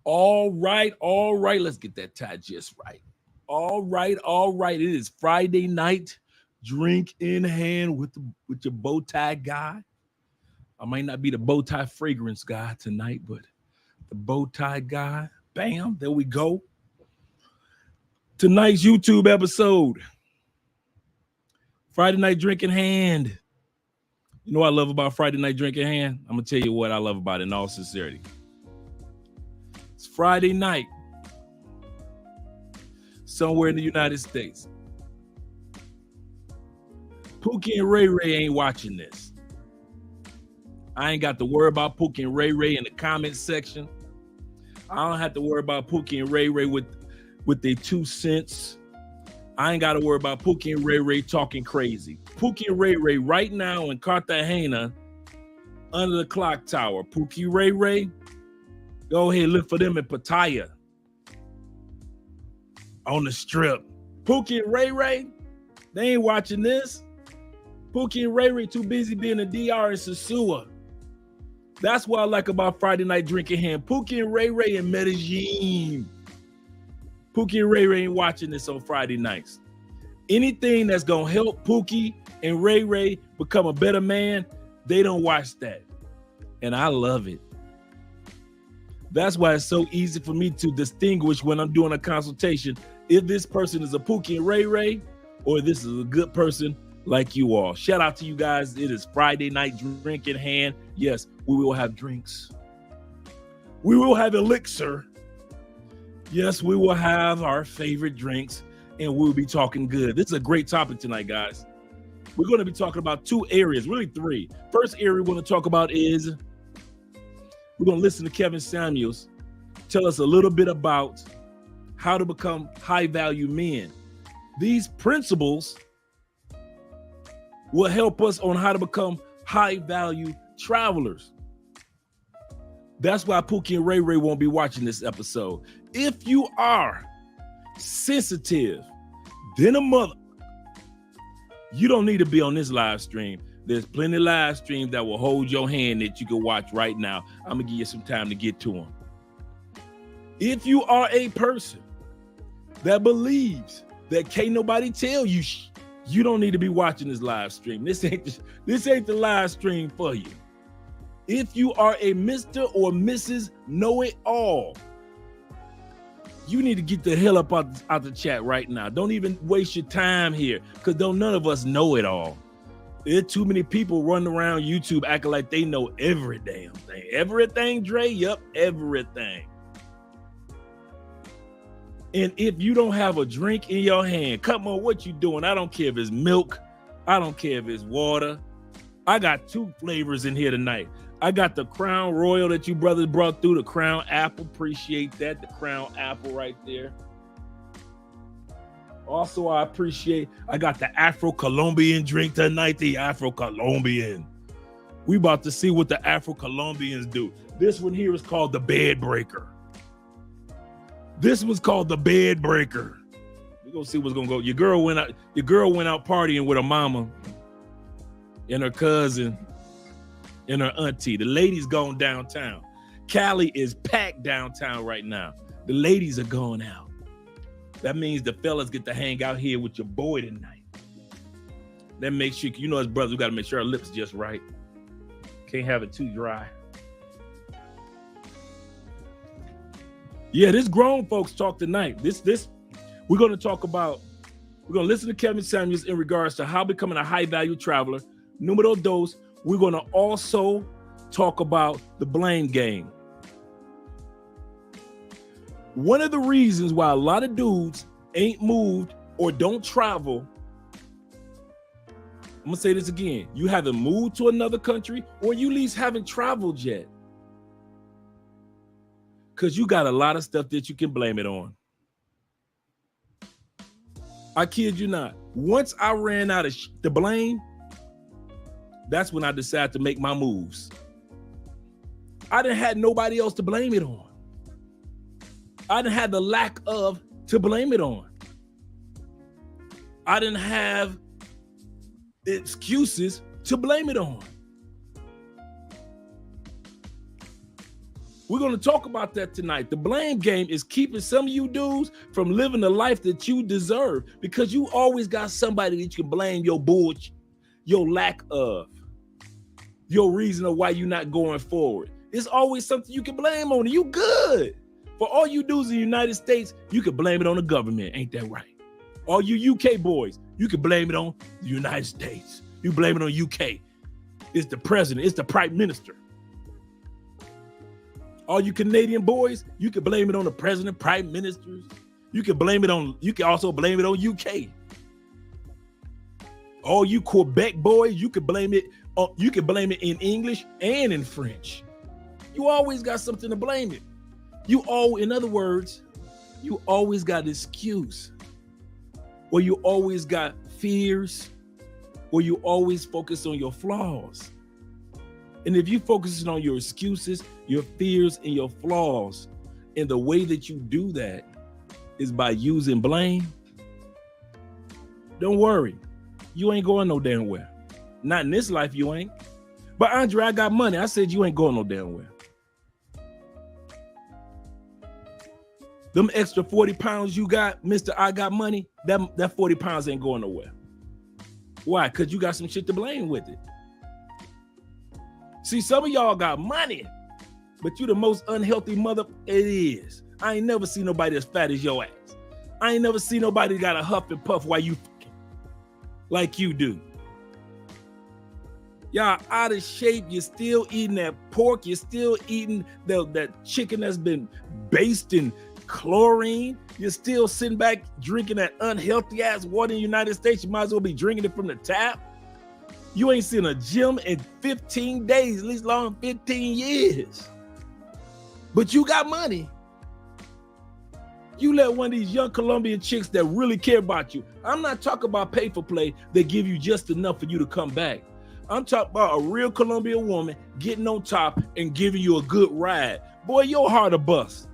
All right, all right. Let's get that tie just right. All right, all right. It is Friday night. Drink in hand with your bow tie guy. I might not be the bow tie fragrance guy tonight, but the bow tie guy. Bam, there we go. Tonight's YouTube episode. Friday night drink in hand. You know what I love about Friday night drink in hand? I'm gonna tell you what I love about it in all sincerity. It's Friday night. Somewhere in the United States. Pookie and Ray Ray ain't watching this. I ain't got to worry about Pookie and Ray Ray in the comment section. I don't have to worry about Pookie and Ray Ray with their 2 cents. I ain't got to worry about Pookie and Ray Ray talking crazy. Pookie and Ray Ray right now in Cartagena under the clock tower. Pookie Ray Ray, go ahead, look for them in Pattaya on the strip. Pookie and Ray Ray, they ain't watching this. Pookie and Ray Ray too busy being a DR in Sosua. That's what I like about Friday night drinking hand. Pookie and Ray Ray in Medellin. Pookie and Ray Ray ain't watching this on Friday nights. Anything that's gonna help Pookie and Ray Ray become a better man, they don't watch that. And I love it. That's why it's so easy for me to distinguish when I'm doing a consultation if this person is a Pookie and Ray Ray or this is a good person like you all. Shout out to you guys. It is Friday night drink in hand. Yes, we will have drinks. We will have elixir. Yes, we will have our favorite drinks and we'll be talking good. This is a great topic tonight, guys. We're going to be talking about 2 areas, really 3. First area we're going to talk about is we're going to listen to Kevin Samuels tell us a little bit about how to become high value men. These principles will help us on how to become high value travelers. That's why Pookie and Ray Ray won't be watching this episode. If you are sensitive, then a mother, you don't need to be on this live stream. There's plenty of live streams that will hold your hand that you can watch right now. I'm gonna give you some time to get to them. If you are a person that believes that can't nobody tell you, you don't need to be watching this live stream. This ain't the live stream for you. If you are a Mr. or Mrs. Know-It-All, you need to get the hell up out the chat right now. Don't even waste your time here because none of us know it all. There are too many people running around YouTube acting like they know every damn thing. Everything, Dre? Yup, everything. And if you don't have a drink in your hand, come on, what you doing? I don't care if it's milk. I don't care if it's water. I got 2 flavors in here tonight. I got the Crown Royal that you brothers brought through, the Crown Apple. Appreciate that, the Crown Apple right there. Also, I got the Afro-Colombian drink tonight, the Afro-Colombian. We about to see what the Afro-Colombians do. This one here is called the Bed Breaker. This was called the Bed Breaker. We're gonna see what's gonna go. Your girl went out partying with her mama and her cousin and her auntie. The ladies going downtown. Cali is packed downtown right now. The ladies are going out. That means the fellas get to hang out here with your boy tonight. That makes sure, you know, as brothers, we got to make sure our lips just right. Can't have it too dry. Yeah, this grown folks talk tonight. We're going to listen to Kevin Samuels in regards to how becoming a high value traveler. Numero dos, we're going to also talk about the blame game. One of the reasons why a lot of dudes ain't moved or don't travel, I'm gonna say this again, you haven't moved to another country or you at least haven't traveled yet. Because you got a lot of stuff that you can blame it on. I kid you not. Once I ran out of the blame, that's when I decided to make my moves. I didn't have nobody else to blame it on. I didn't have the lack of to blame it on. I didn't have excuses to blame it on. We're going to talk about that tonight. The blame game is keeping some of you dudes from living the life that you deserve, because you always got somebody that you can blame your bullshit, your lack of, your reason of why you're not going forward. It's always something you can blame on. You good. For all you dudes in the United States, you can blame it on the government. Ain't that right? All you UK boys, you can blame it on the United States. You blame it on UK. It's the president. It's the prime minister. All you Canadian boys, you can blame it on the president, prime ministers. You can also blame it on UK. All you Quebec boys, you can blame it in English and in French. You always got something to blame it. In other words, you always got an excuse. Or you always got fears. Or you always focus on your flaws. And if you focus on your excuses, your fears, and your flaws, and the way that you do that is by using blame, don't worry. You ain't going no damn where. Not in this life, you ain't. But Andre, I got money. I said you ain't going no damn where. Them extra 40 pounds you got, Mr. I got money, that 40 pounds ain't going nowhere. Why? Because you got some shit to blame with it. See, some of y'all got money, but you the most unhealthy mother it is. I ain't never seen nobody as fat as your ass. I ain't never seen nobody got a huff and puff while you fucking like you do. Y'all out of shape. You're still eating that pork. You're still eating that chicken that's been based in chlorine. You're still sitting back drinking that unhealthy ass water in the United States. You might as well be drinking it from the tap. You ain't seen a gym in 15 days, at least long 15 years. But you got money. You let one of these young Colombian chicks that really care about you. I'm not talking about pay for play that give you just enough for you to come back. I'm talking about a real Colombian woman getting on top and giving you a good ride. Boy, your heart a bust.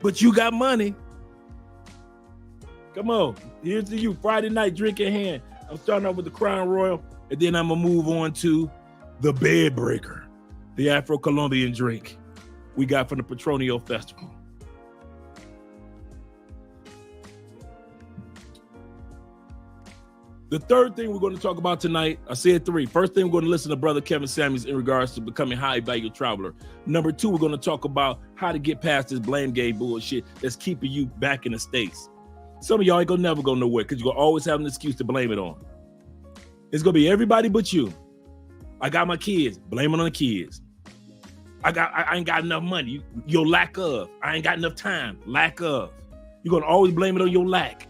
But you got money. Come on, here's to you. Friday night drink in hand. I'm starting off with the Crown Royal, and then I'm going to move on to the Bed Breaker, the Afro-Colombian drink we got from the Petronio Festival. The third thing we're going to talk about tonight, I said three. First thing, we're going to listen to Brother Kevin Samuels in regards to becoming high-value traveler. Number two, we're going to talk about how to get past this blame game bullshit that's keeping you back in the States. Some of y'all ain't gonna never go nowhere because you're gonna always have an excuse to blame it on. It's gonna be everybody but you. I got my kids, blame it on the kids. I ain't got enough money, your lack of. I ain't got enough time, lack of. You're gonna always blame it on your lack.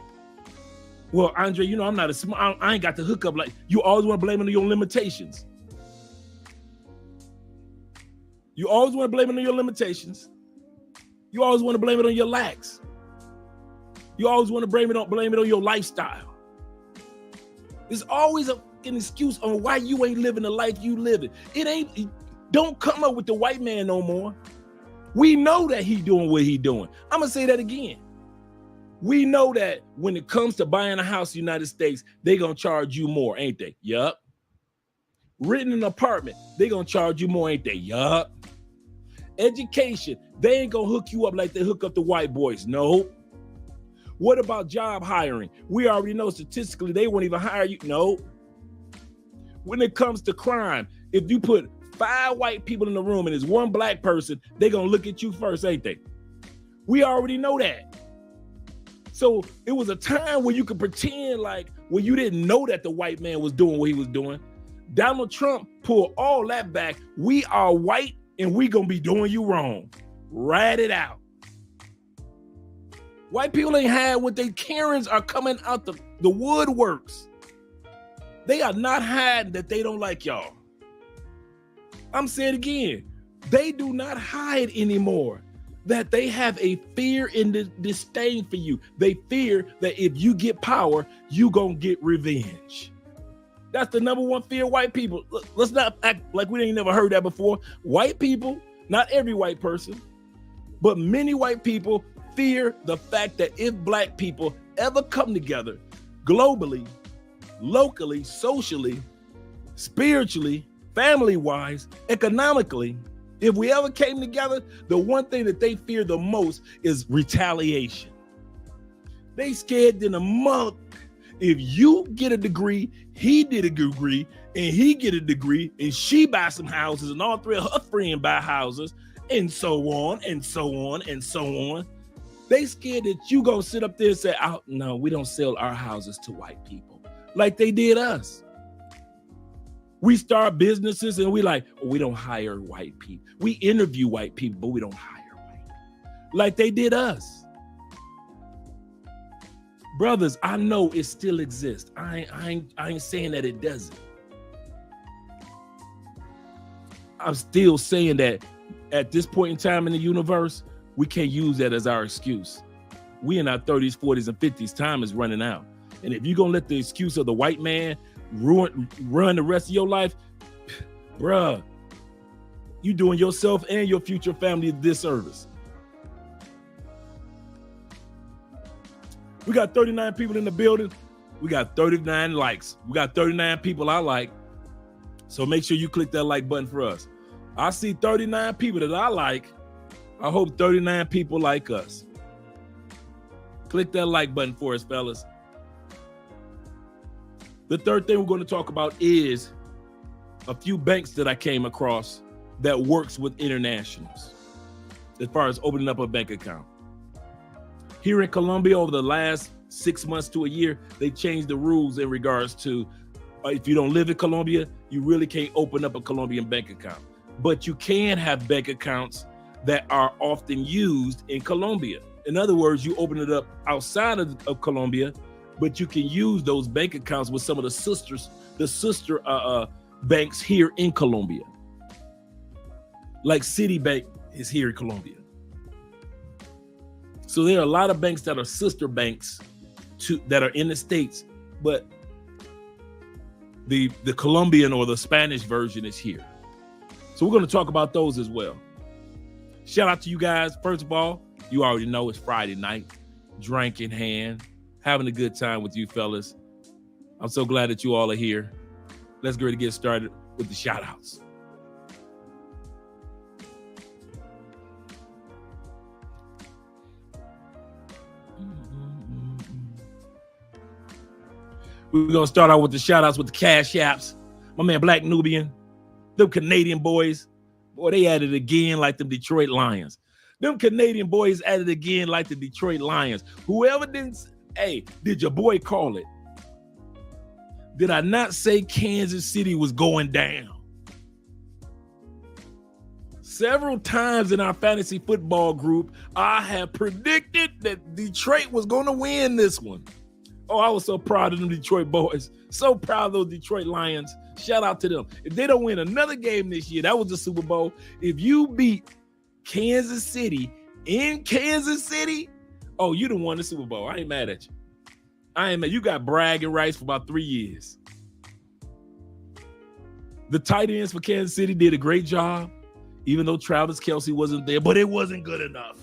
Well, Andre, you know I'm not a smart, I ain't got the hookup. Like, you always want to blame it on your limitations. You always want to blame it on your limitations. You always want to blame it on your lacks. You always want to blame it on your lifestyle. There's always an excuse on why you ain't living the life you living. Don't come up with the white man no more. We know that he doing what he doing. I'm gonna say that again. We know that when it comes to buying a house in the United States, they gonna charge you more, ain't they? Yup. Renting an apartment, they gonna charge you more, ain't they? Yup. Education, they ain't gonna hook you up like they hook up the white boys. No. What about job hiring? We already know statistically they won't even hire you. No. When it comes to crime, if you put 5 white people in the room and there's 1 black person, they're going to look at you first, ain't they? We already know that. So it was a time where you could pretend like, well, you didn't know that the white man was doing what he was doing. Donald Trump pulled all that back. We are white and we going to be doing you wrong. Ride it out. White people ain't had what they Karens are coming out the woodworks. They are not hiding that they don't like y'all. I'm saying it again. They do not hide anymore that they have a fear and disdain for you. They fear that if you get power, you gonna get revenge. That's the number one fear of white people. Let's not act like we ain't never heard that before. White people, not every white person, but many white people fear the fact that if black people ever come together globally, locally, socially, spiritually, family-wise, economically, If we ever came together, the one thing that they fear the most is retaliation. They scared in a month. If you get a degree, he did a degree, and he get a degree, and she buy some houses, and all three of her friends buy houses, and so on, and so on, and so on. They scared that you gonna sit up there and say, "Oh, no, we don't sell our houses to white people," like they did us. We start businesses and we like, oh, we don't hire white people. We interview white people, but we don't hire white people, like they did us. Brothers, I know it still exists. I ain't saying that it doesn't. I'm still saying that at this point in time in the universe, we can't use that as our excuse. We in our 30s, 40s, and 50s. Time is running out. And if you're going to let the excuse of the white man run the rest of your life, bruh, you doing yourself and your future family a disservice. We got 39 people in the building. We got 39 likes. We got 39 people I like. So make sure you click that like button for us. I see 39 people that I like. I hope 39 people like us. Click that like button for us, fellas. The third thing we're going to talk about is a few banks that I came across that works with internationals as far as opening up a bank account. Here in Colombia, over the last 6 months to a year, they changed the rules in regards to if you don't live in Colombia, you really can't open up a Colombian bank account. But you can have bank accounts that are often used in Colombia. In other words, you open it up outside of Colombia, but you can use those bank accounts with some of the sister banks here in Colombia. Like Citibank is here in Colombia. So there are a lot of banks that are sister banks that are in the States, but the Colombian or the Spanish version is here. So we're going to talk about those as well. Shout out to you guys. First of all, you already know it's Friday night, drink in hand, having a good time with you fellas. I'm so glad that you all are here. Let's go to get started with the shout outs. We're going to start out with the shout outs with the Cash Apps. My man, Black Nubian, them Canadian boys. Boy, they at it again like the Detroit Lions. Them Canadian boys at it again like the Detroit Lions. Whoever didn't, hey, did your boy call it? Did I not say Kansas City was going down? Several times in our fantasy football group, I have predicted that Detroit was going to win this one. Oh, I was so proud of them Detroit boys. So proud of those Detroit Lions. Shout out to them. If they don't win another game this year, that was the Super Bowl. If you beat Kansas City in Kansas City, oh, you done won the Super Bowl. I ain't mad at you. I ain't mad. You got bragging rights for about 3 years. The tight ends for Kansas City did a great job, even though Travis Kelce wasn't there, but it wasn't good enough.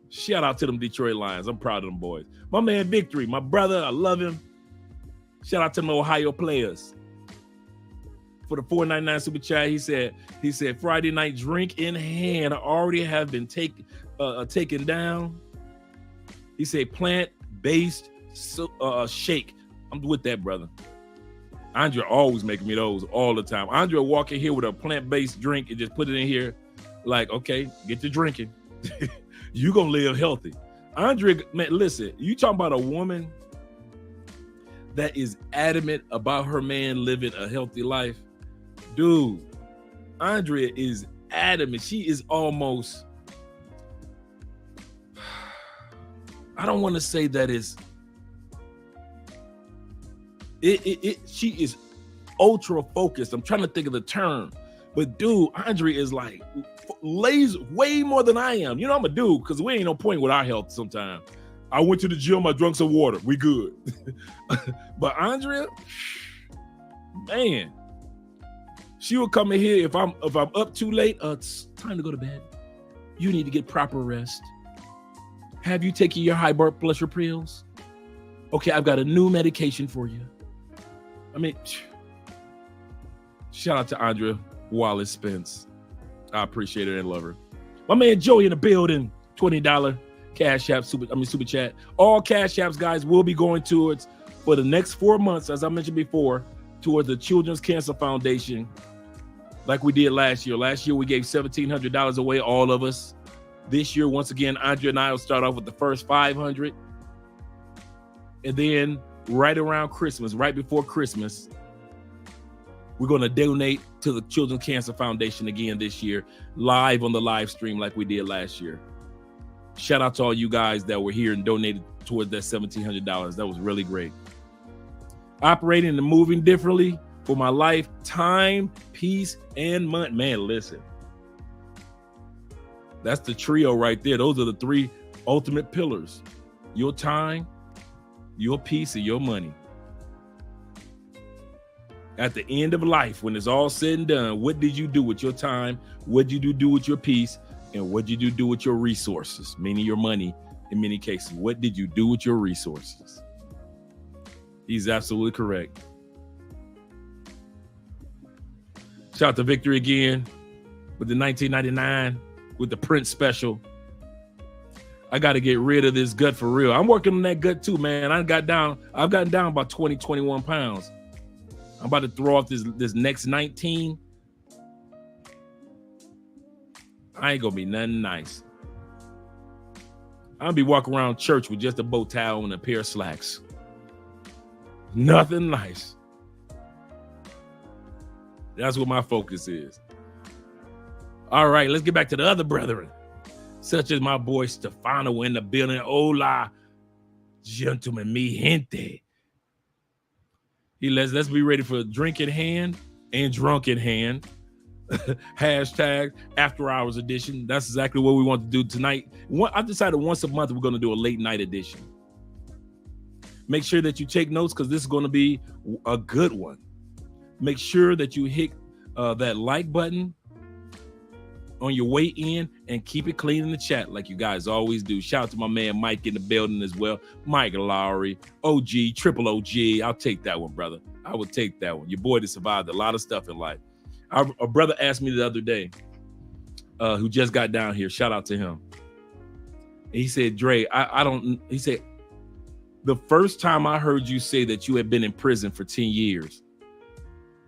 Shout out to them Detroit Lions. I'm proud of them boys. My man Victory, my brother, I love him. Shout out to them Ohio players. For the $4.99 super chat, he said Friday night drink in hand already have been taken down. He said plant-based shake. I'm with that, brother. Andre always making me those all the time. Andre walk in here with a plant-based drink and just put it in here like, okay, get to drinking. You gonna live healthy. Andre, man, listen, you talking about a woman that is adamant about her man living a healthy life. Dude, Andrea is adamant. She is almost, I don't want to say that she is ultra focused. I'm trying to think of the term, but dude, Andrea is like lays way more than I am. You know, I'm a dude because we ain't no point with our health sometimes. I went to the gym, I drank some water. We good. But Andrea, man, she will come in here if I'm up too late. It's time to go to bed. You need to get proper rest. Have you taken your high blood pressure pills? Okay, I've got a new medication for you. I mean, shout out to Andrea Wallace Spence. I appreciate it and love her. My man Joey in the building, $20 Cash App, Super Chat. All Cash Apps, guys, will be going towards, for the next 4 months, as I mentioned before, towards the Children's Cancer Foundation, like we did last year. Last year, we gave $1,700 away, all of us. This year, once again, Andre and I will start off with the first 500. And then right around Christmas, right before Christmas, we're going to donate to the Children's Cancer Foundation again this year, live on the live stream like we did last year. Shout out to all you guys that were here and donated towards that $1,700. That was really great. Operating and moving differently for my life, time, peace, and money. Man, listen. That's the trio right there. Those are the three ultimate pillars. Your time, your peace, and your money. At the end of life, when it's all said and done, what did you do with your time? What did you do with your peace? And what did you do with your resources? Meaning your money in many cases. What did you do with your resources? He's absolutely correct. Shout out to Victory again with the 1999 with the Prince special. I got to get rid of this gut for real. I'm working on that gut too, man. I've gotten down about 20, 21 pounds. I'm about to throw off this next 19. I ain't gonna be nothing nice. I'm gonna be walking around church with just a bow tie and a pair of slacks. Nothing nice. That's what my focus is. All right, let's get back to the other brethren, such as my boy Stefano in the building. Hola, gentlemen, mi gente. Let's be ready for drink in hand and drunk in hand. Hashtag after hours edition. That's exactly what we want to do tonight. I decided once a month we're going to do a late night edition. Make sure that you take notes because this is going to be a good one. Make sure that you hit that like button on your way in and keep it clean in the chat like you guys always do. Shout out to my man Mike in the building as well. Mike Lowry, OG, triple OG. I'll take that one, brother. I would take that one. Your boy that survived a lot of stuff in life. A brother asked me the other day, who just got down here. Shout out to him. And he said, Dre, he said, the first time I heard you say that you had been in prison for 10 years,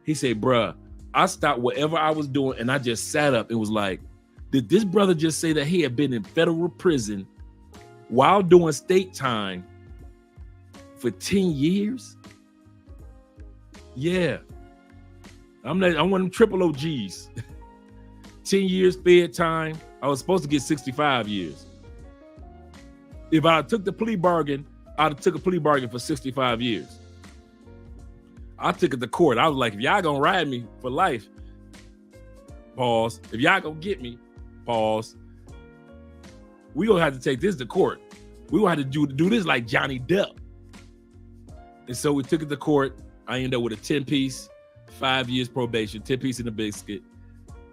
he said, bruh, I stopped whatever I was doing and I just sat up and was like, did this brother just say that he had been in federal prison while doing state time for 10 years? Yeah. I'm one of them triple OGs. 10 years fed time. I was supposed to get 65 years. If I took the plea bargain, I'd have took a plea bargain for 65 years. I took it to court. I was like, if y'all gonna ride me for life, pause. If y'all gonna get me, pause. We gonna have to take this to court. We gonna have to do this like Johnny Depp. And so we took it to court. I ended up with a 10-piece, 5 years probation, 10-piece in a biscuit.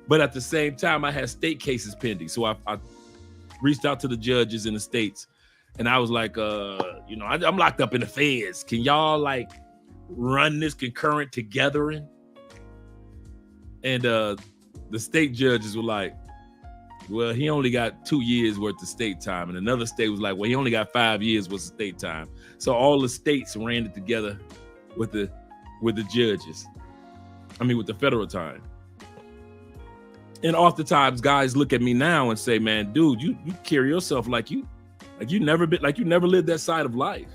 But at the same time, I had state cases pending. So I reached out to the judges in the states. And I was like, I'm locked up in the feds. Can y'all like run this concurrent together? And the state judges were like, well, he only got 2 years worth of state time. And another state was like, well, he only got 5 years worth of state time. So all the states ran it together with the judges. With the federal time. And oftentimes guys look at me now and say, man, dude, you carry yourself like you never lived that side of life.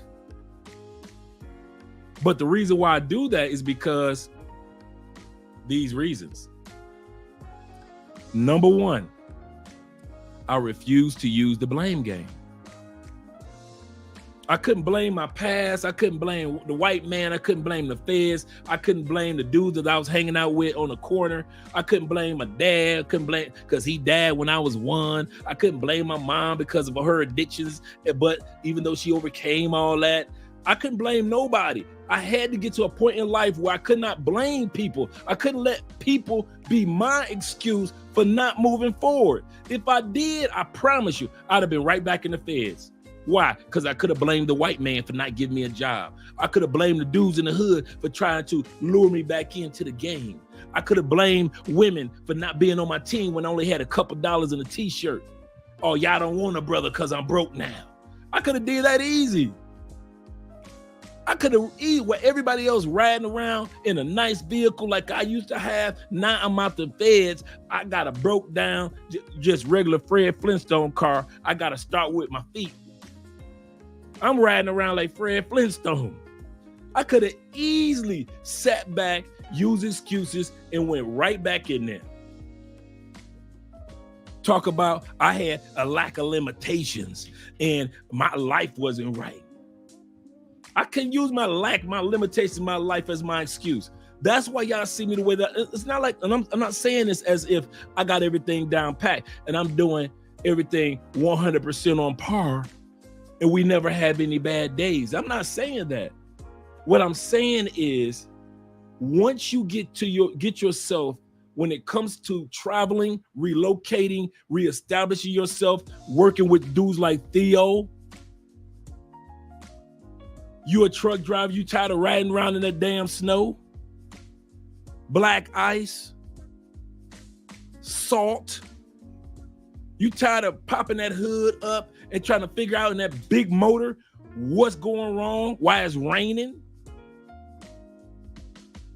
But the reason why I do that is because these reasons. Number one, I refuse to use the blame game. I couldn't blame my past. I couldn't blame the white man. I couldn't blame the feds. I couldn't blame the dudes that I was hanging out with on the corner. I couldn't blame my dad. I couldn't blame because he died when I was 1. I couldn't blame my mom because of her addictions. But even though she overcame all that, I couldn't blame nobody. I had to get to a point in life where I could not blame people. I couldn't let people be my excuse for not moving forward. If I did, I promise you, I'd have been right back in the feds. Why? Because I could have blamed the white man for not giving me a job. I could have blamed the dudes in the hood for trying to lure me back into the game. I could have blamed women for not being on my team when I only had a couple dollars in a t-shirt. Oh, y'all don't want a brother because I'm broke now. I could have did that easy. I could have eaten where everybody else riding around in a nice vehicle like I used to have. Now I'm out the feds. I got a broke down, just regular Fred Flintstone car. I got to start with my feet. I'm riding around like Fred Flintstone. I could have easily sat back, used excuses, and went right back in there. Talk about I had a lack of limitations and my life wasn't right. I can use my limitations, my life as my excuse. That's why y'all see me the way that it's not like, and I'm not saying this as if I got everything down pat and I'm doing everything 100% on par and we never have any bad days. I'm not saying that. What I'm saying is once you get yourself, when it comes to traveling, relocating, reestablishing yourself, working with dudes like Theo, you a truck driver, you tired of riding around in that damn snow, black ice, salt. You tired of popping that hood up and trying to figure out in that big motor what's going wrong, why it's raining.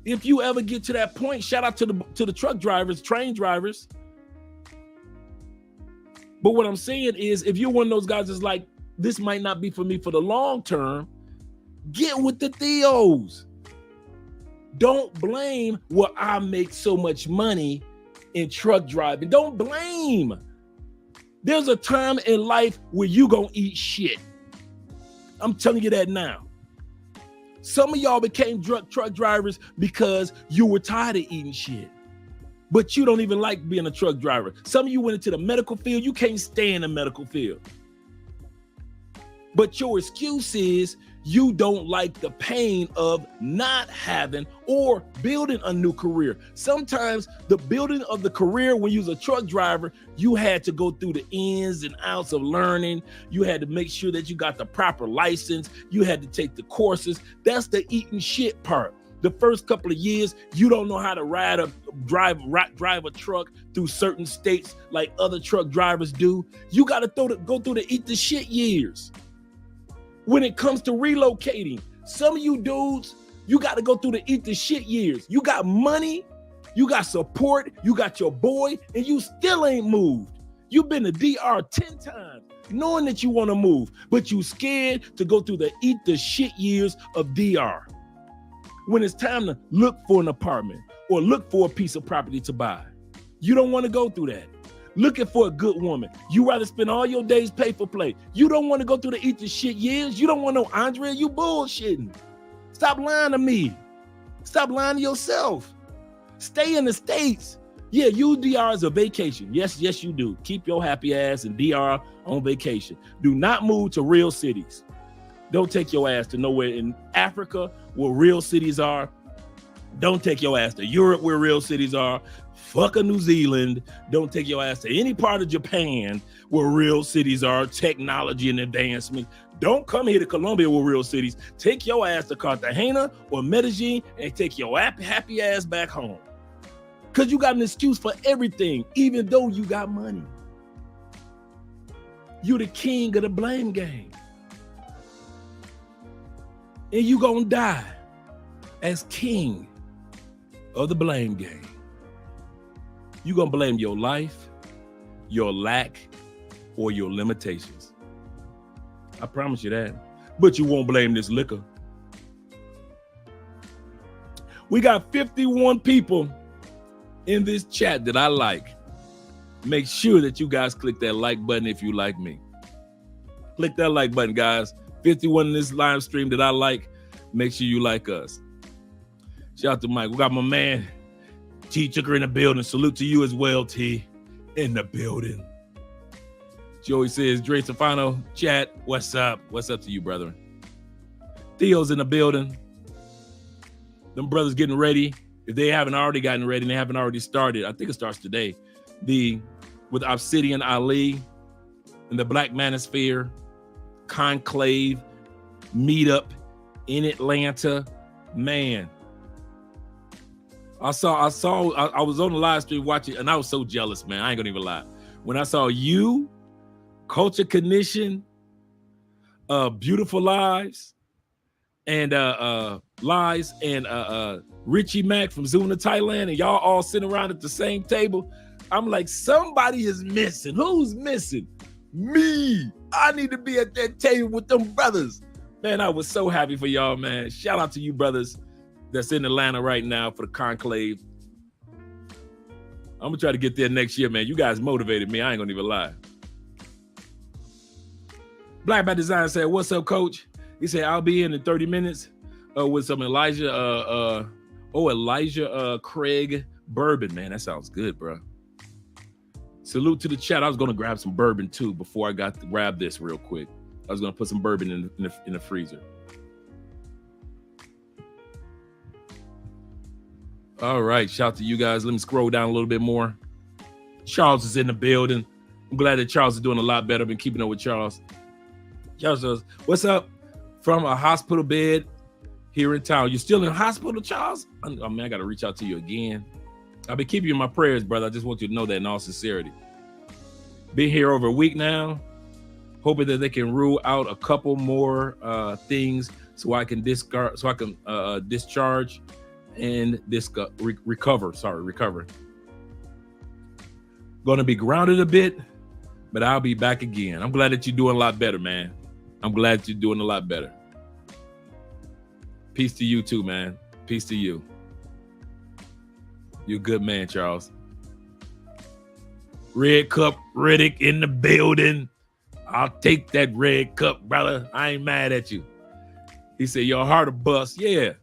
If you ever get to that point, shout out to the truck drivers, train drivers. But what I'm saying is, if you're one of those guys that's like, this might not be for me for the long term, get with the Theos. Don't blame what I make so much money in truck driving. Don't blame. There's a time in life where you gonna eat shit. I'm telling you that now. Some of y'all became truck drivers because you were tired of eating shit. But you don't even like being a truck driver. Some of you went into the medical field. You can't stay in the medical field. But your excuse is you don't like the pain of not having or building a new career. Sometimes the building of the career, when you was a truck driver, you had to go through the ins and outs of learning. You had to make sure that you got the proper license. You had to take the courses. That's the eating shit part. The first couple of years, you don't know how to drive a truck through certain states like other truck drivers do. You got to go through the eat the shit years. When it comes to relocating, some of you dudes, you got to go through the eat the shit years. You got money, you got support, you got your boy, and you still ain't moved. You've been to DR 10 times, knowing that you want to move, but you scared to go through the eat the shit years of DR. When it's time to look for an apartment or look for a piece of property to buy, you don't want to go through that. Looking for a good woman. You rather spend all your days pay for play. You don't want to go through the eat the shit years. You don't want no Andrea. You bullshitting. Stop lying to me. Stop lying to yourself. Stay in the States. Yeah, use DR as a vacation. Yes, you do. Keep your happy ass in DR on vacation. Do not move to real cities. Don't take your ass to nowhere in Africa where real cities are. Don't take your ass to Europe where real cities are. Fuck a New Zealand. Don't take your ass to any part of Japan where real cities are, technology and advancement. Don't come here to Colombia with real cities. Take your ass to Cartagena or Medellin and take your happy ass back home. Because you got an excuse for everything, even though you got money. You the king of the blame game. And you gonna die as king of the blame game. You're going to blame your life, your lack, or your limitations. I promise you that. But you won't blame this liquor. We got 51 people in this chat that I like. Make sure that you guys click that like button if you like me. Click that like button, guys. 51 in this live stream that I like. Make sure you like us. Shout out to Mike. We got my man, T Chucker in the building. Salute to you as well, T, in the building. Joey says, Dre Stefano, chat, what's up? What's up to you, brethren? Theo's in the building. Them brothers getting ready. If they haven't already gotten ready and they haven't already started, I think it starts today, with Obsidian Ali and the Black Manosphere Conclave meetup in Atlanta. Man, I was on the live stream watching, and I was so jealous, man. I ain't gonna even lie. When I saw you, Culture Condition, Beautiful Lives, and Richie Mack from Zuna, Thailand, and y'all all sitting around at the same table, I'm like, somebody is missing. Who's missing? Me. I need to be at that table with them brothers. Man, I was so happy for y'all, man. Shout out to you brothers that's in Atlanta right now for the conclave. I'm gonna try to get there next year, man. You guys motivated me. I ain't gonna even lie. Black by Design said, "What's up, Coach?" He said, "I'll be in 30 minutes with some Elijah Craig bourbon." Man, that sounds good, bro. Salute to the chat. I was gonna grab some bourbon too before I got to grab this real quick. I was gonna put some bourbon in the freezer. All right, shout out to you guys. Let me scroll down a little bit more. Charles is in the building. I'm glad that Charles is doing a lot better. I've been keeping up with Charles. Charles says, "What's up from a hospital bed here in town?" You still in the hospital, Charles? I mean, I got to reach out to you again. I've been keeping you in my prayers, brother. I just want you to know that in all sincerity. Been here over a week now, hoping that they can rule out a couple more things so I can discharge and recover. Going to be grounded a bit, but I'll be back again. I'm glad that you're doing a lot better, man. I'm glad you're doing a lot better. Peace to you too, man. Peace to you. You're a good man, Charles. Red Cup Riddick in the building. I'll take that red cup, brother. I ain't mad at you. He said, your heart a bust. Yeah.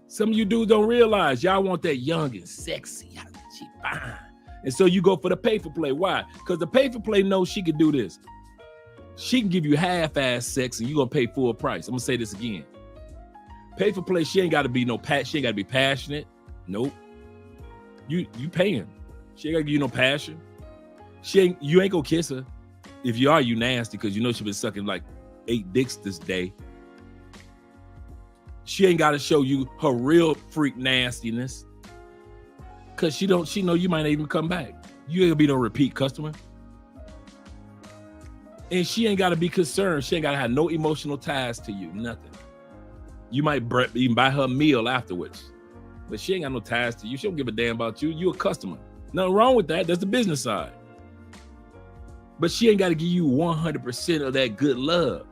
Some of you dudes don't realize y'all want that young and sexy. She fine. And so you go for the pay for play. Why? Because the pay for play knows she can do this. She can give you half-ass sex and you're going to pay full price. I'm going to say this again. Pay for play, she ain't got to be she ain't got to be passionate. Nope. You paying. She ain't got to give you no passion. You ain't going to kiss her. If you are, you nasty because you know she been sucking like 8 dicks this day. She ain't got to show you her real freak nastiness because she know you might not even come back. You ain't gonna be no repeat customer. And she ain't got to be concerned. She ain't got to have no emotional ties to you, nothing. You might even buy her a meal afterwards, but she ain't got no ties to you. She don't give a damn about you. You a customer. Nothing wrong with that. That's the business side. But she ain't got to give you 100% of that good love.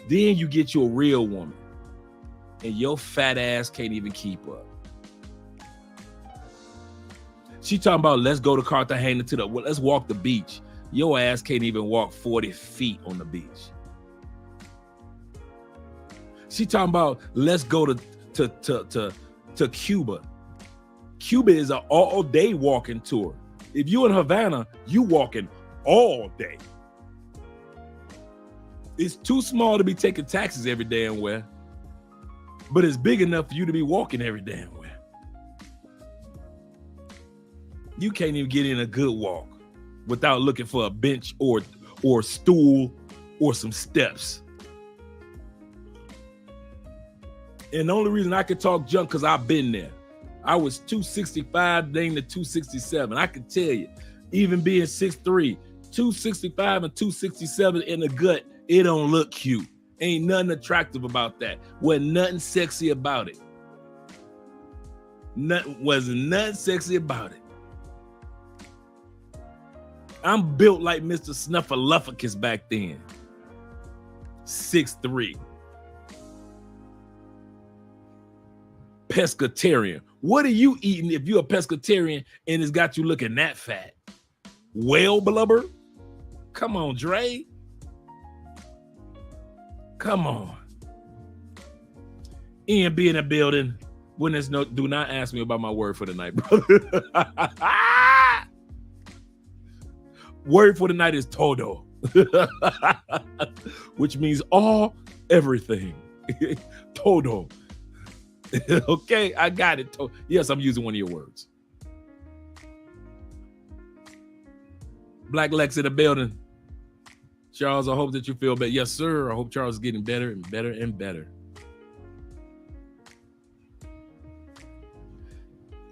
Then you get you a real woman. And your fat ass can't even keep up. She talking about let's go to Cartagena let's walk the beach. Your ass can't even walk 40 feet on the beach. She talking about let's go to Cuba. Cuba is an all-day walking tour. If you in Havana, you walking all day. It's too small to be taking taxis every damn where. But it's big enough for you to be walking every damn where. You can't even get in a good walk without looking for a bench or stool or some steps. And the only reason I can talk junk because I've been there. I was 265 dang to 267. I can tell you, even being 6'3", 265 and 267 in the gut, it don't look cute. Ain't nothing attractive about that. Wasn't nothing sexy about it. Wasn't nothing sexy about it. I'm built like Mr. Snuffleupagus back then. 6'3". Pescatarian. What are you eating if you're a pescatarian and it's got you looking that fat? Whale blubber? Come on, Dre. Come on. Ian be in the building. When there's do not ask me about my word for the night, brother. Word for the night is todo. Which means all, everything. Todo. Okay, I got it. Yes, I'm using one of your words. Black Lex in the building. Charles, I hope that you feel better. Yes, sir. I hope Charles is getting better and better and better.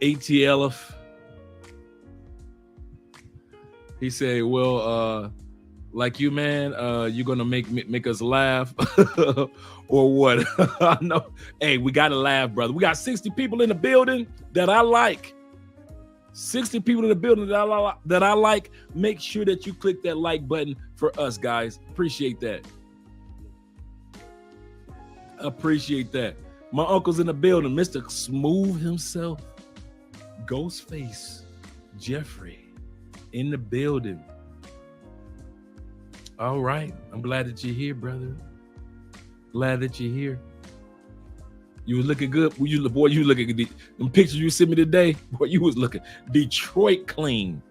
ATLF. He said, well, like you, man, you're gonna make us laugh or what? No, hey, we gotta laugh, brother. We got 60 people in the building that I like. 60 people in the building that I like. Make sure that you click that like button for us, guys. Appreciate that. Appreciate that. My uncle's in the building, Mr. Smooth himself, Ghostface Jeffrey in the building. All right. I'm glad that you're here, brother. Glad that you're here. You was looking good. You looking good. Them pictures you sent me today, boy, you was looking Detroit clean.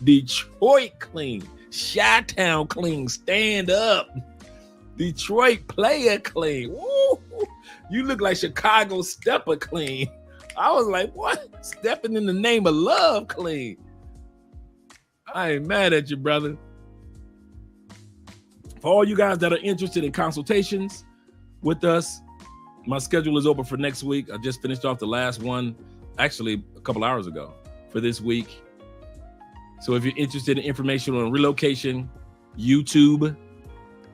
Detroit clean. Chi-Town clean. Stand up. Detroit player clean. Woo. You look like Chicago stepper clean. I was like, what? Stepping in the name of love clean. I ain't mad at you, brother. For all you guys that are interested in consultations with us, my schedule is open for next week. I just finished off the last one, actually a couple hours ago for this week. So if you're interested in information on relocation, YouTube,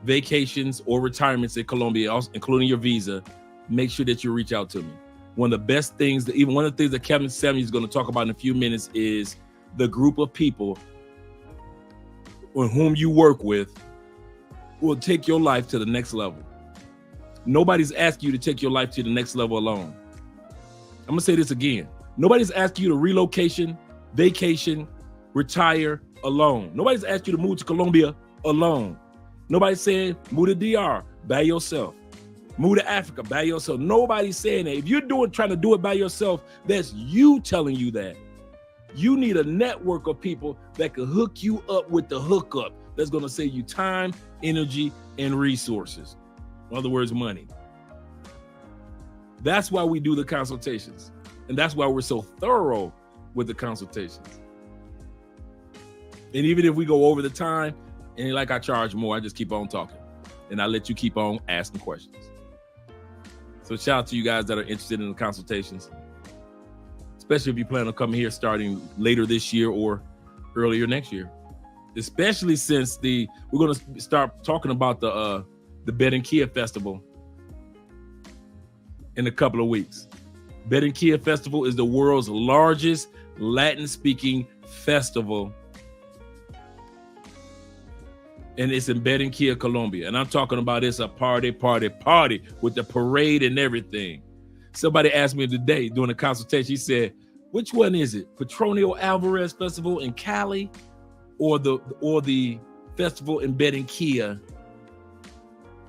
vacations, or retirements in Colombia, including your visa, make sure that you reach out to me. One of the best things, one of the things that Kevin Samuels is going to talk about in a few minutes is the group of people on whom you work with will take your life to the next level. Nobody's asking you to take your life to the next level alone. I'm going to say this again. Nobody's asking you to relocation, vacation, retire alone. Nobody's asking you to move to Colombia alone. Nobody's saying move to DR by yourself. Move to Africa by yourself. Nobody's saying that. If you're trying to do it by yourself, that's you telling you that. You need a network of people that can hook you up with the hookup that's going to save you time, energy, and resources. In other words, money. That's why we do the consultations. And that's why we're so thorough with the consultations. And even if we go over the time, and like I charge more, I just keep on talking. And I let you keep on asking questions. So shout out to you guys that are interested in the consultations. Especially if you plan on coming here starting later this year or earlier next year. Especially since we're going to start talking about the Barranquilla Festival in a couple of weeks. Barranquilla Festival is the world's largest Latin-speaking festival. And it's in Barranquilla, Colombia. And I'm talking about it's a party with the parade and everything. Somebody asked me today during the consultation, he said, which one is it? Petronio Alvarez Festival in Cali or the festival in Barranquilla?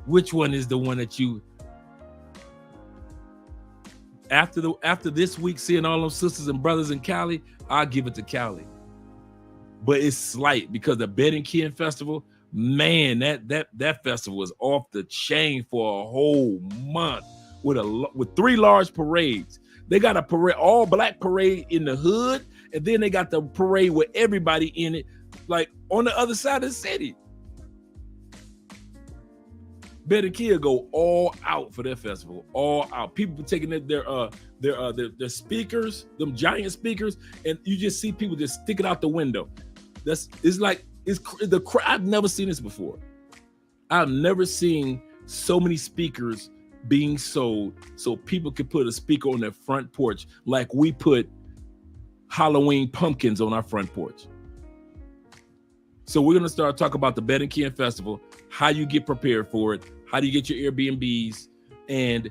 Which one is the one that you, after this week, seeing all those sisters and brothers in Cali, I'll give it to Cali. But it's slight because the Barranquilla Festival, man, that festival was off the chain for a whole month with 3 large parades. They got a parade, all black parade in the hood, and then they got the parade with everybody in it, like on the other side of the city. Barranquilla go all out for their festival, all out. People taking their speakers, them giant speakers, and you just see people just sticking out the window. I've never seen this before. I've never seen so many speakers being sold so people can put a speaker on their front porch like we put Halloween pumpkins on our front porch. So we're going to start talking about the Barranquilla Festival, how you get prepared for it, how do you get your Airbnbs, and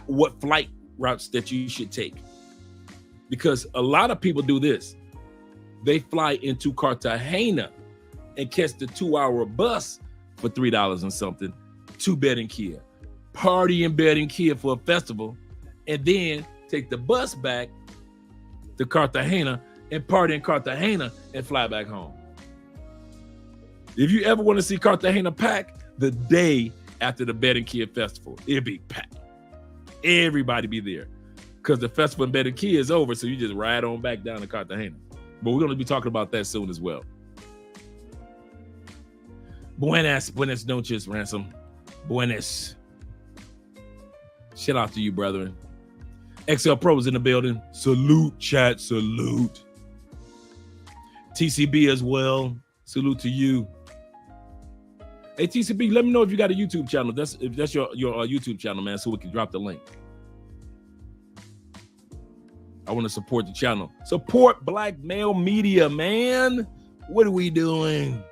what flight routes that you should take. Because a lot of people do this. They fly into Cartagena and catch the 2-hour bus for $3 and something to Barranquilla. Party in Barranquilla for a festival, and then take the bus back to Cartagena and party in Cartagena and fly back home. If you ever want to see Cartagena packed, the day after the Barranquilla Festival, it'll be packed. Everybody be there because the festival in Barranquilla is over, so you just ride on back down to Cartagena. But we're going to be talking about that soon as well. Buenas noches, Ransom. Buenas. Shout out to you, brethren. XL Pros in the building. Salute, chat, salute. TCB as well. Salute to you. Hey, TCB, let me know if you got a YouTube channel. If that's your YouTube channel, man, so we can drop the link. I want to support the channel. Support Black Male Media, man. What are we doing?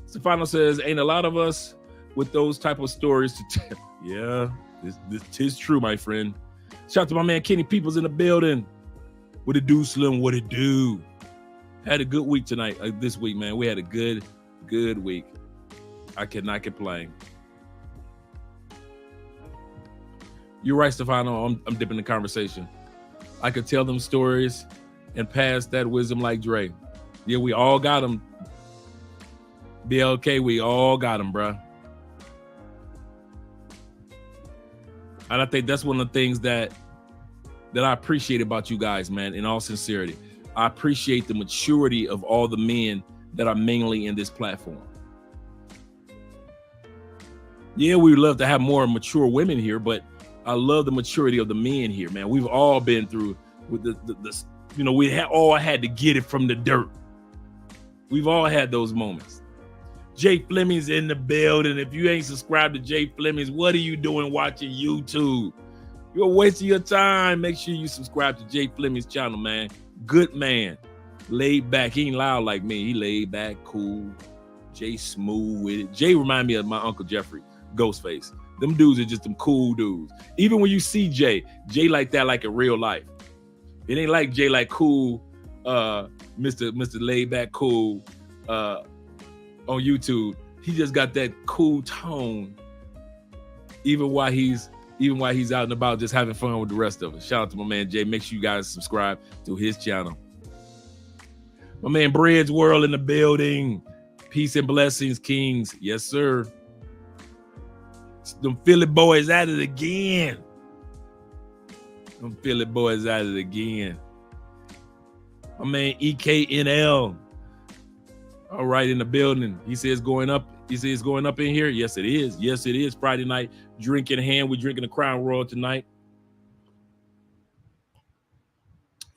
Stefano says, ain't a lot of us with those type of stories to tell. Yeah, this is true, my friend. Shout out to my man Kenny Peoples in the building. What it do, Slim? What it do? Had a good week tonight. This week, man. We had a good week. I cannot complain. You're right, Stefano. I'm dipping the conversation. I could tell them stories and pass that wisdom like Dre. Yeah, we all got them. BLK, we all got them, bruh. And I think that's one of the things that I appreciate about you guys, man, in all sincerity. I appreciate the maturity of all the men that are mainly in this platform. Yeah, we would love to have more mature women here, but I love the maturity of the men here, man. We've all been through with the you know, we all had to get it from the dirt. We've all had those moments. Jay Fleming's in the building. If you ain't subscribed to Jay Fleming's, what are you doing watching YouTube? You're wasting your time. Make sure you subscribe to Jay Fleming's channel, man. Good man. Laid back. He ain't loud like me. He laid back, cool. Jay smooth with it. Jay remind me of my Uncle Jeffrey, Ghostface. Them dudes are just them cool dudes. Even when you see Jay like that, like in real life. It ain't like Jay like cool, Mr. Laid Back Cool on YouTube. He just got that cool tone. Even while he's out and about just having fun with the rest of us. Shout out to my man Jay. Make sure you guys subscribe to his channel. My man Bread's World in the building. Peace and blessings, kings. Yes, sir. Them Philly boys at it again. Them Philly boys at it again. My man EKNL. All right, in the building. He says going up. He says going up in here. Yes, it is. Yes, it is. Friday night. Drink in hand. We're drinking the Crown Royal tonight.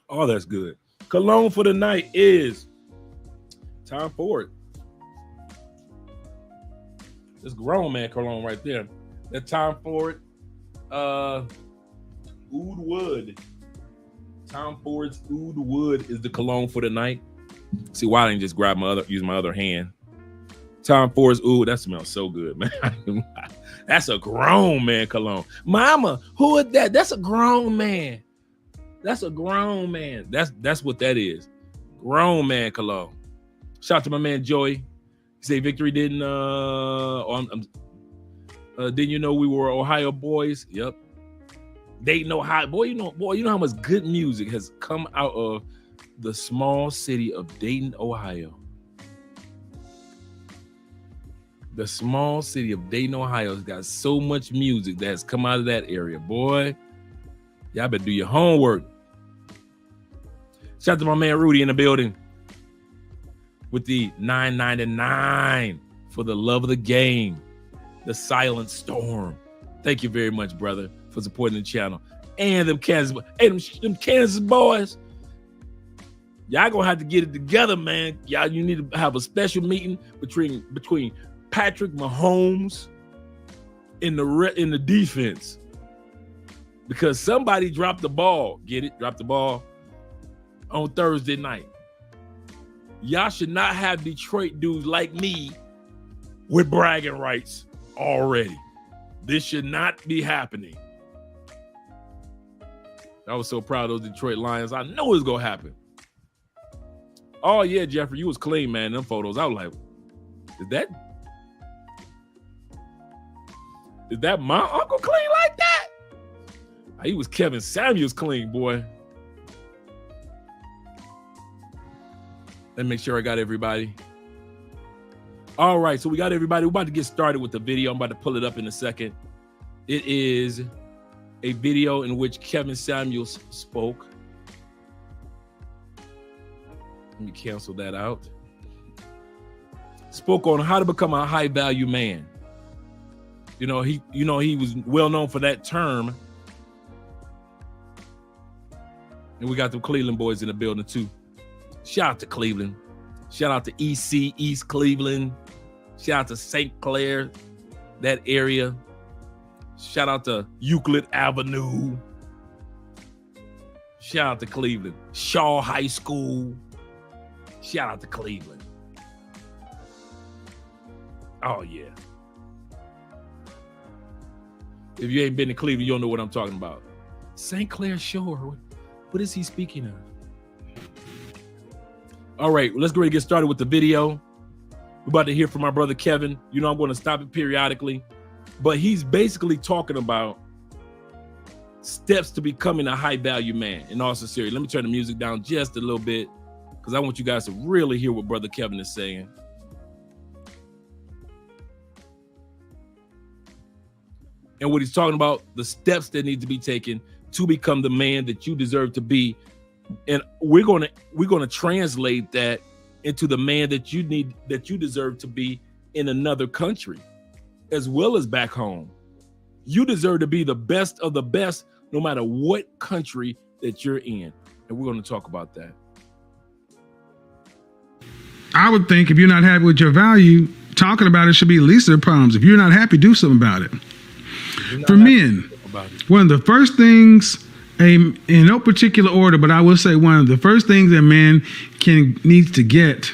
Oh, that's good. Cologne for the night is Tom Ford. It's grown man cologne right there. That Tom Ford Oud Wood. Tom Ford's Oud Wood is the cologne for the night. See why I didn't just use my other hand. Tom Ford's Oud, that smells so good, man. That's a grown man cologne. Mama, who is that? That's a grown man. That's a grown man. That's what that is. Grown man cologne. Shout out to my man Joey. He said Victory didn't didn't you know we were Ohio boys? Yep. Dayton, Ohio. Boy, you know how much good music has come out of the small city of Dayton, Ohio. The small city of Dayton, Ohio has got so much music that has come out of that area. Boy, y'all better do your homework. Shout out to my man Rudy in the building with the $9.99 for the love of the game. The Silent Storm. Thank you very much, brother, for supporting the channel. And them Kansas, them Kansas boys. Y'all gonna have to get it together, man. Y'all, you need to have a special meeting between Patrick Mahomes in the defense, because somebody dropped the ball. Get it? Dropped the ball on Thursday night. Y'all should not have Detroit dudes like me with bragging rights already. This should not be happening. I was so proud of those Detroit Lions. I know it's gonna happen. Oh yeah, Jeffrey, you was clean, man. Them photos. I was like, is that my uncle clean like that? He was Kevin Samuels clean, boy. Let me make sure I got everybody. All right, so we got everybody. We're about to get started with the video. I'm about to pull it up in a second. It is a video in which Kevin Samuels spoke. Let me cancel that out. Spoke on how to become a high value man. He was well known for that term. And we got the Cleveland boys in the building too. Shout out to Cleveland. Shout out to EC, East Cleveland. Shout out to St. Clair, that area. Shout out to Euclid Avenue. Shout out to Cleveland. Shaw High School. Shout out to Cleveland. Oh, yeah. If you ain't been to Cleveland, you don't know what I'm talking about. St. Clair Shore. What is he speaking of? All right, let's go ahead and get started with the video. We're about to hear from my brother Kevin. You know, I'm going to stop it periodically, but he's basically talking about steps to becoming a high value man in all sincerity. Let me turn the music down just a little bit because I want you guys to really hear what brother Kevin is saying. And what he's talking about, the steps that need to be taken to become the man that you deserve to be. And we're gonna translate that into the man that you deserve to be in another country, as well as back home. You deserve to be the best of the best, no matter what country that you're in. And we're going to talk about that. I would think if you're not happy with your value, talking about it should be the least of the problems. If you're not happy, do something about it. For men, one of the first things, in no particular order, but I will say one of the first things that man needs to get,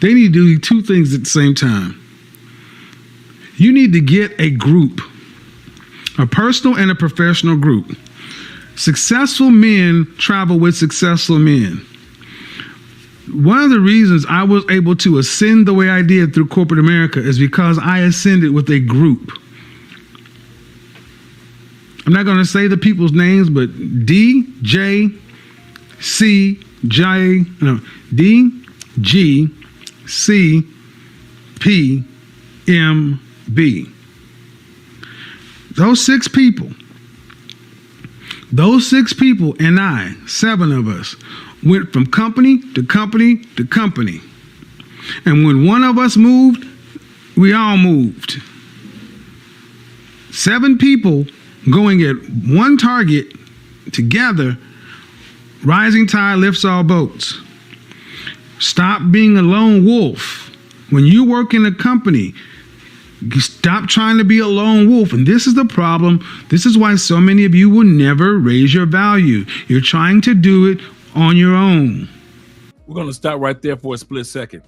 they need to do two things at the same time. You need to get a group, a personal and a professional group. Successful men travel with successful men. One of the reasons I was able to ascend the way I did through corporate America is because I ascended with a group. I'm not going to say the people's names, but D, G, C, P, M, B. Those six people and I, 7 of us, went from company to company to company. And when one of us moved, we all moved. 7 people going at one target together. Rising tide lifts all boats. Stop being a lone wolf. When you work in a company, stop trying to be a lone wolf. And this is the problem. This is why so many of you will never raise your value. You're trying to do it on your own. We're going to stop right there for a split second.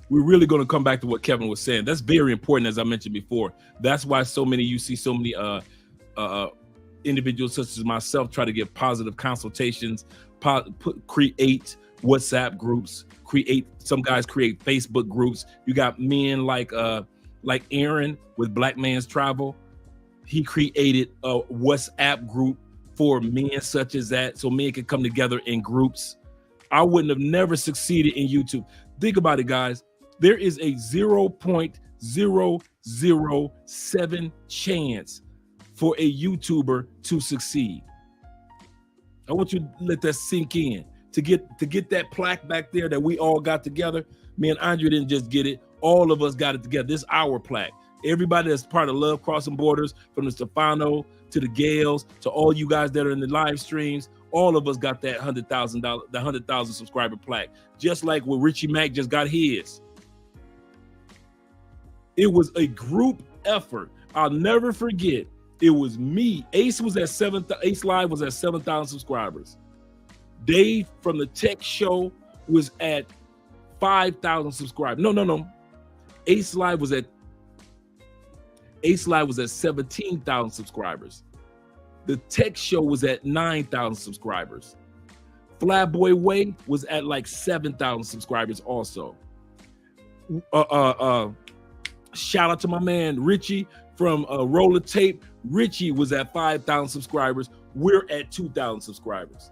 We're really going to come back to what Kevin was saying. That's very important, as I mentioned before. That's why you see so many individuals such as myself try to get positive consultations, create WhatsApp groups, some guys create Facebook groups. You got men like Aaron with Black Man's Travel. He created a WhatsApp group for men such as that, so men can come together in groups. I wouldn't have never succeeded in YouTube. Think about it, guys. There is a 0.007 chance for a YouTuber to succeed. I want you to let that sink in. To get that plaque back there that we all got together, me and Andre didn't just get it. All of us got it together. This is our plaque. Everybody that's part of Love Crossing Borders, from the Stefano to the Gales to all you guys that are in the live streams, all of us got that $100,000 subscriber plaque. Just like what Richie Mack just got his. It was a group effort. I'll never forget. It was me. Ace Live was at 7,000 subscribers. Dave from the Tech Show was at 5,000 subscribers. No. Ace Live was at 17,000 subscribers. The Tech Show was at 9,000 subscribers. Flatboy Way was at like 7,000 subscribers also. Shout out to my man Richie from Roller Tape. Richie was at 5,000 subscribers. We're at 2,000 subscribers.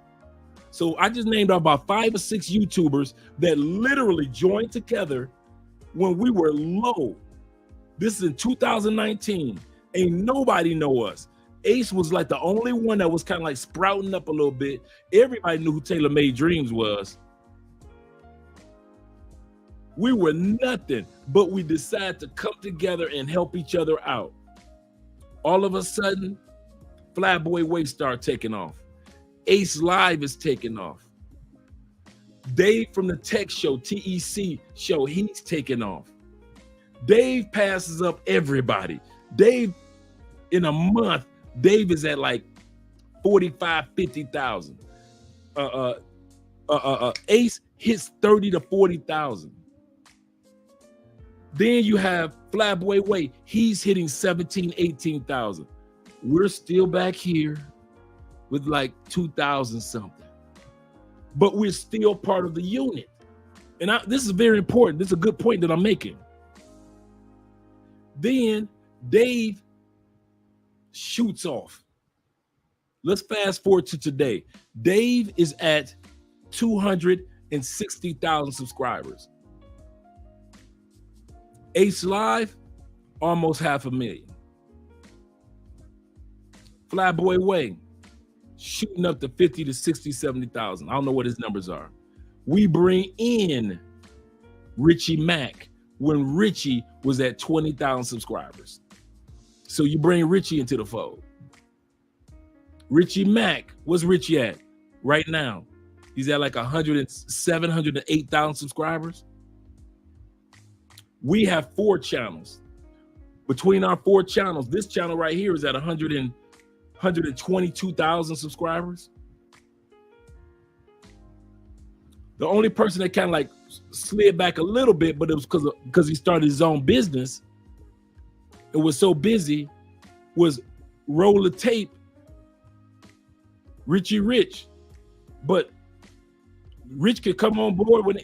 So I just named about 5 or 6 YouTubers that literally joined together when we were low. This is in 2019. Ain't nobody know us. Ace was like the only one that was kind of like sprouting up a little bit. Everybody knew who Taylor Made Dreams was. We were nothing, but we decided to come together and help each other out. All of a sudden, Flatboy Way started taking off. Ace Live is taking off. Dave from the Tech Show, TEC show, he's taking off. Dave passes up everybody. Dave, in a month, Dave is at like 45, 50,000. Ace hits 30 to 40,000. Then you have Flatboy Way. He's hitting 17, 18,000. We're still back here with like 2,000 something. But we're still part of the unit. And this is very important. This is a good point that I'm making. Then Dave shoots off. Let's fast forward to today. Dave is at 260,000 subscribers. Ace Live, almost 500,000. Flatboy Way, shooting up to 50 to 60, 70,000. I don't know what his numbers are. We bring in Richie Mack when Richie was at 20,000 subscribers. So you bring Richie into the fold. Richie Mack, what's Richie at right now? He's at like 107, 108,000 subscribers. We have 4 channels. Between our 4 channels, this channel right here is at 122,000 subscribers. The only person that kind of like slid back a little bit, but it was because he started his own business. It was so busy, was Roll the Tape, Richie Rich. But Rich could come on board with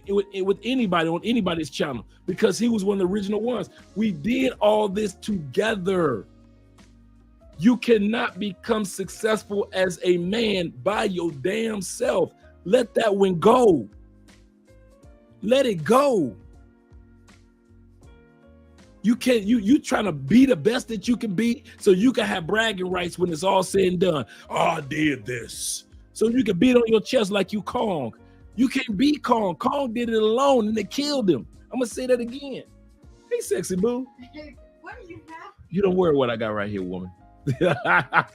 anybody on anybody's channel because he was one of the original ones. We did all this together. You cannot become successful as a man by your damn self. Let that one go. Let it go. You can't, you trying to be the best that you can be so you can have bragging rights when it's all said and done. Oh, I did this. So you can beat on your chest like you Kong. You can't be Kong. Kong did it alone and they killed him. I'm gonna say that again. Hey, sexy boo. What do you have? You don't worry what I got right here, woman. I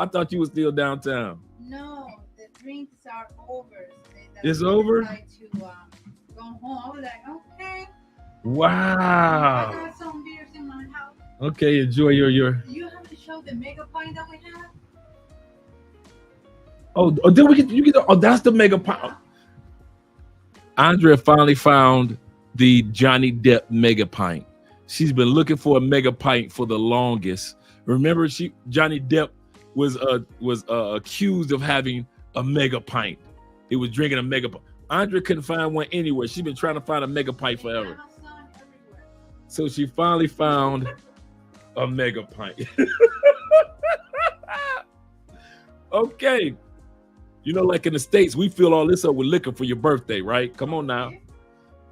thought you were still downtown. No, the drinks are over. It's over? Like to go home. I was like, okay. Wow. I got some beers in my house. Okay, enjoy your. You have to show the mega pint that we have. Oh, did we get? You get? Oh, that's the mega pint. Andrea finally found the Johnny Depp mega pint. She's been looking for a mega pint for the longest. Remember, Johnny Depp was accused of having a mega pint. He was drinking a mega pint. Andrea couldn't find one anywhere. She's been trying to find a mega pint forever. So she finally found a mega pint. Okay. You know, like in the States, we fill all this up with liquor for your birthday, right? Come on now.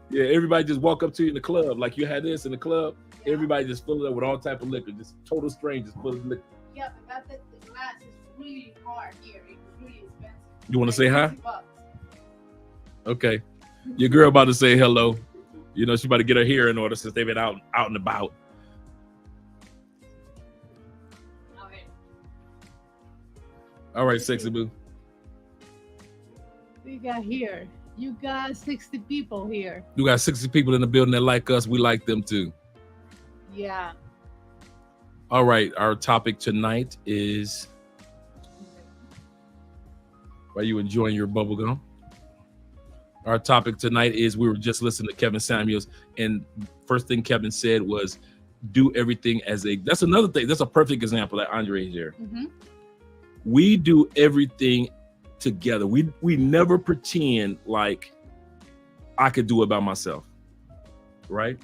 Yeah, everybody just walk up to you in the club. Like you had this in the club. Yeah. Everybody just fill it up with all type of liquor. Just total strangers full of liquor. Yeah, but the glass is really hard here. It's really expensive. You want to say hi? $50. Okay. Your girl about to say hello. You know, she about to get her hair in order since they've been out and about. Okay. All right, sexy boo. We got here. You got 60 people here. You got 60 people in the building that like us. We like them too. Yeah. All right. Our topic tonight is. Are you enjoying your bubble gum? Our topic tonight is we were just listening to Kevin Samuels, and first thing Kevin said was do everything as a. That's another thing. That's a perfect example that Andre is here. Mm-hmm. We do everything together. We never pretend like I could do it by myself, right?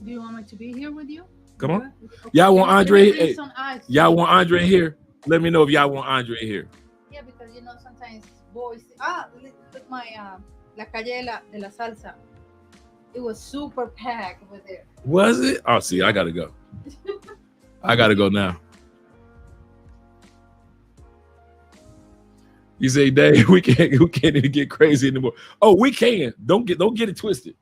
Do you want me to be here with you? Come on. Okay. Y'all want Andre? Hey, Some ice. y'all want Andre here? Let me know if y'all want Andre here. Yeah, because you know sometimes boys. Look my La Calle de la Salsa. It was super packed over there. Was it? Oh, see, I gotta go. I gotta go now. You say, Dave, we can't even get crazy anymore. Oh, we can. Don't get it twisted.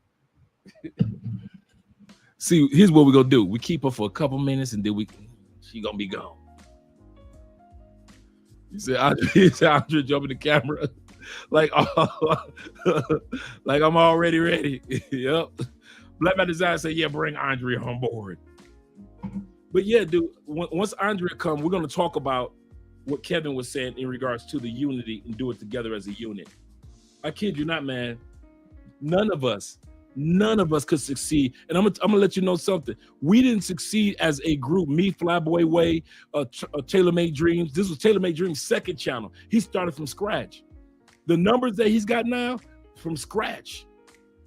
See, here's what we're gonna do. We keep her for a couple minutes and then she gonna be gone. You said Andre jumping the camera. Like, like I'm already ready. Yep. Black Man Design said, yeah, bring Andre on board. But yeah, dude, once Andre comes, we're going to talk about what Kevin was saying in regards to the unity and do it together as a unit. I kid you not, man. None of us could succeed. And I'm gonna let you know something. We didn't succeed as a group. Me, Flyboy Way, Taylor Made Dreams. This was Taylor Made Dreams' second channel. He started from scratch. The numbers that he's got now, from scratch.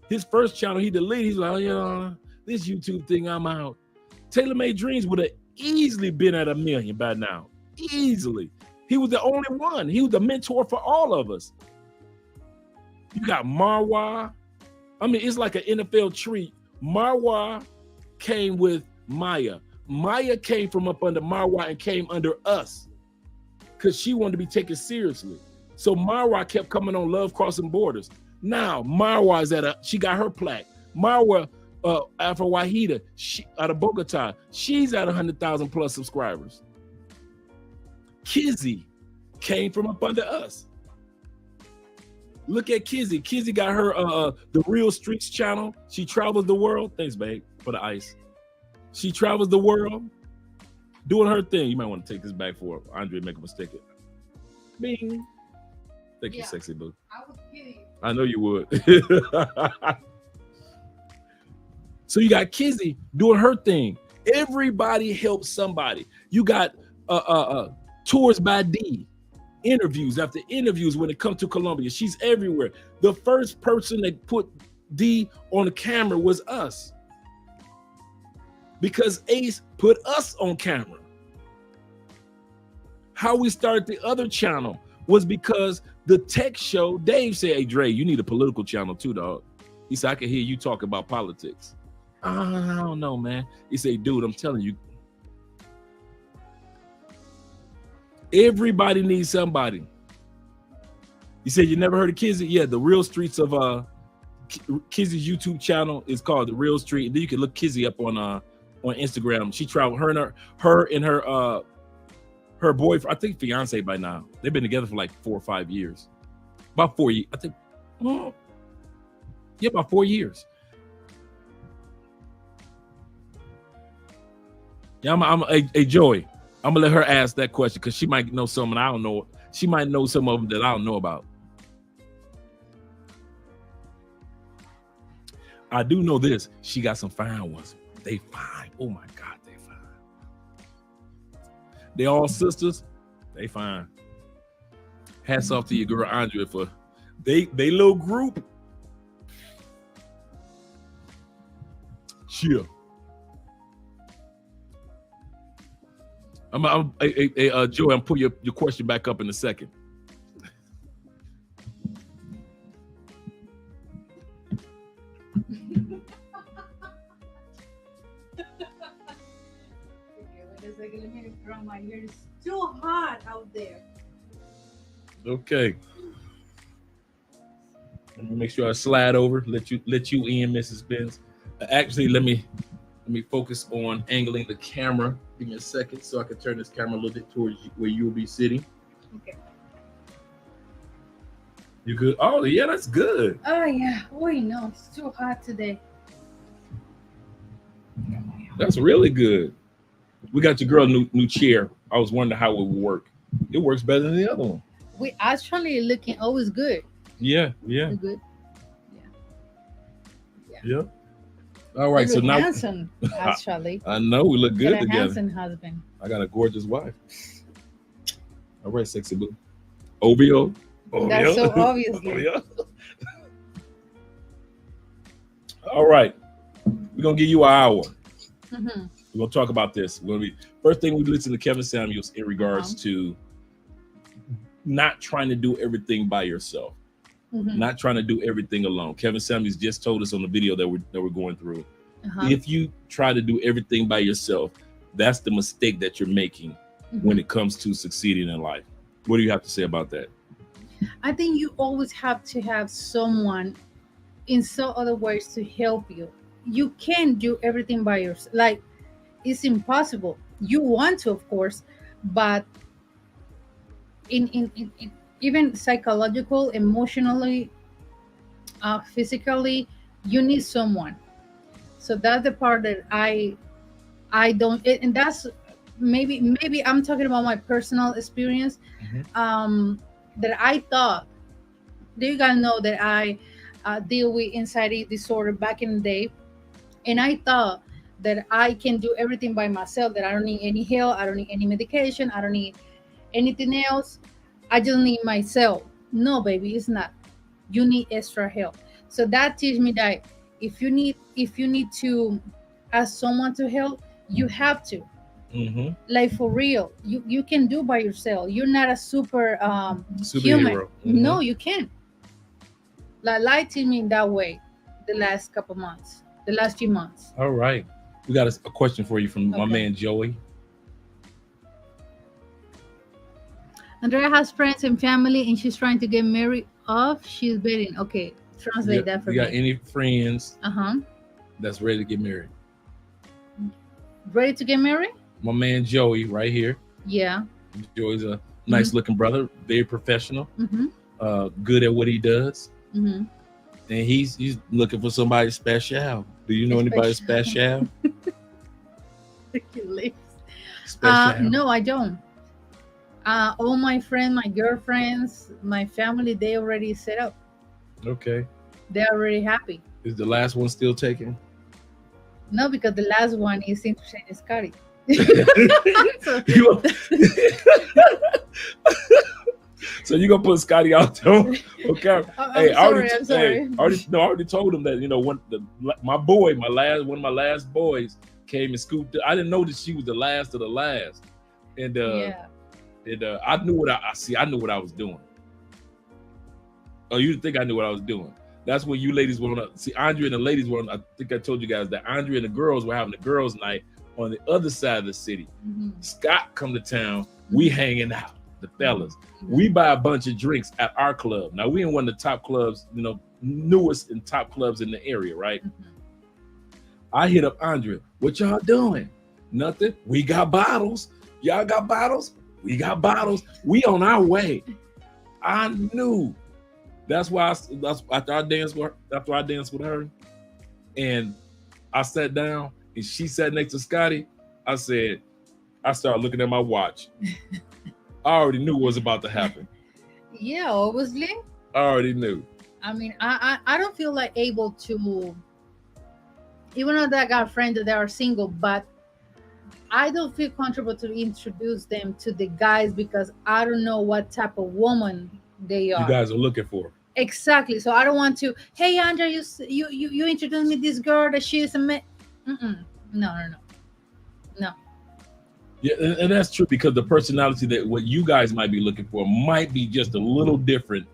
His first channel, he deleted. He's like, this YouTube thing, I'm out. Taylor Made Dreams would have easily been at 1 million by now. Easily. He was the only one. He was the mentor for all of us. You got Marwa. I mean, it's like an NFL tree. Marwa came with Maya. Maya came from up under Marwa and came under us because she wanted to be taken seriously. So Marwa kept coming on Love Crossing Borders. Now Marwa is she got her plaque. Marwa Afro Wahida, out of Bogota, she's at 100,000 plus subscribers. Kizzy came from up under us. Look at Kizzy. Kizzy got her the Real Streets channel. She travels the world. Thanks, babe, for the ice. She travels the world, doing her thing. You might want to take this back for Andre make a mistake. Bing. Thank you, sexy boo. I was kidding. I know you would. So you got Kizzy doing her thing. Everybody helps somebody. You got Tours by D. Interviews after interviews when it comes to Colombia. She's everywhere. The first person that put D on the camera was us. Because Ace put us on camera. How we started the other channel was because the tech show, Dave said, hey, Dre, you need a political channel too, dog. He said, I can hear you talk about politics. I don't know, man. He said, dude, I'm telling you, everybody needs somebody. You said you never heard of Kizzy? Yeah, the Real Streets of Kizzy's YouTube channel is called The Real Street. And then you can look Kizzy up on Instagram. She traveled, her and her boyfriend, I think fiance by now. They've been together for like 4 or 5 years. About 4 years, I think. Oh, yeah, about 4 years. Yeah, hey, Joey, I'm gonna let her ask that question because she might know something I don't know. She might know some of them that I don't know about. I do know this. She got some fine ones. They fine. Oh my God, they fine. They all sisters. They fine. Hats off to your girl Andrea for they little group. Chill. Joey, I'm put your question back up in a second. It's too hot out there. Okay. Let me make sure I slide over. Let you in, Mrs. Benz. Actually, let me focus on angling the camera. Give me a second so I can turn this camera a little bit towards where you'll be sitting. Okay. You good? Oh yeah, that's good. Oh yeah. Wait, no, it's too hot today. That's really good. We got your girl new chair. I was wondering how it would work. It works better than the other one. We actually looking always good. Yeah. Good. Yeah. All right, so now handsome, actually. I know we look good a together. Handsome husband. I got a gorgeous wife. All right, sexy boo. OBO. That's so obviously. All right, we're gonna give you an hour. Mm-hmm. We're gonna talk about this. We're gonna be first thing we listen to Kevin Samuels in regards to not trying to do everything by yourself. Not trying to do everything alone. Kevin Samuels just told us on the video that we're going through. If you try to do everything by yourself, that's the mistake that you're making when it comes to succeeding in life. What do you have to say about that? I think you always have to have someone in some other ways to help you. You can't do everything by yourself. Like, it's impossible. You want to, of course, but in even psychological, emotionally, physically, you need someone. So that's the part that I don't, and that's maybe I'm talking about my personal experience. Mhm. That I thought, do you guys know that I deal with anxiety disorder back in the day, and I thought that I can do everything by myself. That I don't need any help. I don't need any medication. I don't need anything else. I just need myself. No, baby, it's not. You need extra help. So that teaches me that if you need to ask someone to help, you have to, Mm-hmm. like, for real. You can do by yourself. You're not a super human. Superhero. No, Mhm. you can't. Like, lie to me in that way the last couple months, the last few months. All right. We got a question for you from my Okay. man Joey. Andrea has friends and family, and she's trying to get married off. She's betting. Okay, translate that for You got me. any friends Uh-huh. that's ready to get married? Ready to get married? My man Joey right here. Yeah. Joey's a nice looking brother, very professional, Mm-hmm. Good at what he does. Mm-hmm. And he's looking for somebody special. Do you know anybody special? Special. No, I don't. All my friends, my girlfriends, my family, they already set up. Okay. They're already happy. Is the last one still taken? No, because the last one is interested in Scotty. So, You- so you gonna put Scotty out there? Okay. I'm sorry. I already told him that, when my boy, one of my last boys came and scooped. I didn't know that she was the last of the last, and Yeah. I knew what I knew what I was doing. Oh, you think I knew what I was doing? That's when you ladies were on. See, Andrea and the ladies were on. I think I told you guys that Andrea and the girls were having the girls' night on the other side of the city. Mhm. Scott come to town. We hanging out, the fellas. Mhm. We buy a bunch of drinks at our club. Now we in one of the top clubs, newest and top clubs in the area, right? Mhm. I hit up Andrea. What y'all doing? Nothing. We got bottles. Y'all got bottles? We got bottles. We on our way. I knew. That's why that's after I danced with her, and I sat down and she sat next to Scotty. I started looking at my watch. I already knew what was about to happen. Yeah, obviously. I already knew. I mean, I don't feel like able to, even though I got friends that are single, but I don't feel comfortable to introduce them to the guys because I don't know what type of woman they are. You guys are looking for. Exactly. So I don't want to. Hey, Andrea, you introduced me this girl that she is a man. No. Yeah, and that's true because the personality that what you guys might be looking for might be just a little different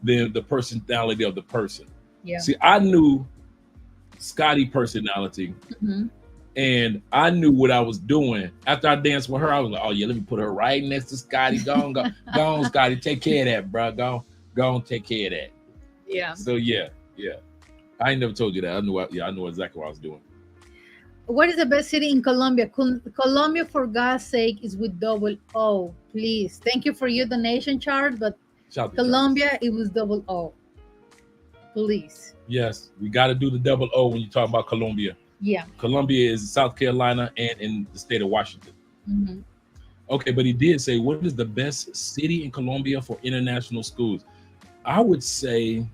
than the personality of the person. Yeah. See, I knew Scotty personality, Mhm. and I knew what I was doing. After I danced with her, I was like, "Oh yeah, let me put her right next to Scotty. Go on, Scotty, take care of that, bro. Go on, take care of that." Yeah. So yeah. I ain't never told you that. I knew exactly what I was doing. What is the best city in Colombia? Colombia, for God's sake, is with double O. Please. Thank you for your donation, Charles, but Shout out to Colombia, it was double O. Please. Yes, we got to do the double O when you talk about Colombia. Yeah. Colombia is South Carolina and in the state of Washington. Mhm. Okay, but he did say, what is the best city in Colombia for international schools? I would say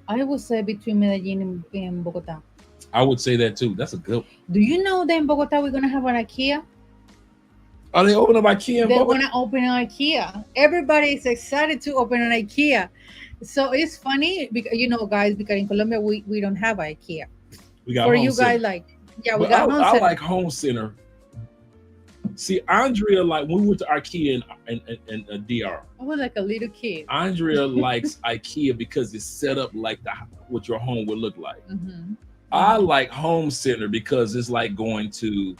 between Medellin and Bogota. I would say that too. That's a good. Do you know that in Bogota we're gonna have an IKEA? Are they opening up IKEA? They're gonna open an IKEA. Everybody is excited to open an IKEA. So it's funny because guys, because in Colombia we don't have IKEA. We got For Home you Center. guys, like, yeah, we But got Home I Center. like Home Center. See, Andrea, like when we went to IKEA in DR, I was like a little kid. Andrea likes IKEA because it's set up like what your home would look like. Mhm. I like Home Center because it's like going to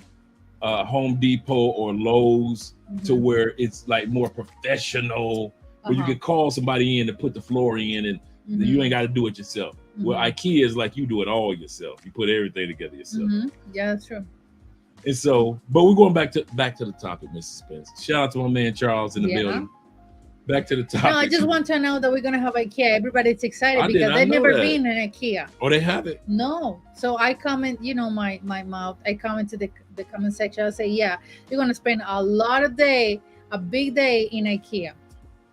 Home Depot or Lowe's to Mhm. where it's like more professional, where you Uh-huh. can call somebody in to put the floor in and Mhm. you ain't got to do it yourself. Well, Mhm. IKEA is like you do it all yourself. You put everything together yourself. Mhm. Yeah, that's true. And so, but we're going back to the topic, Mrs. Spence. Shout out to my man Charles in the Yeah. building. Back to the topic. No, I just want to know that we're gonna have IKEA. Everybody's excited I did because not they've know never that. been in IKEA. Oh, they have it. No, so I comment, my mouth. I comment to the comment section. I say, yeah, you're gonna spend a big day in IKEA.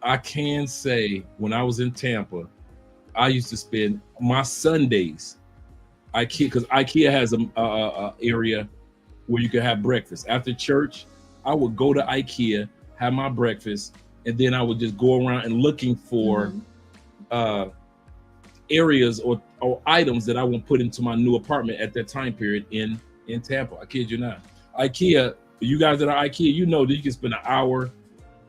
I can say when I was in Tampa, I used to spend my Sundays IKEA, because IKEA has a area where you can have breakfast after church. I would go to IKEA, have my breakfast, and then I would just go around and looking for areas or items that I want put into my new apartment at that time period in Tampa. I kid you not. IKEA, you guys that are IKEA, you know that you can spend an hour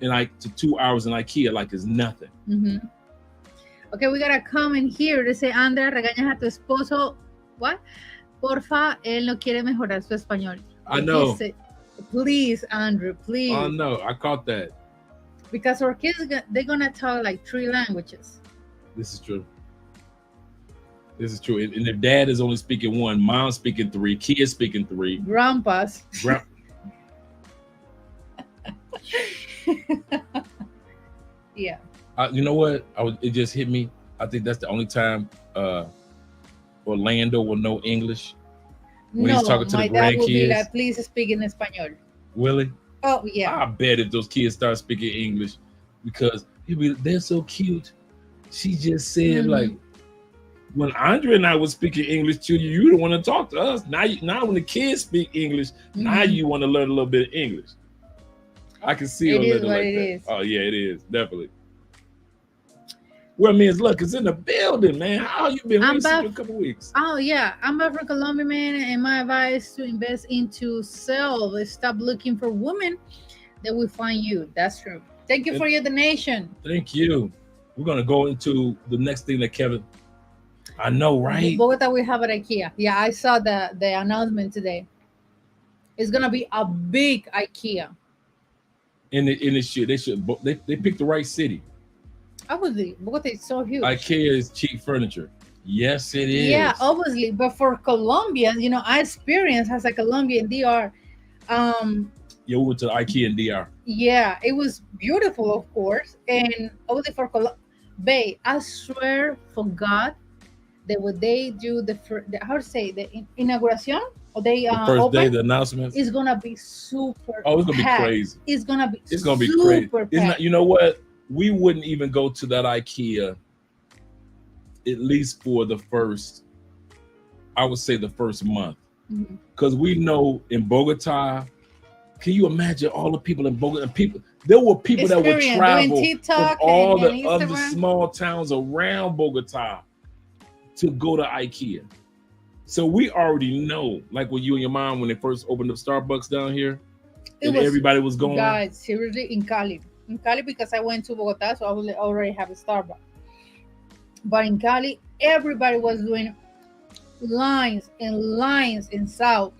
to 2 hours in IKEA like it's nothing. Mm-hmm. Okay, we got a comment here. Dice, Andrea, regañas a tu esposo. What? Porfa, él no quiere mejorar su español. I know. Dice, please, Andrew, please. Oh no, I caught that. Because our kids, they're gonna talk like 3 languages. This is true. This is true. And if dad is only speaking 1, mom's speaking 3, kids speaking 3. Grandpas. Yeah. You know what? It just hit me. I think that's the only time Orlando will know English when he's talking to the my dad will be grandkids. like, please speak in Espanol. Willie? Oh, yeah. I bet if those kids start speaking English, because they're so cute. She just said, like, when Andre and I was speaking English to you, you don't want to talk to us. Now when the kids speak English, now you want to learn a little bit of English. I can see It a is little what like it that. is. Oh yeah, it is definitely. Well, Ms. Luck is in the building, man. How you been? I'm We seen you back. a couple weeks. Oh, yeah. I'm back from Colombia, man. And my advice to invest into self. Stop looking for women that will find you. That's true. Thank you for your donation. Thank you. We're gonna go into the next thing that Kevin. I know, right? Bogota, we have at IKEA. Yeah, I saw the announcement today. It's gonna be a big IKEA. In the shit, they picked the right city. Obviously, Bogota is so huge. IKEA is cheap furniture. Yes, it is. Yeah, obviously. But for Colombians, I experienced as a Colombian DR. Yeah, we went to IKEA in DR. Yeah, it was beautiful, of course. And obviously for Babe, I swear for God that when they do the inauguration, or they The first open, day, the announcements. it's gonna be super. Oh, it's gonna packed. be crazy. It's gonna be crazy. super It's not. packed. You know what? We wouldn't even go to that IKEA. At least for the first, I would say the first month, because we know in Bogota. Can you imagine all the people in Bogota? There were people that would travel from all the other small towns around Bogota to go to IKEA. So we already know, like when you and your mom, when they first opened up Starbucks down here, everybody was going. Guys, seriously, in Cali, because I went to Bogota, so I already have a Starbucks. But in Cali, everybody was doing lines and lines in South.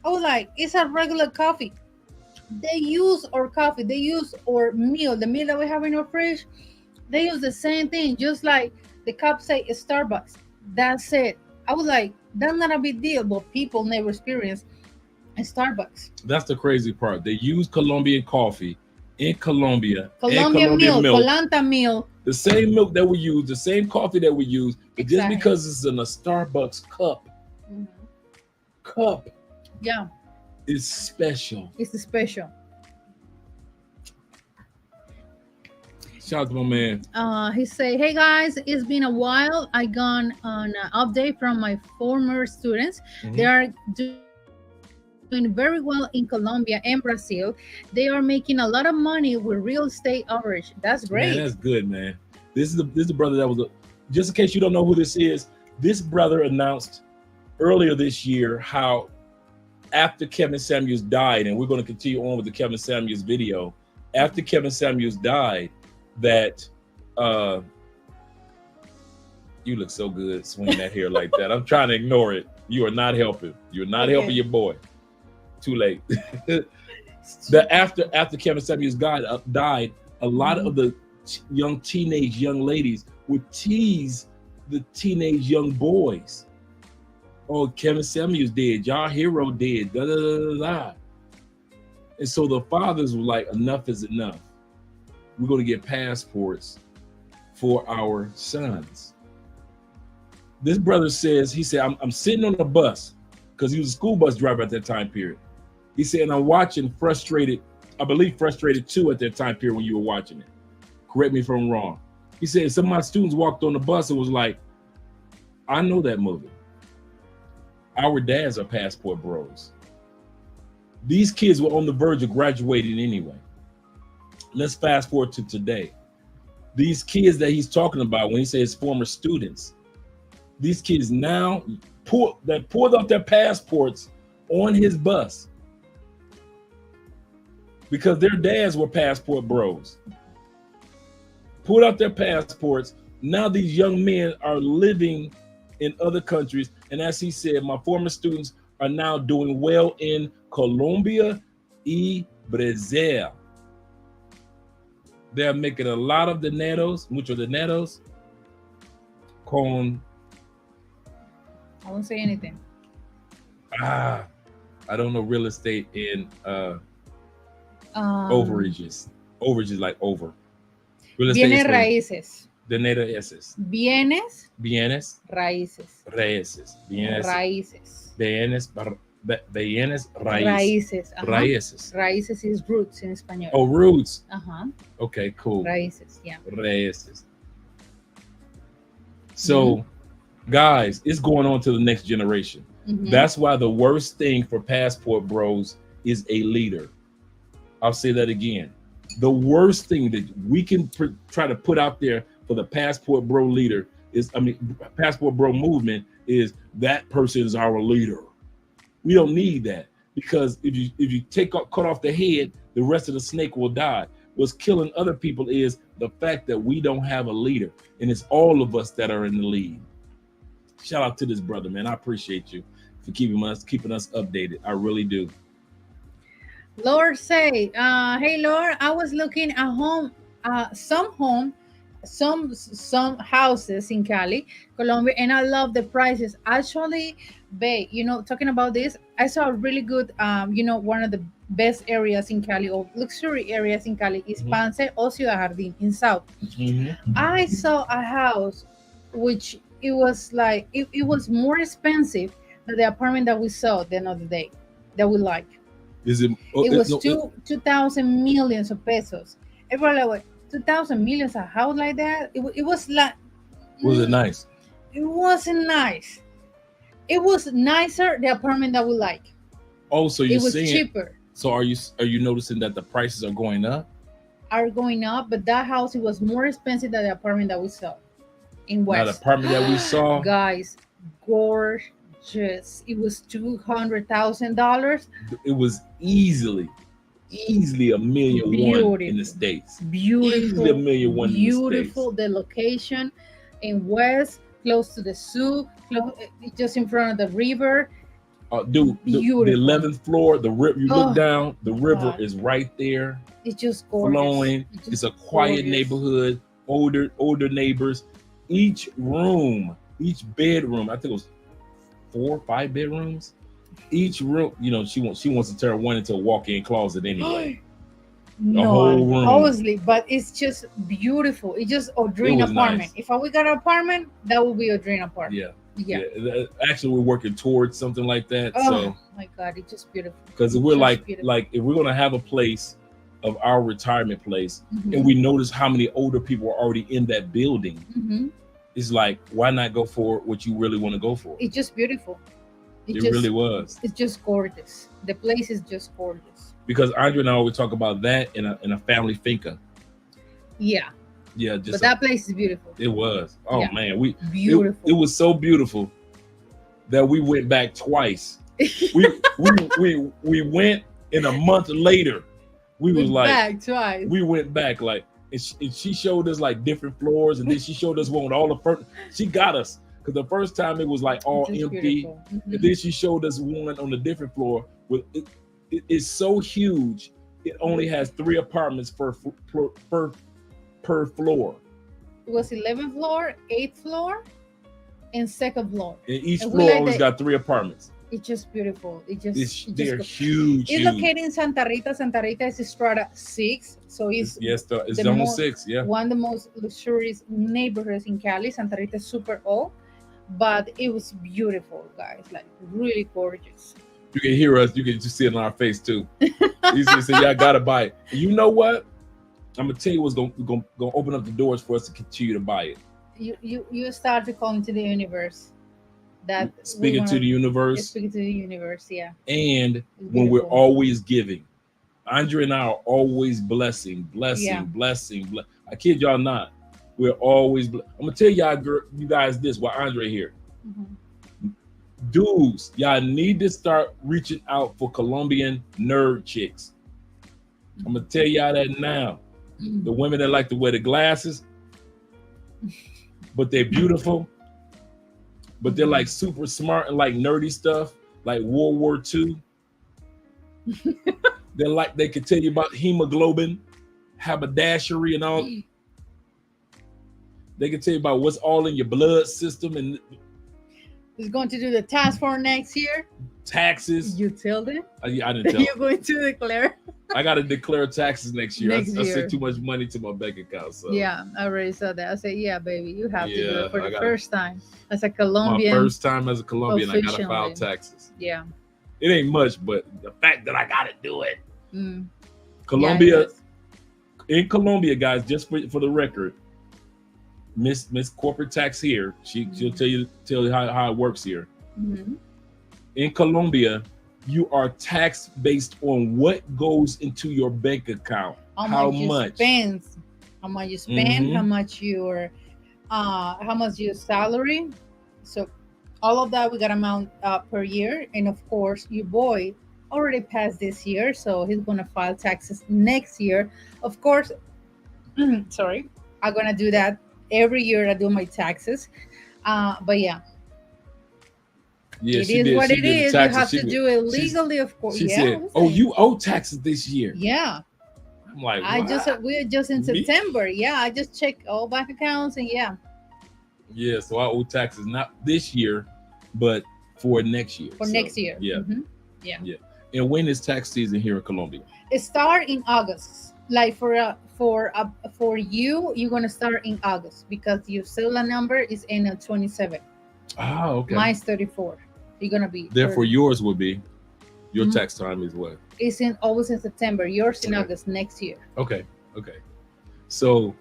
I was like, it's a regular coffee. They use our coffee, they use our meal, the meal that we have in our fridge. They use the same thing, just like the cup say Starbucks. That's it. I was like, that's not a big deal, but people never experience a Starbucks. That's the crazy part. They use Colombian coffee in Colombia. Colombian milk, Colanta milk. The same milk that we use, the same coffee that we use, but just because it's in a Starbucks cup, yeah, it's special. It's special. Shout out to my man. He say, hey guys, it's been a while. I gone on an update from my former students. They are doing very well in Colombia and Brazil. They are making a lot of money with real estate average. That's great. Man, that's good, man. This is the brother that was just in case you don't know who this is. This brother announced earlier this year how after Kevin Samuels died, and we're going to continue on with the Kevin Samuels video. After Kevin Samuels died, that you look so good swinging that hair like that. I'm trying to ignore it. You are not helping. You're not helping your boy. Too late. That after Kevin Samuels died, a lot of the young ladies would tease the teenage young boys. Oh, Kevin Samuels dead. Y'all hero dead. Da, da, da, da, da. And so the fathers were like, enough is enough. we're going to get passports for our sons. This brother says, he said, I'm sitting on a bus, because he was a school bus driver at that time period. He said, and I'm watching Frustrated, I believe Frustrated 2 at that time period when you were watching it. Correct me if I'm wrong. He said, some of my students walked on the bus and was like, I know that movie. Our dads are passport bros. These kids were on the verge of graduating anyway. Let's fast forward to today. These kids that he's talking about when he says former students, these kids now pulled up their passports on his bus because their dads were passport bros. Pulled out their passports. Now these young men are living in other countries. And as he said, my former students are now doing well in Colombia y Brazil. They're making a lot of dineros, mucho dineros, con... I won't say anything. I don't know real estate in overages. Overages like over. Real estate Bienes raíces. Dinero eses. Bienes. Bienes. Raíces. Raíces. Bienes. Raíces. Bienes. Bienes. Raíces. Raíces. Raíces. Raíces is roots in español. Oh, roots. Okay, cool. Raíces, yeah. Raíces. So, guys, it's going on to the next generation. That's why the worst thing for passport bros is a leader. I'll say that again. The worst thing that we can try to put out there for the passport bro leader is, passport bro movement is that person is our leader. We don't need that, because if you cut off the head, the rest of the snake will die. What's killing other people is the fact that we don't have a leader, and it's all of us that are in the lead. Shout out to this brother, man. I appreciate you for keeping us updated. I really do. Lord say, hey Lord, I was looking at some houses in Cali, Colombia, and I love the prices. Actually, babe, talking about this, I saw a really good, one of the best areas in Cali, or luxury areas in Cali, is Pance o Ciudad Jardín in South. I saw a house which it was like it was more expensive than the apartment that we saw the other day that we like. Is it? It was 2,000 millions of pesos. Everybody like 2,000 millions a house like that. It was like. Was it nice? It wasn't nice. It was nicer the apartment that we like. Oh, so you're it was saying cheaper. So are you noticing that the prices are going up? Are going up, but that house, it was more expensive than the apartment that we saw in West. Now the apartment that we saw, guys, gorgeous. It was $200,000. It was easily $1 million in the States. Beautiful. Easily $1 million Beautiful. in the States. The location in West, close to the zoo, just in front of the river. Dude, the 11th floor, you look down, the river is right there. It's just gorgeous. Flowing. It's a quiet neighborhood, older neighbors. Each room, each bedroom, I think it was 4 or 5 bedrooms. Each room, she wants to turn one into a walk-in closet anyway. No, whole room. obviously, but it's just beautiful. It's just a dream apartment. Nice. If we got an apartment, that would be a dream apartment. Yeah. Actually, we're working towards something like that. Oh so my God, it's just beautiful. Because we're like if we're gonna have a place of our retirement place, and we notice how many older people are already in that building, it's like, why not go for what you really want to go for? It's just beautiful. It really was. It's just gorgeous. The place is just gorgeous. Because Andre and I always talk about that in a family finca. Yeah. Yeah, but that place is beautiful. It was. Oh yeah. Man, beautiful. It was so beautiful that we went back twice. we went, and a month later we was like back twice. We went back like, and she showed us like different floors, and then she showed us one with all the first. She got us because the first time it was like all empty, and then she showed us one on a different floor with it's so huge. It only has 3 apartments per floor. It was 11th floor, 8th floor, and 2nd floor. And each floor always got 3 apartments. It's just beautiful. They're huge. It's located in Santa Rita. Santa Rita is Strata 6. So it's it's the Zone most- 6. Yeah. one of the most luxurious neighborhoods in Cali. Santa Rita is super old, but it was beautiful, guys. Like really gorgeous. You can hear us. You can just see it on our face too. You say, y'all gotta buy it. You know what? I'm gonna tell you what's gonna open up the doors for us to continue to buy it. You start to call into the universe. That Speaking to the universe, Speaking to the universe, yeah. and It's when we're beautiful. always giving. Andre and I are always blessing. Yeah. I kid y'all not. We're always. I'm gonna tell you guys this while Andre here. Mhm. Dudes, y'all need to start reaching out for Colombian nerd chicks. I'm gonna tell y'all that now. The women that like to wear the glasses, but they're beautiful, but they're like super smart and like nerdy stuff, like World War II. They can tell you about hemoglobin, haberdashery, and all. They can tell you about what's all in your blood system and Who's going to do the task for next year? taxes. You tell them I didn't that tell. you're going to declare. I got to declare taxes next year. Next I year. sent too much money to my bank account. So Yeah, I already saw that. I said, yeah, baby, you have to do Yeah, it for I the gotta- first time as a my Colombian. first time as a Colombian, I got to file Officially. taxes. Yeah. It ain't much, but the fact that I got to do it. Mm. Colombia, Yeah, it is. in Colombia, guys, just for the record, Miss Corporate Tax here, she'll tell you how it works here. Mhm. In Colombia, you are taxed based on what goes into your bank account. How you much? spend, how much you spend, Mhm. how much your salary. So all of that we got amount per year, and of course your boy already passed this year, so he's gonna file taxes next year. Of course, sorry, I'm gonna do that every year. I do my taxes, but yeah, Yeah, it she is did. what She it did the is. You taxes. have She to did- do it she's- legally, of course. She Yeah, said, what's "Oh, that? you owe taxes this year." Yeah. I'm like, We're just in Me? September. Yeah, I just checked all bank accounts, and yeah, yeah. So I owe taxes not this year, but for next year. for So, next year. Yeah. Mhm. And when is tax season here in Colombia? It start in August. Like for you, you're gonna start in August because your cellular number is in 27. Oh, okay. Mine's 34. You're gonna be. Therefore, 30. yours will be. Your Mhm. tax time is what? It's always in September. Yours in Okay. August next year. Okay. So,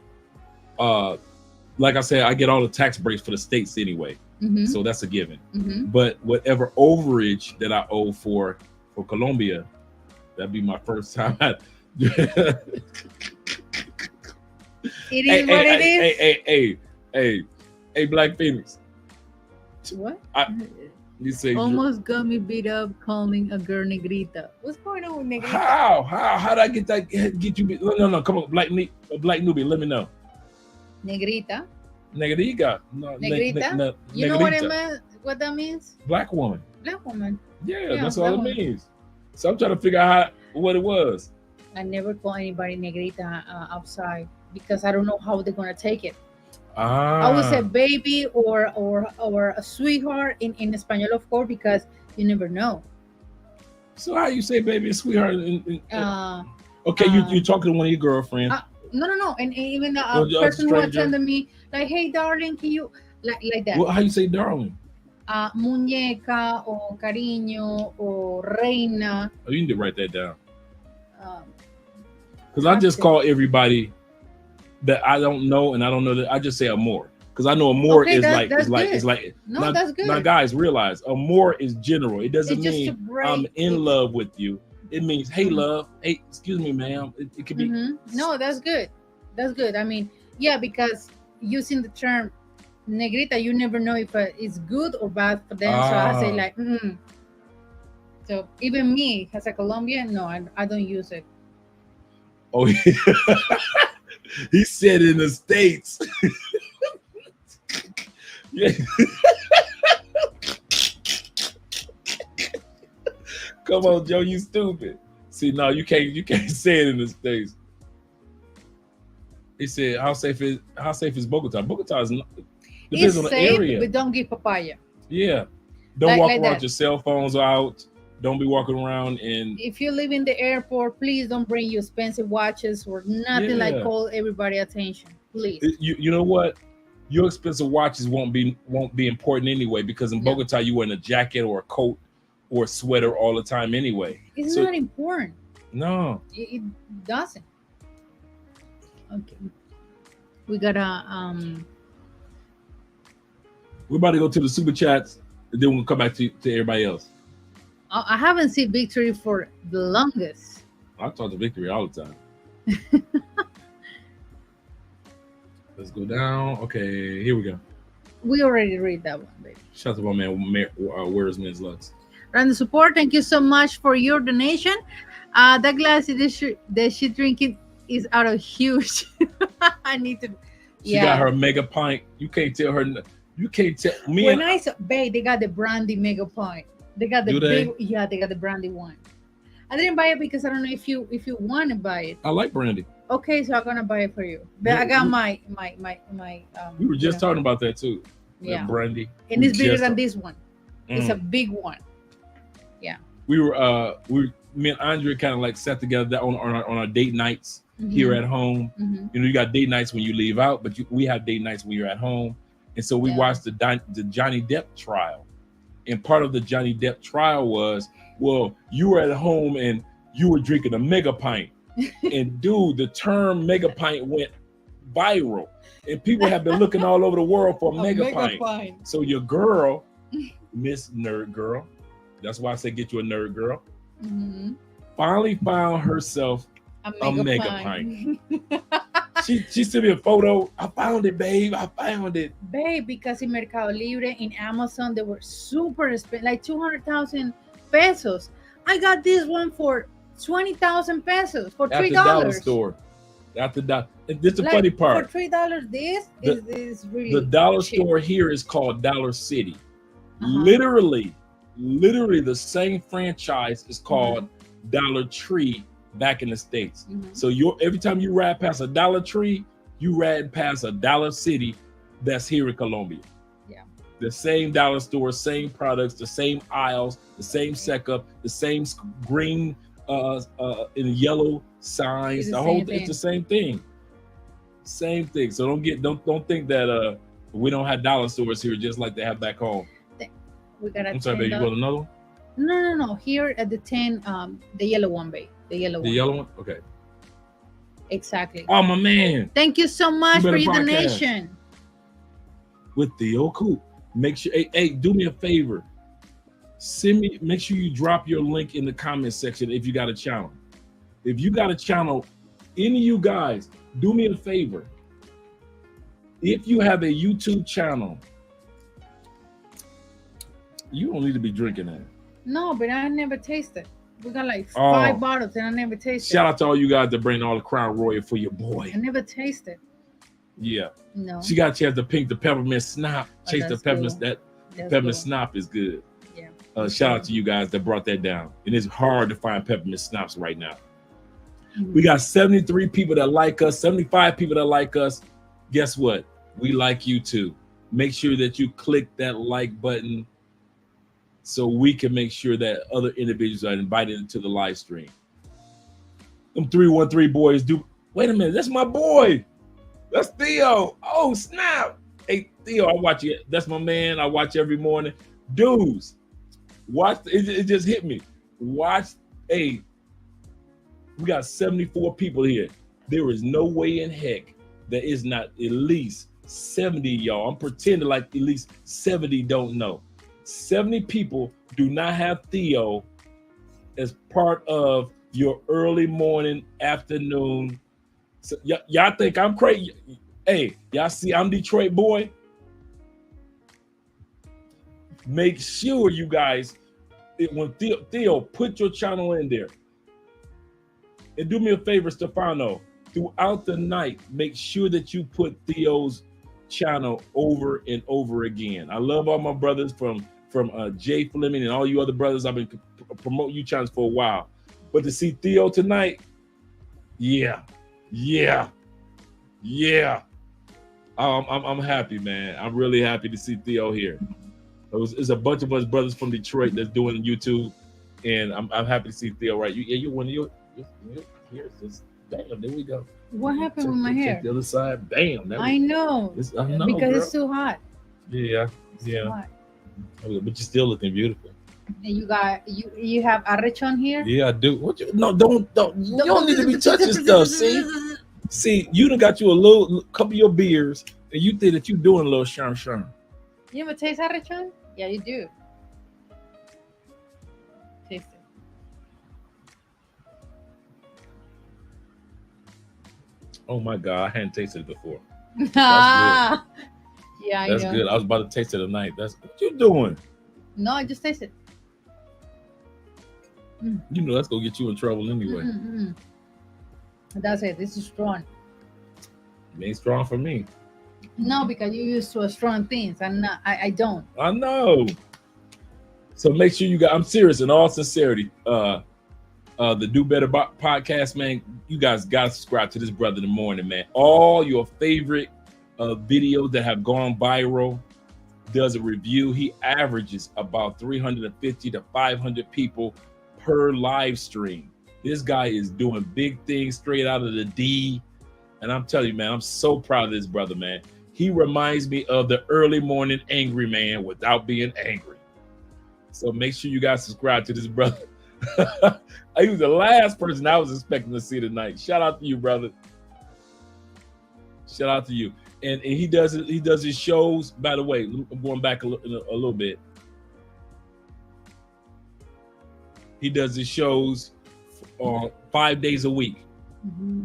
like I said, I get all the tax breaks for the states anyway, Mm-hmm. so that's a given. Mm-hmm. But whatever overage that I owe for Colombia, that'd be my first time. It is what it is. Hey, Black Phoenix. What? You say Almost got me beat up calling a girl negrita. What's going on with negrita? how did I get you? No, come on, Black newbie, let me know. Negrita. Negrita. No, Negrita? You know what it negrita. meant? What that means? Black woman. Black woman. Yeah, Yeah, that's all it black woman. means. So I'm trying to figure out what it was. I never call anybody negrita outside because I don't know how they're gonna take it. I would say baby or a sweetheart in Espanol, of course, because you never know. So how you say baby and sweetheart? Okay, uh, you talking to one of your girlfriends. No, and even the Or just a person who stranger? attended me, like, hey, darling, can you like that? Well, how you say darling? Muñeca or cariño or reina. Oh, you need to write that down. Um, Because I just Okay. call everybody that I don't know, and I don't know that I just say amor. Because I know amor Okay, is that's it's good. like no, now, that's good. now guys realize amor is general. It doesn't It's just to mean break. I'm in love with you. It means hey Mhm. love, hey excuse me ma'am. It could be Mhm. No, that's good. That's good. I mean, yeah, because using the term negrita, you never know if it's good or bad for them. So I say Ah. like, So even me as a Colombian, no, I don't use it. oh yeah. He said in the States. Yeah. Come on, Joe, you stupid. See, no, you can't say it in the States. He said, how safe is Bogota? Bogota is not, depends It's on the safe, area. but don't give papaya. Yeah. Don't walk like around that. with your cell phones out. Don't be walking around and If you live in the airport, please don't bring you expensive watches or nothing like yeah. call everybody attention. Please. You know what? Your expensive watches won't be important anyway, because in No. Bogota you wearing a jacket or a coat or a sweater all the time anyway. It's So not important. no. It doesn't. Okay. We gotta We're about to go to the super chats, and then we'll come back to everybody else. I haven't seen Victory for the longest. I talk to Victory all the time. Let's go down. Okay, here we go. We already read that one, baby. Shout out to my man, Where's Men's Lux. Random support, thank you so much for your donation. That glass that she drinking is out of huge. I need to. She got her mega pint. You can't tell her. You can't tell me. When I saw, babe, they got the brandy mega pint. They got the Do they? big. Yeah, they got the brandy one. I didn't buy it because I don't know if you want to buy it. I like brandy. Okay, so I'm gonna buy it for you. But I got my. We were just talking about that too. Yeah, That brandy. and it's bigger Just- than this one. It's a big one. We were me and Andre kind of like sat together that on our date nights Mhm. here at home. Mhm. You know, you got date nights when you leave out, but we have date nights when you're at home. And so we Yeah. watched the Johnny Depp trial. And part of the Johnny Depp trial was, well, you were at home and you were drinking a mega pint. And dude, the term mega pint went viral. And people have been looking all over the world for a mega pint. So your girl, Miss Nerd Girl, that's why I say get you a nerd girl, Mhm. finally found herself. A mega pint. She sent me a photo. I found it, babe. I found it. Babe, because in Mercado Libre, in Amazon, they were super expensive, like 200,000 pesos. I got this one for 20,000 pesos for At $3. the dollar store. At the dollar. This is the funny part. For $3, this is really The dollar cheap. store here is called Dollar City. Uh-huh. Literally, the same franchise is called Dollar Tree back in the States. Mhm. So every time you ride past a Dollar Tree, you ride past a Dollar City that's here in Colombia. Yeah. The same dollar store, same products, the same aisles, the same setup, the same green and yellow signs. It's the The whole same it's the same thing. Same thing. So don't think that we don't have dollar stores here just like they have back home. We got I'm sorry, babe. You want another one? No. Here at the 10, the yellow one, babe. The yellow The one. yellow one? Okay. Exactly. Oh my man. Thank you so much better for your broadcast. donation. With Theo Coop. Make sure, hey, do me a favor. Make sure you drop your link in the comment section if you got a channel. If you got a channel, any of you guys, do me a favor. If you have a YouTube channel, you don't need to be drinking that. No, but I never tasted. We got like Oh. 5 bottles and I never tasted. Shout out to all you guys that bring all the Crown Royal for your boy. I never tasted. Yeah. No. She got a chance to pink the peppermint snap. Oh, Chase the that's peppermint. good. That That's peppermint good. snap is good. Yeah. Shout out to you guys that brought that down. And it's hard to find peppermint snaps right now. Mhm. We got 73 people that like us, 75 people that like us. Guess what? We like you too. Make sure that you click that like button so we can make sure that other individuals are invited into the live stream. Them 313 boys do. Wait a minute, that's my boy. That's Theo. Oh, snap. Hey, Theo, I watch you. That's my man. I watch every morning. Dudes, watch. It just hit me. Watch. Hey, we got 74 people here. There is no way in heck there is not at least 70 y'all. I'm pretending like at least 70 don't know. 70 people do not have Theo as part of your early morning, afternoon. So y'all think I'm crazy? Hey, y'all see I'm Detroit boy? Make sure you guys, when Theo, put your channel in there. And do me a favor, Stefano, throughout the night, make sure that you put Theo's channel over and over again. I love all my brothers from Jay Fleming and all you other brothers. I've been promoting you channels for a while. But to see Theo tonight, yeah. I'm happy, man. I'm really happy to see Theo here. It's a bunch of us brothers from Detroit that's doing YouTube, and I'm happy to see Theo. Right, you one of your here's this. Damn, there we go. What happened with my hair? Check the other side. Bam. I know. I know because girl. it's too hot. Yeah, It's too hot. But you're still looking beautiful. And you have arrechon here? Yeah, I do. What you? No, don't. You don't need to be touching stuff. See, you done got you a couple of your beers, and you think that you doing a little sharm. You ever taste arrechon? Yeah, you do. Taste it. Oh my God, I hadn't tasted it before. Yeah, I That's know. good. I was about to taste it tonight. That's what you doing. No, I just taste it. You know that's gonna get you in trouble anyway. That's it. This is strong. It ain't strong for me. No, because you're used to strong things. I don't. I know. So make sure you got. I'm serious in all sincerity. The Do Better podcast, man. You guys gotta subscribe to this brother in the morning, man. All your favorite videos that have gone viral. Does a review. He averages about 350 to 500 people per live stream. This guy is doing big things straight out of the D. And I'm telling you, man, I'm so proud of this brother, man. He reminds me of the early morning angry man without being angry. So make sure you guys subscribe to this brother. He was the last person I was expecting to see tonight. Shout out to you, brother. Shout out to you. And he does his shows. By the way, I'm going back a little bit. He does his shows 5 days a week. Mm-hmm.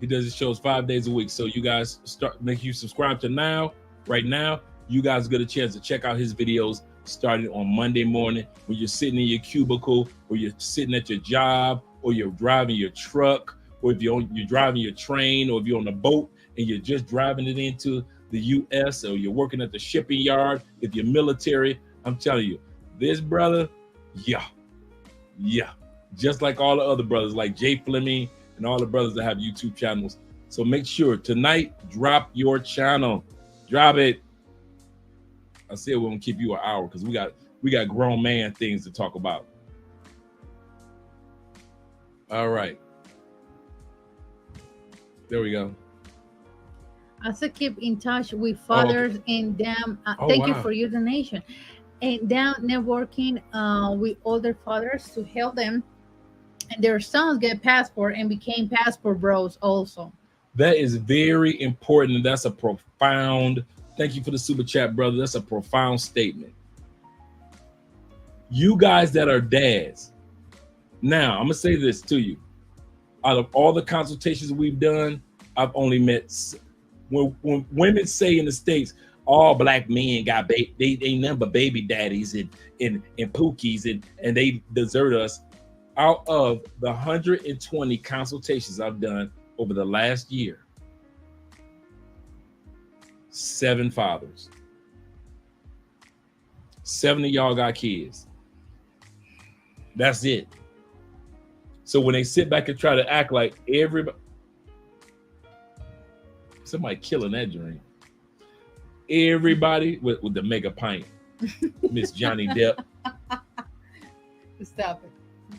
He does his shows 5 days a week. So you guys make you subscribe to right now. You guys get a chance to check out his videos starting on Monday morning when you're sitting in your cubicle, or you're sitting at your job, or you're driving your truck, or if you're driving your train, or if you're on a boat and you're just driving it into the U.S., or you're working at the shipping yard, if you're military. I'm telling you, this brother, yeah. Just like all the other brothers, like Jay Fleming and all the brothers that have YouTube channels. So make sure tonight, drop your channel. Drop it. I said we're gonna keep you an hour because we got grown man things to talk about. All right. There we go. Also keep in touch with fathers and them. Thank you for your donation. And down networking with other fathers to help them and their sons get passport and became passport bros also. That is very important. And that's a profound, thank you for the super chat, brother. That's a profound statement. You guys that are dads, now I'm gonna say this to you. Out of all the consultations we've done, I've only met, when women say in the States, all black men got they number baby daddies and pookies and they desert us. Out of the 120 consultations I've done over the last year, 7 fathers. 7 of y'all got kids. That's it. So when they sit back and try to act like everybody, somebody killing that dream. Everybody with the mega pint, Miss Johnny Depp. Stop it.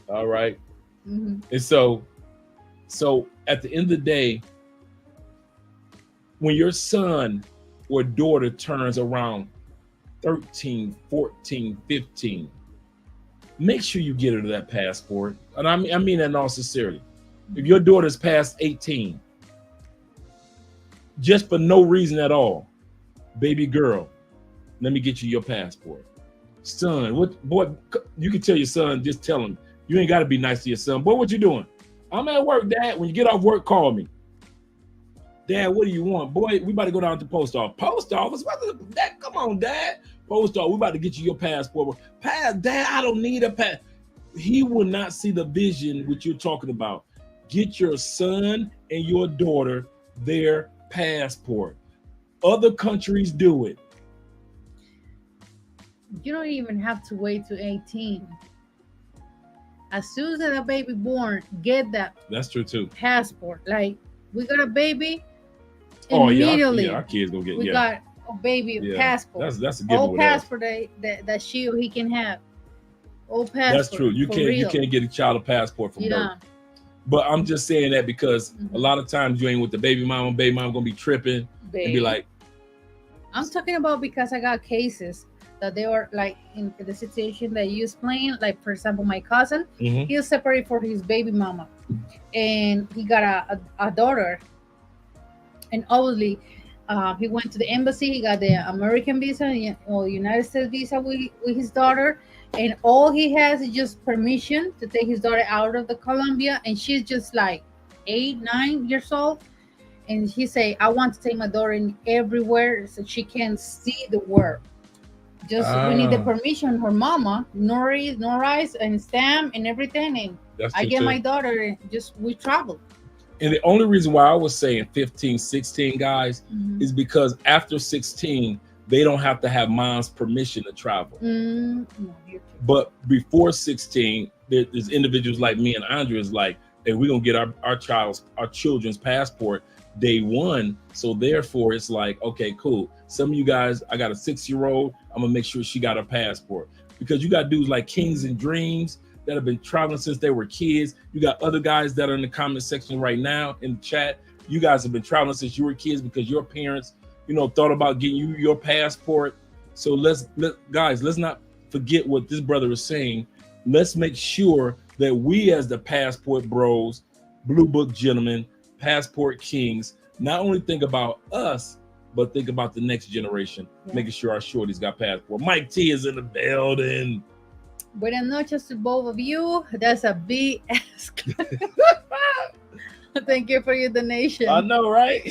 All right. Mm-hmm. And so at the end of the day, when your son or daughter turns around 13, 14, 15, make sure you get her that passport. And I mean that in all sincerity. If your daughter's past 18, just for no reason at all, baby girl, let me get you your passport. Son, boy, you can tell your son, just tell him, you ain't got to be nice to your son. Boy, what you doing? I'm at work, Dad. When you get off work, call me. Dad, what do you want? Boy, we about to go down to the post office. Post office? Dad, come on, Dad. Post office, we about to get you your passport. Dad, I don't need a pass. He will not see the vision which you're talking about. Get your son and your daughter their passport. Other countries do it. You don't even have to wait to 18. As soon as that baby born, get that. That's true too. Passport. Like, we got a baby, Oh immediately. yeah, our kids gonna get. We Yeah, got baby Yeah, passport. that's a giveaway. All passport that she or he can have. All passport. That's true. You can't get a child a passport from birth. But I'm just saying that because a lot of times you ain't with the baby mama gonna be tripping and be like. I'm talking about because I got cases that they were like in the situation that you explained. Like for example, my cousin, he was separated from his baby mama, and he got a daughter, and obviously. He went to the embassy. He got the American visa or United States visa with his daughter, and all he has is just permission to take his daughter out of the Colombia, and she's just like 8, 9 years old, and he say, "I want to take my daughter in everywhere so she can see the world. Just we need the permission. Her mama, notarize and stamp and everything, and I get my daughter, and just we travel." And the only reason why I was saying 15, 16 guys is because after 16, they don't have to have mom's permission to travel. But before 16, there's individuals like me and Andrea is like, hey, we're going to get our children's passport day one. So therefore, it's like, okay, cool. Some of you guys, I got a 6-year-old. I'm going to make sure she got a passport. Because you got dudes like Kings and Dreams that have been traveling since they were kids. You got other guys that are in the comment section right now in the chat. You guys have been traveling since you were kids because your parents, thought about getting you your passport. So let's not forget what this brother is saying. Let's make sure that we as the passport bros, blue book gentlemen, passport kings, not only think about us, but think about the next generation, making sure our shorties got passport. Mike T is in the building. Buenas noches to both of you. That's a BS. Thank you for your donation. I know, right?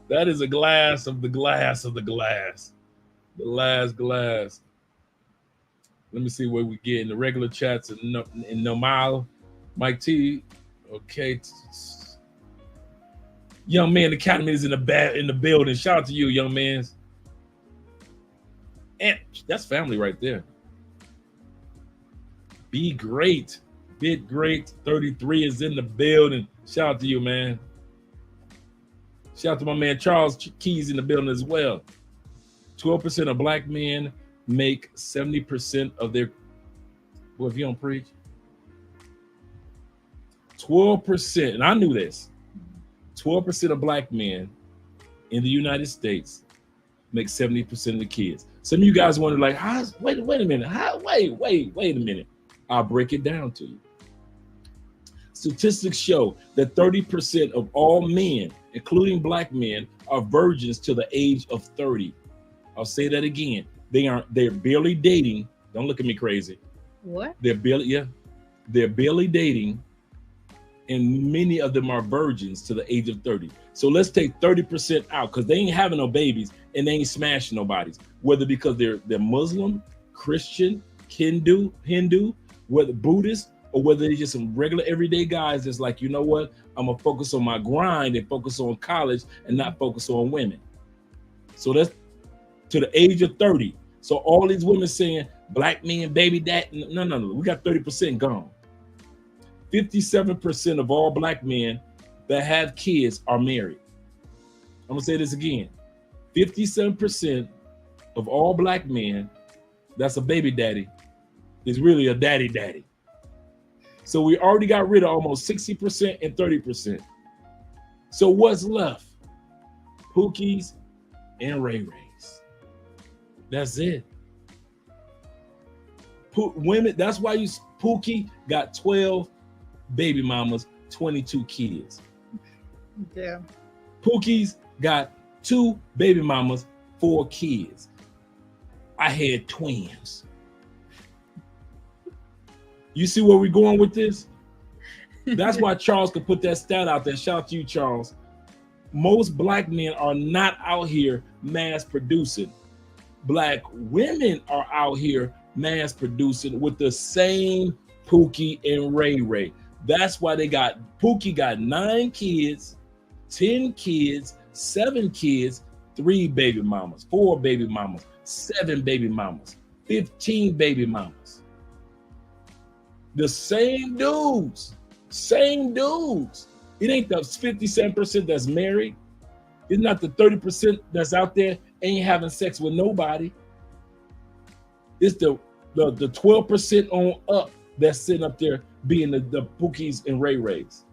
That is a glass of the glass of the glass. The last glass. Let me see what we get in the regular chats in normal. Mike T. Okay. Young Man Academy is in the building. Shout out to you, young man. And that's family right there. Be great. Bit great. 33 is in the building. Shout out to you, man. Shout out to my man Charles Keys in the building as well. 12% of black men make 70% of their. Well, if you don't preach, 12%, and I knew this. 12% of black men in the United States make 70% of the kids. Some of you guys wonder, like, wait a minute. Wait a minute. I'll break it down to you. Statistics show that 30% of all men, including black men, are virgins to the age of 30. I'll say that again. They're barely dating. Don't look at me crazy. What? They're barely dating, and many of them are virgins to the age of 30. So let's take 30% out because they ain't having no babies and they ain't smashing nobodies. Whether because they're Muslim, Christian, Hindu, whether Buddhist, or whether they're just some regular everyday guys that's like, you know what, I'm gonna focus on my grind and focus on college and not focus on women. So that's to the age of 30. So all these women saying black men, baby dad, no. We got 30% gone. 57% of all black men that have kids are married. I'm gonna say this again. 57% of all black men that's a baby daddy is really a daddy. So we already got rid of almost 60% and 30%. So what's left? Pookies and Ray Rays. That's it. Women, that's why Pookie got 12 baby mamas, 22 kids. Yeah. Pookie's got 2 baby mamas, 4 kids. I had twins. You see where we're going with this? That's why Charles could put that stat out there. Shout out to you, Charles. Most black men are not out here mass producing. Black women are out here mass producing with the same Pookie and Ray. That's why Pookie got 9 kids, 10 kids, 7 kids, 3 baby mamas, 4 baby mamas, 7 baby mamas, 15 baby mamas. The same dudes. It ain't the 57% that's married. It's not the 30% that's out there ain't having sex with nobody. It's the 12% on up that's sitting up there being the Pookies and Ray Rays.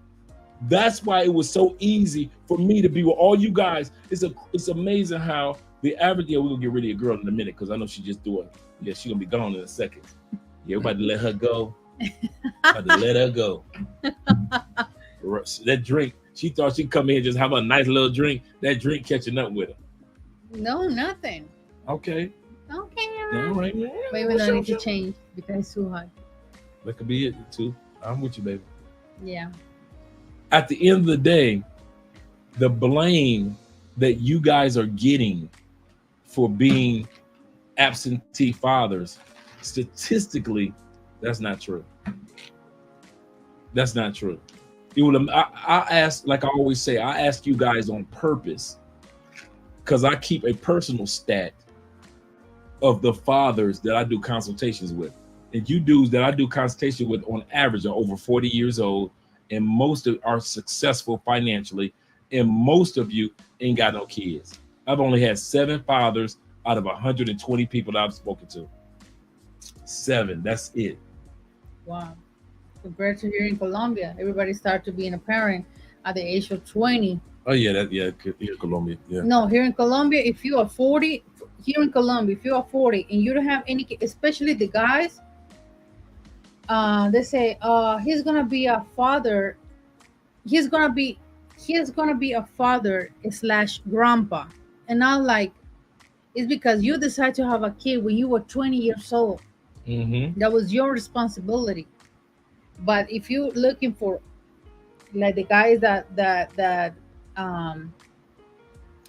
That's why it was so easy for me to be with all you guys. It's amazing how the average. Yeah, we're gonna get rid of your girl in a minute because I know she just doing. Yeah, she's gonna be gone in a second. Yeah, we're about to let her go. About to let her go. That drink, she thought she'd come in and just have a nice little drink. That drink catching up with her. No, nothing. Okay. Okay. All right. Yeah, Maybe I need to change because it's too hot. That could be it too. I'm with you, baby. Yeah. At the end of the day, the blame that you guys are getting for being absentee fathers, statistically, that's not true. That's not true. I ask, like I always say, I ask you guys on purpose because I keep a personal stat of the fathers that I do consultations with. And you dudes that I do consultation with on average are over 40 years old, and most of are successful financially, and most of you ain't got no kids. I've only had 7 fathers out of 120 people that I've spoken to. 7, that's it. Wow. Compared to here in Colombia, everybody started being a parent at the age of 20. Oh yeah, here in Colombia, yeah. No, here in Colombia, if you are 40, here in Colombia, if you are 40 and you don't have any, especially the guys, they say, he's gonna be a father. He's gonna be a father / grandpa, and I'm like, it's because you decided to have a kid when you were 20 years old. Mm-hmm. That was your responsibility. But if you're looking for, like the guys that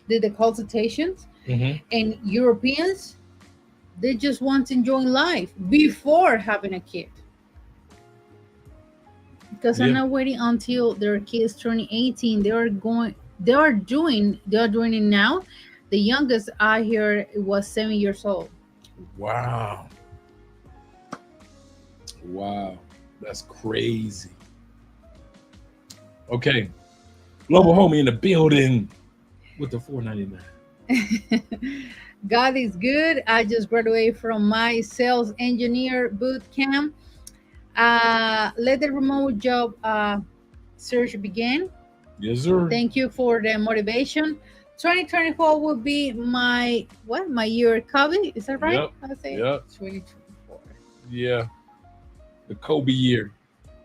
did the consultations, Mm-hmm. and Europeans, they just want to enjoy life before having a kid. Because I'm not waiting until their kids turning 18. They are doing it now. The youngest I hear was 7 years old. Wow. That's crazy. Okay. Global Homie in the building with the $4.99. God is good. I just graduated from my sales engineer boot camp. Let the remote job search begin. Yes, sir. Thank you for the motivation. 2024 will be my year, Kobe. Is that right? Yep. I say Yep. 2024. Yeah. The Kobe year.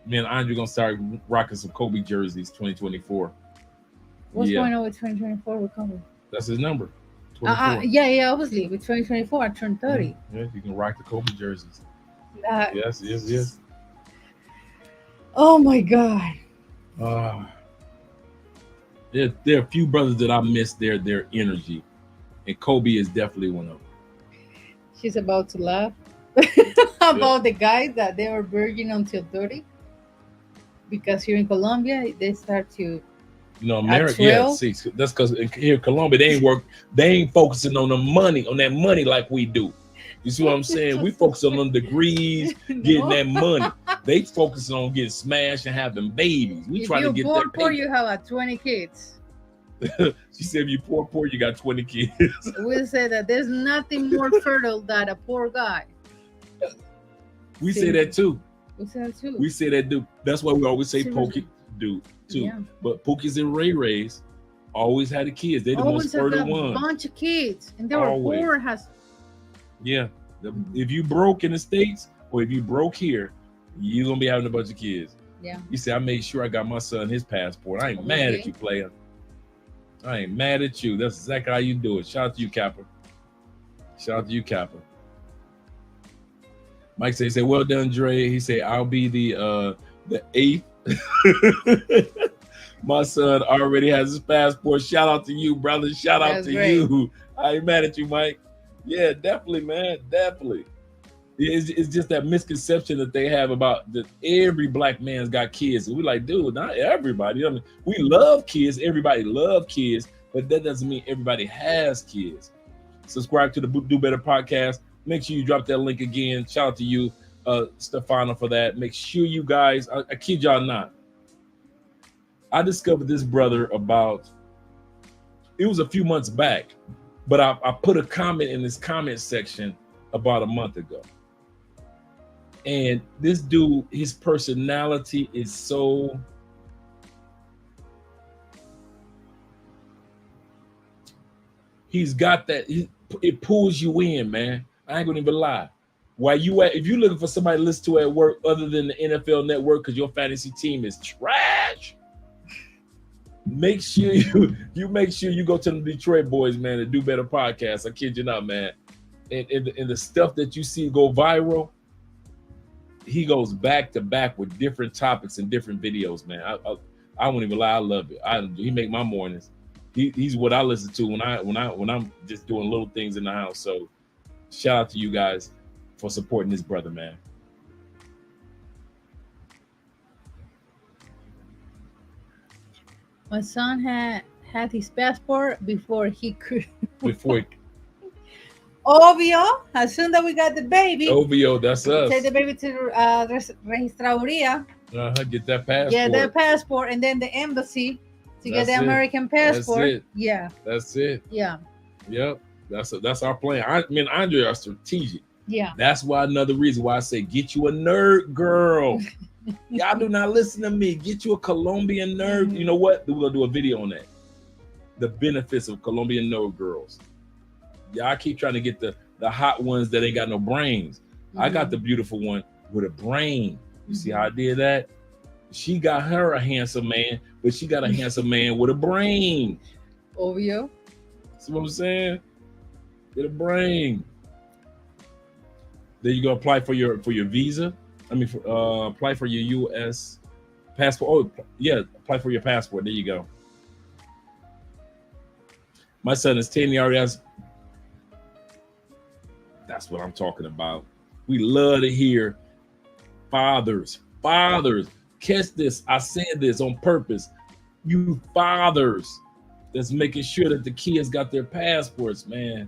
Me and Andre gonna start rocking some Kobe jerseys 2024. What's going on with 2024 with Kobe? That's his number. 24. Yeah, obviously. With 2024, I turned 30. Yeah, you can rock the Kobe jerseys. Uh, Yes. Oh my God. There are a few brothers that I miss their energy, and Kobe is definitely one of them. She's about to laugh about the guys that they are virgin until 30. Because here in Colombia, they start to. America, yeah, see, that's because here in Colombia, they ain't focusing on the money, on that money like we do. You see what I'm saying? We focus on them degrees, getting that money. They focusing on getting smashed and having babies. We try to get that poor, you have 20 kids. She said, if you poor, you got 20 kids. We say that there's nothing more fertile than a poor guy. We say that too. We say that too. We say that dude. That's why we always say Pokey dude too. Yeah. But Pookies and Ray Rays always had the kids. They're the most fertile ones. A bunch of kids, and they were poor. Yeah. If you broke in the States or if you broke here, you're gonna be having a bunch of kids. Yeah. You say, I made sure I got my son his passport. I ain't mad at you, player. I ain't mad at you. That's exactly how you do it. Shout out to you, Kappa. Mike say, well done, Dre. He said, I'll be the 8th. My son already has his passport. Shout out to you, brother. Shout out to you. I ain't mad at you, Mike. Yeah, definitely, man. Definitely. It's just that misconception that they have about that every black man's got kids. And we're like, dude, not everybody. I mean, we love kids. Everybody love kids, but that doesn't mean everybody has kids. Subscribe to the Do Better podcast. Make sure you drop that link again. Shout out to you, Stefano, for that. Make sure you guys, I kid y'all not. I discovered this brother it was a few months back. But I put a comment in this comment section about a month ago. And this dude, his personality is so... He's got that, it pulls you in, man. I ain't gonna even lie. While if you're looking for somebody to listen to at work other than the NFL Network because your fantasy team is trash, make sure you make sure you go to the Detroit Boys, man, and Do Better podcast. I kid you not, man. And the stuff that you see go viral, he goes back to back with different topics and different videos, man. I won't even lie, I love it. He make my mornings. He's what I listen to when I'm just doing little things in the house. So shout out to you guys for supporting this brother, man. My son had his passport before he could. Obvio, as soon as we got the baby. Obvio, that's us. Take the baby to registraduría. Get that passport. Get that passport, and then the embassy to get the American passport. That's it. Yeah. That's it. Yeah. Yep. That's our plan. Me and Andre are strategic. Yeah. That's why another reason why I say get you a nerd girl. Y'all do not listen to me. Get you a Colombian nerd. Mm-hmm. You know what? We're gonna do a video on that. The benefits of Colombian nerd girls. Y'all keep trying to get the hot ones that ain't got no brains. Mm-hmm. I got the beautiful one with a brain. You see how I did that? She got her a handsome man, but she got a handsome man with a brain. Obvio. See what I'm saying? With a brain. Then you go apply for your visa. I mean, apply for your U.S. passport. Oh, yeah, apply for your passport. There you go. My son is 10. He already has. That's what I'm talking about. We love to hear fathers. Catch this. I said this on purpose. You fathers that's making sure that the kids got their passports, man.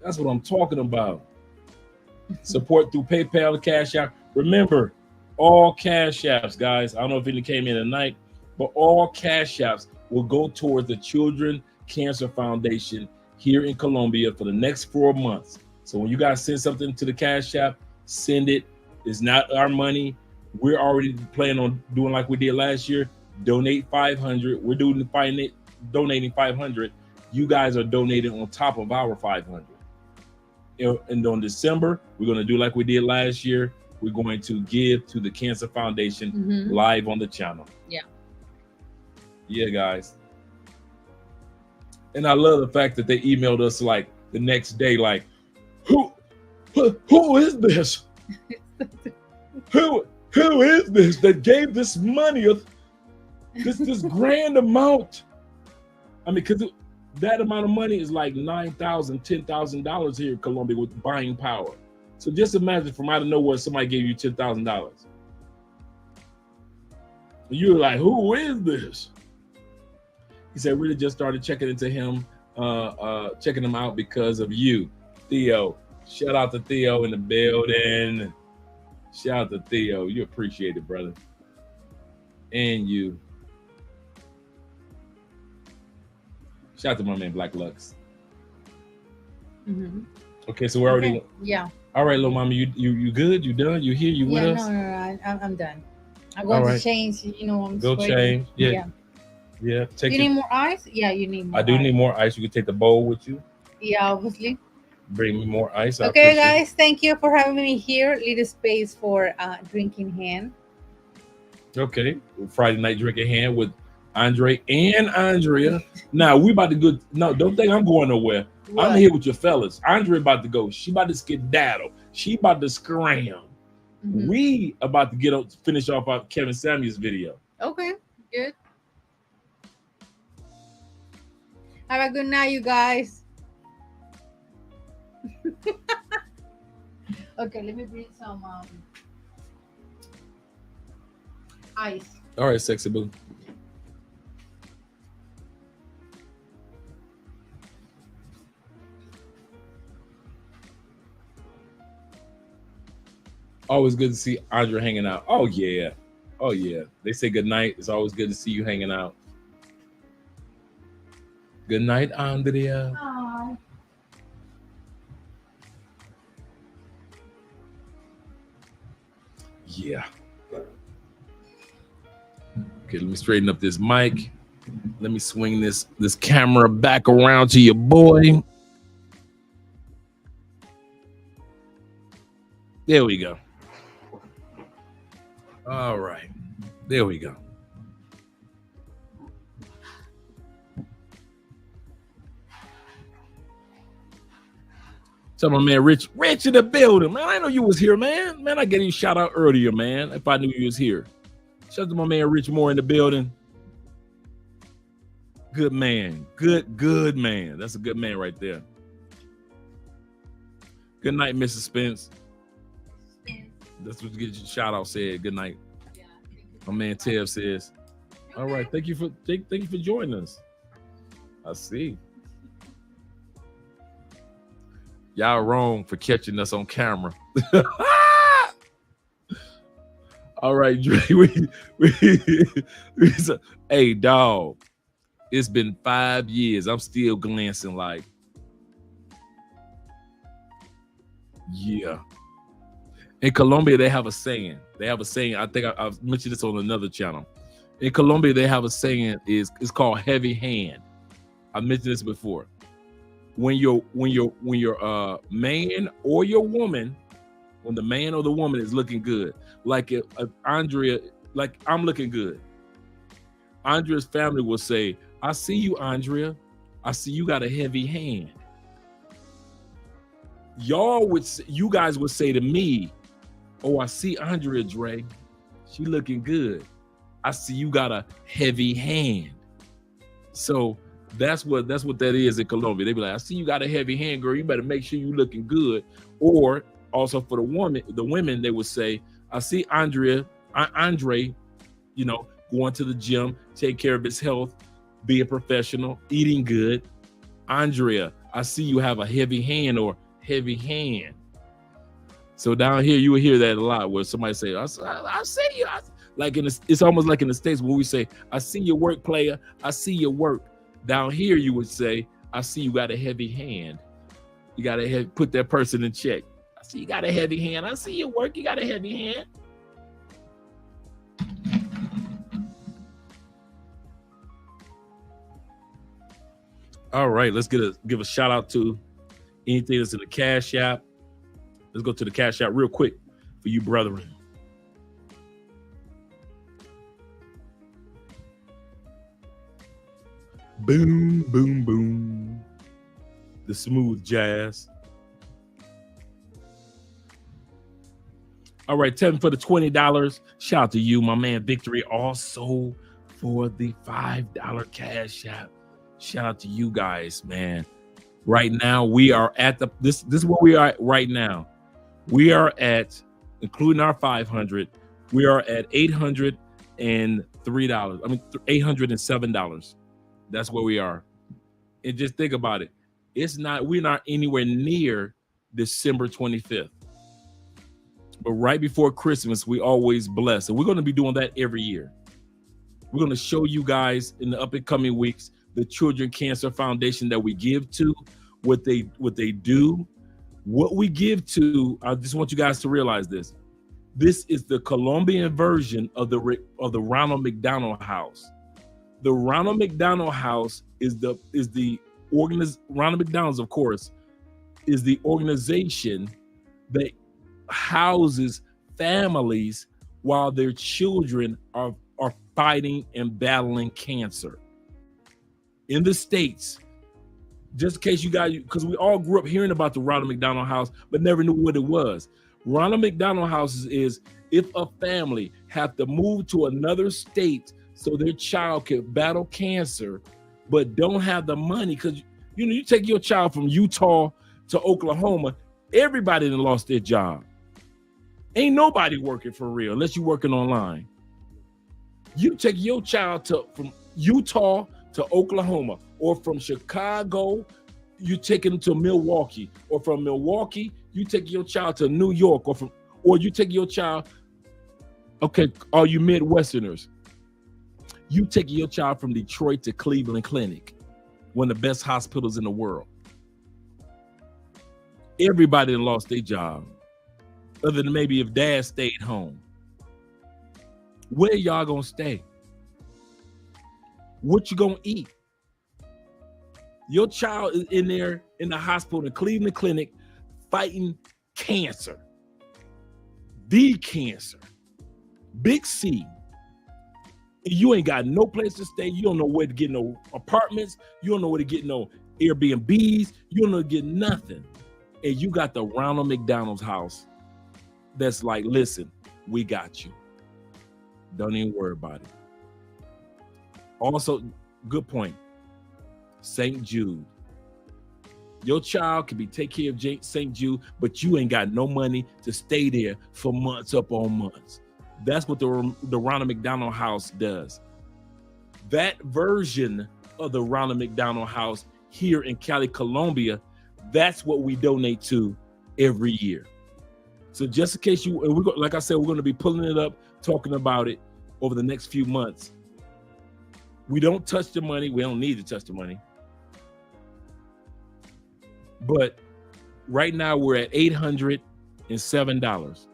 That's what I'm talking about. Support through PayPal and Cash App. Remember, all Cash Apps, guys. I don't know if any came in tonight, but all Cash Apps will go towards the Children Cancer Foundation here in Colombia for the next 4 months. So when you guys send something to the Cash App, send it. It's not our money. We're already planning on doing like we did last year. Donate 500. We're donating 500. You guys are donating on top of our 500. And on December, we're going to do like we did last year. We're going to give to the Cancer Foundation live on the channel. Yeah, guys. And I love the fact that they emailed us like the next day, like, who is this? Who is this that gave this money, this grand amount? I mean, because that amount of money is like $9,000, $10,000 here in Colombia with buying power. So just imagine from out of nowhere, somebody gave you $10,000. You're like, who is this? He said, really just started checking into him, checking him out because of you, Theo. Shout out to Theo in the building. Shout out to Theo. You appreciate it, brother. And you. Shout out to my man, Black Lux. Okay, so we're already. Yeah. All right, little mama, you good? You done? You here? You with us? No, I'm done. I'm going to change. You know, I'm go change. Yeah. Take you need more ice? Yeah, you need more. I do need more ice. You can take the bowl with you. Yeah, obviously. Bring me more ice. Okay, guys, thank you for having me here. Little space for drinking hand. Okay, Friday night drinking hand with Andre and Andrea. Now we about to go. No, don't think I'm going nowhere. What? I'm here with your fellas. Andre about to go. She about to skedaddle. She about to scram. We about to finish off our Kevin Samuels video. Okay, good. Have a good night, you guys. Okay, let me bring some ice. All right, sexy boo. Always good to see Andre hanging out. Oh yeah. They say good night. It's always good to see you hanging out. Good night, Andrea. Aww. Yeah. Okay, let me straighten up this mic. Let me swing this camera back around to your boy. There we go. All right. There we go. Tell my man Rich in the building, man. I know you was here, man. Man, I gave you a shout out earlier, man. If I knew you was here. Shout out to my man Rich Moore in the building. Good man. Good man. That's a good man right there. Good night, Mrs. Spence. That's what your shout out said. Good night. Yeah, my man Tev says. All right. Thank you for joining us. I see. Y'all wrong for catching us on camera. All right, Dre. Hey, dog. It's been 5 years. I'm still glancing like, yeah. In Colombia, they have a saying. I think I've mentioned this on another channel. In Colombia, they have a saying. It's called heavy hand. I've mentioned this before. When your man or your woman, when the man or the woman is looking good, like if Andrea, like I'm looking good, Andrea's family will say, "I see you, Andrea. I see you got a heavy hand." You guys would say to me, "Oh, I see Andrea, Dre. She looking good. I see you got a heavy hand." So that's what that is in Colombia. They be like, "I see you got a heavy hand, girl. You better make sure you looking good." Or also for the women, they would say, "I see Andre, you know, going to the gym, take care of his health, be a professional, eating good. Andrea, I see you have a heavy hand or heavy hand." So down here, you will hear that a lot where somebody say, I see you. Like it's almost like in the States where we say, "I see your work, player. I see your work." Down here, you would say, "I see you got a heavy hand." You got to put that person in check. "I see you got a heavy hand. I see your work. You got a heavy hand." All right, let's give a shout out to anything that's in the Cash App. Let's go to the Cash App real quick for you, brethren. Boom, boom, boom. The smooth jazz. All right, Tevin for the $20. Shout out to you, my man Victory. Also for the $5 Cash App. Shout out to you guys, man. Right now, we are at this is where we are at right now. We are at, including our 500, we are at $803. I mean, $807. That's where we are. And just think about it. We're not anywhere near December 25th. But right before Christmas, we always bless. And we're going to be doing that every year. We're going to show you guys in the up and coming weeks the Children Cancer Foundation that we give to, what they do, what we give to. I just want you guys to realize this. This is the Colombian version of the Ronald McDonald House. The Ronald McDonald House Ronald McDonald's, of course, is the organization that houses families while their children are fighting and battling cancer. In the States, just in case you guys, because we all grew up hearing about the Ronald McDonald House, but never knew what it was. Ronald McDonald House is if a family have to move to another state so their child can battle cancer, but don't have the money, because you take your child from Utah to Oklahoma, everybody done lost their job. Ain't nobody working for real unless you're working online. You take your child from Utah to Oklahoma, or from Chicago, you take them to Milwaukee, or from Milwaukee, you take your child to New York, or you take your child, okay, all you Midwesterners, you take your child from Detroit to Cleveland Clinic, one of the best hospitals in the world. Everybody lost their job, other than maybe if dad stayed home. Where y'all gonna stay? What you gonna eat? Your child is in there in the hospital in Cleveland Clinic fighting cancer. The cancer. Big C. And you ain't got no place to stay. You don't know where to get no apartments. You don't know where to get no Airbnbs. You don't know where to get nothing. And you got the Ronald McDonald's house that's like, listen, we got you. Don't even worry about it. Also, good point. St. Jude. Your child can be take care of St. Jude, but you ain't got no money to stay there for months upon months. That's what the Ronald McDonald House does. That version of the Ronald McDonald House here in Cali, Colombia, that's what we donate to every year. So just in case you, and like I said, we're going to be pulling it up, talking about it over the next few months. We don't touch the money. We don't need to touch the money. But right now we're at $807.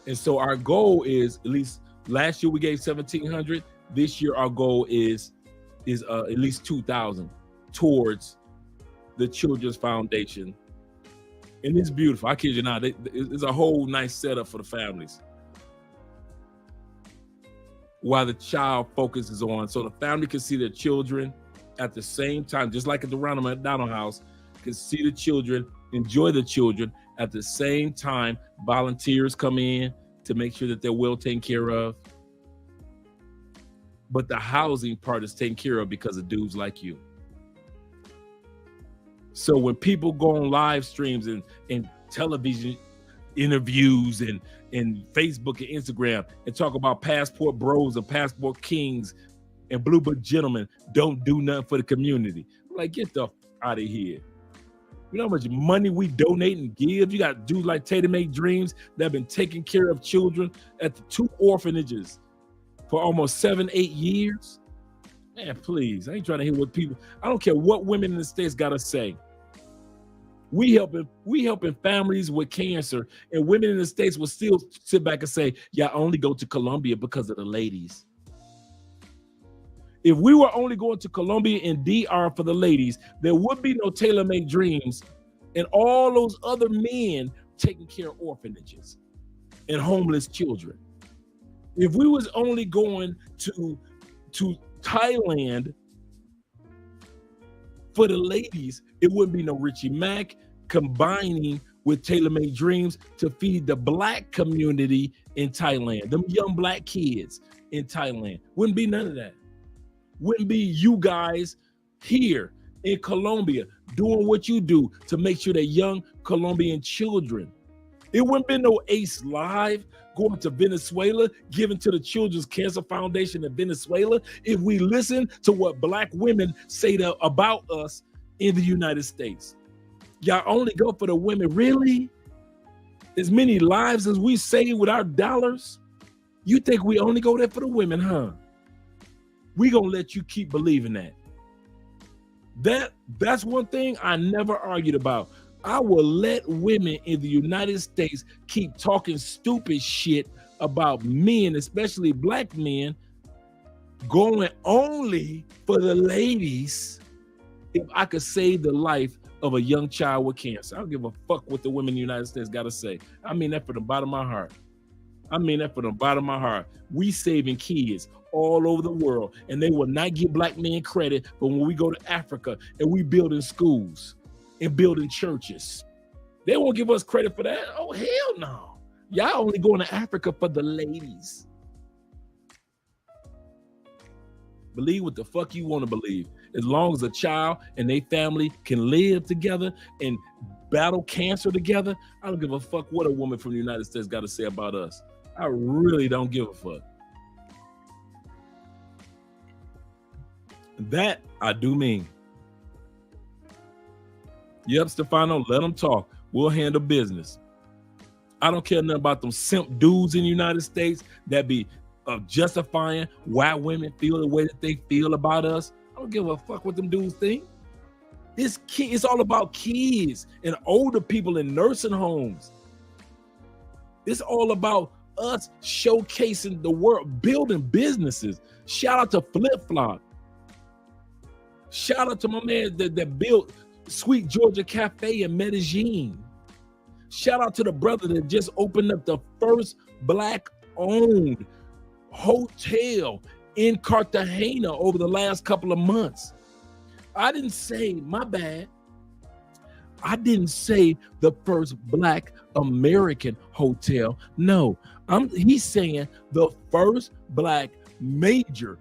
And so our goal is, at least last year we gave $1,700. This year our goal is at least $2,000 towards the Children's Foundation. And it's beautiful. I kid you not. It's a whole nice setup for the families. While the child focuses on, so the family can see their children at the same time, just like at the Ronald McDonald House, can see the children, enjoy the children at the same time. Volunteers come in to make sure that they're well taken care of. But the housing part is taken care of because of dudes like you. So when people go on live streams and television interviews and Facebook and Instagram and talk about passport bros and passport kings and blue book gentlemen don't do nothing for the community, I'm like, get the out of here. You know how much money we donate and give? You got dudes like Tatum Make Dreams that have been taking care of children at the 2 orphanages for almost 7-8 years. Man, please, I ain't trying to hear what people, I don't care what women in the States got to say. We helping families with cancer, and women in the States will still sit back and say, yeah, I only go to Colombia because of the ladies. If we were only going to Colombia and DR for the ladies, there would be no Taylor Make Dreams and all those other men taking care of orphanages and homeless children. If we was only going to Thailand for the ladies, it wouldn't be no Richie Mack combining with Taylor Made Dreams to feed the Black community in Thailand, them young Black kids in Thailand. Wouldn't be none of that. Wouldn't be you guys here in Colombia doing what you do to make sure that young Colombian children. It wouldn't be no Ace Live going to Venezuela, giving to the Children's Cancer Foundation in Venezuela, if we listen to what Black women say about us in the United States. Y'all only go for the women, really? As many lives as we save with our dollars? You think we only go there for the women, huh? We gonna let you keep believing that. That's one thing I never argued about. I will let women in the United States keep talking stupid shit about men, especially Black men, going only for the ladies if I could save the life of a young child with cancer. I don't give a fuck what the women in the United States got to say. I mean that from the bottom of my heart. We saving kids all over the world, and they will not give Black men credit. But when we go to Africa and we building schools and building churches, they won't give us credit for that. Oh, hell no. Y'all only going to Africa for the ladies. Believe what the fuck you want to believe. As long as a child and their family can live together and battle cancer together, I don't give a fuck what a woman from the United States got to say about us. I really don't give a fuck. That I do mean. Yep, Stefano, let them talk. We'll handle business. I don't care nothing about them simp dudes in the United States that be justifying why women feel the way that they feel about us. I don't give a fuck what them dudes think. It's all about kids and older people in nursing homes. It's all about us showcasing the world, building businesses. Shout out to Flip Flop. Shout out to my man that built Sweet Georgia Cafe in Medellin. Shout out to the brother that just opened up the first Black-owned hotel in Cartagena over the last couple of months. I didn't say, my bad, I didn't say the first Black American hotel. No, he's saying the first Black major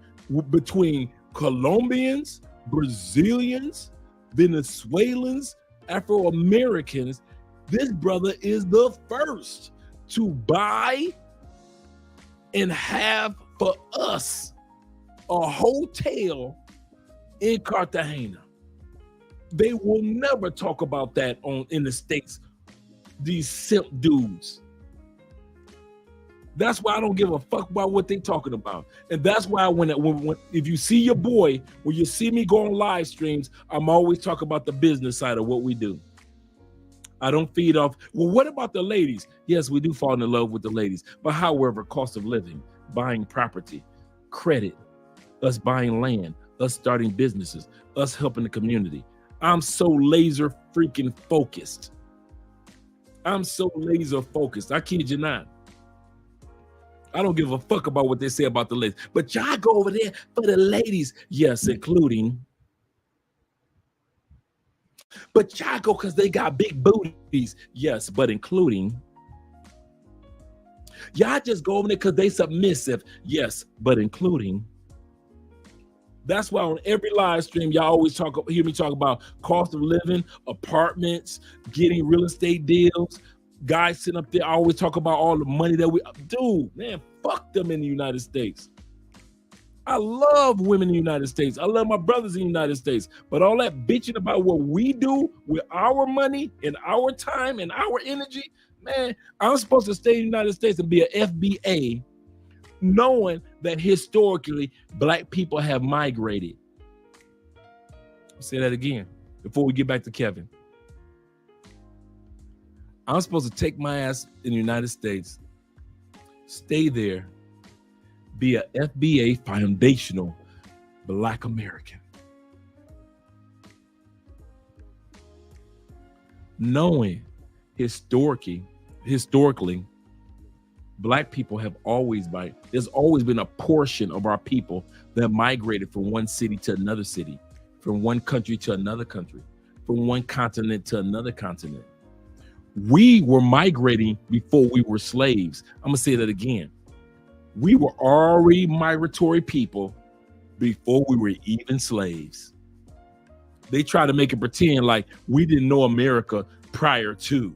between Colombians, Brazilians, Venezuelans, Afro-Americans. This brother is the first to buy and have for us a hotel in Cartagena. They will never talk about that in the States, these simp dudes. That's why I don't give a fuck about what they talking about. And that's why when if you see your boy, when you see me go on live streams, I'm always talking about the business side of what we do. I don't feed off. Well, what about the ladies? Yes, we do fall in love with the ladies. But however, cost of living, buying property, credit, us buying land, us starting businesses, us helping the community. I'm so laser freaking focused. I'm so laser focused. I kid you not. I don't give a fuck about what they say about the ladies. But y'all go over there for the ladies. Yes, including. But y'all go because they got big booties. Yes, but including. Y'all just go over there because they submissive. Yes, but including. That's why on every live stream, y'all always hear me talk about cost of living, apartments, getting real estate deals. Guys sitting up there, I always talk about all the money that dude, man, fuck them in the United States. I love women in the United States. I love my brothers in the United States. But all that bitching about what we do with our money and our time and our energy, man, I'm supposed to stay in the United States and be an FBA, knowing that historically Black people have migrated. I'll say that again before we get back to Kevin. I'm supposed to take my ass in the United States, stay there, be a FBA foundational Black American. Knowing historically, Black people have always there's always been a portion of our people that migrated from one city to another city, from one country to another country, from one continent to another continent. We were migrating before we were slaves. I'm gonna say that again. We were already migratory people before we were even slaves. They try to make it pretend like we didn't know America prior to.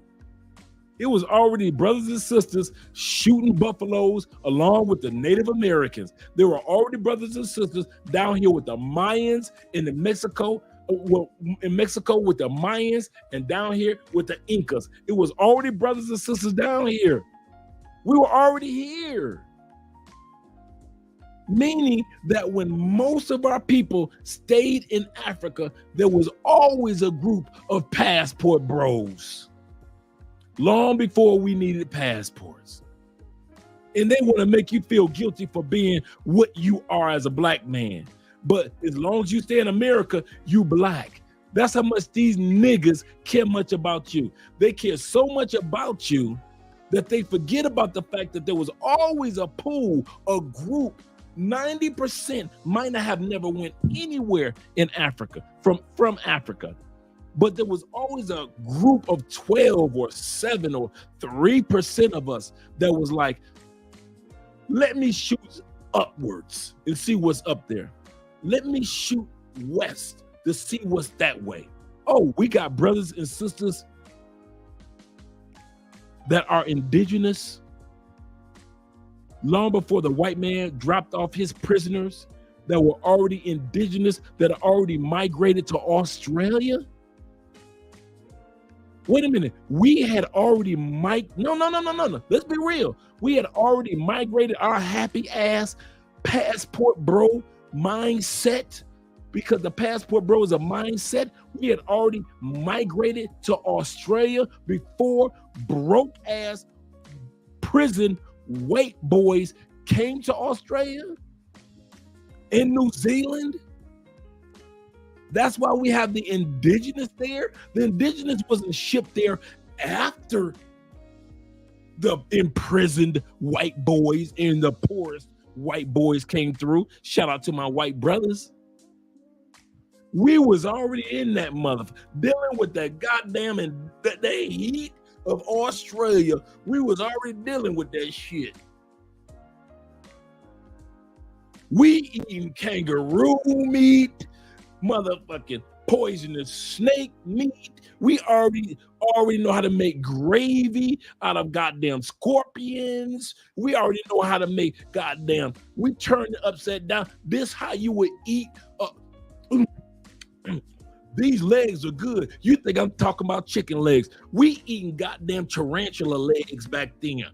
It was already brothers and sisters shooting buffaloes along with the Native Americans. There were already brothers and sisters down here with the Mayans in Mexico with the Mayans, and down here with the Incas. It was already brothers and sisters down here. We were already here. Meaning that when most of our people stayed in Africa, there was always a group of passport bros. Long before we needed passports. And they want to make you feel guilty for being what you are as a Black man. But as long as you stay in America, you Black. That's how much these niggas care much about you. They care so much about you that they forget about the fact that there was always a pool, a group. 90% might not have never went anywhere in Africa, from Africa. But there was always a group of 12 or 7 or 3% of us that was like, let me shoot upwards and see what's up there. Let me shoot west to see what's that way. Oh, we got brothers and sisters that are indigenous long before the white man dropped off his prisoners that were already indigenous, that already migrated to Australia. Wait a minute. We had already No. Let's be real. We had already migrated our happy ass passport bro mindset, because the passport bro is a mindset. We had already migrated to Australia before broke ass prison white boys came to Australia and New Zealand. That's why we have the indigenous there. The indigenous wasn't shipped there after the imprisoned white boys and the poorest white boys came through. Shout out to my white brothers. We was already in that dealing with that goddamn and the heat of Australia. We was already dealing with that shit. We eating kangaroo meat, motherfucking poisonous snake meat. We already know how to make gravy out of goddamn scorpions. We already know how to make goddamn. We turned it upside down. This how you would eat. These legs are good. You think I'm talking about chicken legs? We eating goddamn tarantula legs back then.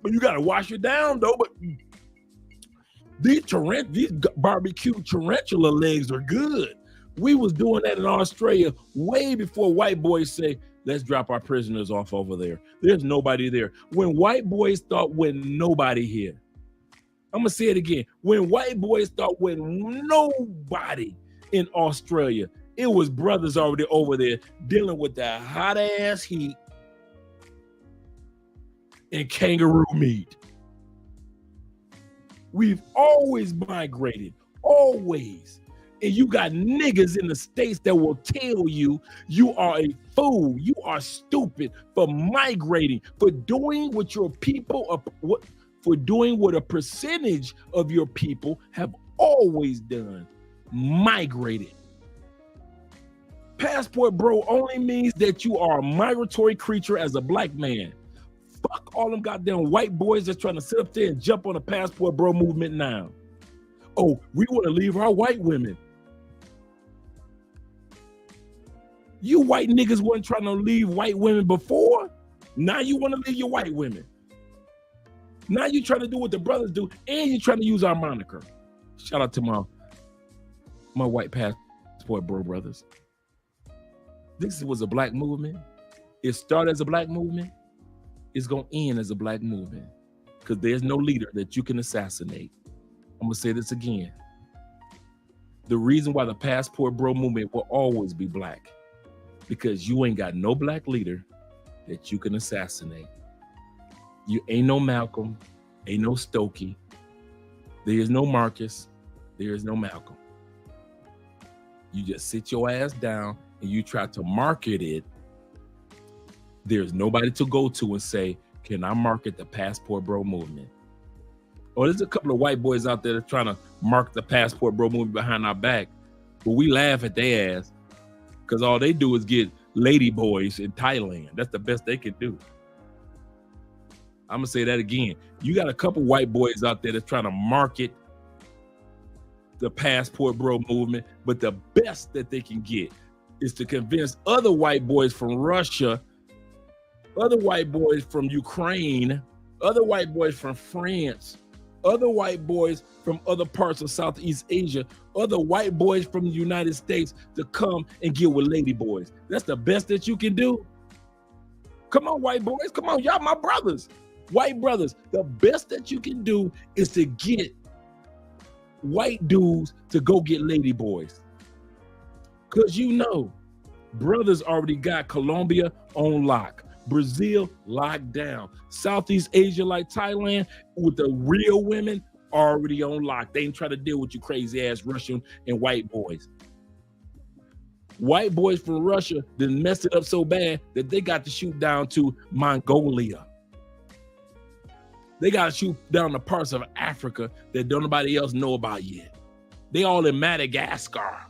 You gotta wash it down though. But these barbecue tarantula legs are good. We was doing that in Australia way before white boys say, let's drop our prisoners off over there. There's nobody there. When white boys thought with nobody here. I'm gonna say it again. When white boys thought with nobody in Australia, it was brothers already over there dealing with that hot ass heat and kangaroo meat. We've always migrated, always. And you got niggas in the States that will tell you you are a fool, you are stupid for migrating, for doing what your people are, for doing what a percentage of your people have always done, migrated. Passport bro only means that you are a migratory creature as a black man. Fuck all them goddamn white boys that's trying to sit up there and jump on the passport bro movement now. Oh, we want to leave our white women. You white niggas weren't trying to leave white women before. Now you want to leave your white women. Now you trying to do what the brothers do, and you trying to use our moniker. Shout out to my white passport bro brothers. This was a black movement. It started as a black movement. It's going to end as a black movement because there's no leader that you can assassinate. I'm going to say this again. The reason why the passport bro movement will always be black, because you ain't got no black leader that you can assassinate. You ain't no Malcolm, ain't no Stokey. There is no Marcus, there is no Malcolm. You just sit your ass down and you try to market it. There's nobody to go to and say, can I market the passport bro movement? Oh, there's a couple of white boys out there that are trying to mark the passport bro movement behind our back, but we laugh at their ass because all they do is get lady boys in Thailand. That's the best they can do. I'm gonna say that again. You got a couple white boys out there that's trying to market the passport bro movement, but the best that they can get is to convince other white boys from Russia, other white boys from Ukraine, other white boys from France, other white boys from other parts of Southeast Asia, other white boys from the United States to come and get with lady boys. That's the best that you can do. Come on, white boys. Come on, y'all my brothers. White brothers, the best that you can do is to get white dudes to go get lady boys. Because you know, brothers already got Colombia on lock. Brazil locked down. Southeast Asia like Thailand with the real women already on lock. They ain't trying to deal with you crazy ass Russian and white boys. White boys from Russia then messed it up so bad that they got to shoot down to Mongolia. They got to shoot down the parts of Africa that don't nobody else know about yet. They all in Madagascar.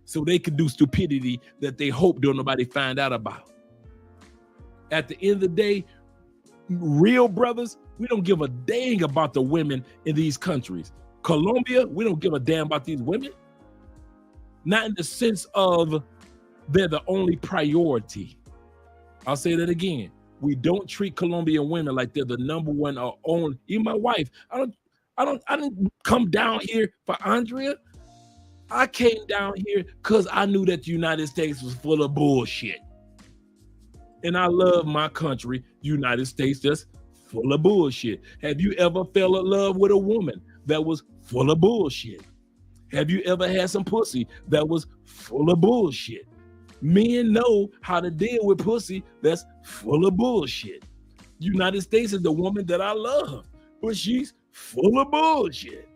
So they can do stupidity that they hope don't nobody find out about. At the end of the day, real brothers, we don't give a dang about the women in these countries. Colombia, we don't give a damn about these women. Not in the sense of they're the only priority. I'll say that again. We don't treat Colombian women like they're the number one or only. Even my wife, I didn't come down here for Andrea. I came down here because I knew that the United States was full of bullshit. And I love my country, United States, that's full of bullshit. Have you ever fell in love with a woman that was full of bullshit? Have you ever had some pussy that was full of bullshit? Men know how to deal with pussy that's full of bullshit. United States is the woman that I love, but she's full of bullshit.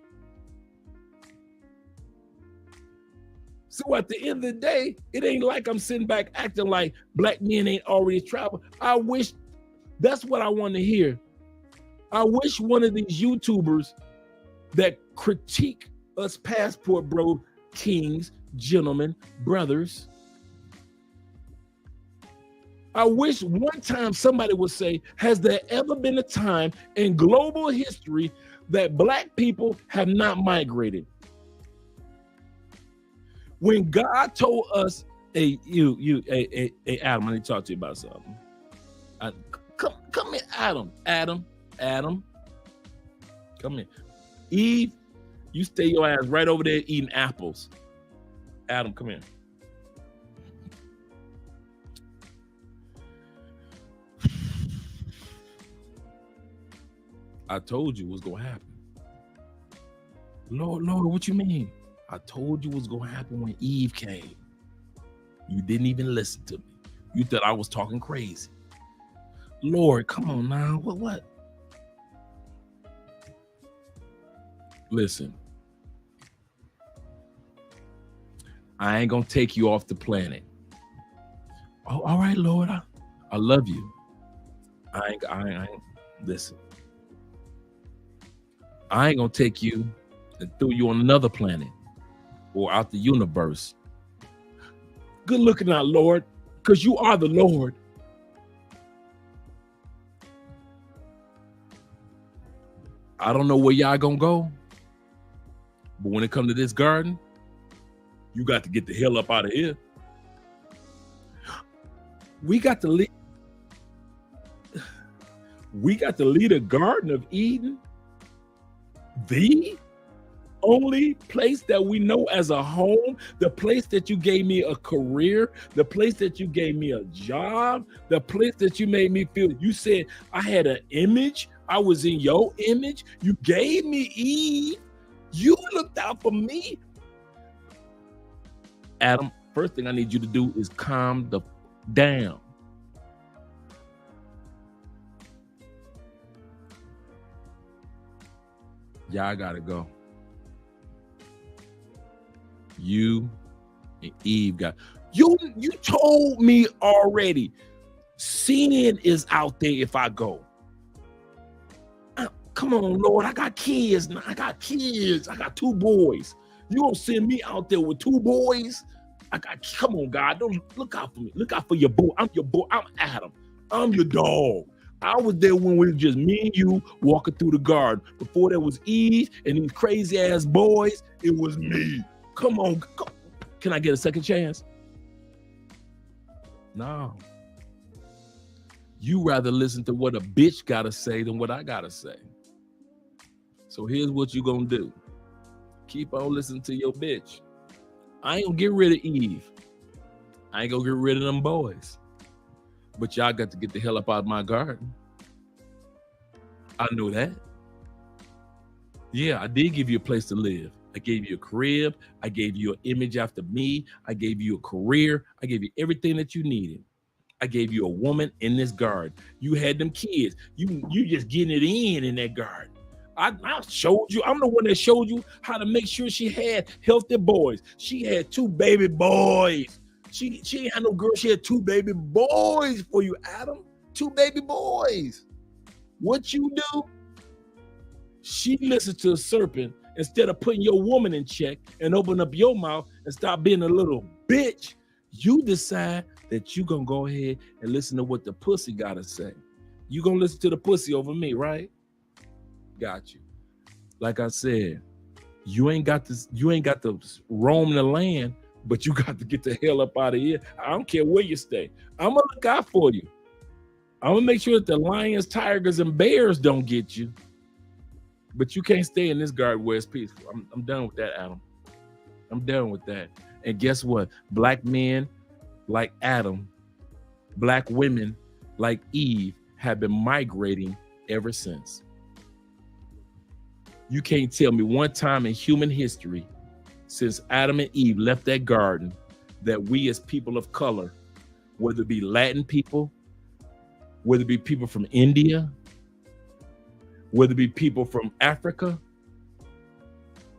So at the end of the day, it ain't like I'm sitting back acting like black men ain't already traveled. I wish that's what I want to hear. I wish one of these YouTubers that critique us passport bro kings, gentlemen, brothers. I wish one time somebody would say, has there ever been a time in global history that black people have not migrated? When God told us, hey, Adam, I need to talk to you about something. Come here, Adam, come here. Eve, you stay your ass right over there eating apples. Adam, come here. I told you what's gonna happen. Lord, what you mean? I told you what's gonna happen when Eve came. You didn't even listen to me. You thought I was talking crazy. Lord, come on now. What? Listen. I ain't gonna take you off the planet. Oh, all right, Lord. I love you. I ain't listen. I ain't gonna take you and throw you on another planet or out the universe. Good looking out, Lord, because you are the Lord. I don't know where y'all gonna go, but when it comes to this garden, you got to get the hell up out of here. We got to leave a Garden of Eden, the only place that we know as a home, the place that you gave me a career, the place that you gave me a job, the place that you made me feel. You said I had an image. I was in your image. You gave me Eve. You looked out for me. Adam, first thing I need you to do is calm down. Y'all gotta go. You and Eve got you told me already. Sin is out there if I go. Come on, Lord. I got kids now. I got 2 boys. You gonna send me out there with 2 boys? Come on, God. Don't look out for me. Look out for your boy. I'm your boy. I'm Adam. I'm your dog. I was there when we were just me and you walking through the garden. Before there was Eve and these crazy ass boys, it was me. Come on. Can I get a second chance? No. You rather listen to what a bitch gotta say than what I gotta say. So here's what you gonna do. Keep on listening to your bitch. I ain't gonna get rid of Eve. I ain't gonna get rid of them boys. But y'all got to get the hell up out of my garden. I know that. Yeah, I did give you a place to live. I gave you a crib. I gave you an image after me. I gave you a career. I gave you everything that you needed. I gave you a woman in this garden. You had them kids. You just getting it in that garden. I showed you. I'm the one that showed you how to make sure she had healthy boys. She had 2 baby boys. She ain't had no girl. She had 2 baby boys for you, Adam. 2 baby boys. What you do? She listened to a serpent instead of putting your woman in check and open up your mouth and stop being a little bitch. You decide that you gonna go ahead and listen to what the pussy gotta say. You gonna listen to the pussy over me, right? Got you. Like I said, you ain't got to roam the land, but you got to get the hell up out of here. I don't care where you stay. I'm gonna look out for you. I'm gonna make sure that the lions, tigers, and bears don't get you. But you can't stay in this garden where it's peaceful. I'm done with that, Adam. I'm done with that. And guess what? Black men like Adam Black women like Eve have been migrating ever since. You can't tell me one time in human history since Adam and Eve left that garden that we as people of color, whether it be Latin people, whether it be people from India, whether it be people from Africa,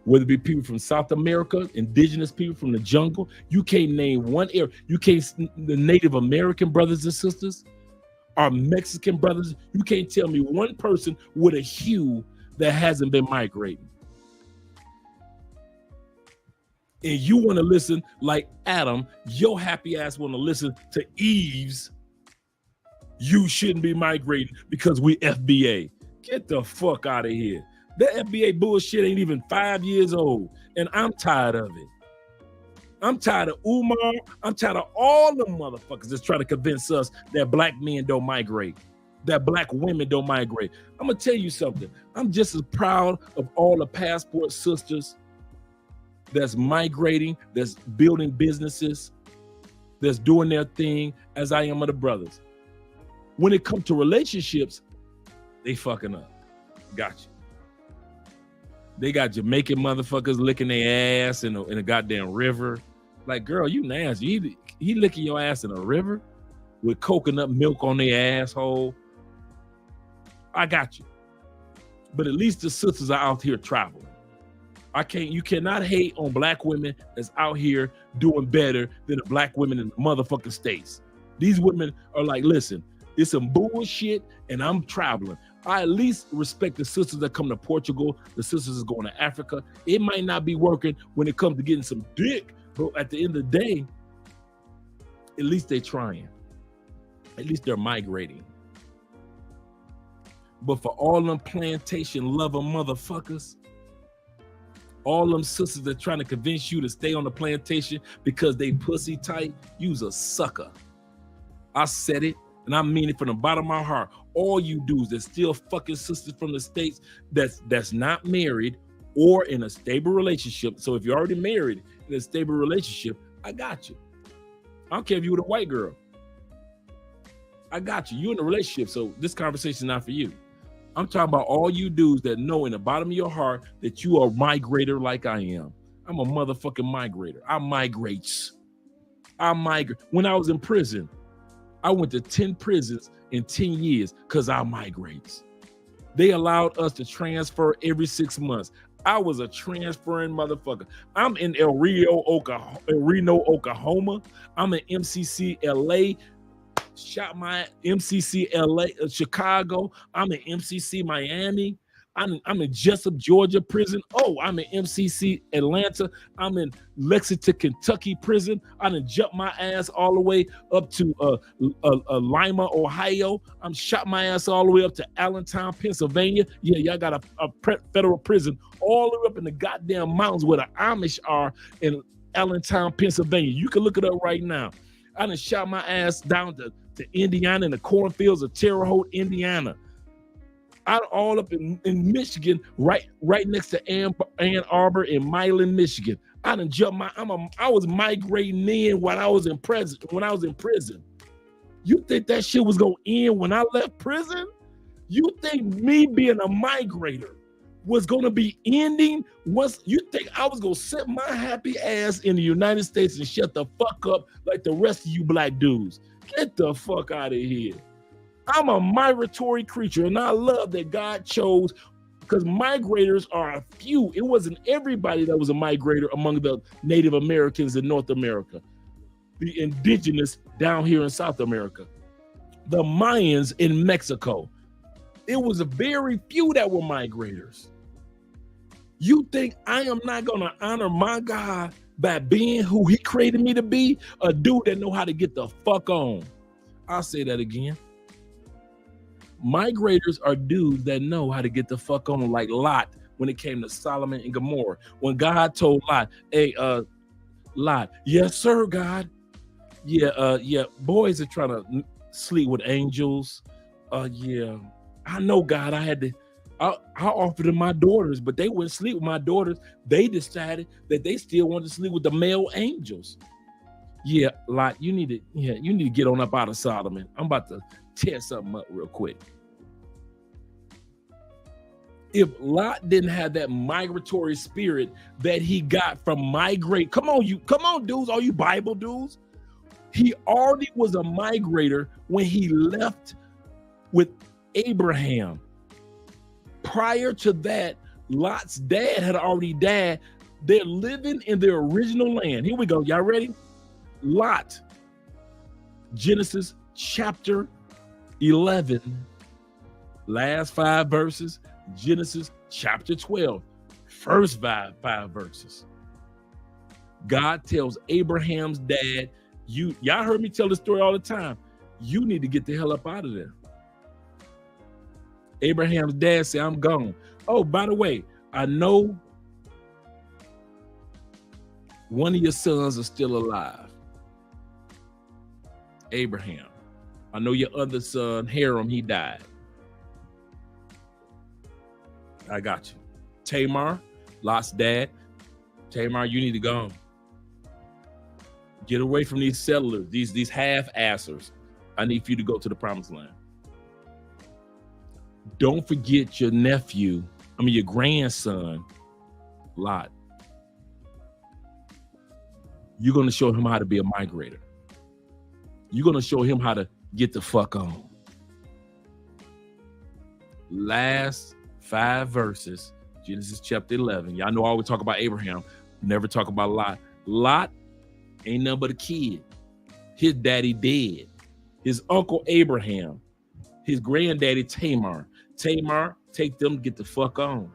whether it be people from South America, indigenous people from the jungle, you can't name one area. You can't, the Native American brothers and sisters, our Mexican brothers, you can't tell me one person with a hue that hasn't been migrating. And you want to listen like Adam, your happy ass want to listen to Eve's, you shouldn't be migrating because we FBA. Get the fuck out of here. That FBA bullshit ain't even 5 years old, and I'm tired of it. I'm tired of Umar. I'm tired of all the motherfuckers that's trying to convince us that black men don't migrate, that black women don't migrate. I'm gonna tell you something. I'm just as proud of all the passport sisters that's migrating, that's building businesses, that's doing their thing, as I am of the brothers. When it comes to relationships, they fucking up. Gotcha. They got Jamaican motherfuckers licking their ass in a goddamn river. Like, girl, you nasty. He licking your ass in a river with coconut milk on their asshole. I got you. But at least the sisters are out here traveling. You cannot hate on black women that's out here doing better than the black women in the motherfucking States. These women are like, listen, it's some bullshit and I'm traveling. I at least respect the sisters that come to Portugal, the sisters that's going to Africa. It might not be working when it comes to getting some dick, but at the end of the day, at least they're trying. At least they're migrating. But for all them plantation lover motherfuckers, all them sisters that trying to convince you to stay on the plantation because they pussy tight, you's a sucker. I said it, and I mean it from the bottom of my heart. All you dudes that still fucking sisters from the States that's not married or in a stable relationship. So if you're already married in a stable relationship, I got you. I don't care if you with a white girl. I got you. You in a relationship, so this conversation is not for you. I'm talking about all you dudes that know in the bottom of your heart that you are a migrator like I am. I'm a motherfucking migrator. I migrates. I migrate. When I was in prison, I went to 10 prisons in 10 years because I migrates. They allowed us to transfer every 6 months. I was a transferring motherfucker. I'm in El Reno, Oklahoma. I'm in MCC, LA. Shot my MCC, LA, Chicago. I'm in MCC, Miami. I'm in Jessup, Georgia prison. Oh, I'm in MCC, Atlanta. I'm in Lexington, Kentucky prison. I done jumped my ass all the way up to Lima, Ohio. I'm shot my ass all the way up to Allentown, Pennsylvania. Yeah, y'all got a federal prison all the way up in the goddamn mountains where the Amish are in Allentown, Pennsylvania. You can look it up right now. I done shot my ass down to Indiana in the cornfields of Terre Haute, Indiana. All up in Michigan, right next to Ann Arbor in Milan, Michigan. I done jumped I was migrating in when I was in prison. You think that shit was gonna end when I left prison? You think me being a migrator was gonna be ending once you think I was gonna sit my happy ass in the United States and shut the fuck up like the rest of you black dudes? Get the fuck out of here. I'm a migratory creature, and I love that God chose, because migrators are a few. It wasn't everybody that was a migrator among the Native Americans in North America, the indigenous down here in South America, the Mayans in Mexico. It was a very few that were migrators. You think I am not going to honor my God by being who he created me to be? A dude that know how to get the fuck on. I'll say that again. Migrators are dudes that know how to get the fuck on, like Lot when it came to Solomon and Gomorrah. When God told Lot, hey, Lot, yes, sir, God. Yeah, boys are trying to sleep with angels. Yeah, I know, God, I offered them my daughters, but they wouldn't sleep with my daughters. They decided that they still wanted to sleep with the male angels. Yeah, Lot, you need to get on up out of Sodom. And I'm about to tear something up real quick. If Lot didn't have that migratory spirit that he got from migrate, come on, dudes, all you Bible dudes. He already was a migrator when he left with Abraham. Prior to that, Lot's dad had already died. They're living in their original land. Here we go. Y'all ready? Lot, Genesis chapter 11, last 5 verses. Genesis chapter 12, first five verses. God tells Abraham's dad, y'all heard me tell this story all the time. You need to get the hell up out of there. Abraham's dad said, I'm gone. Oh, by the way, I know one of your sons is still alive. Abraham. I know your other son, Haram, he died. I got you. Tamar, Lot's dad. Tamar, you need to go. Get away from these settlers, these half-assers. I need for you to go to the promised land. Don't forget your your grandson, Lot. You're going to show him how to be a migrator. You're going to show him how to get the fuck on. Last 5 verses, Genesis chapter 11. Y'all know I always talk about Abraham, never talk about Lot. Lot ain't nothing but a kid. His daddy dead. His uncle Abraham, his granddaddy Tamar. Tamar, take them, get the fuck on.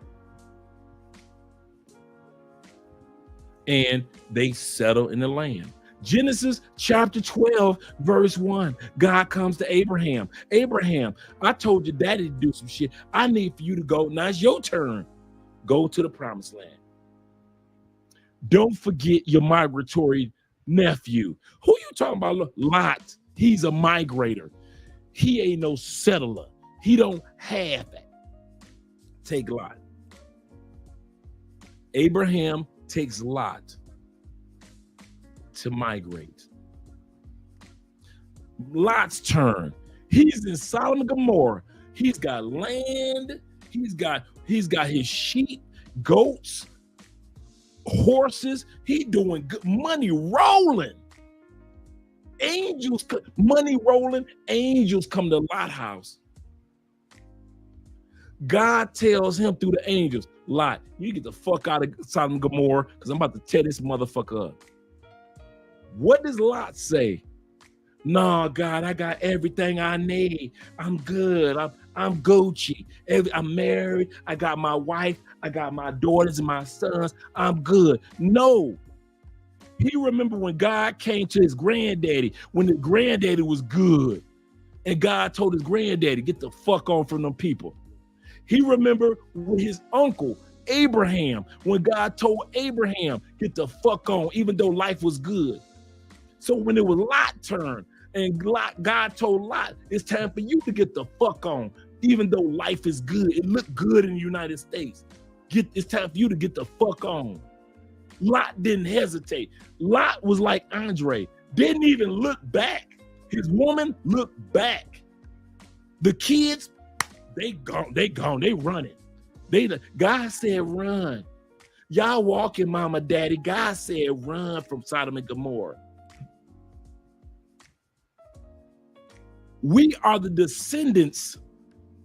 And they settle in the land. Genesis chapter 12, verse 1. God comes to Abraham. Abraham, I told your daddy to do some shit. I need for you to go. Now it's your turn. Go to the promised land. Don't forget your migratory nephew. Who you talking about? Lot. He's a migrator. He ain't no settler. He don't have it. Take Lot. Abraham takes Lot to migrate. Lot's turn. He's in Sodom and Gomorrah. He's got land. He's got his sheep, goats, horses. He doing good. Money rolling. Angels, money rolling. Angels come to Lot house. God tells him through the angels, Lot, you get the fuck out of Sodom and Gomorrah because I'm about to tear this motherfucker up. What does Lot say? Nah, God, I got everything I need. I'm good. I'm Gucci. I'm married. I got my wife. I got my daughters and my sons. I'm good. No. He remembered when God came to his granddaddy, when the granddaddy was good. And God told his granddaddy, get the fuck on from them people. He remembered with his uncle, Abraham, when God told Abraham, get the fuck on, even though life was good. So when it was Lot's turn, and God told Lot, it's time for you to get the fuck on, even though life is good. It looked good in the United States. It's time for you to get the fuck on. Lot didn't hesitate. Lot was like Andre, didn't even look back. His woman looked back. The kids, they gone, they running. God said run. Y'all walking, mama, daddy. God said run from Sodom and Gomorrah. We are the descendants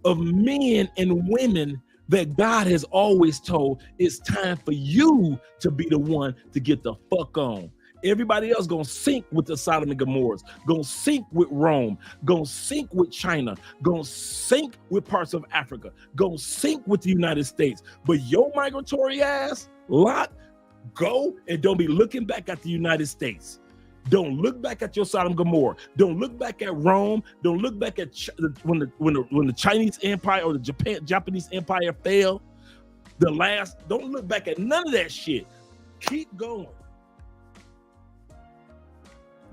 of men and women that God has always told it's time for you to be the one to get the fuck on. Everybody else gonna sink with the Sodom and Gomorrahs, gonna sink with Rome, gonna sink with China, gonna sink with parts of Africa, gonna sink with the United States. But your migratory ass, Lot, go and don't be looking back at the United States. Don't look back at your Sodom and Gomorrah. Don't look back at Rome. Don't look back at when the Chinese Empire or the Japanese Empire fell. Don't look back at none of that shit. Keep going.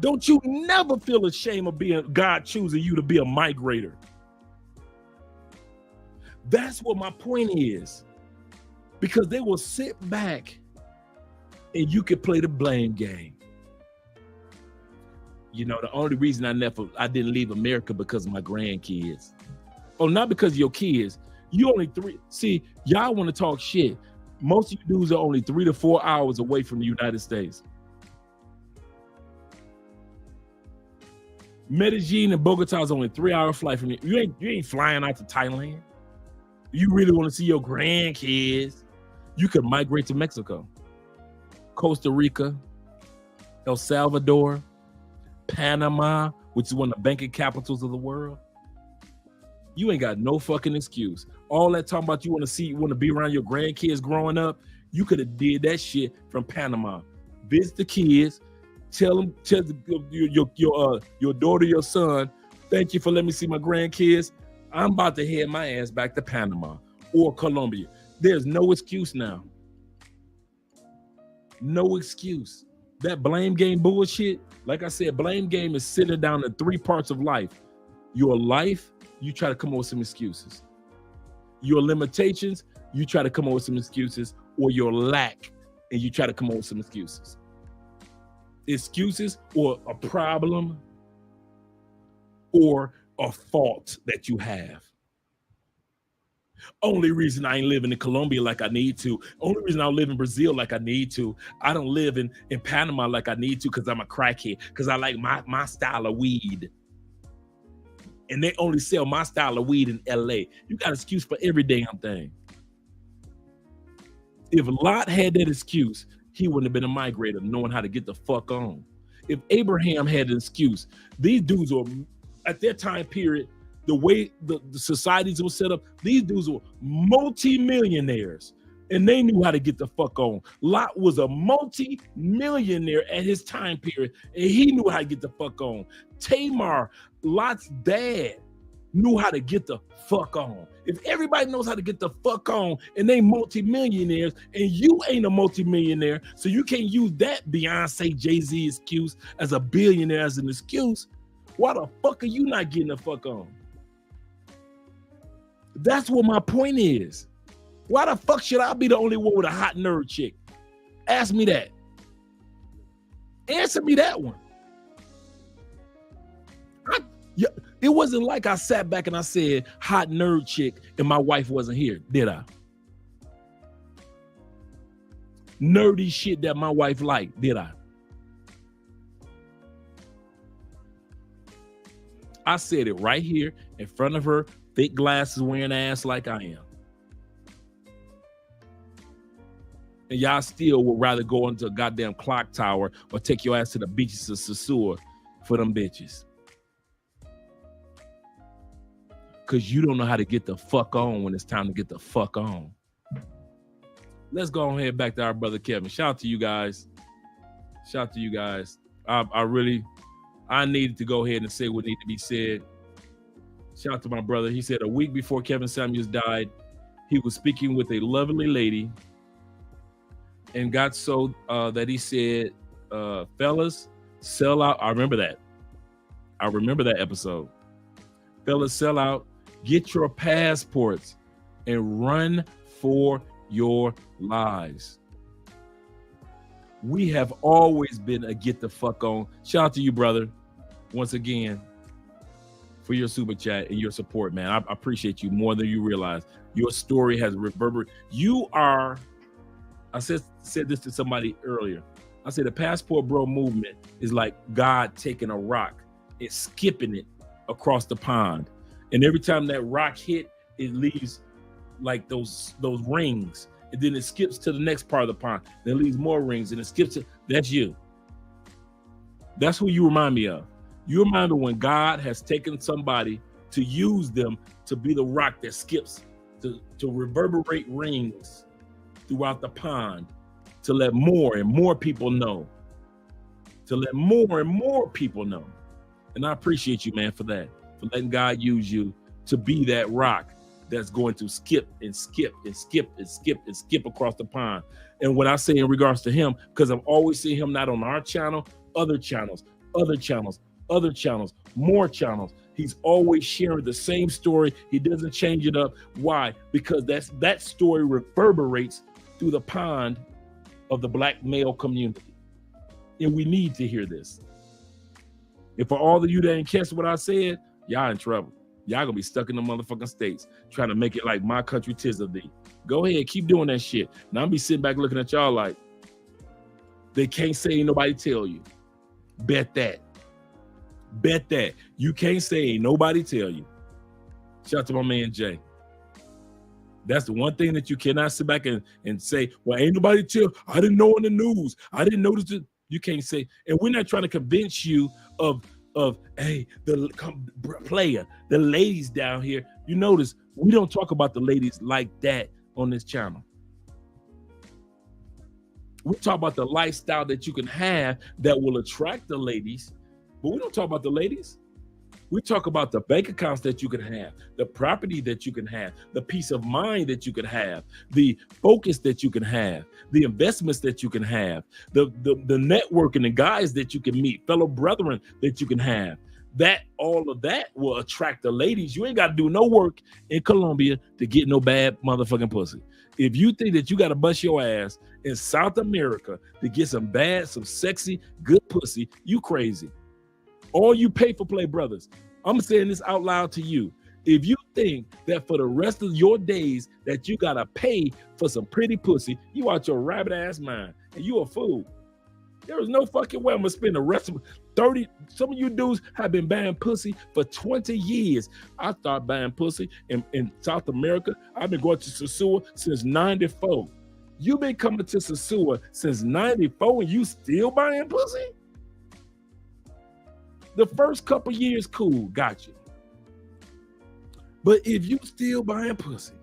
Don't you never feel ashamed of being God choosing you to be a migrator. That's what my point is. Because they will sit back and you can play the blame game. You know, the only reason I didn't leave America because of my grandkids. Oh, not because of your kids. You only 3. See, y'all want to talk shit. Most of you dudes are only 3 to 4 hours away from the United States. Medellin and Bogota is only 3-hour flight from you. You ain't flying out to Thailand. You really want to see your grandkids? You could migrate to Mexico, Costa Rica, El Salvador, Panama, which is one of the banking capitals of the world. You ain't got no fucking excuse. All that talking about you want to be around your grandkids growing up, you could have did that shit from Panama. Visit the kids, tell your daughter, your son, thank you for letting me see my grandkids. I'm about to head my ass back to Panama or Colombia. There's no excuse now. No excuse. That blame game bullshit, like I said, blame game is sitting down in 3 parts of life. Your life, you try to come up with some excuses. Your limitations, you try to come up with some excuses, or your lack, and you try to come up with some excuses. Excuses or a problem or a fault that you have. Only reason I ain't living in Colombia like I need to. Only reason I don't live in Brazil like I need to. I don't live in Panama like I need to because I'm a crackhead, because I like my style of weed. And they only sell my style of weed in LA. You got an excuse for every damn thing. If Lot had that excuse, he wouldn't have been a migrator knowing how to get the fuck on. If Abraham had an excuse, these dudes were, at their time period, the way the societies were set up, these dudes were multi-millionaires and they knew how to get the fuck on. Lot was a multi-millionaire at his time period and he knew how to get the fuck on. Tamar, Lot's dad, knew how to get the fuck on. If everybody knows how to get the fuck on and they multi-millionaires and you ain't a multi-millionaire, so you can't use that Beyonce, Jay-Z excuse as a billionaire as an excuse, why the fuck are you not getting the fuck on? That's what my point is. Why the fuck should I be the only one with a hot nerd chick? Ask me that. Answer me that one. It wasn't like I sat back and I said, hot nerd chick, and my wife wasn't here, did I? Nerdy shit that my wife liked, did I? I said it right here in front of her, thick glasses, wearing ass like I am. And y'all still would rather go into a goddamn clock tower or take your ass to the beaches of Sosua for them bitches. Because you don't know how to get the fuck on when it's time to get the fuck on. Let's go and head back to our brother Kevin. Shout out to you guys. Shout out to you guys. I needed to go ahead and say what needed to be said. Shout out to my brother. He said a week before Kevin Samuels died, he was speaking with a lovely lady and got so that he said, fellas, sell out. I remember that episode. Fellas, sell out, get your passports and run for your lives. We have always been a get the fuck on. Shout out to you, brother, once again, for your super chat and your support, man. I appreciate you more than you realize. Your story has reverberated. You are, I said this to somebody earlier. I said the Passport Bro movement is like God taking a rock and skipping it across the pond. And every time that rock hit, it leaves like those rings. And then it skips to the next part of the pond. Then it leaves more rings and it skips to, that's you. That's who you remind me of. You remind me when God has taken somebody to use them to be the rock that skips, to reverberate rings throughout the pond, to let more and more people know. To let more and more people know. And I appreciate you, man, for that. For letting God use you to be that rock that's going to skip and skip and skip and skip and skip across the pond. And what I say in regards to him, because I've always seen him not on our channel, other channels, more channels. He's always sharing the same story. He doesn't change it up. Why? Because that story reverberates through the pond of the Black male community. And we need to hear this. And for all of you that ain't catch what I said, y'all in trouble. Y'all gonna be stuck in the motherfucking States trying to make it like my country 'tis of thee. Go ahead, keep doing that shit. Now I'm be sitting back looking at y'all like, they can't say ain't nobody tell you. Bet that. Bet that. You can't say ain't nobody tell you. Shout out to my man Jay. That's the one thing that you cannot sit back and say, well, ain't nobody tell. I didn't know in the news. I didn't notice it. You can't say, and we're not trying to convince you of hey, player, the ladies down here. You notice we don't talk about the ladies like that on this channel. We talk about the lifestyle that you can have that will attract the ladies, but we don't talk about the ladies. We talk about the bank accounts that you can have, the property that you can have, the peace of mind that you can have, the focus that you can have, the investments that you can have, the networking and guys that you can meet, fellow brethren that you can have. That all of that will attract the ladies. You ain't got to do no work in Colombia to get no bad motherfucking pussy. If you think that you got to bust your ass in South America to get some sexy, good pussy, you crazy. All you pay for play brothers, I'm saying this out loud to you. If you think that for the rest of your days that you gotta pay for some pretty pussy, you out your rabbit ass mind and you a fool. There is no fucking way I'm gonna spend the rest of 30. Some of you dudes have been buying pussy for 20 years. I started buying pussy in South America. I've been going to Sosua since 94. You've been coming to Sosua since 94 and you still buying pussy? The first couple years, cool, got you. But if you still buying pussy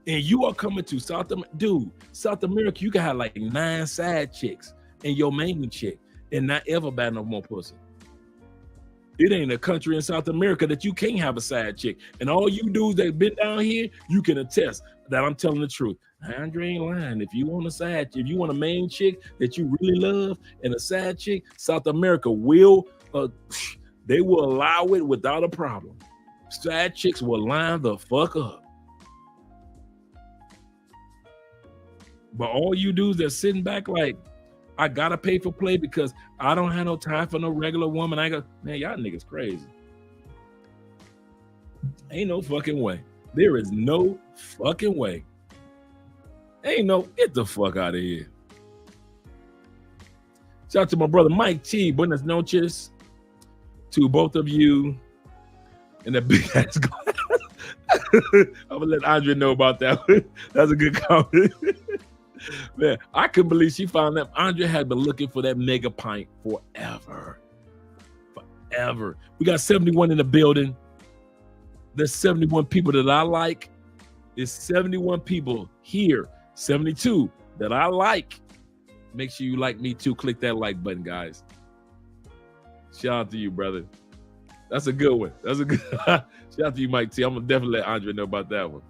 and you are coming to South America, you can have like 9 side chicks and your main chick and not ever buy no more pussy. It ain't a country in South America that you can't have a side chick. And all you dudes that been down here, you can attest that I'm telling the truth. Andre ain't lying. If you want a side chick, if you want a main chick that you really love and a side chick, South America will they will allow it without a problem. Side chicks will line the fuck up. But all you dudes that sitting back like, I gotta pay for play because I don't have no time for no regular woman. I go, man, y'all niggas crazy. Ain't no fucking way. There is no fucking way. Ain't no, get the fuck out of here. Shout out to my brother Mike T. Buenas noches to both of you in that big ass glass. I'm gonna let Andre know about that one. That's a good comment. Man, I couldn't believe she found that. Andre had been looking for that mega pint forever. Forever. We got 71 in the building. There's 71 people that I like. There's 71 people here. 72 that I like. Make sure you like me too. Click that like button, guys. Shout out to you, brother. That's a good one. That's a good shout out to you, Mike T. I'm gonna definitely let Andre know about that one.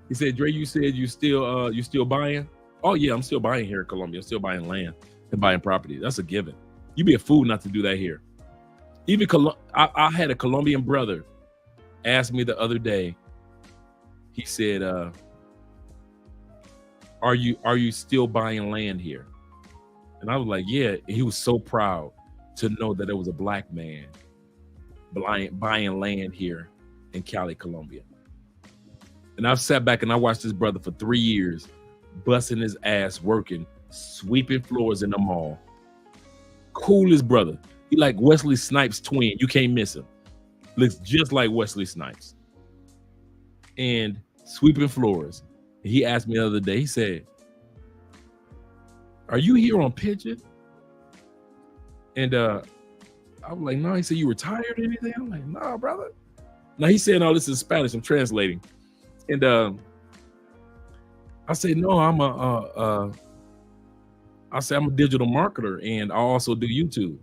He said, Dre, you said you still buying? Oh yeah, I'm still buying here in Colombia. I'm still buying land and buying property. That's a given. You'd be a fool not to do that here. Even I had a Colombian brother ask me the other day. He said, are you still buying land here? And I was like, yeah. And he was so proud to know that there was a black man buying land here in Cali, Colombia. And I've sat back and I watched this brother for 3 years, busting his ass, working, sweeping floors in the mall. Coolest brother. He like Wesley Snipes' twin. You can't miss him. Looks just like Wesley Snipes. And sweeping floors. And he asked me the other day, he said, are you here on pension? And I was like, no. He said, you retired or anything? I'm like, nah, brother. Now he's saying all this in Spanish. I'm translating. And I said, no, I'm a digital marketer and I also do YouTube.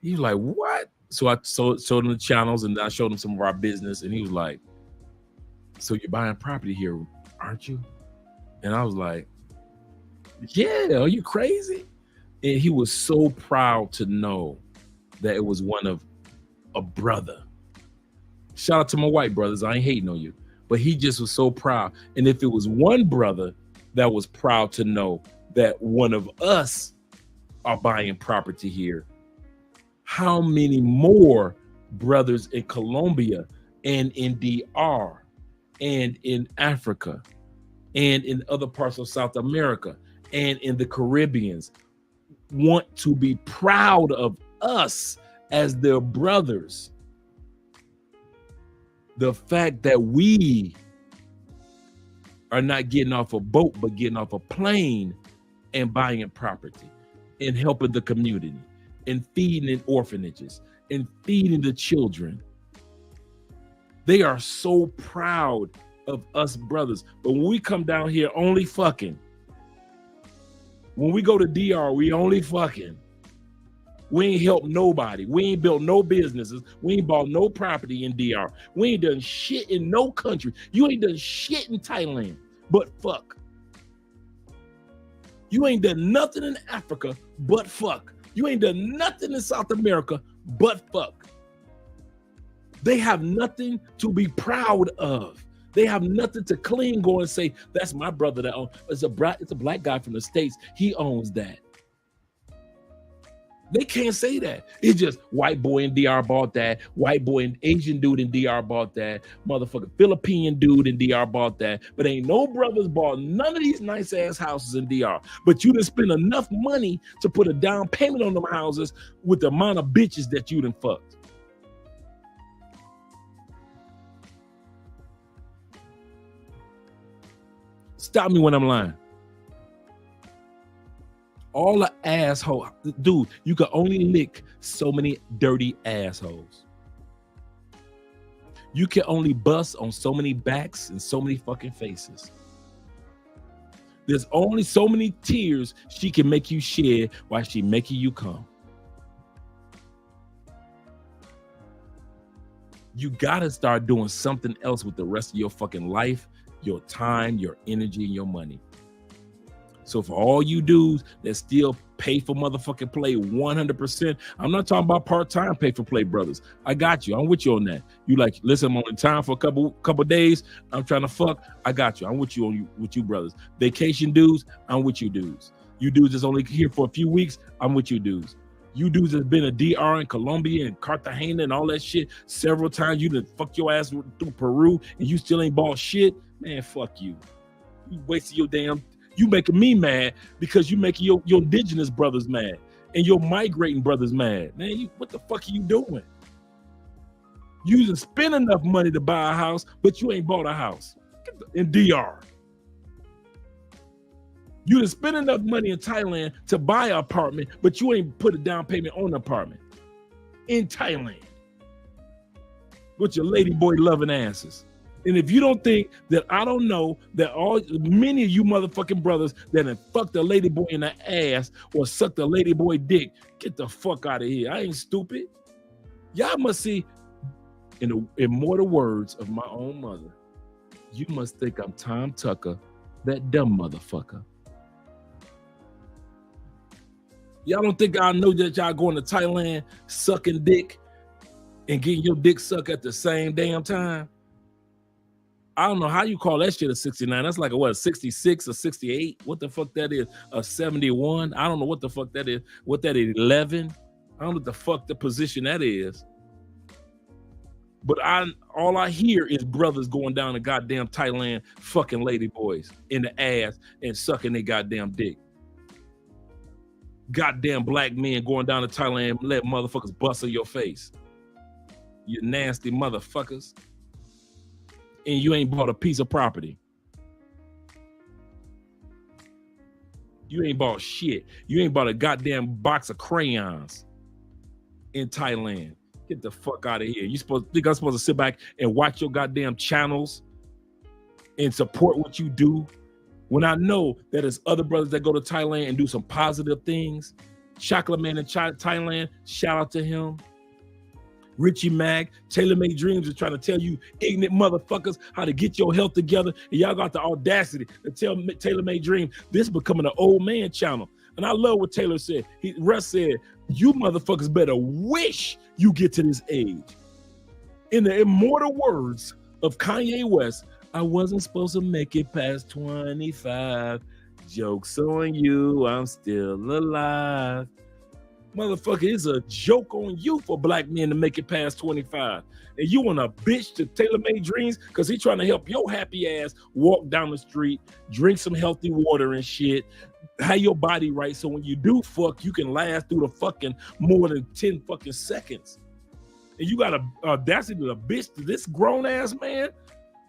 He was like, what? So I showed him the channels and I showed him some of our business. And he was like, so you're buying property here, aren't you? And I was like, yeah, are you crazy? And he was so proud to know that it was one of a brother. Shout out to my white brothers. I ain't hating on you. But he just was so proud. And if it was one brother that was proud to know that one of us are buying property here. How many more brothers in Colombia and in DR and in Africa and in other parts of South America and in the Caribbeans want to be proud of us as their brothers? The fact that we are not getting off a boat, but getting off a plane and buying property and helping the community and feeding in orphanages and feeding the children. They are so proud of us brothers. But when we come down here, only fucking. When we go to DR, we only fucking. We ain't helped nobody. We ain't built no businesses. We ain't bought no property in DR. We ain't done shit in no country. You ain't done shit in Thailand, but fuck. You ain't done nothing in Africa, but fuck. You ain't done nothing in South America, but fuck. They have nothing to be proud of. They have nothing to clean, go and say, that's my brother that owns. It's a black guy from the States. He owns that. They can't say that. It's just white boy in DR bought that. White boy and Asian dude in DR bought that. Motherfucking Philippine dude in DR bought that. But ain't no brothers bought none of these nice ass houses in DR. But you done spend enough money to put a down payment on them houses with the amount of bitches that you done fucked. Stop me when I'm lying. All the asshole, dude, you can only lick so many dirty assholes. You can only bust on so many backs and so many fucking faces. There's only so many tears she can make you shed while she making you come. You gotta start doing something else with the rest of your fucking life, your time, your energy, and your money. So for all you dudes that still pay for motherfucking play 100%, I'm not talking about part-time pay for play brothers. I got you. I'm with you on that. You like, listen, I'm on time for a couple days. I'm trying to fuck. I got you. I'm with you with you brothers. Vacation dudes, I'm with you dudes. You dudes that's only here for a few weeks, I'm with you dudes. You dudes that's been a DR in Colombia and Cartagena and all that shit several times. You done fuck your ass through Peru and you still ain't bought shit. Man, fuck you. You wasting your damn. You making me mad because you making your indigenous brothers mad and your migrating brothers mad. Man, what the fuck are you doing? You done spend enough money to buy a house, but you ain't bought a house in DR. You done spend enough money in Thailand to buy an apartment, but you ain't put a down payment on an apartment in Thailand with your lady boy loving asses. And if you don't think that I don't know that many of you motherfucking brothers that have fucked a lady boy in the ass or sucked a lady boy dick, get the fuck out of here. I ain't stupid. Y'all must see, in the immortal words of my own mother, you must think I'm Tom Tucker, that dumb motherfucker. Y'all don't think I know that y'all going to Thailand sucking dick and getting your dick sucked at the same damn time? I don't know how you call that shit a 69. That's like a 66 or 68? What the fuck that is? A 71? I don't know what the fuck that is. What that is, 11? I don't know what the fuck the position that is. But all I hear is brothers going down to goddamn Thailand fucking lady boys in the ass and sucking their goddamn dick. Goddamn black men going down to Thailand and let motherfuckers bust in your face. You nasty motherfuckers. And you ain't bought a piece of property. You ain't bought shit. You ain't bought a goddamn box of crayons in Thailand. Get the fuck out of here. You think I'm supposed to sit back and watch your goddamn channels and support what you do when I know that there's other brothers that go to Thailand and do some positive things? Chocolate Man in Thailand, shout out to him. Richie Mag, Taylor Made Dreams is trying to tell you ignorant motherfuckers how to get your health together, and y'all got the audacity to tell Taylor Made Dreams this is becoming an old man channel. And I love what Taylor said. Russ said, you motherfuckers better wish you get to this age. In the immortal words of Kanye West, I wasn't supposed to make it past 25. Joke's on you, I'm still alive. Motherfucker, it's a joke on you for black men to make it past 25. And you want a bitch to tailor-made dreams because he trying to help your happy ass walk down the street, drink some healthy water and shit, have your body right so when you do fuck, you can last through the fucking more than 10 fucking seconds. And you got a audacity to bitch to this grown-ass man?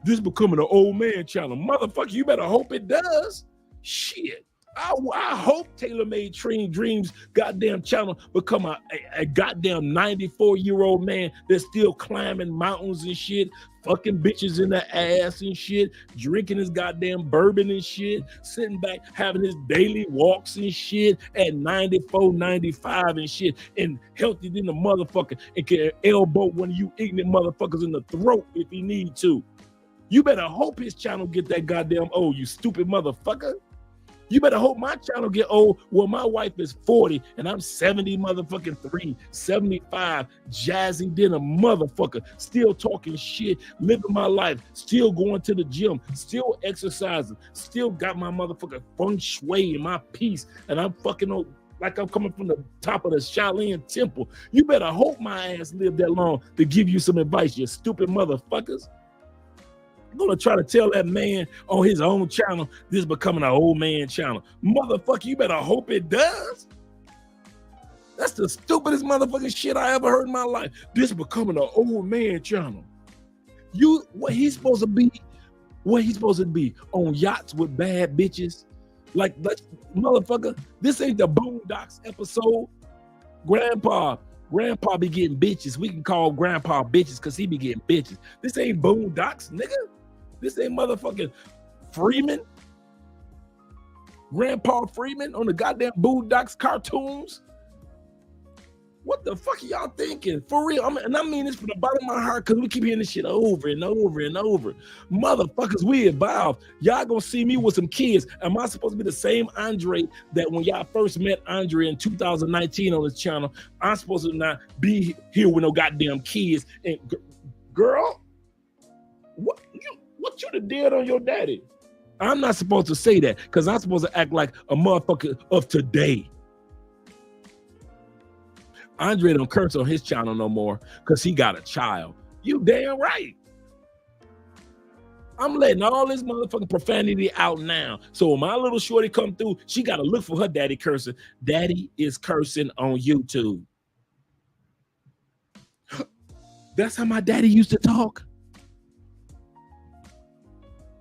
This becoming an old man channel. Motherfucker, you better hope it does. Shit. I hope Tailor-Made Dreams goddamn channel become a goddamn 94-year-old man that's still climbing mountains and shit, fucking bitches in the ass and shit, drinking his goddamn bourbon and shit, sitting back having his daily walks and shit at 94, 95 and shit, and healthy than the motherfucker, and can elbow one of you ignorant motherfuckers in the throat if he need to. You better hope his channel get that goddamn old, you stupid motherfucker. You better hope my channel get old. Well, my wife is 40 and I'm 70 motherfucking 3, 75, jazzy dinner motherfucker, still talking shit, living my life, still going to the gym, still exercising, still got my motherfucking feng shui and my peace, and I'm fucking like I'm coming from the top of the Shaolin temple. You better hope my ass live that long to give you some advice, you stupid motherfuckers. I'm gonna try to tell that man on his own channel this is becoming an old man channel. Motherfucker, you better hope it does. That's the stupidest motherfucking shit I ever heard in my life. This becoming an old man channel. What he's supposed to be on yachts with bad bitches? Like motherfucker, this ain't the Boondocks episode. Grandpa be getting bitches. We can call Grandpa bitches because he be getting bitches. This ain't Boondocks, nigga. This ain't motherfucking Freeman. Grandpa Freeman on the goddamn Boondocks cartoons. What the fuck are y'all thinking? For real, and I mean this from the bottom of my heart because we keep hearing this shit over and over and over. Motherfuckers, we evolved. Y'all gonna see me with some kids. Am I supposed to be the same Andre that when y'all first met Andre in 2019 on this channel? I'm supposed to not be here with no goddamn kids. And girl, what you done did on your daddy? I'm not supposed to say that because I'm supposed to act like a motherfucker of today. Andre don't curse on his channel no more because he got a child. You damn right. I'm letting all this motherfucking profanity out now. So when my little shorty come through, she got to look for her daddy cursing. Daddy is cursing on YouTube. That's how my daddy used to talk.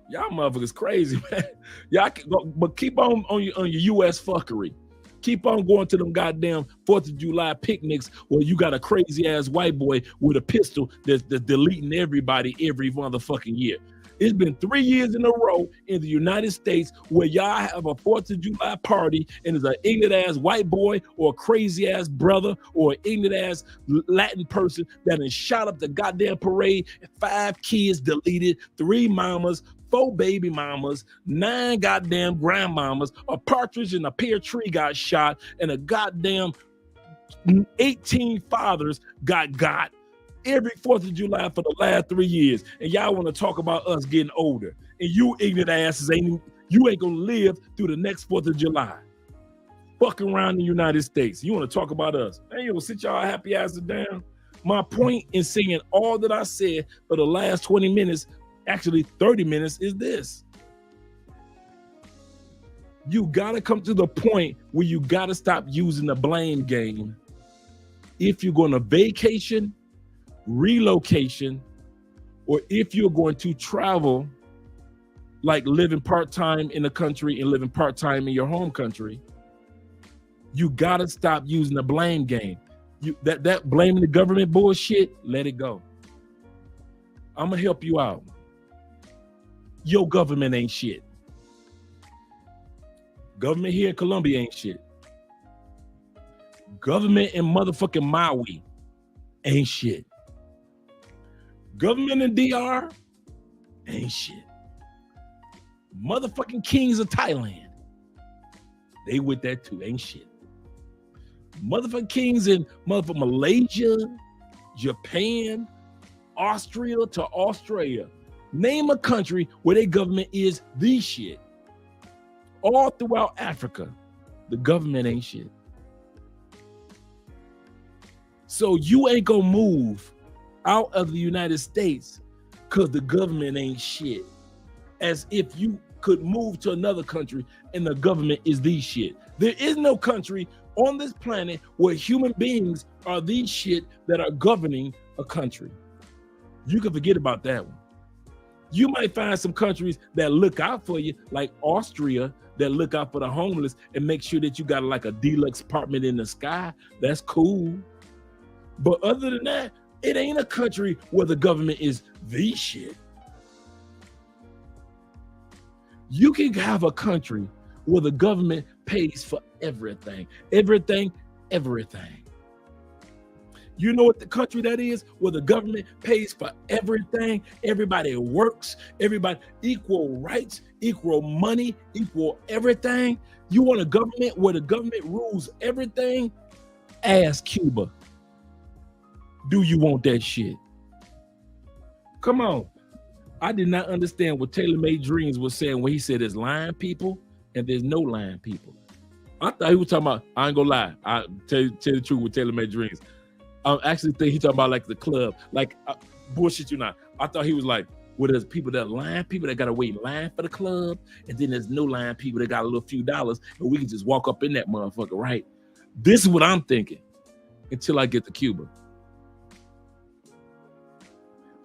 Y'all motherfuckers crazy, man. Y'all can go, but keep on your US fuckery. Keep on going to them goddamn 4th of July picnics where you got a crazy ass white boy with a pistol that's deleting everybody every motherfucking year. It's been 3 years in a row in the United States where y'all have a 4th of July party and there's an ignorant ass white boy or a crazy ass brother or an ignorant ass Latin person that has shot up the goddamn parade. 5 kids deleted, 3 mamas, 4 baby mamas, 9 goddamn grandmamas, a partridge in a pear tree got shot, and a goddamn 18 fathers got every 4th of July for the last 3 years. And y'all want to talk about us getting older. And you ignorant asses ain't gonna live through the next 4th of July. Fucking around the United States. You want to talk about us. Ain't gonna sit y'all happy asses down. My point in saying all that I said for the last 20 minutes, actually 30 minutes, is this. You gotta come to the point where you gotta stop using the blame game. If you're going to vacation, relocation, or if you're going to travel, like living part-time in the country and living part-time in your home country, you gotta stop using the blame game. That blaming the government bullshit, let it go. I'm gonna help you out. Your government ain't shit. Government here in Colombia ain't shit. Government in motherfucking Maui ain't shit. Government in DR ain't shit. Motherfucking kings of Thailand, they with that too, ain't shit. Motherfucking kings in motherfucking Malaysia, Japan, Austria to Australia. Name a country where their government is the shit. All throughout Africa, the government ain't shit. So you ain't gonna move out of the United States because the government ain't shit. As if you could move to another country and the government is the shit. There is no country on this planet where human beings are the shit that are governing a country. You can forget about that one. You might find some countries that look out for you, like Austria, that look out for the homeless and make sure that you got like a deluxe apartment in the sky. That's cool. But other than that, it ain't a country where the government is the shit. You can have a country where the government pays for everything. Everything. You know what the country that is? Where the government pays for everything. Everybody works. Everybody equal rights, equal money, equal everything. You want a government where the government rules everything? Ask Cuba. Do you want that shit? Come on. I did not understand what Taylor Made Dreams was saying when he said there's lying people and there's no lying people. I thought he was talking about, I ain't gonna lie, I tell you the truth with Taylor Made Dreams. I actually think he talking about like the club, like bullshit you not. I thought he was like, well, there's people that lying, people that gotta wait in line for the club, and then there's no lying people that got a little few dollars, and we can just walk up in that motherfucker, right? This is what I'm thinking until I get to Cuba.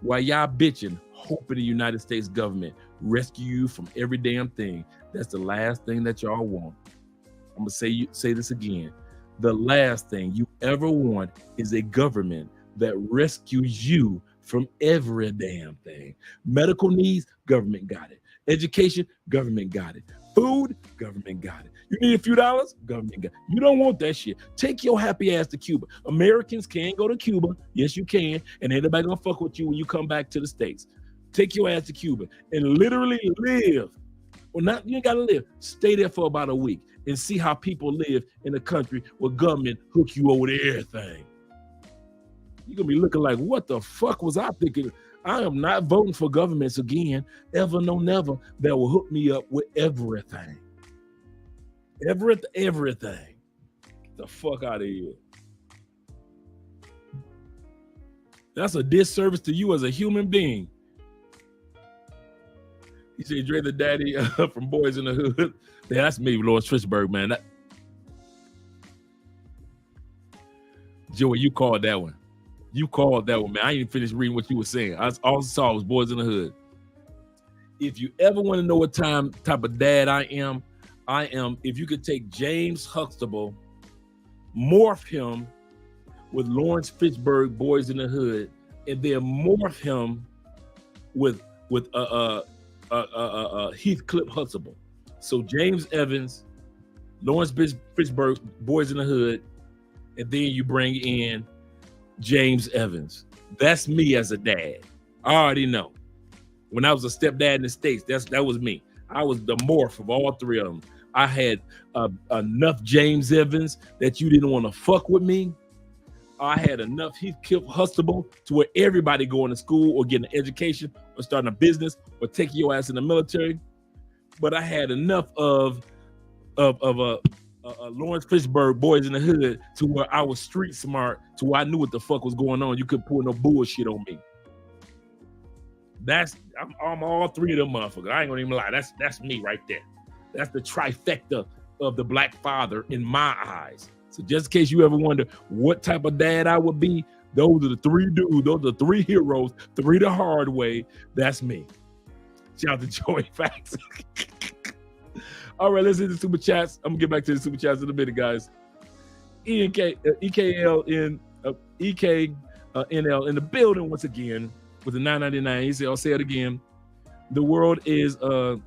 While y'all bitching, hoping the United States government rescue you from every damn thing, that's the last thing that y'all want. I'm gonna say this again. The last thing you ever want is a government that rescues you from every damn thing. Medical needs, government got it. Education, government got it. Food, government got it. You need a few dollars, government got it. You don't want that shit. Take your happy ass to Cuba. Americans can go to Cuba. Yes, you can. And ain't nobody gonna fuck with you when you come back to the States. Take your ass to Cuba and literally live. Well, not you ain't gotta live. Stay there for about a week and see how people live in a country where government hook you over to everything. You're gonna be looking like, what the fuck was I thinking? I am not voting for governments again, ever, no, never, that will hook me up with everything. Everything. Get the fuck out of here. That's a disservice to you as a human being. He said, Dre the daddy from Boys in the Hood. Yeah, that's me, Lawrence Fishburne, man. Joey, you called that one. You called that one, man. I didn't even finish reading what you were saying. All I saw was Boys in the Hood. If you ever want to know what type of dad I am, if you could take James Huxtable, morph him with Lawrence Fishburne, Boys in the Hood, and then morph him with Heathcliff Huxtable. So James Evans, Lawrence Fishburne, Boys in the Hood, and then you bring in James Evans. That's me as a dad. I already know. When I was a stepdad in the States, that was me. I was the morph of all three of them. I had enough James Evans that you didn't want to fuck with me. I had enough Heathcliff Huxtable to where everybody going to school or getting an education or starting a business or taking your ass in the military. But I had enough of Lawrence Fishburne, Boys in the Hood, to where I was street smart, to where I knew what the fuck was going on. You couldn't pull no bullshit on me. I'm all three of them motherfuckers. I ain't gonna even lie. That's me right there. That's the trifecta of the black father in my eyes. So just in case you ever wonder what type of dad I would be, those are the three dudes. Those are the three heroes. Three the hard way. That's me. Shout out to Joey Facts. All right, let's hit the super chats. I'm gonna get back to the super chats in a minute, guys. EKNL in the building once again with the 999. He said, I'll say it again. The world is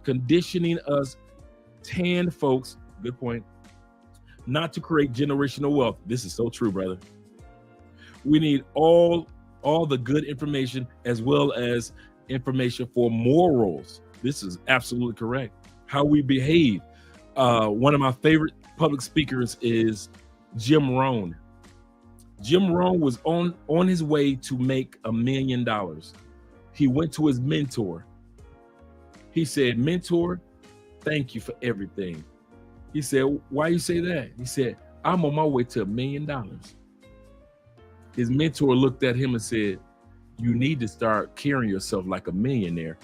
conditioning us tan folks, good point, not to create generational wealth. This is so true, brother. We need all the good information as well as information for morals. This is absolutely correct. How we behave. One of my favorite public speakers is Jim Rohn. Jim Rohn was on his way to make $1 million. He went to his mentor. He said, mentor, thank you for everything. He said, why you say that? He said, I'm on my way to $1 million. His mentor looked at him and said, you need to start carrying yourself like a millionaire,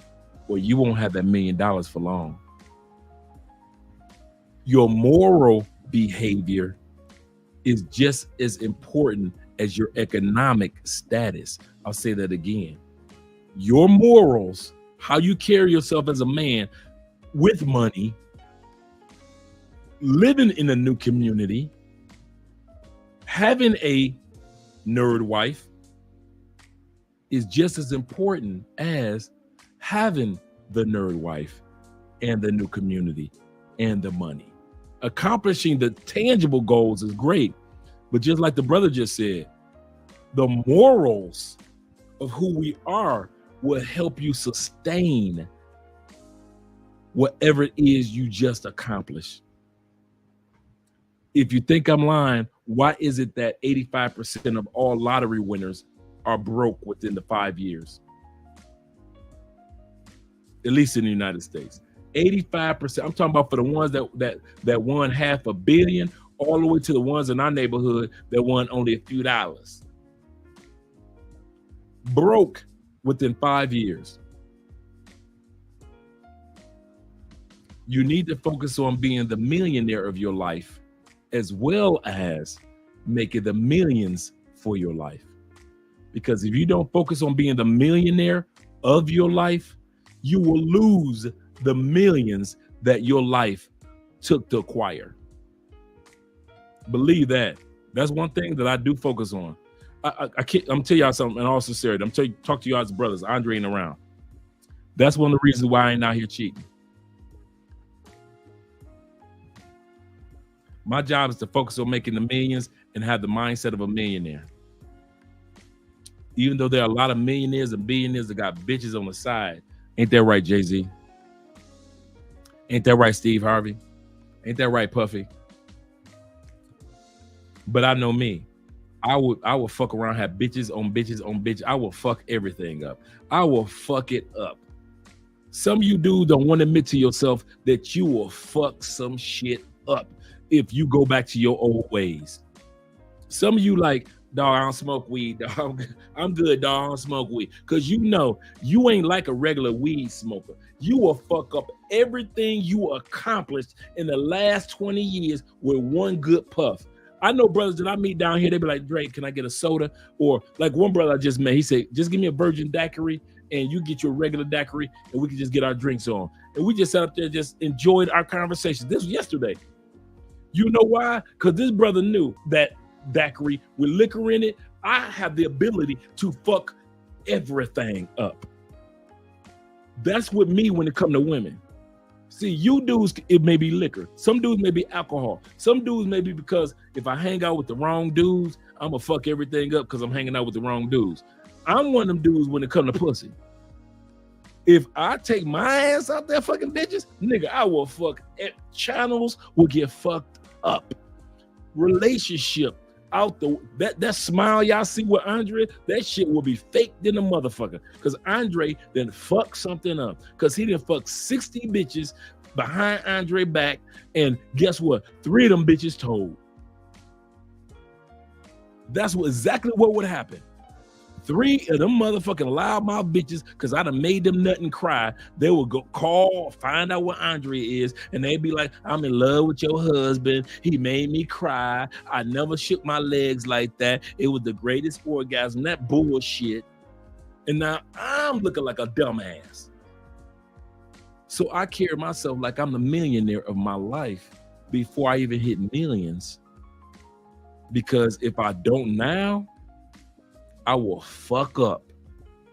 or you won't have that $1 million for long. Your moral behavior is just as important as your economic status. I'll say that again. Your morals, how you carry yourself as a man with money, living in a new community, having a nerd wife is just as important as having the nerd wife and the new community and the money. Accomplishing the tangible goals is great, but just like the brother just said, the morals of who we are will help you sustain whatever it is you just accomplished. If you think I'm lying, why is it that 85% of all lottery winners are broke within the 5 years? At least in the United States. 85%. I'm talking about for the ones that won $500 million, all the way to the ones in our neighborhood that won only a few dollars. Broke within 5 years. You need to focus on being the millionaire of your life, as well as making the millions for your life. Because if you don't focus on being the millionaire of your life, you will lose the millions that your life took to acquire. Believe that. That's one thing that I do focus on. I'm tell y'all something in all sincerity. Talk to y'all as brothers. Andre ain't around. That's one of the reasons why I ain't out here cheating. My job is to focus on making the millions and have the mindset of a millionaire. Even though there are a lot of millionaires and billionaires that got bitches on the side. Ain't that right, Jay-Z? Ain't that right, Steve Harvey? Ain't that right, Puffy? But I know me. I would fuck around, have bitches on bitches on bitches. I will fuck everything up. I will fuck it up. Some of you dudes don't want to admit to yourself that you will fuck some shit up if you go back to your old ways. Some of you like, dog, I don't smoke weed, dog. I'm good, dog, I don't smoke weed. Because you know, you ain't like a regular weed smoker. You will fuck up everything you accomplished in the last 20 years with one good puff. I know brothers that I meet down here, they be like, Drake, can I get a soda? Or like one brother I just met, he said, just give me a virgin daiquiri and you get your regular daiquiri and we can just get our drinks on. And we just sat up there, just enjoyed our conversation. This was yesterday. You know why? Because this brother knew that daiquiri with liquor in it, I have the ability to fuck everything up. That's with me when it comes to women. See, you dudes, it may be liquor. Some dudes may be alcohol. Some dudes may be because if I hang out with the wrong dudes, I'm going to fuck everything up because I'm hanging out with the wrong dudes. I'm one of them dudes when it comes to pussy. If I take my ass out there fucking bitches, nigga, I will fuck. Channels will get fucked up. Relationship out that smile y'all see with Andre, that shit will be faked in the motherfucker. Because Andre then fucked something up. Because he didn't fuck 60 bitches behind Andre back. And guess what? 3 of them bitches told. That's exactly what would happen. 3 of them motherfucking loudmouth bitches, because I done made them nut and cry. They will go call, find out what Andre is, and they'd be like, I'm in love with your husband. He made me cry. I never shook my legs like that. It was the greatest orgasm. That bullshit. And now I'm looking like a dumbass. So I carry myself like I'm the millionaire of my life before I even hit millions. Because if I don't now, I will fuck up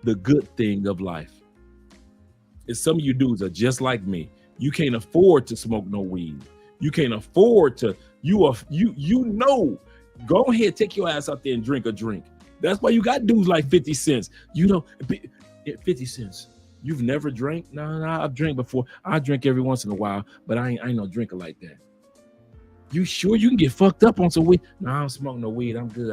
the good thing of life. And some of you dudes are just like me. You can't afford to smoke no weed. You can't afford to, you know, go ahead, take your ass out there and drink a drink. That's why you got dudes like 50 cents. You know, 50 cents. You've never drank? No, I've drank before. I drink every once in a while, but I ain't no drinker like that. You sure you can get fucked up on some weed? No, I don't smoke no weed. I'm good.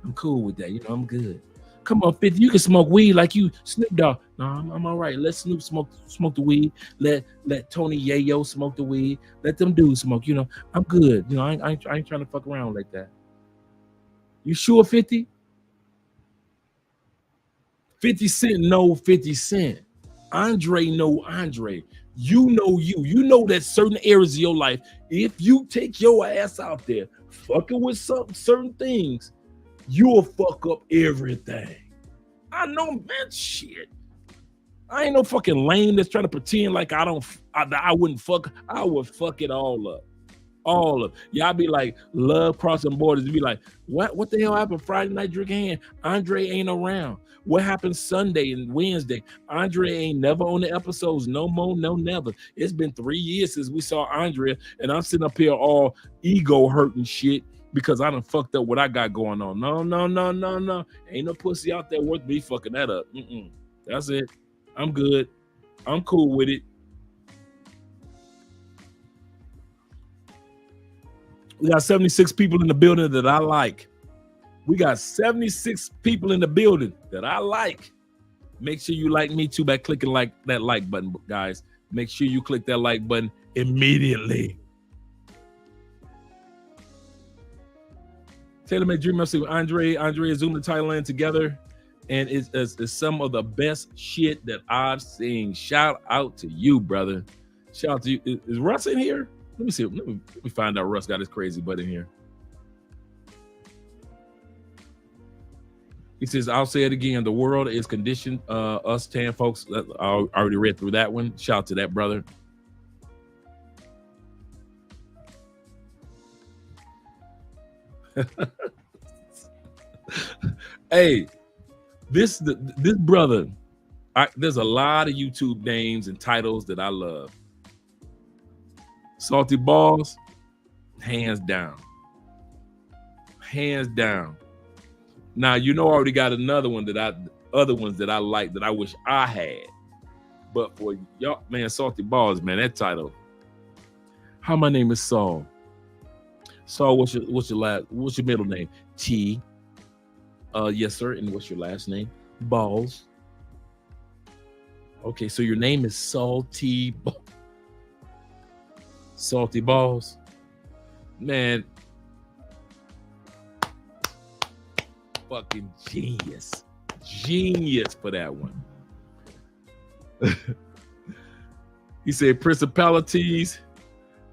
I'm cool with that. You know, I'm good. Come on, 50. You can smoke weed like you Snoop Dogg. No, I'm all right. Let Snoop smoke the weed. Let Tony Yayo smoke the weed. Let them dudes smoke. You know, I'm good. You know, I ain't trying to fuck around like that. You sure, 50? 50 Cent know 50 Cent. Andre know Andre. You know you. You know that certain areas of your life, if you take your ass out there fucking with certain things, you'll fuck up everything. I know, man, shit. I ain't no fucking lame that's trying to pretend like I wouldn't fuck. I would fuck it all up. All of y'all be like, love crossing borders. You be like, what the hell happened Friday night drinking hand? Andre ain't around. What happened Sunday and Wednesday? Andre ain't never on the episodes. No more, no never. It's been 3 years since we saw Andrea, and I'm sitting up here all ego hurting shit because I done fucked up what I got going on. No. Ain't no pussy out there worth me fucking that up. That's it. I'm good. I'm cool with it. We got 76 people in the building that I like. We got 76 people in the building that I like. Make sure you like me too by clicking that like button, guys. Make sure you click that like button immediately. Taylor made Dream with Andre and Zoom to Thailand together. And it's some of the best shit that I've seen. Shout out to you, brother. Shout out to you. Is Russ in here? Let me see. Let me find out Russ got his crazy butt in here. He says, I'll say it again. The world is conditioned us tan folks. I already read through that one. Shout out to that brother. Hey, this brother, there's a lot of YouTube names and titles that I love. Salty Balls, hands down. Hands down. Now, you know, I already got other ones that I like that I wish I had. But for y'all, man, Salty Balls, man, that title. Hi, my name is Saul. Saul, what's your middle name? T. Yes, sir. And what's your last name? Balls. Okay, so your name is Salty Balls. Man, fucking genius for that one. He said principalities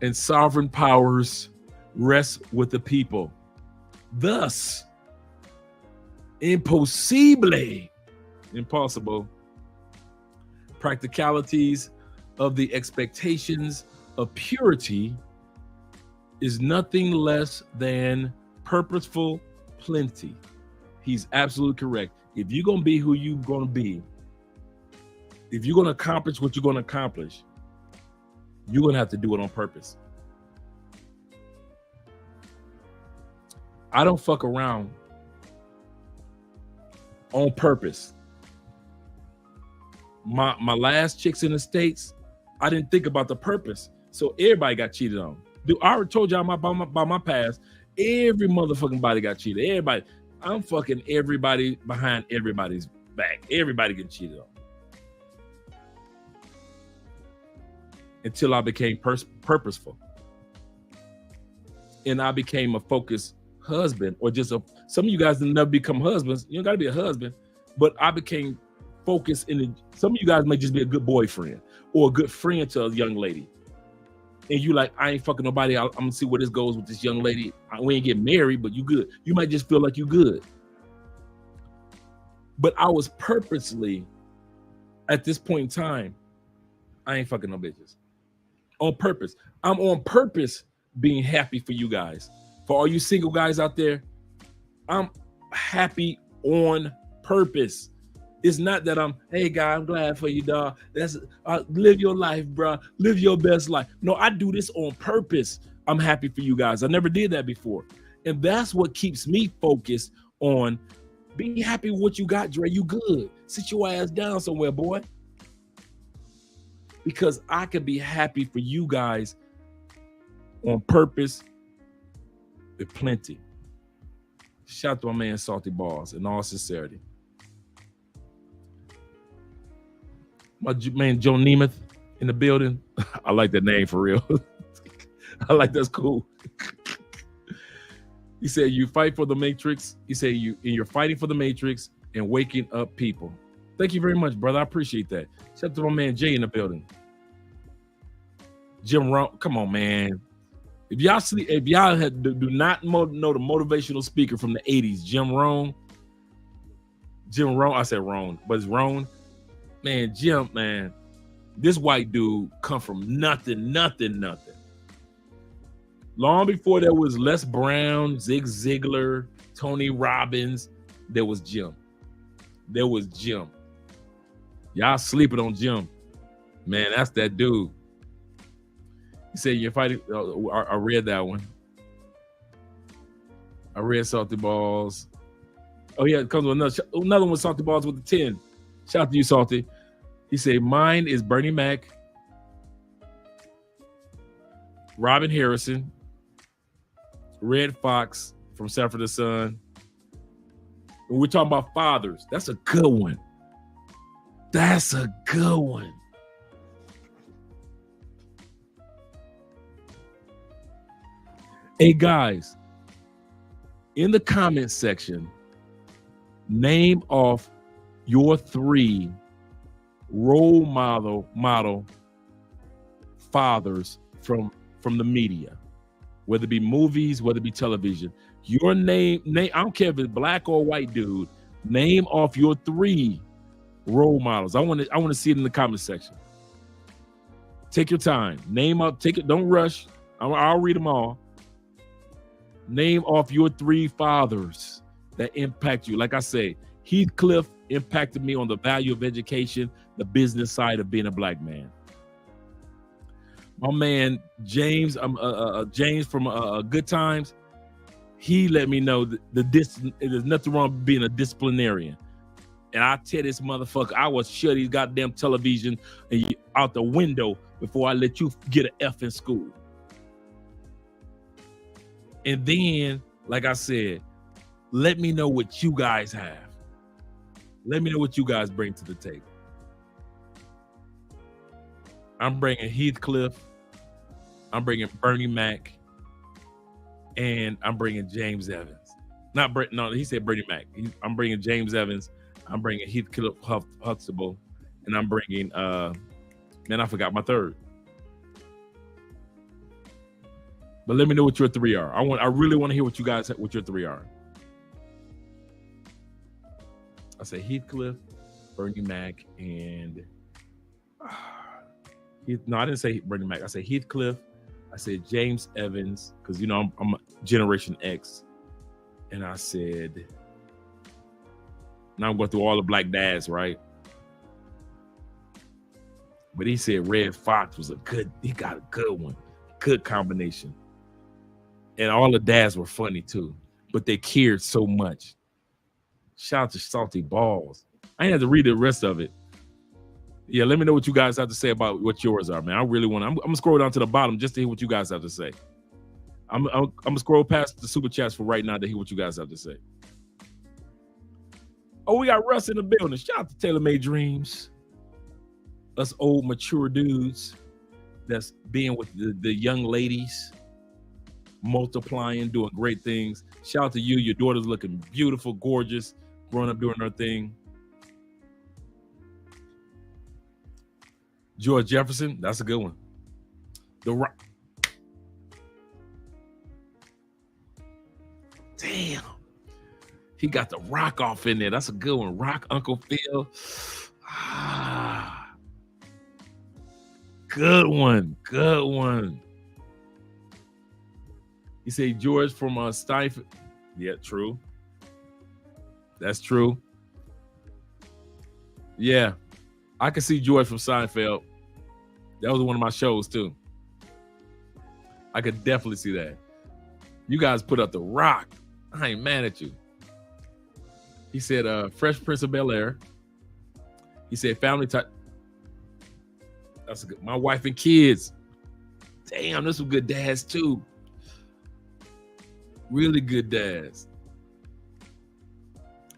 and sovereign powers rest with the people, thus impossible practicalities of the expectations of purity is nothing less than purposeful plenty. He's absolutely correct. If you're going to be who you're going to be, if you're going to accomplish what you're going to accomplish, you're going to have to do it on purpose. I don't fuck around on purpose. My last chicks in the States, I didn't think about the purpose. So everybody got cheated on. Dude, I already told y'all about my past. Every motherfucking body got cheated. Everybody. I'm fucking everybody behind everybody's back. Everybody getting cheated on. Until I became purposeful. And I became a focused husband, or some of you guys didn't never become husbands. You don't got to be a husband, but I became focused some of you guys may just be a good boyfriend or a good friend to a young lady. And you like, I ain't fucking nobody. I'm gonna see where this goes with this young lady. We ain't getting married, but you good. You might just feel like you good. But I was purposely, at this point in time, I ain't fucking no bitches. On purpose. I'm on purpose being happy for you guys. For all you single guys out there, I'm happy on purpose. It's not that hey guy, I'm glad for you, dog. That's live your life, bro. Live your best life. No, I do this on purpose. I'm happy for you guys. I never did that before. And that's what keeps me focused on being happy with what you got, Dre. You good. Sit your ass down somewhere, boy. Because I could be happy for you guys on purpose with plenty. Shout out to my man Salty Balls in all sincerity. My man Joe Nemeth in the building. I like that name for real. I like that's cool. He said you fight for the Matrix. He said you're fighting for the Matrix and waking up people. Thank you very much, brother. I appreciate that. Shout out to my man Jay in the building. Jim Rohn, come on, man. If y'all do not know the motivational speaker from the 80s, Jim Rohn. I said Rohn, but it's Rohn. Man, Jim, man, this white dude come from nothing. Long before there was Les Brown, Zig Ziglar, Tony Robbins, there was Jim. Y'all sleeping on Jim. Man, that's that dude. He said you're fighting. I read that one. I read Salty Balls. Oh yeah, it comes with another one, Salty Balls with the 10. Shout out to you, Salty. He said mine is Bernie Mac, Robin Harrison, Red Fox from Sanford the Son. When we're talking about fathers, that's a good one. Hey guys, in the comment section, name off your 3 role model fathers from the media, whether it be movies, whether it be television. Your name, I don't care if it's black or white dude, name off your 3 role models. I want to see it in the comment section. Take your time. Name up, take it, don't rush. I'll read them all. Name off your 3 fathers that impact you. Like I say, Heathcliff impacted me on the value of education, the business side of being a black man. My man James, James from Good Times, he let me know that there's nothing wrong with being a disciplinarian. And I tell this motherfucker, I will shut his goddamn television out the window before I let you get an F in school. And then, like I said, let me know what you guys have. Let me know what you guys bring to the table. I'm bringing Heathcliff. I'm bringing Bernie Mac. And I'm bringing James Evans. He said Bernie Mac. I'm bringing James Evans. I'm bringing Heathcliff Huxtable. And I'm bringing, I forgot my third. But let me know what your 3 are. I really want to hear what your 3 are. I say Heathcliff, Bernie Mac, and I didn't say Bernie Mac. I say Heathcliff. I said James Evans, because I'm Generation X, and I said, now I'm going through all the black dads, right? But he said Red Fox was he got a good one, good combination. And all the dads were funny too, but they cared so much. Shout out to Salty Balls. I ain't have to read the rest of it. Yeah, let me know what you guys have to say about what yours are, man. I really want to. I'm gonna scroll down to the bottom just to hear what you guys have to say. I'm gonna scroll past the super chats for right now to hear what you guys have to say. Oh, we got Russ in the building. Shout out to Taylor Made Dreams. Us old mature dudes that's being with the young ladies, multiplying, doing great things. Shout out to you. Your daughter's looking beautiful, gorgeous, growing up doing her thing. George Jefferson, that's a good one. The Rock. Damn. He got the Rock off in there. That's a good one. Rock, Uncle Phil. Good one. Good one. He said George from Steinfeld. Yeah, true. That's true. Yeah. I can see George from Seinfeld. That was one of my shows too. I could definitely see that. You guys put up the Rock. I ain't mad at you. He said Fresh Prince of Bel-Air. He said Family Type. That's a good. My Wife and Kids. Damn, there's some good dads too. Really good dads.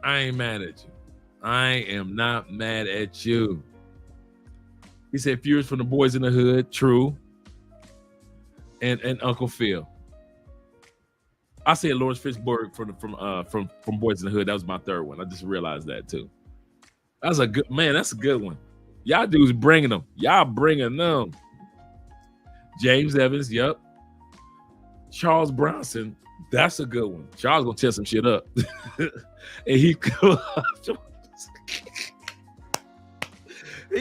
I ain't mad at you. I am not mad at you. He said Furious from the Boys in the Hood. True. And Uncle Phil. I said Lawrence Fishburne from Boys in the Hood. That was my third one. I just realized that too. That's a good man. That's a good one. Y'all dudes bringing them. Y'all bringing them. James Evans. Yep. Charles Bronson. That's a good one. Charles gonna tear some shit up. And he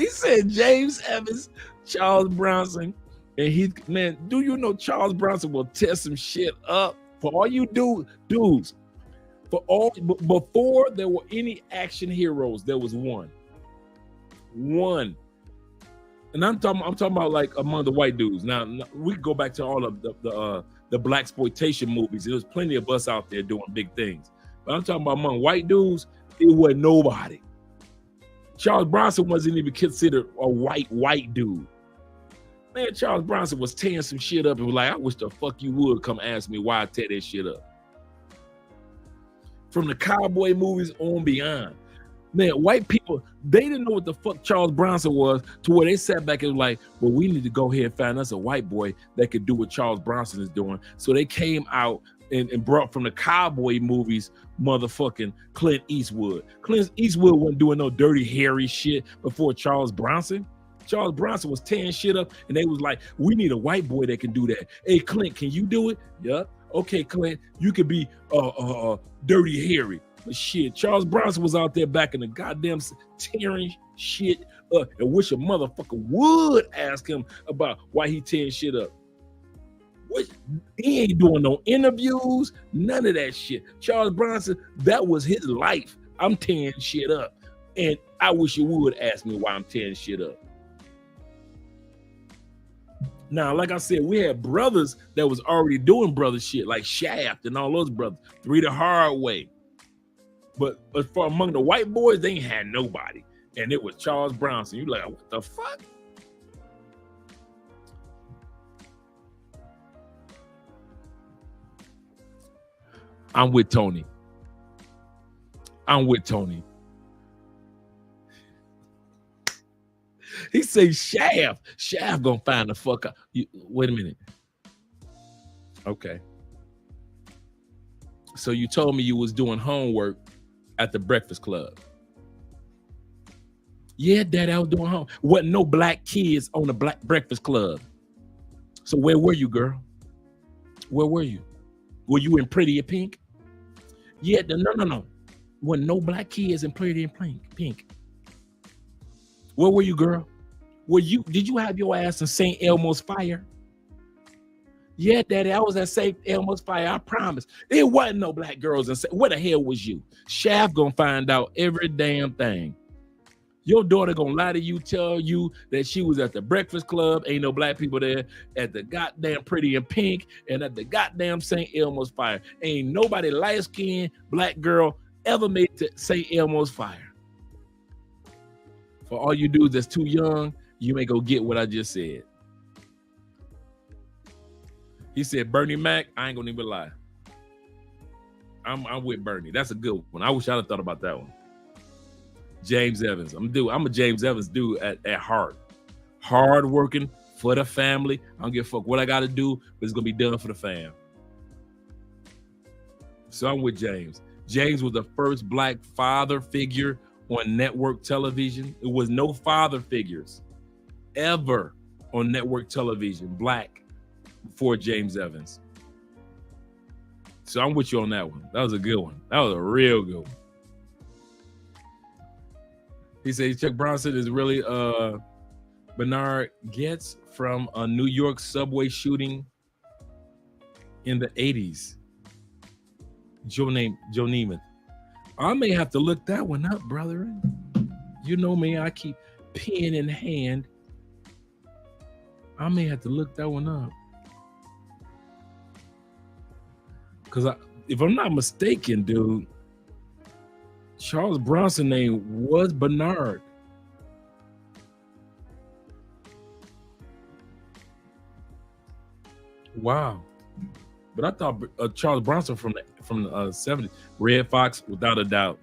said James Evans, Charles Bronson, and he, man, do you know Charles Bronson will tear some shit up? For all you dudes, before there were any action heroes, there was one. And I'm talking about like among the white dudes. Now we go back to all of the blaxploitation movies. There was plenty of us out there doing big things. But I'm talking about among white dudes, it wasn't nobody. Charles Bronson wasn't even considered a white dude. Man, Charles Bronson was tearing some shit up and was like, I wish the fuck you would come ask me why I tear that shit up. From the cowboy movies on beyond. Man, white people, they didn't know what the fuck Charles Bronson was, to where they sat back and was like, well, we need to go ahead and find us a white boy that could do what Charles Bronson is doing. So they came out and brought from the cowboy movies motherfucking Clint Eastwood. Clint Eastwood wasn't doing no dirty, hairy shit before Charles Bronson. Charles Bronson was tearing shit up, and they was like, we need a white boy that can do that. Hey, Clint, can you do it? Yeah. Okay, Clint, you could be dirty, hairy. But shit, Charles Bronson was out there back in the goddamn tearing shit up, and wish a motherfucker would ask him about why he tearing shit up. He ain't doing no interviews, none of that shit. Charles Bronson, that was his life. I'm tearing shit up, and I wish you would ask me why I'm tearing shit up. Now, like I said, we had brothers that was already doing brother shit, like Shaft and all those brothers. Three the Hard Way. But for among the white boys, they ain't had nobody. And it was Charles Bronson. You like, what the fuck? I'm with Tony. He say Shaft gonna find the fuck out. Wait a minute. Okay. So you told me you was doing homework at the Breakfast Club. Yeah, Daddy, I was doing home. Wasn't no black kids on the Black Breakfast Club. So where were you, girl? Where were you? Were you in Pretty in Pink? Yeah, no. Wasn't no black kids in Pretty in Pink. Where were you, girl? Did you have your ass in St. Elmo's Fire? Yeah, Daddy, I was at St. Elmo's Fire. I promise. There wasn't no black girls in St. Where the hell was you? Shaft gonna find out every damn thing. Your daughter gonna lie to you, tell you that she was at the Breakfast Club, ain't no black people there, at the goddamn Pretty in Pink, and at the goddamn St. Elmo's Fire. Ain't nobody light-skinned black girl ever made it to St. Elmo's Fire. For all you dudes that's too young, you may go get what I just said. He said, Bernie Mac, I ain't gonna even lie. I'm with Bernie. That's a good one. I wish I'd have thought about that one. James Evans. I'm a James Evans dude at heart. Hard working for the family. I don't give a fuck what I gotta do, but it's gonna be done for the fam. So I'm with James. James was the first black father figure on network television. It was no father figures ever on network television, black, before James Evans. So I'm with you on that one. That was a good one. That was a real good one. He said Chuck Bronson is really Bernard Goetz from a New York subway shooting in the 80s. Joe Namath. I may have to look that one up, brother. You know me, I keep pen in hand. I may have to look that one up. Because if I'm not mistaken, dude, Charles Bronson name was Bernard. Wow. But I thought Charles Bronson from the 70s, Red Fox, without a doubt.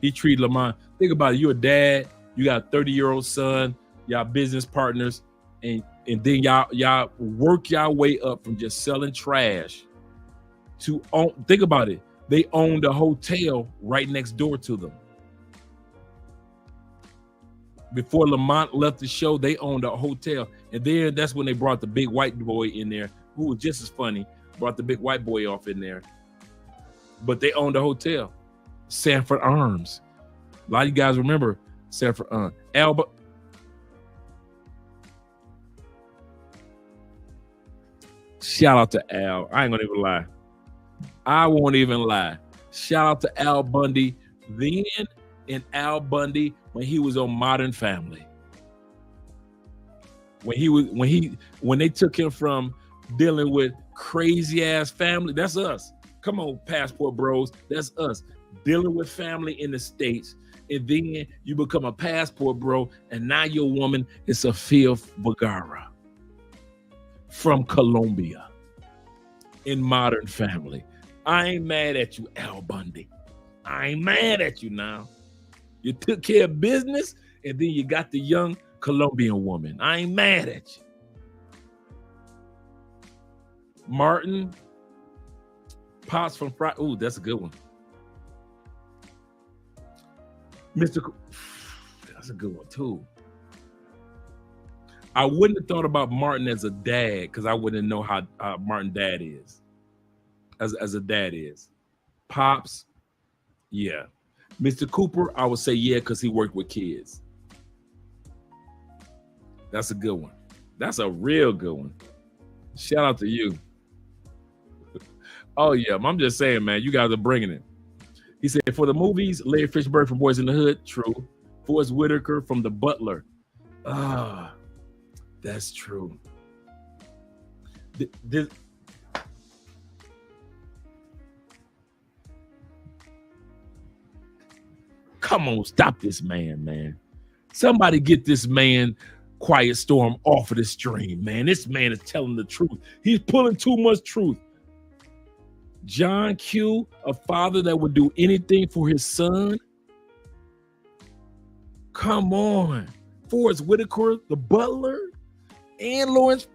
He treated Lamont. Think about it. You're a dad. You got a 30-year-old son. y'all business partners, and then y'all work y'all way up from just selling trash to own. Think about it. They owned a hotel right next door to them. Before Lamont left the show, they owned a hotel. And then that's when they brought the big white boy in there, who was just as funny, brought the big white boy off in there. But they owned a hotel, Sanford Arms. A lot of you guys remember Sanford Arms. Alba. Shout out to Al. I ain't gonna even lie. I won't even lie. Shout out to Al Bundy then, and Al Bundy when he was on Modern Family. When they took him from dealing with crazy ass family, that's us. Come on, Passport Bros, that's us. Dealing with family in the States, and then you become a passport bro, and now your woman is Sofia Vergara from Colombia in Modern Family. I ain't mad at you, Al Bundy. I ain't mad at you now. You took care of business, and then you got the young Colombian woman. I ain't mad at you. Martin Pops from Friday. Ooh, that's a good one. That's a good one too. I wouldn't have thought about Martin as a dad because I wouldn't know how Martin dad is. As a dad is. Pops, yeah. Mr. Cooper, I would say yeah because he worked with kids. That's a good one. That's a real good one. Shout out to you. Oh yeah, I'm just saying, man, you guys are bringing it. He said, for the movies, Larry Fishburne from Boys in the Hood, true. Forrest Whitaker from The Butler. Ah, that's true. Come on, stop this man. Somebody get this man, Quiet Storm, off of the stream, man. This man is telling the truth. He's pulling too much truth. John Q, a father that would do anything for his son. Come on. Forrest Whitaker, The Butler, and Lawrence.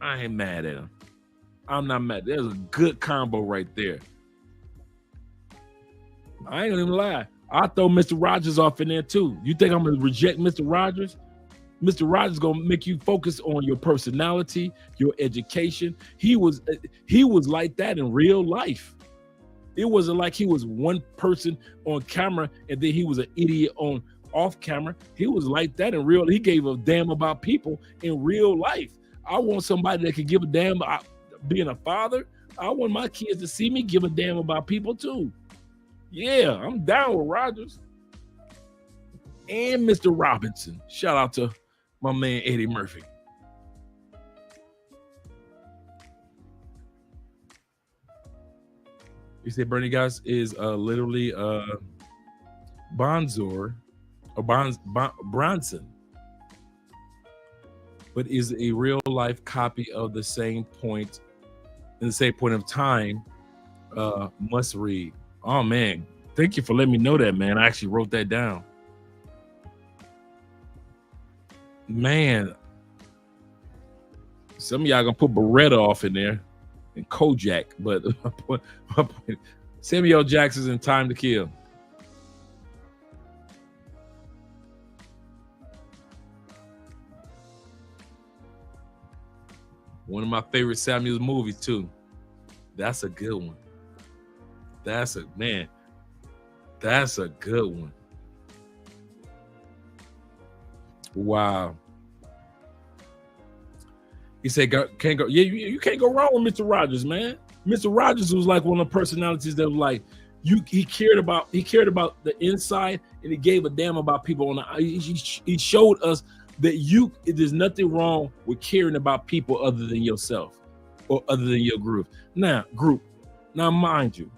I ain't mad at him. I'm not mad. There's a good combo right there. I ain't gonna even lie. I throw Mr. Rogers off in there too. You think I'm gonna reject Mr. Rogers? Mr. Rogers gonna make you focus on your personality, your education. He was like that in real life. It wasn't like he was one person on camera and then he was an idiot on off camera. He was like that in real. He gave a damn about people in real life. I want somebody that can give a damn about being a father. I want my kids to see me give a damn about people too. Yeah, I'm down with Rogers and Mr. Robinson. Shout out to my man Eddie Murphy. You say Bernie guys is literally Bonzor or Bronson, but is a real life copy of the same point in the same point of time. Must read. Oh man, thank you for letting me know that, man. I actually wrote that down. Man, some of y'all gonna put Beretta off in there and Kojak, but Samuel Jackson's in Time to Kill. One of my favorite Samuel's movies too. That's a good one. That's a good one. Wow. He said, can't go. Yeah, you can't go wrong with Mr. Rogers, man. Mr. Rogers was like one of the personalities that was like, he cared about the inside and he gave a damn about people on the. He showed us that there's nothing wrong with caring about people other than yourself or other than your group. Now, mind you,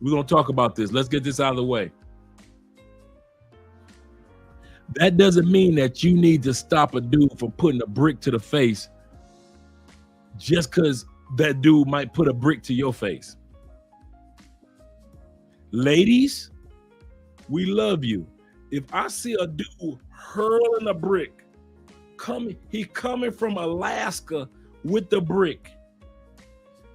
we're gonna talk about this. Let's get this out of the way. That doesn't mean that you need to stop a dude from putting a brick to the face just because that dude might put a brick to your face. Ladies, we love you. If I see a dude hurling a brick, he coming from Alaska with the brick,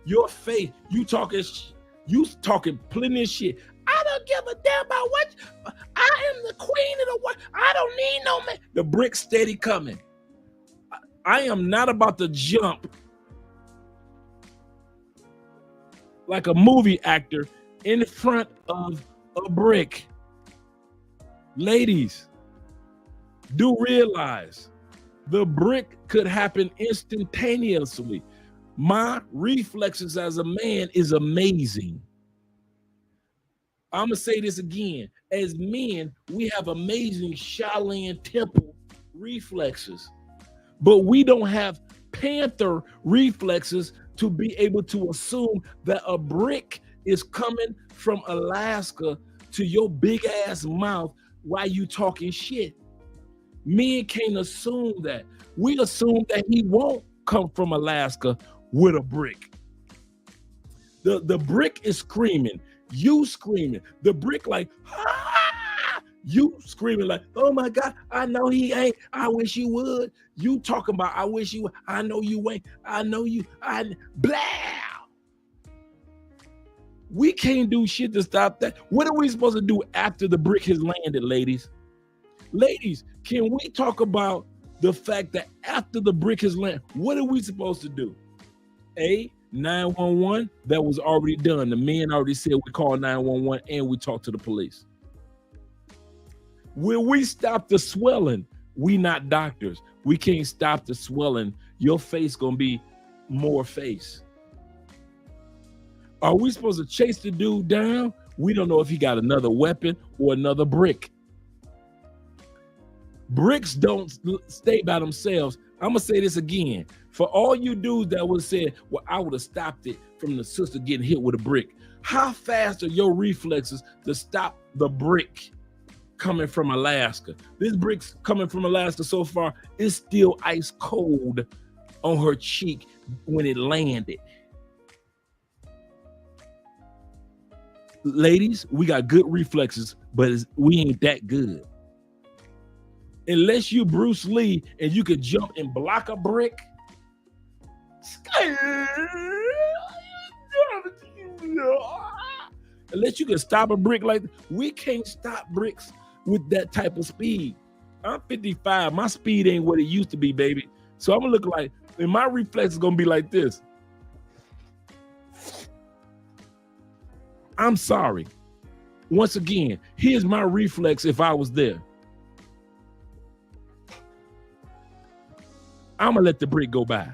your face, you talking plenty of shit. I don't give a damn about what. I am the queen of the world. I don't need no man. The brick steady coming. I am not about to jump like a movie actor in front of a brick. Ladies, do realize the brick could happen instantaneously. My reflexes as a man is amazing. I'm going to say this again. As men, we have amazing Shaolin Temple reflexes, but we don't have Panther reflexes to be able to assume that a brick is coming from Alaska to your big ass mouth while you talking shit. Men can't assume that. We assume that he won't come from Alaska with a brick. The brick is screaming. You screaming. The brick like, ah! You screaming like, oh my God, I know he ain't. I wish you would. You talking about, I wish you would. I know you ain't. I know you. Blah. We can't do shit to stop that. What are we supposed to do after the brick has landed, ladies? Ladies, can we talk about the fact that after the brick has landed, what are we supposed to do? 911, that was already done. The men already said we call 911 and we talk to the police. Will we stop the swelling? We not doctors. We can't stop the swelling. Your face gonna be more face. Are we supposed to chase the dude down? We don't know if he got another weapon or another brick. Bricks don't stay by themselves. I'm gonna say this again. For all you dudes that would say, well, I would have stopped it from the sister getting hit with a brick. How fast are your reflexes to stop the brick coming from Alaska? This brick's coming from Alaska so far, it's still ice cold on her cheek when it landed. Ladies, we got good reflexes, but we ain't that good. Unless you Bruce Lee and you could jump and block a brick. Unless you can stop a brick like that. We can't stop bricks with that type of speed. I'm 55. My speed ain't what it used to be, baby. So I'm gonna look like, and my reflex is gonna be like this. I'm sorry. Once again, here's my reflex if I was there. I'm gonna let the brick go by.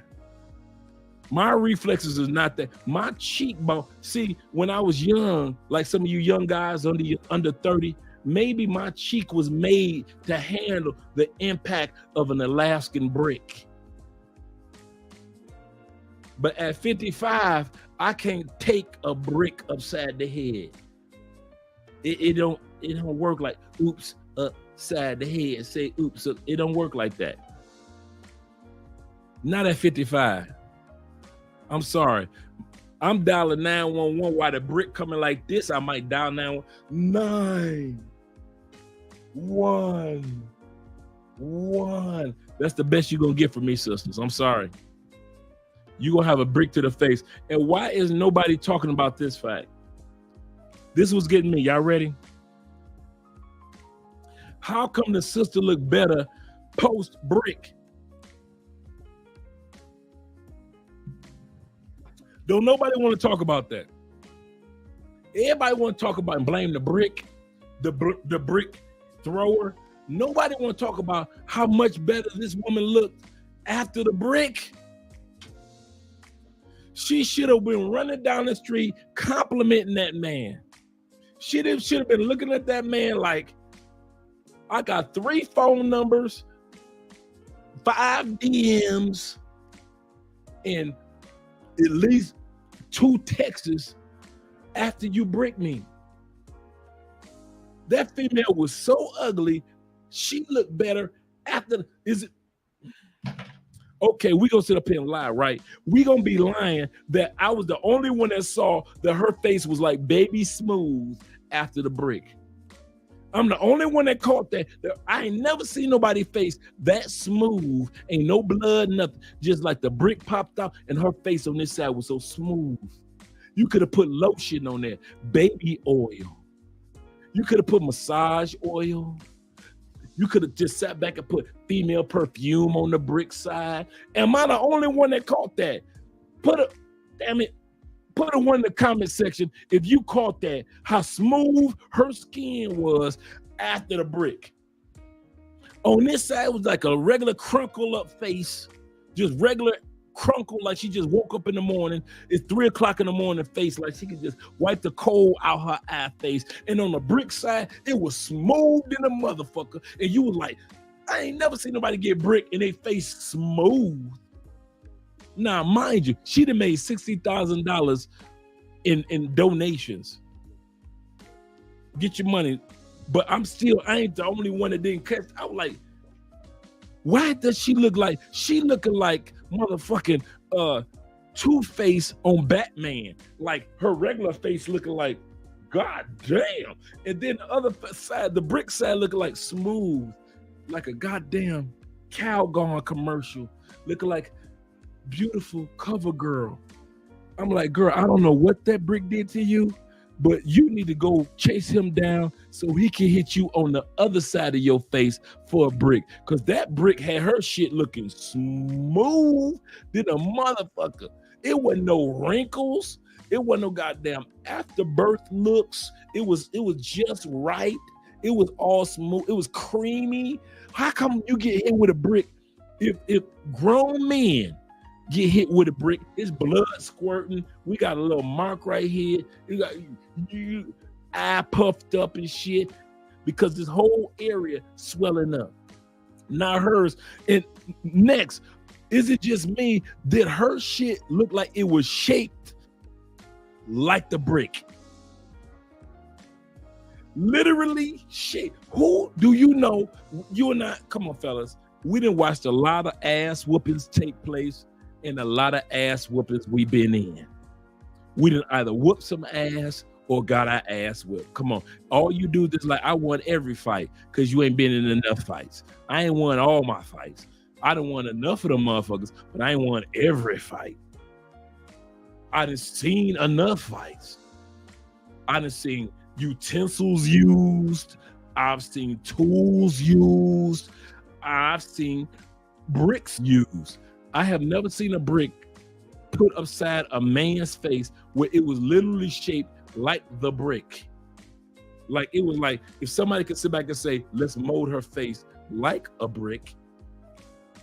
My reflexes is not that. My cheekbone, see, when I was young, like some of you young guys under 30, maybe my cheek was made to handle the impact of an Alaskan brick. But at 55, I can't take a brick upside the head. It don't work like oops upside the head and say oops. It don't work like that. Not at 55. I'm sorry. I'm dialing 911 while the brick coming like this. I might dial 911. 911. That's the best you're gonna get from me, sisters. I'm sorry. You're gonna have a brick to the face. And why is nobody talking about this fact? This was getting me. Y'all ready? How come the sister look better post brick? Don't nobody want to talk about that. Everybody want to talk about and blame the brick, the brick thrower. Nobody want to talk about how much better this woman looked after the brick. She should have been running down the street complimenting that man. She should have been looking at that man like, I got 3 phone numbers, 5 DMs, and at least 2 texts after you brick me. That female was so ugly, she looked better after. Okay, we gonna sit up here and lie, right? We gonna be lying that I was the only one that saw that her face was like baby smooth after the brick. I'm the only one that caught that. I ain't never seen nobody face that smooth. Ain't no blood, nothing. Just like the brick popped out and her face on this side was so smooth. You could have put lotion on there, baby oil. You could have put massage oil. You could have just sat back and put female perfume on the brick side. Am I the only one that caught that? Put a one in the comment section if you caught that, how smooth her skin was after the brick. On this side was like a regular crunkled up face, just regular crunkled, like she just woke up in the morning. It's 3 o'clock in the morning face, like she could just wipe the cold out her eye face. And on the brick side, it was smooth in a motherfucker. And you was like, I ain't never seen nobody get brick and they face smooth. Now, mind you, she done made $60,000 in donations. Get your money. But I ain't the only one that didn't catch. I was like, why does she look like, she looking like motherfucking Two-Face on Batman. Like her regular face looking like, God damn. And then the other side, the brick side looking like smooth, like a goddamn Calgon commercial, looking like beautiful cover girl. I'm like, girl, I don't know what that brick did to you, but you need to go chase him down so he can hit you on the other side of your face for a brick. Because that brick had her shit looking smooth than a motherfucker. It wasn't no wrinkles. It wasn't no goddamn afterbirth looks. It was just right. It was all smooth. It was creamy. How come you get hit with a brick? If grown men get hit with a brick, it's blood squirting. We got a little mark right here. You got you eye puffed up and shit because this whole area swelling up. Now hers. And next, is it just me? Did her shit look like it was shaped like the brick? Literally shaped. Who do you know? You and I, come on, fellas. We done watched a lot of ass whoopings take place and a lot of ass whoopings we been in. We done either whoop some ass or got our ass whipped. Come on. All you do is like, I won every fight because you ain't been in enough fights. I ain't won all my fights. I done won enough of them motherfuckers, but I ain't won every fight. I done seen enough fights. I done seen utensils used. I've seen tools used. I've seen bricks used. I have never seen a brick put upside a man's face where it was literally shaped like the brick. Like it was like if somebody could sit back and say, let's mold her face like a brick.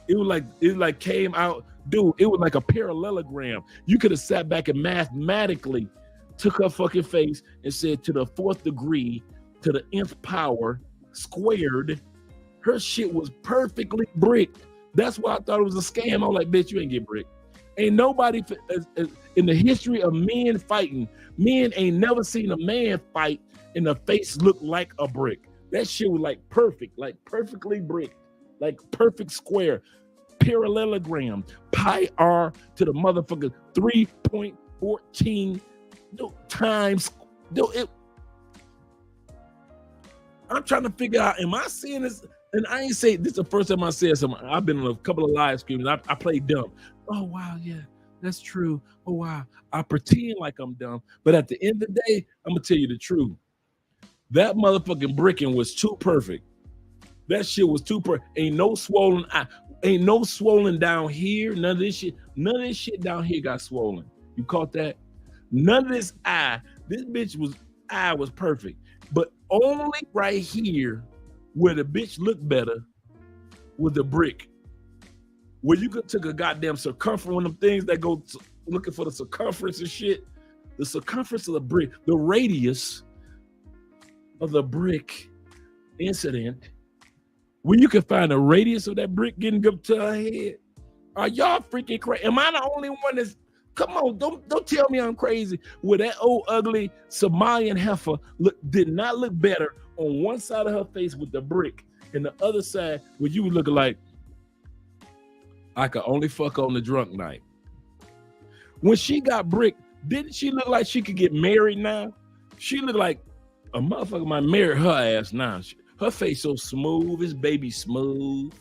It like came out, dude, it was like a parallelogram. You could have sat back and mathematically took her fucking face and said to the 4th degree, to the nth power, squared. Her shit was perfectly bricked. That's why I thought it was a scam. I was like, bitch, you ain't get bricked. Ain't nobody in the history of men fighting, men ain't never seen a man fight and the face look like a brick. That shit was like perfect, like perfectly bricked, like perfect square, parallelogram, pi r to the motherfucker 3.14 times. I'm trying to figure out, am I seeing this? And I ain't say this is the first time I said something. I've been on a couple of live streams. I play dumb. Oh, wow, yeah, that's true. Oh, wow. I pretend like I'm dumb. But at the end of the day, I'm going to tell you the truth. That motherfucking bricking was too perfect. That shit was too perfect. Ain't no swollen eye. Ain't no swollen down here. None of this shit down here got swollen. You caught that? None of this eye. This bitch eye was perfect. But only right here where the bitch looked better with the brick. Where you could took a goddamn circumference, one of them things that go looking for the circumference and shit. The circumference of the brick, the radius of the brick incident, where you can find the radius of that brick getting up to her head. Are y'all freaking crazy? Am I the only one that's, come on, don't tell me I'm crazy. Where that old ugly Somalian heifer did not look better on one side of her face with the brick and the other side where you were looking like I could only fuck on the drunk night. When she got bricked, didn't she look like she could get married now? She looked like a motherfucker might marry her ass now. Her face so smooth, it's baby smooth.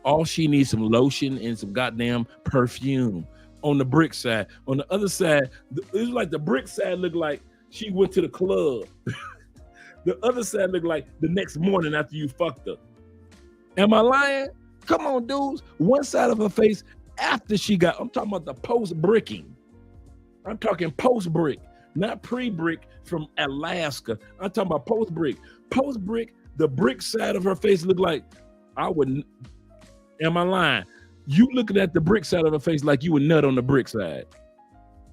All she needs some lotion and some goddamn perfume on the brick side. On the other side, it's like the brick side looked like she went to the club. The other side looked like the next morning after you fucked her. Am I lying? Come on, dudes. One side of her face after she got, I'm talking about the post-bricking. I'm talking post-brick, not pre-brick from Alaska. I'm talking about post-brick. Post-brick, the brick side of her face looked like, I wouldn't, am I lying? You looking at the brick side of her face like you would nut on the brick side.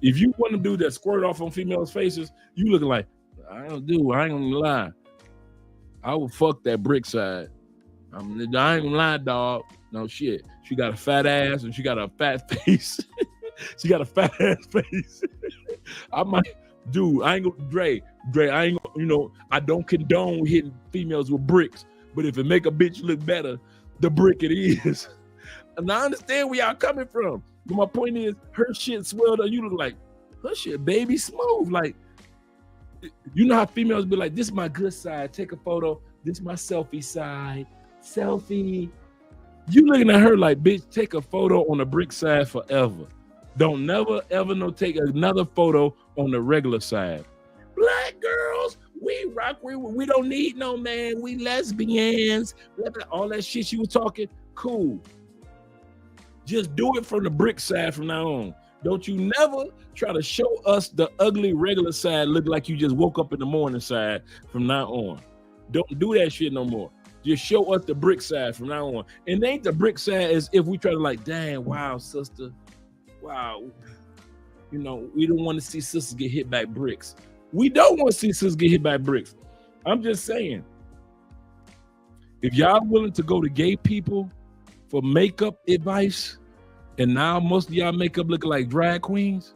If you want to do that squirt off on females' faces, you looking like, I ain't gonna lie. I would fuck that brick side. I ain't gonna lie, dog. No shit. She got a fat ass and she got a fat face. She got a fat ass face. I might, dude, I ain't gonna, Dre, I ain't gonna, you know, I don't condone hitting females with bricks, but if it make a bitch look better, the brick it is. And I understand where y'all coming from. But my point is, her shit swelled up. You look like, her shit baby smooth. Like, you know how females be like, this is my good side. Take a photo. This is my selfie side. Selfie. You looking at her like, bitch, take a photo on the brick side forever. Don't never, ever no take another photo on the regular side. Black girls, we rock. We don't need no man. We lesbians. All that shit she was talking, cool. Just do it from the brick side from now on. Don't you never try to show us the ugly regular side look like you just woke up in the morning side from now on. Don't do that shit no more. Just show us the brick side from now on. And ain't the brick side as if we try to like, dang, wow, sister. Wow. You know, we don't want to see sisters get hit by bricks. We don't want to see sisters get hit by bricks. I'm just saying, if y'all willing to go to gay people for makeup advice, and now most of y'all makeup looking like drag queens,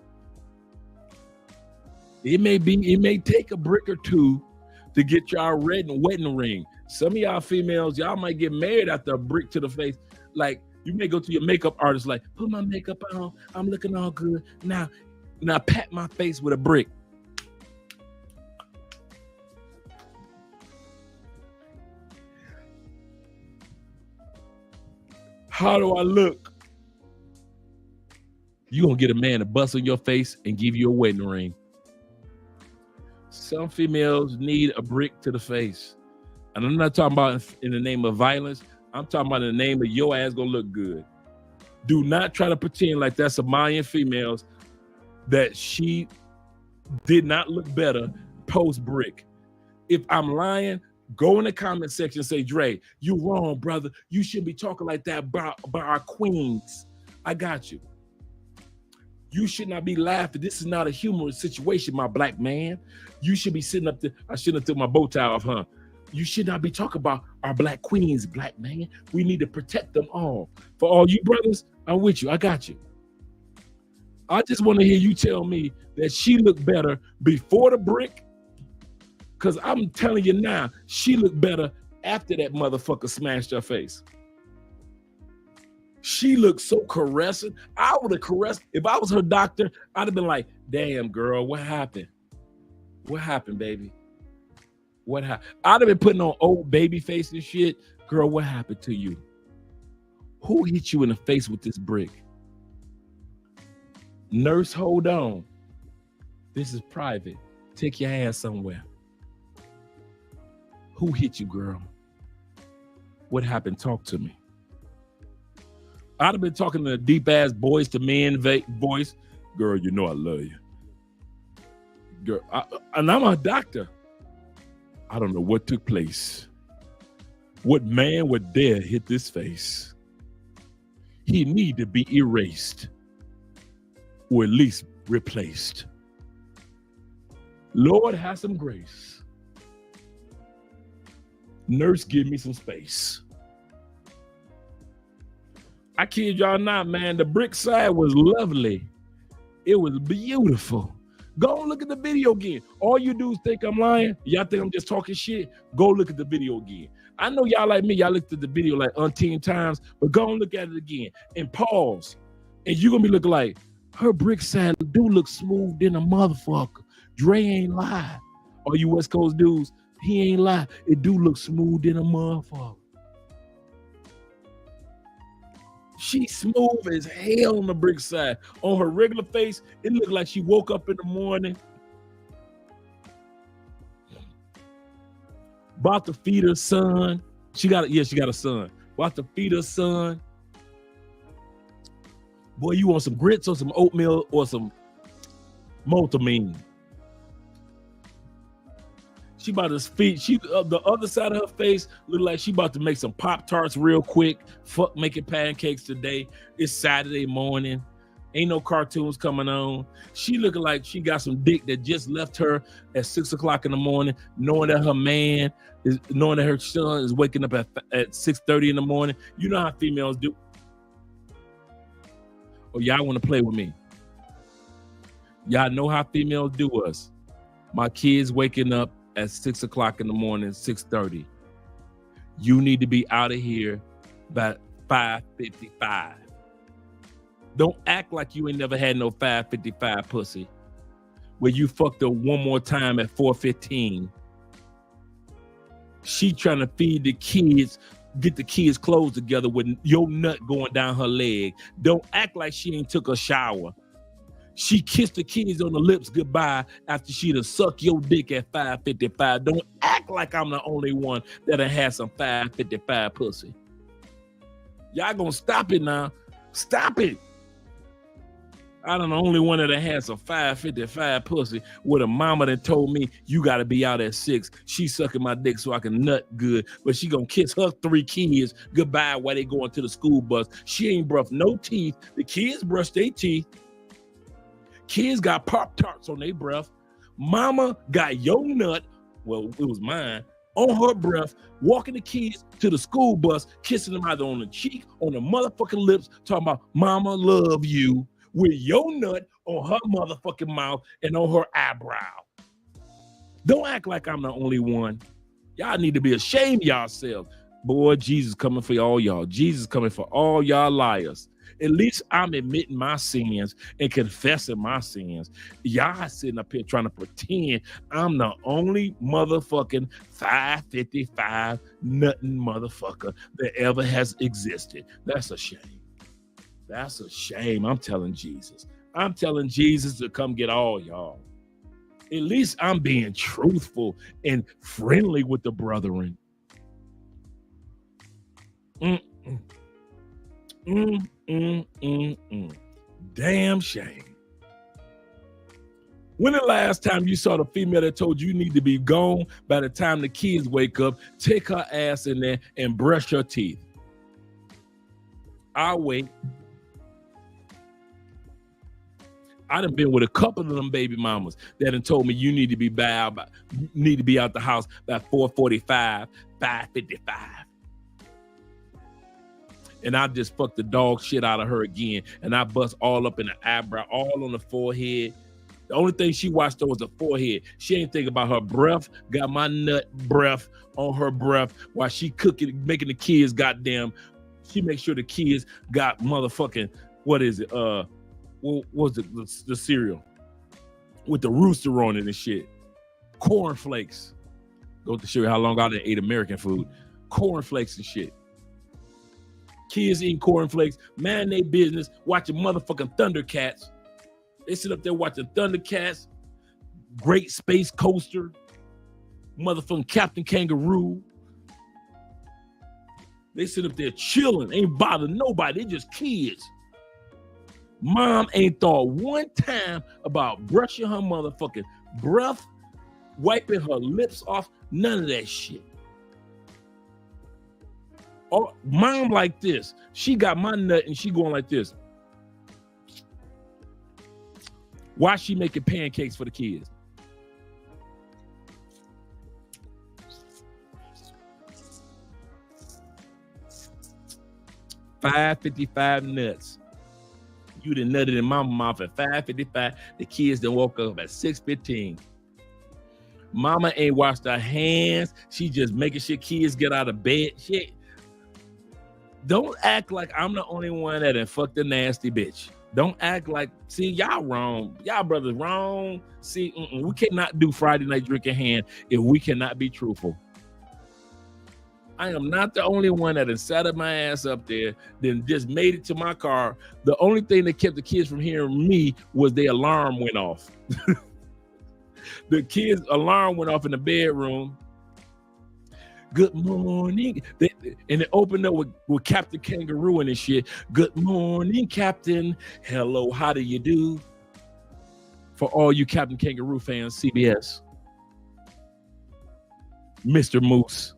it may take a brick or two to get y'all wedding ring. Some of y'all females, y'all might get married after a brick to the face. Like, you may go to your makeup artist like, put my makeup on, I'm looking all good. Now pat my face with a brick. How do I look? You gonna get a man to bust on your face and give you a wedding ring. Some females need a brick to the face. And I'm not talking about in the name of violence. I'm talking about in the name of your ass gonna look good. Do not try to pretend like that's a Mayan females that she did not look better post brick. If I'm lying, go in the comment section and say, Dre, you wrong, brother. You shouldn't be talking like that about our queens. I got you. You should not be laughing. This is not a humorous situation, my black man. You should be sitting up there. I shouldn't have took my bow tie off, huh? You should not be talking about our black queens, black man. We need to protect them all. For all you brothers, I'm with you. I got you. I just want to hear you tell me that she looked better before the brick. Because I'm telling you now, she looked better after that motherfucker smashed her face. She looked so caressing. I would have caressed. If I was her doctor, I'd have been like, damn, girl, what happened? What happened, baby? What happened? I'd have been putting on old baby face and shit. Girl, what happened to you? Who hit you in the face with this brick? Nurse, hold on. This is private. Take your ass somewhere. Who hit you, girl? What happened? Talk to me. I'd have been talking to the deep ass boys to men voice. Girl, you know I love you. Girl, and I'm a doctor. I don't know what took place. What man would dare hit this face? He need to be erased or at least replaced. Lord, have some grace. Nurse, give me some space. I kid y'all not, man. The brick side was lovely. It was beautiful. Go and look at the video again. All you do is think I'm lying. Y'all think I'm just talking shit? Go look at the video again. I know y'all like me. Y'all looked at the video like umpteen times, but go and look at it again and pause. And you're going to be looking like, her brick side do look smooth than a motherfucker. Dre ain't lie. All you West Coast dudes, he ain't lie. It do look smooth than a motherfucker. She smooth as hell on the brick side. On her regular face, it looked like she woke up in the morning, about to feed her son. She got a son. About to feed her son. Boy, you want some grits or some oatmeal or some multimine? She about to feed. The other side of her face look like she about to make some Pop-Tarts real quick. Fuck making pancakes today. It's Saturday morning. Ain't no cartoons coming on. She looking like she got some dick that just left her at 6 o'clock in the morning, knowing that her son is waking up at 6:30 in the morning. You know how females do. Oh, y'all want to play with me? Y'all know how females do us. My kids waking up at 6 o'clock in the morning, 6:30. You need to be out of here by 5:55. Don't act like you ain't never had no 5:55 pussy where you fucked her one more time at 4:15. She trying to feed the kids, get the kids' clothes together with your nut going down her leg. Don't act like she ain't took a shower. She kissed the kids on the lips goodbye after she done suck your dick at 5:55. Don't act like I'm the only one that done had some 5:55 pussy. Y'all gonna stop it now. Stop it. I'm the only one that had some 5:55 pussy with a mama that told me you gotta be out at 6. She sucking my dick so I can nut good, but she gonna kiss her 3 kids goodbye while they going to the school bus. She ain't brushed no teeth. The kids brushed their teeth. Kids got Pop-Tarts on their breath. Mama got your nut, well, it was mine, on her breath, walking the kids to the school bus, kissing them either on the cheek, on the motherfucking lips, talking about mama love you, with your nut on her motherfucking mouth and on her eyebrow. Don't act like I'm the only one. Y'all need to be ashamed of yourselves. Boy, Jesus coming for all y'all. Jesus coming for all y'all liars. At least I'm admitting my sins and confessing my sins. Y'all sitting up here trying to pretend I'm the only motherfucking 5:55 nutting motherfucker that ever has existed. That's a shame. That's a shame. I'm telling Jesus. I'm telling Jesus to come get all y'all. At least I'm being truthful and friendly with the brethren. Damn shame. When the last time you saw the female that told you need to be gone by the time the kids wake up, take her ass in there and brush her teeth? I'll wait. I done been with a couple of them baby mamas that done told me you need to be out the house by 4:45, 5:55. And I just fucked the dog shit out of her again. And I bust all up in the eyebrow, all on the forehead. The only thing she watched though was the forehead. She ain't think about her breath. Got my nut breath on her breath while she cooking, making the kids goddamn. She make sure the kids got motherfucking, what is it? What was it? The cereal with the rooster on it and shit. Cornflakes. Go to show you how long I done ate American food. Cornflakes and shit. Kids eating cornflakes, man, they business, watching motherfucking Thundercats. They sit up there watching Thundercats, Great Space Coaster, motherfucking Captain Kangaroo. They sit up there chilling, ain't bothering nobody, they just kids. Mom ain't thought one time about brushing her motherfucking breath, wiping her lips off, none of that shit. Oh, mom like this. She got my nut and she going like this. Why she making pancakes for the kids? $5.55 nuts. You done nutted in mama mouth at 5:55. The kids done woke up at 6:15. Mama ain't washed her hands. She just making sure kids get out of bed. Shit. Don't act like I'm the only one that done fucked a nasty bitch. Don't act like, see, y'all wrong. Y'all brothers wrong. See, we cannot do Friday night drinking hand if we cannot be truthful. I am not the only one that has sat my ass up there, then just made it to my car. The only thing that kept the kids from hearing me was their alarm went off. The kids' alarm went off in the bedroom. Good morning. And it opened up with Captain Kangaroo and shit. Good morning, Captain. Hello, how do you do? For all you Captain Kangaroo fans, CBS. Mr. Moose.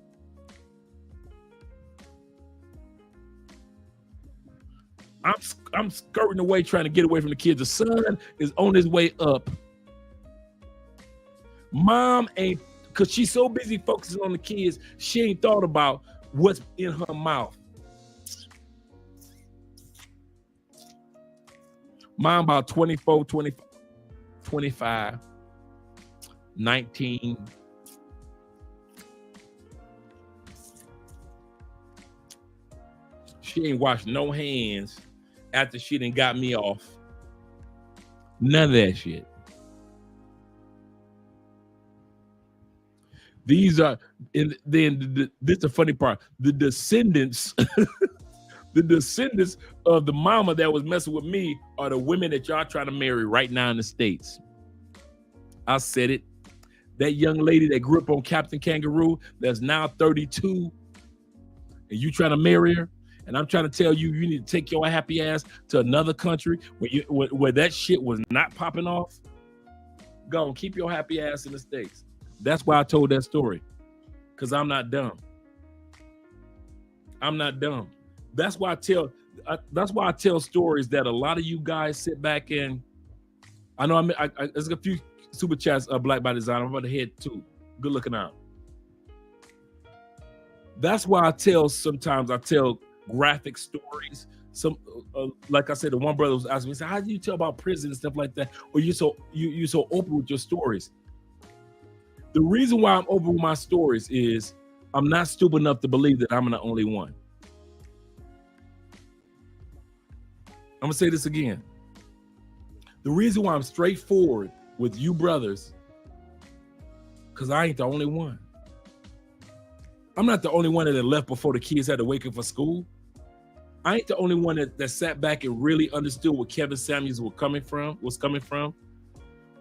I'm skirting away trying to get away from the kids. The sun is on his way up. Mom ain't, because she's so busy focusing on the kids, she ain't thought about what's in her mouth. Mom about 24, 20, 25, 19. She ain't washed no hands after she done got me off. None of that shit. These are, and then this is the funny part. The descendants, the descendants of the mama that was messing with me are the women that y'all trying to marry right now in the States. I said it. That young lady that grew up on Captain Kangaroo that's now 32, and you trying to marry her, and I'm trying to tell you, you need to take your happy ass to another country where that shit was not popping off. Go and keep your happy ass in the States. That's why I told that story, because I'm not dumb. I'm not dumb. That's why I tell stories that a lot of you guys sit back and, I know there's a few super chats of Black by Design. I'm about to head too. Good looking out. That's why I tell graphic stories. Some like I said, the one brother was asking me, how do you tell about prison and stuff like that? Or you're so open with your stories. The reason why I'm open with my stories is I'm not stupid enough to believe that I'm the only one. I'm gonna say this again. The reason why I'm straightforward with you brothers, because I ain't the only one. I'm not the only one that left before the kids had to wake up for school. I ain't the only one that sat back and really understood what Kevin Samuels was coming from.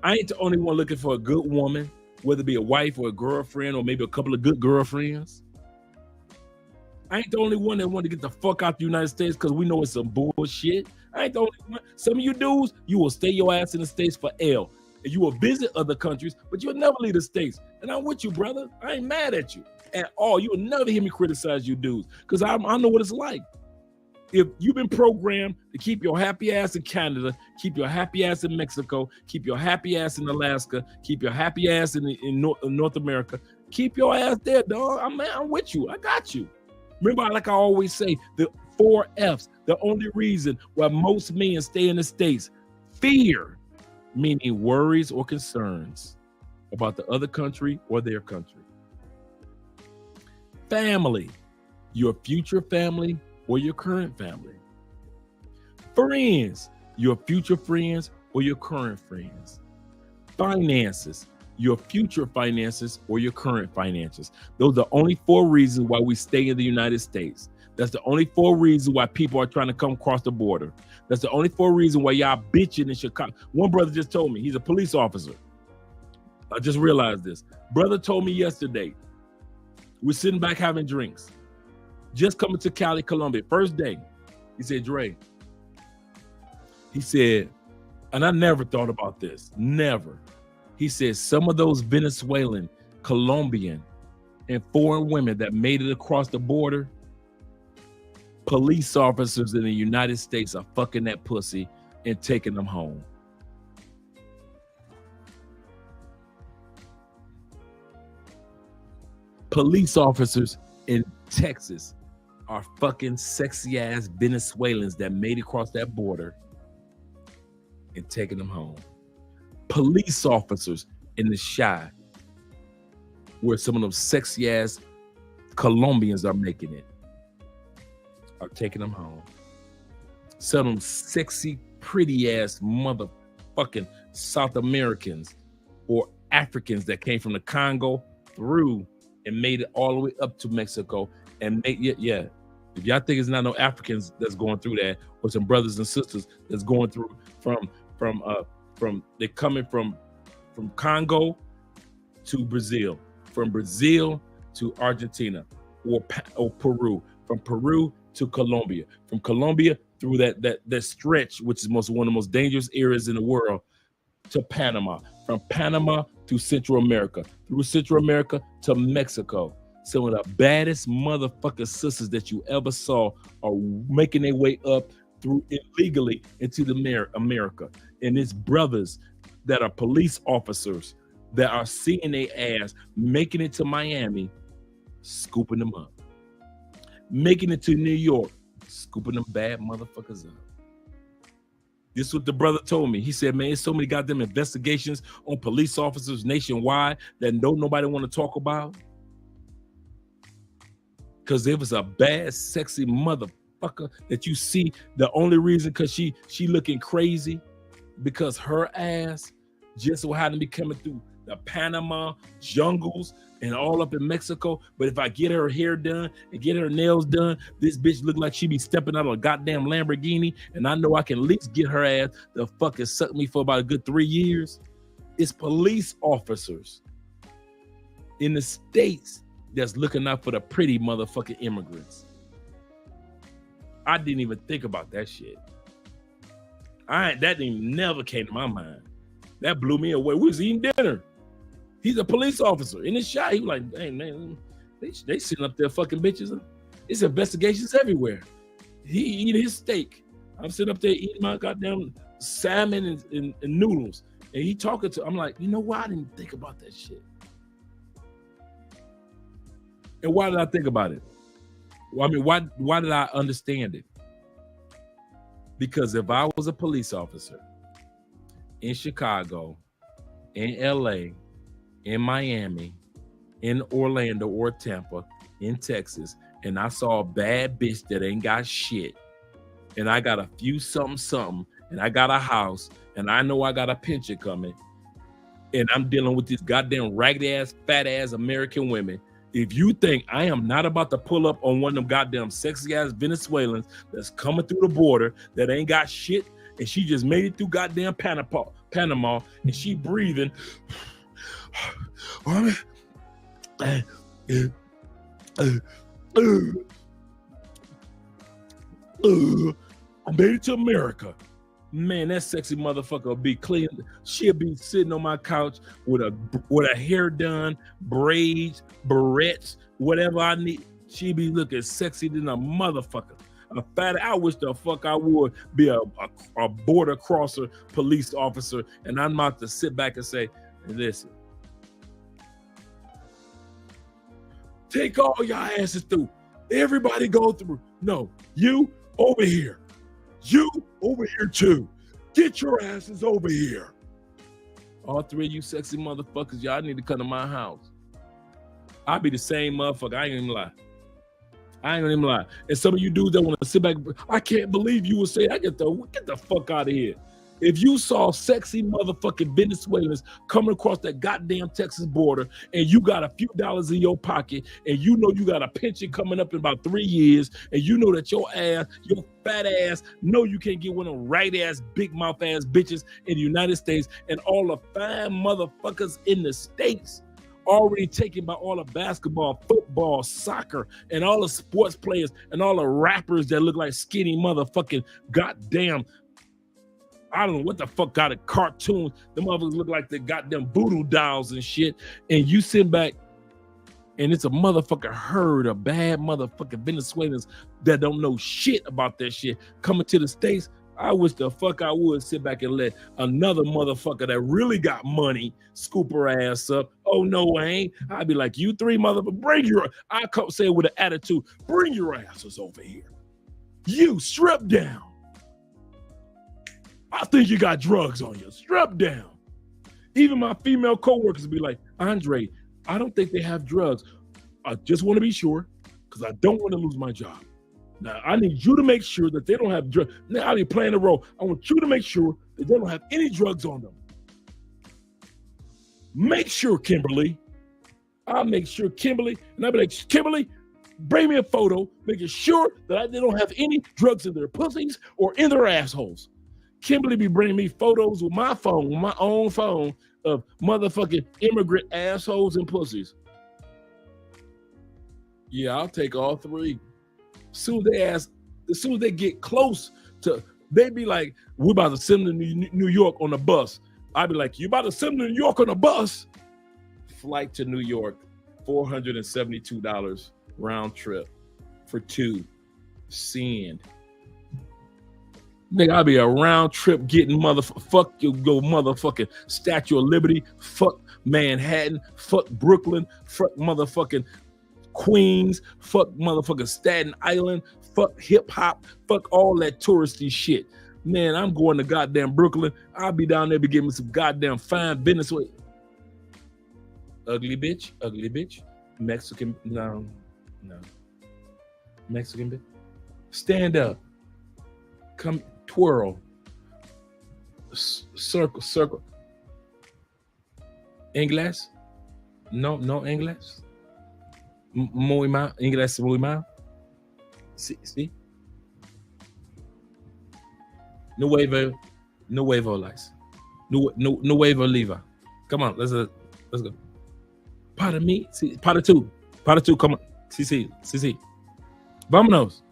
I ain't the only one looking for a good woman, whether it be a wife or a girlfriend or maybe a couple of good girlfriends. I ain't the only one that wanted to get the fuck out the United States because we know it's some bullshit. I ain't the only one. Some of you dudes, you will stay your ass in the States for L. And you will visit other countries, but you'll never leave the States. And I'm with you, brother. I ain't mad at you at all. You will never hear me criticize you dudes because I know what it's like. If you've been programmed to keep your happy ass in Canada, keep your happy ass in Mexico, keep your happy ass in Alaska, keep your happy ass in North America, keep your ass there, dog. I'm with you. I got you. Remember, like I always say, the 4 F's, the only reason why most men stay in the States: fear, meaning worries or concerns about the other country or their country. Family, your future family or your current family. Friends, your future friends or your current friends. Finances, your future finances or your current finances. Those are the only 4 reasons why we stay in the United States. That's the only 4 reasons why people are trying to come across the border. That's the only 4 reasons why y'all bitching in Chicago. One brother just told me, he's a police officer. I just realized this. Brother told me yesterday, we're sitting back having drinks. Just coming to Cali, Colombia, first day. He said, Dre, he said, and I never thought about this, never. He said, some of those Venezuelan, Colombian, and foreign women that made it across the border, police officers in the United States are fucking that pussy and taking them home. Police officers in Texas are fucking sexy ass Venezuelans that made it across that border and taking them home. Police officers in the Chi where some of them sexy ass Colombians are making it, are taking them home. Some of them sexy, pretty ass motherfucking South Americans or Africans that came from the Congo through and made it all the way up to Mexico and made yeah. If y'all think it's not no Africans that's going through that, or some brothers and sisters that's going through from they're coming from Congo to Brazil, from Brazil to Argentina or Peru, from Peru to Colombia, from Colombia through that stretch, which is one of the most dangerous areas in the world, to Panama, from Panama to Central America, through Central America to Mexico. Some of the baddest motherfucking sisters that you ever saw are making their way up through illegally into the America. And it's brothers that are police officers that are seeing their ass, making it to Miami, scooping them up. Making it to New York, scooping them bad motherfuckers up. This is what the brother told me. He said, man, there's so many goddamn investigations on police officers nationwide that nobody want to talk about. Because there was a bad, sexy motherfucker that you see. The only reason because she looking crazy because her ass just so happened to be coming through the Panama jungles and all up in Mexico. But if I get her hair done and get her nails done, this bitch look like she be stepping out of a goddamn Lamborghini, and I know I can at least get her ass to fucking suck me for about a good 3 years. It's police officers in the States that's looking out for the pretty motherfucking immigrants. I didn't even think about that shit. That never came to my mind. That blew me away. We was eating dinner. He's a police officer. In his shot, he was like, hey man, they sitting up there fucking bitches. It's investigations everywhere. He eat his steak. I'm sitting up there eating my goddamn salmon and noodles. And he talking to, I'm like, you know why I didn't think about that shit? And why did I think about it? Well, I mean, why did I understand it? Because if I was a police officer in Chicago, in LA, in Miami, in Orlando or Tampa, in Texas, and I saw a bad bitch that ain't got shit, and I got a few something, and I got a house, and I know I got a pension coming, and I'm dealing with these goddamn ragged ass, fat ass American women. If you think I am not about to pull up on one of them goddamn sexy ass Venezuelans that's coming through the border that ain't got shit, and she just made it through goddamn Panama, and she breathing. I made it to America. Man, that sexy motherfucker will be clean. She'll be sitting on my couch with a hair done, braids, barrettes, whatever I need. She be looking sexy than a motherfucker. A fat. I wish the fuck I would be a border crosser police officer, and I'm about to sit back and say, listen, take all y'all asses through. Everybody go through. No, you over here. You over here too. Get your asses over here. All three of you sexy motherfuckers, y'all need to come to my house. I'll be the same motherfucker. I ain't even lie. And some of you dudes that want to sit back, I can't believe you would say, get the fuck out of here. If you saw sexy motherfucking Venezuelans coming across that goddamn Texas border and you got a few dollars in your pocket and you know you got a pension coming up in about 3 years and you know that your fat ass, know you can't get one of them right ass, big mouth ass bitches in the United States, and all the fine motherfuckers in the States already taken by all the basketball, football, soccer, and all the sports players and all the rappers that look like skinny motherfucking goddamn, I don't know what the fuck got of cartoons. The motherfuckers look like they goddamn voodoo dolls and shit. And you sit back and it's a motherfucking herd of bad motherfucking Venezuelans that don't know shit about that shit coming to the States. I wish the fuck I would sit back and let another motherfucker that really got money scoop her ass up. Oh, no, I ain't. I'd be like, you three motherfuckers, I come say it with an attitude, bring your asses over here. You strip down. I think you got drugs on you. Strap down. Even my female coworkers be like, Andre, I don't think they have drugs. I just want to be sure because I don't want to lose my job. Now, I need you to make sure that they don't have drugs. Now, I'll be playing the role. I want you to make sure that they don't have any drugs on them. Make sure, Kimberly. I'll make sure, Kimberly. And I'll be like, Kimberly, bring me a photo, making sure that they don't have any drugs in their pussies or in their assholes. Kimberly be bringing me photos with my phone, with my own phone, of motherfucking immigrant assholes and pussies. Yeah, I'll take all three. As soon as they get close to, they be like, we're about to send them to New York on a bus. I'd be like, you about to send them to New York on a bus? Flight to New York, $472 round trip for two. Send. Nigga, I'll be a round trip getting fuck you go motherfucking Statue of Liberty, fuck Manhattan, fuck Brooklyn, fuck motherfucking Queens, fuck motherfucking Staten Island, fuck hip hop, fuck all that touristy shit. Man, I'm going to goddamn Brooklyn. I'll be down there be giving me some goddamn fine business with ugly bitch, Mexican, no, Mexican bitch. Stand up, come twirl, circle. Inglés? No inglés. Muy mal, inglés muy mal. Sí. Nuevo lights. Nuevo liva. Come on, let's go. Para mí, sí, para tú, come on. Sí. Vámonos.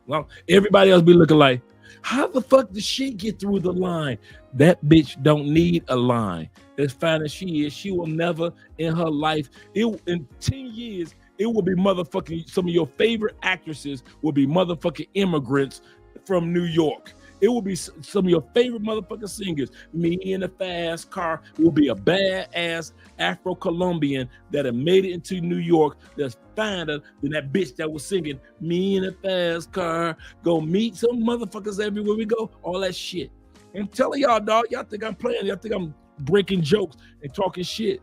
Well, everybody else be looking like, how the fuck did she get through the line? That bitch don't need a line. As fine as she is, she will never in her life, in 10 years, it will be motherfucking, some of your favorite actresses will be motherfucking immigrants from New York. It will be some of your favorite motherfucking singers. Me in a fast car will be a badass Afro-Colombian that have made it into New York that's finer than that bitch that was singing Me in a fast car. Go meet some motherfuckers everywhere we go. All that shit. I'm telling y'all, dog, y'all think I'm playing. Y'all think I'm breaking jokes and talking shit.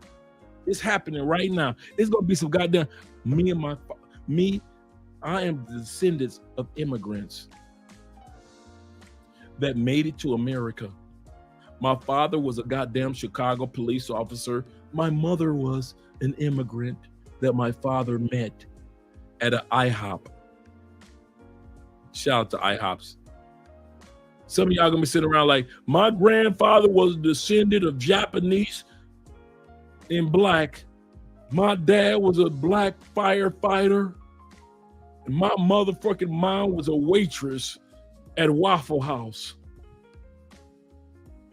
It's happening right now. It's going to be some goddamn I am the descendants of immigrants that made it to America. My father was a goddamn Chicago police officer. My mother was an immigrant that my father met at an IHOP. Shout out to IHOPs. Some of y'all gonna be sitting around like, my grandfather was a descendant of Japanese in black. My dad was a black firefighter. And my motherfucking mom was a waitress at Waffle House.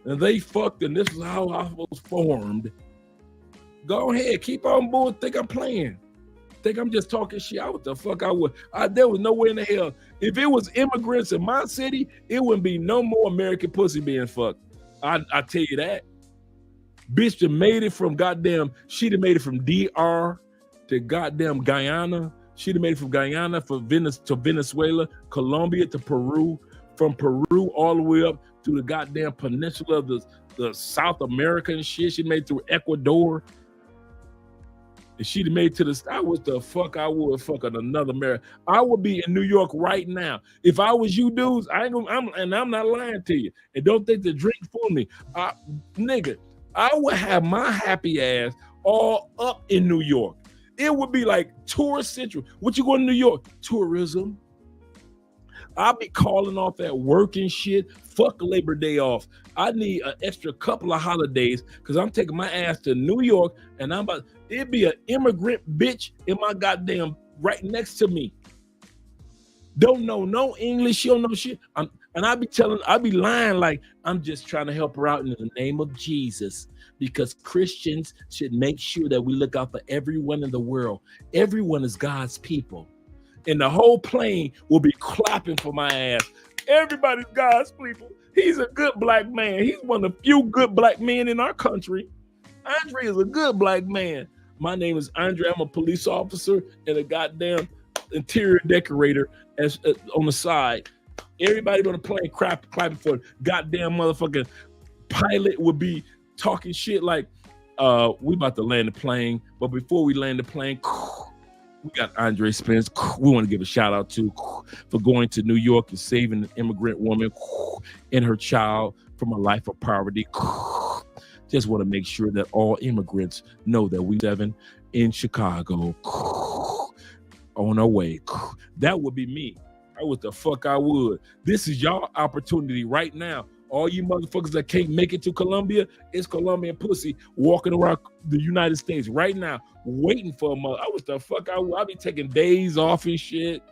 And they fucked, and this is how I was formed. Go ahead, keep on board. Think I'm playing. Think I'm just talking shit. What the fuck I would. There was no way in the hell. If it was immigrants in my city, it wouldn't be no more American pussy being fucked. I tell you that. Bitch that made it from goddamn, she'd have made it from DR to goddamn Guyana. She'd have made it from Guyana to Venezuela, Colombia to Peru, from Peru all the way up to the goddamn peninsula of the South America and shit. She made it through Ecuador. And she'd have made it to the, I was the fuck I would fuck another America. I would be in New York right now. If I was you dudes, I'm not lying to you. And don't think the drink for me. Nigga, I would have my happy ass all up in New York. It would be like tourist central. What you going to New York? Tourism. I'll be calling off that work and shit. Fuck Labor Day off. I need an extra couple of holidays because I'm taking my ass to New York and it'd be an immigrant bitch in my goddamn right next to me. Don't know no English. She don't know shit. And I be lying like I'm just trying to help her out in the name of Jesus, because Christians should make sure that we look out for everyone in the world. Everyone is God's people. And the whole plane will be clapping for my ass. Everybody's God's people. He's a good black man. He's one of the few good black men in our country. Andre is a good black man. My name is Andre. I'm a police officer and a goddamn interior decorator on the side. Everybody on the plane clapping for the goddamn motherfucking pilot would be talking shit like, We about to land the plane, but before we land the plane, we got Andre Spence. We want to give a shout out to for going to New York and saving an immigrant woman and her child from a life of poverty. Just want to make sure that all immigrants know that we 7 in Chicago on our way. That would be me. I would the fuck I would. This is y'all opportunity right now. All you motherfuckers that can't make it to Colombia, it's Colombian pussy walking around the United States right now, waiting for a mother. I was the fuck I would. I be taking days off and shit.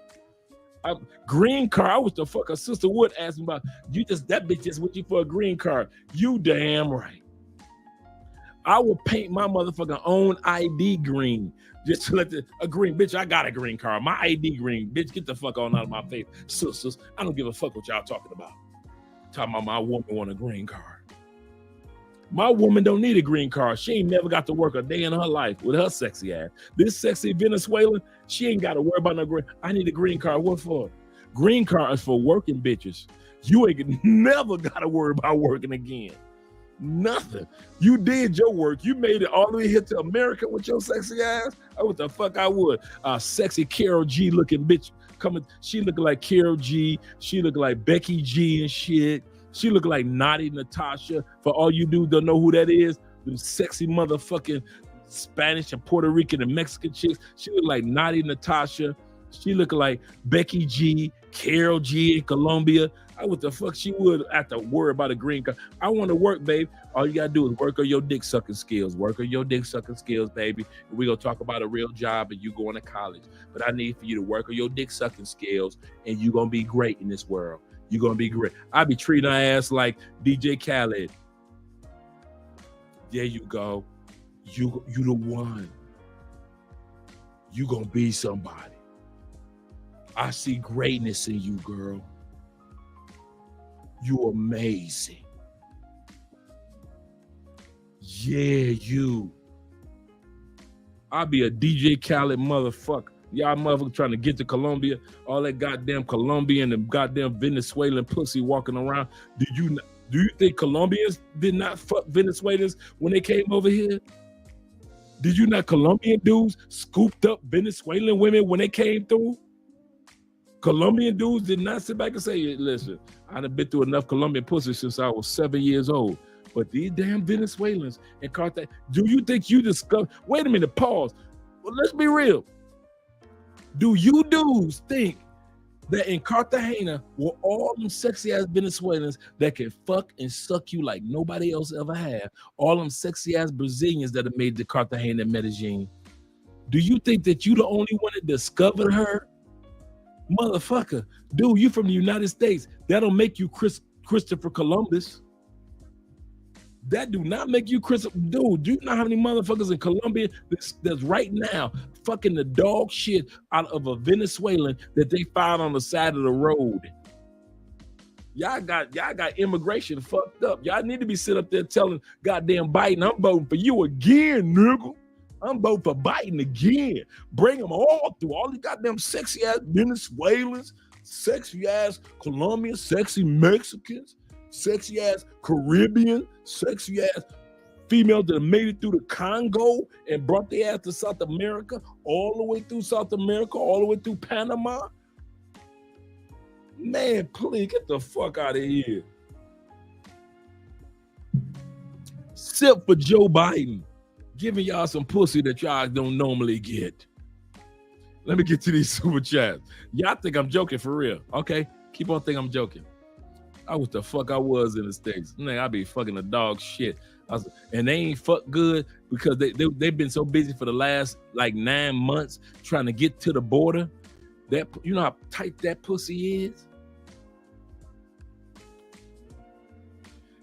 Green card. I was the fuck. A sister Wood asked me about you. Just that bitch just with you for a green card. You damn right. I will paint my motherfucking own ID green just to let a green bitch. I got a green card. My ID green, bitch. Get the fuck on out of my face, sisters. I don't give a fuck what y'all talking about. Talking about my woman want a green card. My woman don't need a green card. She ain't never got to work a day in her life with her sexy ass. This sexy Venezuelan, she ain't got to worry about no green. I need a green card. What for? Green card is for working bitches. You ain't never got to worry about working again. Nothing. You did your work. You made it all the way here to America with your sexy ass. Oh, what the fuck I would. Sexy Karol G looking bitch coming. She looking like Karol G. She looking like Becky G and shit. She looking like Naughty Natasha. For all you dudes don't know who that is, the sexy motherfucking Spanish and Puerto Rican and Mexican chicks. She look like Naughty Natasha. She looking like Becky G, Karol G in Colombia. What the fuck she would have to worry about a green card. I want to work, babe. All you gotta do is work on your dick sucking skills. Work on your dick sucking skills, baby. We're gonna talk about a real job and you going to college. But I need for you to work on your dick sucking skills and you gonna be great in this world. You're gonna be great. I be treating her ass like DJ Khaled. There you go. You the one. You gonna be somebody. I see greatness in you, girl. You amazing. Yeah, you. I'll be a DJ Khaled motherfucker. Y'all motherfuckers trying to get to Colombia. All that goddamn Colombian and goddamn Venezuelan pussy walking around. Do you think Colombians did not fuck Venezuelans when they came over here? Did you not Colombian dudes scooped up Venezuelan women when they came through? Colombian dudes did not sit back and say, listen, I done been through enough Colombian pussy since I was 7 years old. But these damn Venezuelans and Cartagena, do you think you discover? Wait a minute, pause. Well, let's be real. Do you dudes think that in Cartagena were all them sexy ass Venezuelans that can fuck and suck you like nobody else ever had? All them sexy ass Brazilians that have made the Cartagena and Medellin. Do you think that you the only one that discovered her? Motherfucker, dude, you from the United States. That don't make you Christopher Columbus. That do not make you Christopher. Dude, do you know how many motherfuckers in Colombia that's right now fucking the dog shit out of a Venezuelan that they found on the side of the road? Y'all got immigration fucked up. Y'all need to be sitting up there telling goddamn Biden, I'm voting for you again, nigga. I'm voting for Biden again. Bring them all through. All these goddamn sexy ass Venezuelans, sexy ass Colombians, sexy Mexicans, sexy ass Caribbean, sexy ass females that made it through the Congo and brought their ass to South America, all the way through South America, all the way through Panama. Man, please get the fuck out of here. Except for Joe Biden. Giving y'all some pussy that y'all don't normally get. Let me get to these super chats. Y'all think I'm joking for real. Okay, keep on thinking I'm joking. I was the fuck I was in the States. Man, I be fucking a dog shit. And they ain't fuck good because they've been so busy for the last like 9 months trying to get to the border. That, you know how tight that pussy is?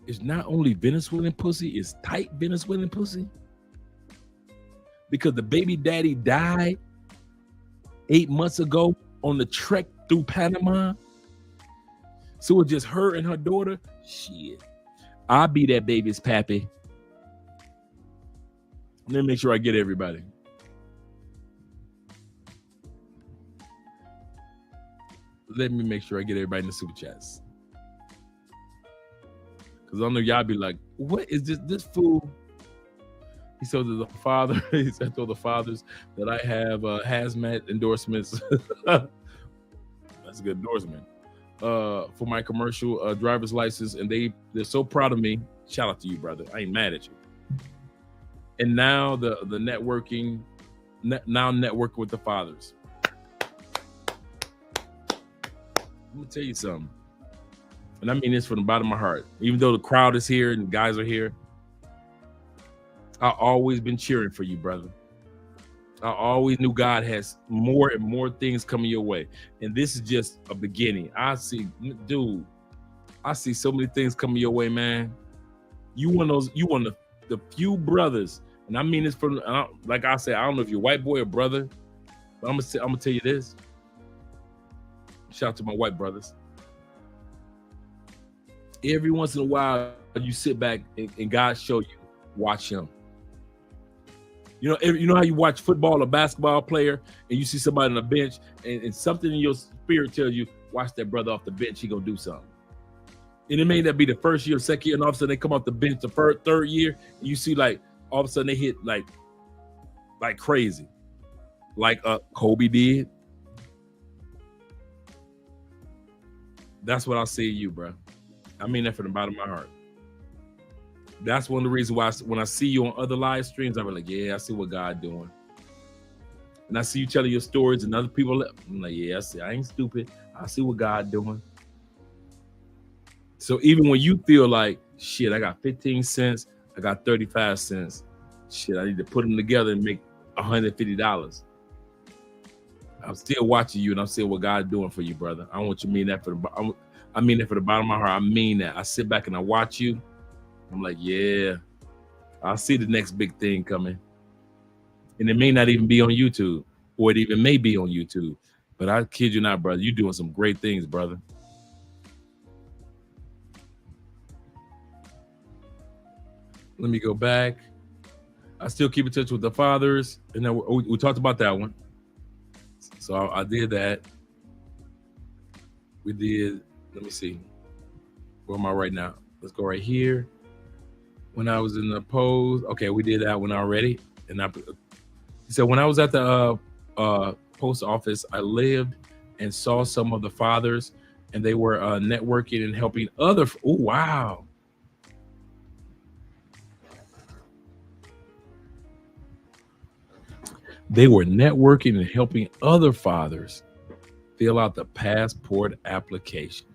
It's not only Venezuelan pussy, it's tight Venezuelan pussy. Because the baby daddy died 8 months ago on the trek through Panama. So it's just her and her daughter. Shit. I'll be that baby's pappy. Let me make sure I get everybody. Let me make sure I get everybody in the super chats. Because I know y'all be like, what is this fool? He said to the father, he said to the fathers that I have hazmat endorsements. That's a good endorsement. For my commercial driver's license, and they're so proud of me. Shout out to you, brother. I ain't mad at you. And now the networking, now networking with the fathers. I'm gonna tell you something, and I mean this from the bottom of my heart. Even though the crowd is here and guys are here, I've always been cheering for you, brother. I always knew God has more and more things coming your way, and this is just a beginning. I see so many things coming your way, man. You one of the few brothers, and I mean this from, like I said, I don't know if you're white boy or brother, but I'm gonna tell you this. Shout out to my white brothers. Every once in a while, you sit back and God show you, watch him. You know how you watch football or basketball player and you see somebody on the bench and something in your spirit tells you, watch that brother off the bench, he gonna do something. And it may not be the first year, second year, and all of a sudden they come off the bench the third year, and you see like all of a sudden they hit like crazy, like Kobe did. That's what I see you, bro. I mean that from the bottom of my heart. That's one of the reasons why when I see you on other live streams, I'm like, yeah, I see what God doing. And I see you telling your stories and other people, I'm like, yeah, I ain't stupid. I see what God doing. So even when you feel like, shit, I got 15 cents, I got 35 cents, shit, I need to put them together and make $150. I'm still watching you, and I'm seeing what God's doing for you, brother. I want you to mean that I mean that for the bottom of my heart. I mean that. I sit back and I watch you. I'm like, yeah, I see the next big thing coming. And it may not even be on YouTube, or it even may be on YouTube. But I kid you not, brother, you're doing some great things, brother. Let me go back. I still keep in touch with the fathers. And then we talked about that one. So I did that. We did, let me see. Where am I right now? Let's go right here. When I was in the pose, okay, we did that one already. And so when I was at the post office, I lived and saw some of the fathers, and they were networking and helping other. Oh, wow. They were networking and helping other fathers fill out the passport application.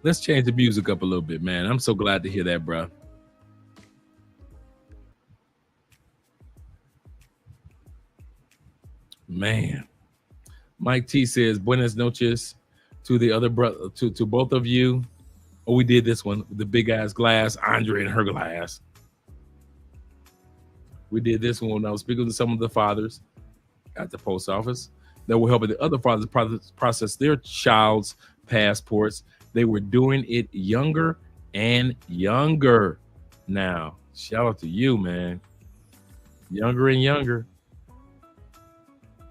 Let's change the music up a little bit, man. I'm so glad to hear that, bro. Man. Mike T says, buenas noches to the other brother, to both of you. Oh, we did this one, the big ass glass, Andre and her glass. We did this one when I was speaking to some of the fathers at the post office that were helping the other fathers process their child's passports. They were doing it younger and younger now. Shout out to you, man. Younger and younger.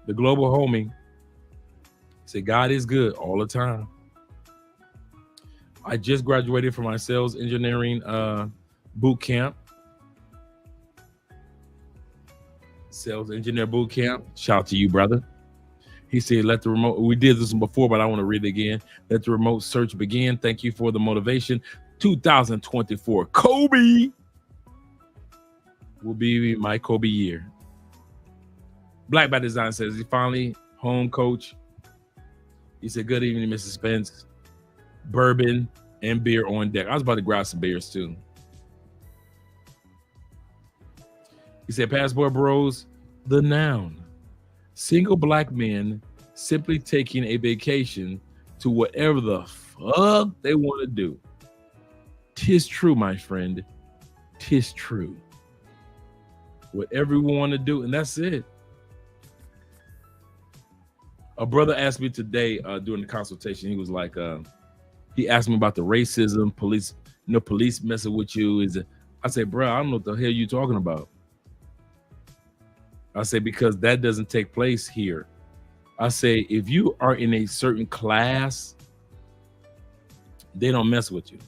The global homie said, God is good all the time. I just graduated from my sales engineering boot camp. Sales engineer boot camp. Shout out to you, brother. He said, let the remote, we did this one before, but I want to read it again. Let the remote search begin. Thank you for the motivation. 2024, Kobe will be my Kobe year. Black by Design says, he finally home, coach. He said, good evening, Mrs. Spence. Bourbon and beer on deck. I was about to grab some beers too. He said, Passport Bros, the noun. Single black men simply taking a vacation to whatever the fuck they want to do. 'Tis true, my friend. 'Tis true. Whatever we want to do, and that's it. A brother asked me today during the consultation, he was like, he asked me about the racism, police, police messing with you. I say, bro, I don't know what the hell you're talking about. I say, because that doesn't take place here. I say, if you are in a certain class They don't mess with you.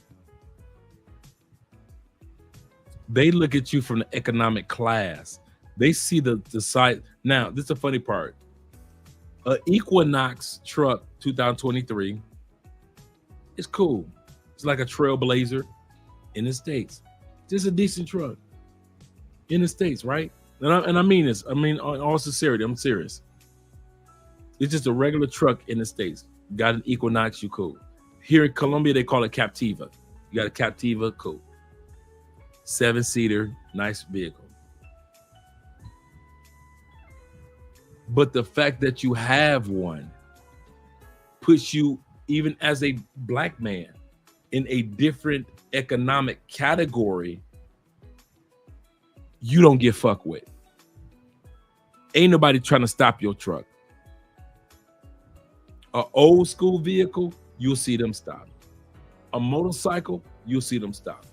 They look at you from the economic class. They see the side. Now, this is the funny part. An Equinox truck 2023 is cool. It's like a Trailblazer in the States. Just a decent truck in the States, right? And I mean this. I mean, in all sincerity, I'm serious. It's just a regular truck in the States. Got an Equinox, you cool. Here in Colombia, they call it Captiva. You got a Captiva, cool. 7-seater, nice vehicle. But the fact that you have one puts you, even as a black man, in a different economic category. You don't get fucked with. Ain't nobody trying to stop your truck. An old school vehicle, you'll see them stop. A motorcycle, you'll see them stop.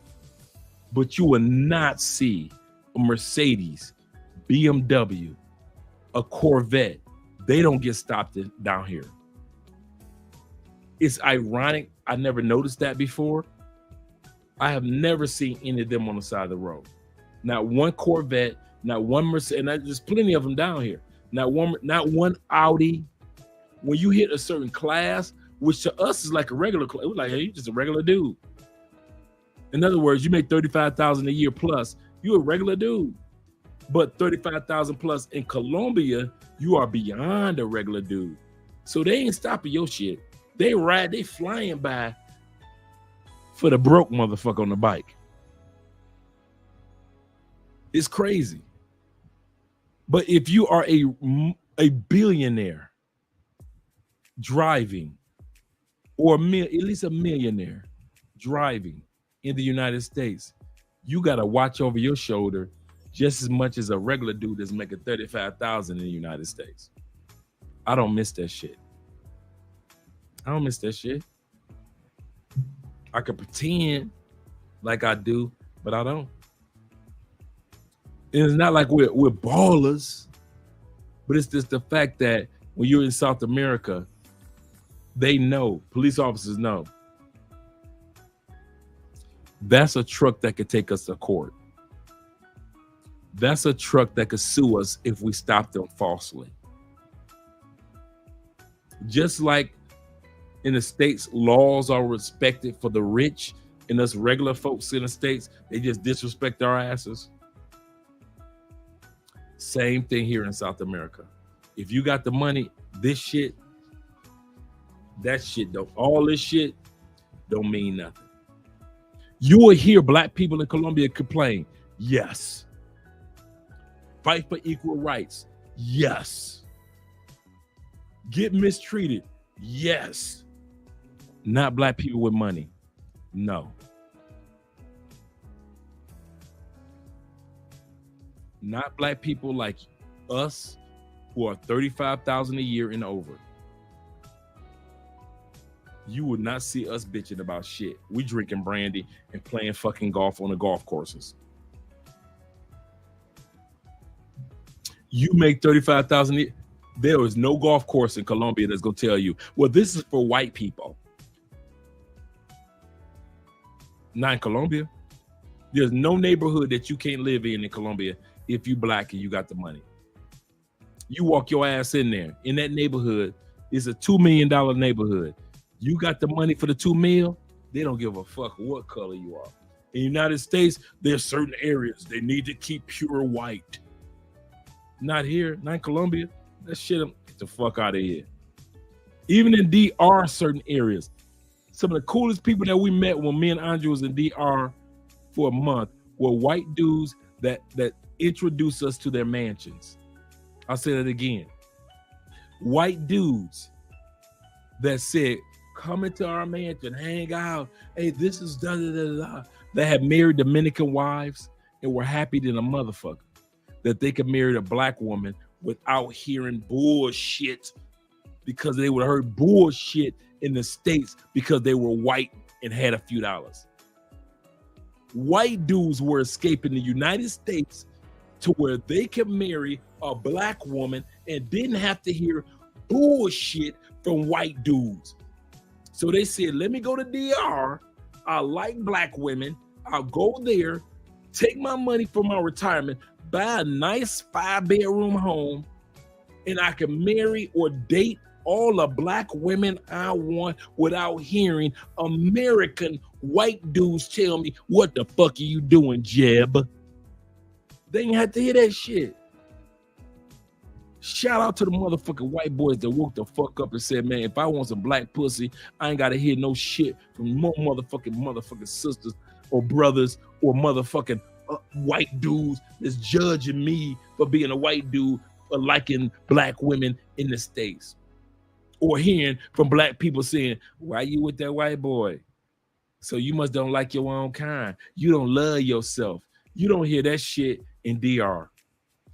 But you will not see a Mercedes, BMW, a Corvette. They don't get stopped down here. It's ironic. I never noticed that before. I have never seen any of them on the side of the road. Not one Corvette, not one Mercedes, and there's plenty of them down here. Not one Audi. When you hit a certain class, which to us is like a regular class, we're like, hey, you're just a regular dude. In other words, you make $35,000 a year plus, you're a regular dude. But $35,000 plus in Colombia, you are beyond a regular dude. So they ain't stopping your shit. They flying by for the broke motherfucker on the bike. It's crazy. But if you are a billionaire driving, or at least a millionaire driving in the United States, you got to watch over your shoulder just as much as a regular dude that's making $35,000 in the United States. I don't miss that shit. I don't miss that shit. I can pretend like I do, but I don't. And it's not like we're ballers, but it's just the fact that when you're in South America, they know, police officers know, that's a truck that could take us to court. That's a truck that could sue us if we stop them falsely. Just like in the States, laws are respected for the rich, and us regular folks in the States, they just disrespect our asses. Same thing here in South America. If you got the money, this shit, that shit don't, all this shit don't mean nothing. You will hear black people in Colombia complain, yes. Fight for equal rights, yes. Get mistreated, yes. Not black people with money, no. Not black people like us who are $35,000 a year and over. You would not see us bitching about shit. We drinking brandy and playing fucking golf on the golf courses. You make $35,000. There is no golf course in Colombia that's gonna tell you, well, this is for white people. Not in Colombia. There's no neighborhood that you can't live in Colombia if you black and you got the money. You walk your ass in there. In that neighborhood, it's a $2 million neighborhood. You got the money for the $2 million, they don't give a fuck what color you are. In the United States, there's certain areas they need to keep pure white. Not here, not in Colombia. That shit, get the fuck out of here. Even in DR, certain areas, some of the coolest people that we met when me and Andrew was in DR for a month were white dudes that introduced us to their mansions. I'll say that again. White dudes that said, come into our mansion, hang out. Hey, this is da da da da. They had married Dominican wives and were happy than a motherfucker that they could marry a black woman without hearing bullshit, because they would have heard bullshit in the States because they were white and had a few dollars. White dudes were escaping the United States to where they could marry a black woman and didn't have to hear bullshit from white dudes. So they said, let me go to DR. I like black women. I'll go there, take my money for my retirement, buy a nice 5-bedroom home, and I can marry or date all the black women I want without hearing American white dudes tell me, what the fuck are you doing, Jeb? They ain't have to hear that shit. Shout out to the motherfucking white boys that woke the fuck up and said, man, if I want some black pussy, I ain't got to hear no shit from more motherfucking sisters or brothers or motherfucking white dudes that's judging me for being a white dude for liking black women in the States. Or hearing from black people saying, why you with that white boy? So you must don't like your own kind. You don't love yourself. You don't hear that shit in DR.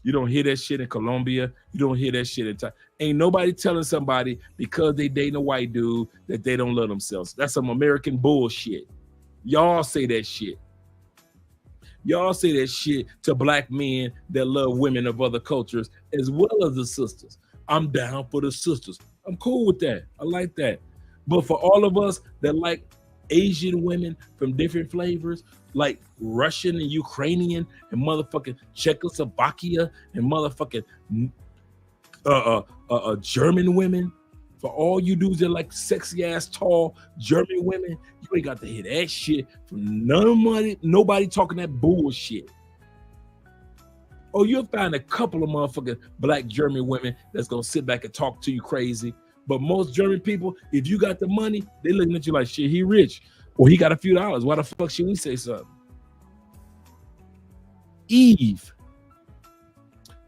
You don't hear that shit in Colombia. You don't hear that shit in Ain't nobody telling somebody because they dating a white dude that they don't love themselves. That's some American bullshit. Y'all say that shit. Y'all say that shit to black men that love women of other cultures as well as the sisters. I'm down for the sisters. I'm cool with that. I like that. But for all of us that like Asian women from different flavors, like Russian and Ukrainian and motherfucking Czechoslovakia and motherfucking German women, for all you dudes that like sexy ass tall German women, you ain't got to hear that shit from nobody talking that bullshit. Oh, you'll find a couple of motherfucking black German women that's gonna sit back and talk to you crazy. But most German people, if you got the money, they looking at you like, shit, he rich. Or he got a few dollars. Why the fuck should we say something? Eve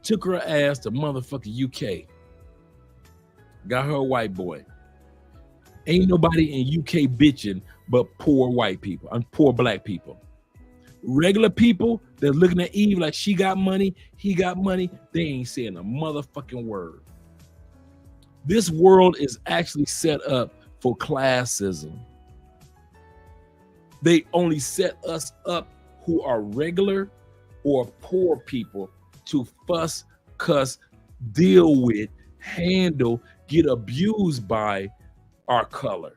took her ass to motherfucking UK. Got her a white boy. Ain't nobody in UK bitching but poor white people and poor black people. Regular people that looking at Eve like she got money, he got money, they ain't saying a motherfucking word. This world is actually set up for classism. They only set us up who are regular or poor people to fuss, cuss, deal with, handle, get abused by our color.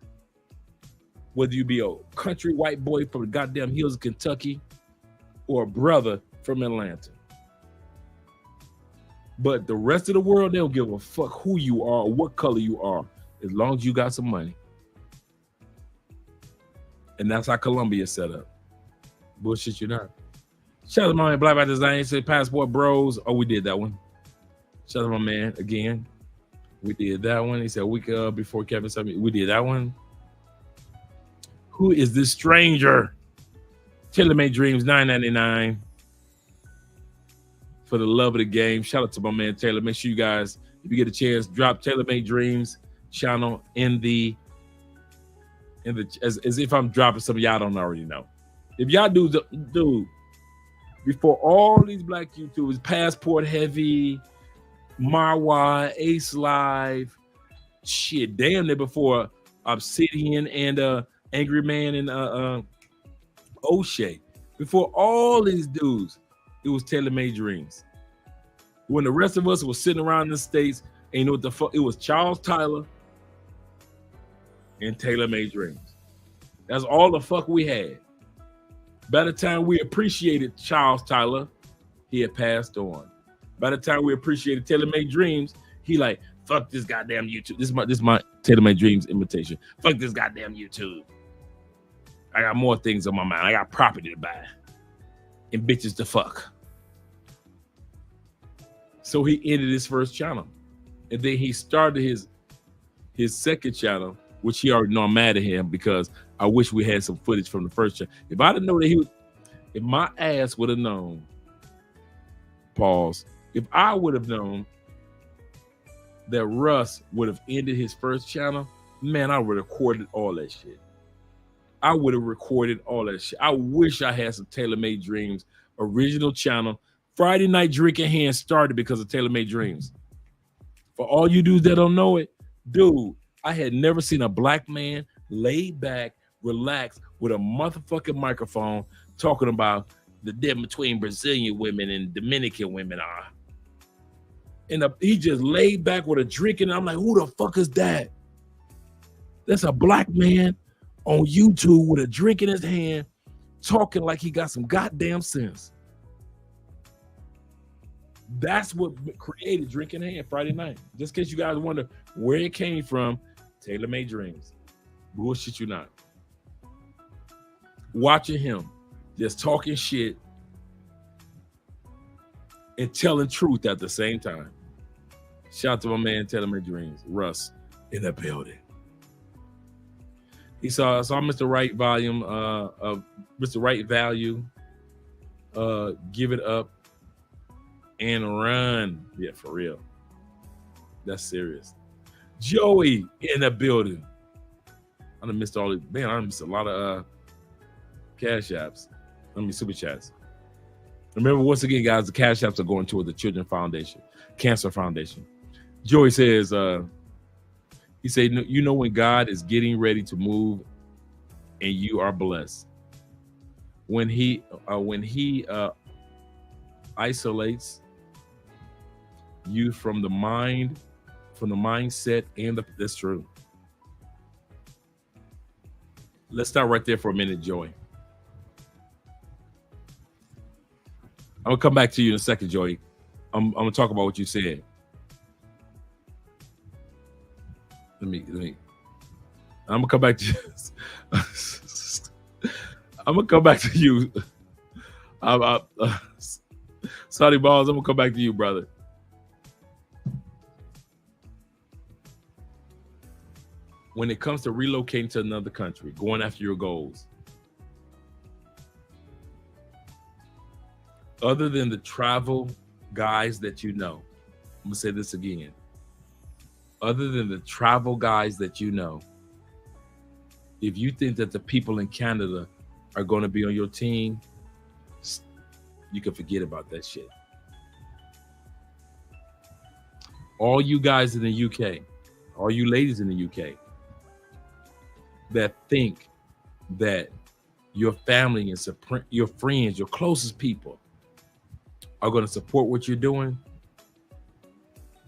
Whether you be a country white boy from the goddamn hills of Kentucky or a brother from Atlanta. But the rest of the world, they don't give a fuck who you are or what color you are, as long as you got some money. And that's how Colombia is set up. Bullshit you not. Shout out to my man Black by Design, say Passport Bros. Oh, we did that one. Shout out to my man again. We did that one. He said a week before Kevin said we did that one. Who is this stranger? Taylor Made Dreams, $9.99. For the love of the game. Shout out to my man Taylor. Make sure you guys, if you get a chance, drop Taylor Made Dreams channel in the as if I'm dropping some of y'all don't already know. If y'all do before all these black YouTubers, Passport Heavy, Marwa, Ace Live, shit, damn near before Obsidian and Angry Man and O'Shea. Before all these dudes, it was Taylor Made Dreams. When the rest of us was sitting around in the States, and you know what the fuck? It was Charles Tyler and Taylor Made Dreams. That's all the fuck we had. By the time we appreciated Charles Tyler, he had passed on. By the time we appreciated Taylor Made Dreams, he like, fuck this goddamn YouTube. This is my Taylor Made Dreams invitation. Fuck this goddamn YouTube. I got more things on my mind. I got property to buy and bitches to fuck. So he ended his first channel. And then he started his second channel, which he already know I'm mad at him because I wish we had some footage from the first channel. If I'd have known that if my ass would have known, pause, if I would have known that Russ would have ended his first channel, man, I would have recorded all that shit. I would have recorded all that shit. I wish I had some Taylor Made Dreams original channel. Friday Night Drinking Hands started because of Taylor Made Dreams. For all you dudes that don't know it, dude, I had never seen a black man laid back, relaxed with a motherfucking microphone talking about the difference between Brazilian women and Dominican women are. And he just laid back with a drink, and I'm like, who the fuck is that? That's a black man on YouTube with a drink in his hand, talking like he got some goddamn sense. That's what created Drink in Hand Friday night. Just in case you guys wonder where it came from, Taylor Made Dreams. Bullshit you not. Watching him just talking shit and telling truth at the same time. Shout out to my man Taylor Made Dreams, Russ, in the building. He saw Mr. Right volume of Mr. Right value. Give it up and run. Yeah, for real. That's serious. Joey in the building. I done missed all the man. I missed a lot of cash apps. Super chats. Remember, once again, guys, the cash apps are going toward the Children Foundation, Cancer Foundation. Joey says, he said, you know when God is getting ready to move, and you are blessed. When he isolates you from the mind, from the mindset, and that's true. Let's start right there for a minute, Joey. I'm gonna come back to you in a second, Joey. I'm gonna talk about what you said. Let me. I'm gonna come back to you. I'm gonna come back to you. Saudi Balls, I'm gonna come back to you, brother. When it comes to relocating to another country, going after your goals, other than the travel guys that you know, I'm gonna say this again. Other than the travel guys that you know, if you think that the people in Canada are going to be on your team, you can forget about that shit. All you guys in the UK, all you ladies in the UK that think that your family and your friends, your closest people are going to support what you're doing,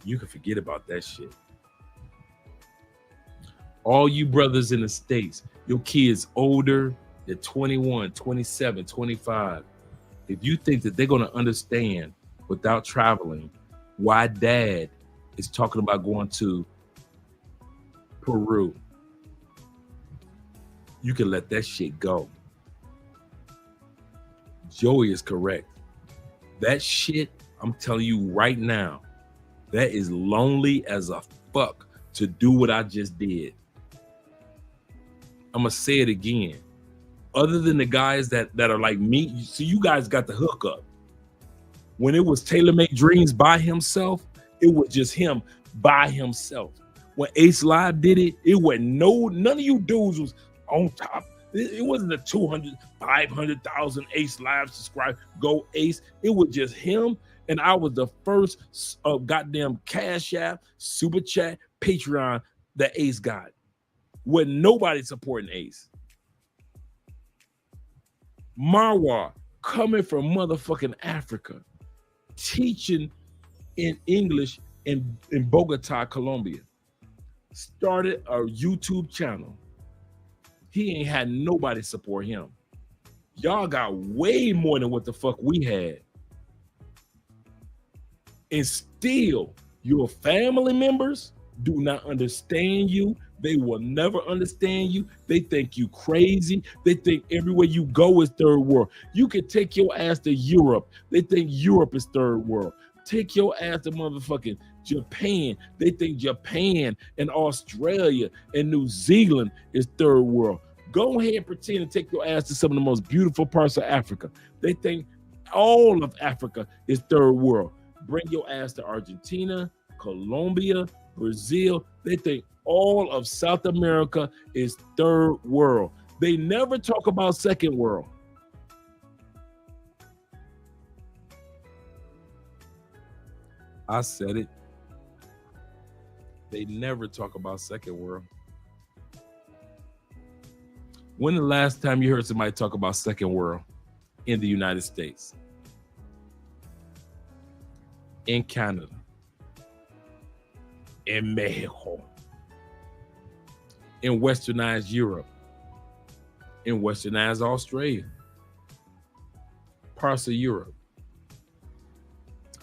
you can forget about that shit. All you brothers in the States, your kids older, they're 21, 27, 25. If you think that they're going to understand without traveling why dad is talking about going to Peru, you can let that shit go. Joey is correct. That shit, I'm telling you right now, that is lonely as a fuck to do what I just did. I'm gonna say it again. Other than the guys that are like me, so you guys got the hookup. When it was Taylor Made Dreams by himself, it was just him by himself. When Ace Live did it, it wasn't none of you dudes was on top. It wasn't a 200, 500,000 Ace Live subscribe. Go Ace. It was just him, and I was the first goddamn Cash App, Super Chat, Patreon that Ace got. With nobody supporting Ace. Marwa coming from motherfucking Africa, teaching in English in Bogota, Colombia. Started a YouTube channel. He ain't had nobody support him. Y'all got way more than what the fuck we had. And still, your family members do not understand you. They will never understand you. They think you crazy. They think everywhere you go is third world. You can take your ass to Europe. They think Europe is third world. Take your ass to motherfucking Japan. They think Japan and Australia and New Zealand is third world. Go ahead and pretend and take your ass to some of the most beautiful parts of Africa. They think all of Africa is third world. Bring your ass to Argentina, Colombia, Brazil. They think all of South America is third world. They never talk about second world. I said it. They never talk about second world. When the last time you heard somebody talk about second world in the United States? In Canada? In Mexico? in westernized Europe, in westernized Australia, parts of Europe.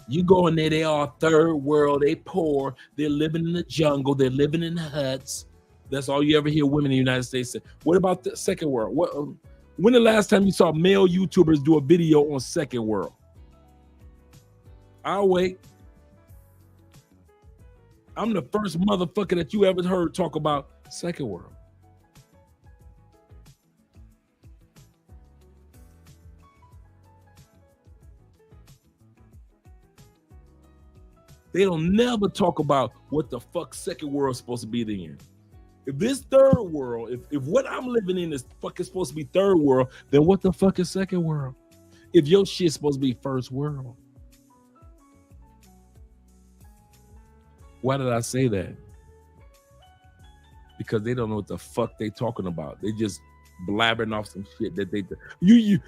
You go in there, they are third world, they poor, they're living in the jungle, they're living in the huts. That's all you ever hear women in the United States say. What about the second world? When the last time you saw male YouTubers do a video on second world? I'll wait. I'm the first motherfucker that you ever heard talk about second world. They don't never talk about what the fuck second world is supposed to be then. If this third world, if what I'm living in is fucking supposed to be third world, then what the fuck is second world? If your shit's supposed to be first world. Why did I say that? Because they don't know what the fuck they talking about. They just blabbering off some shit that you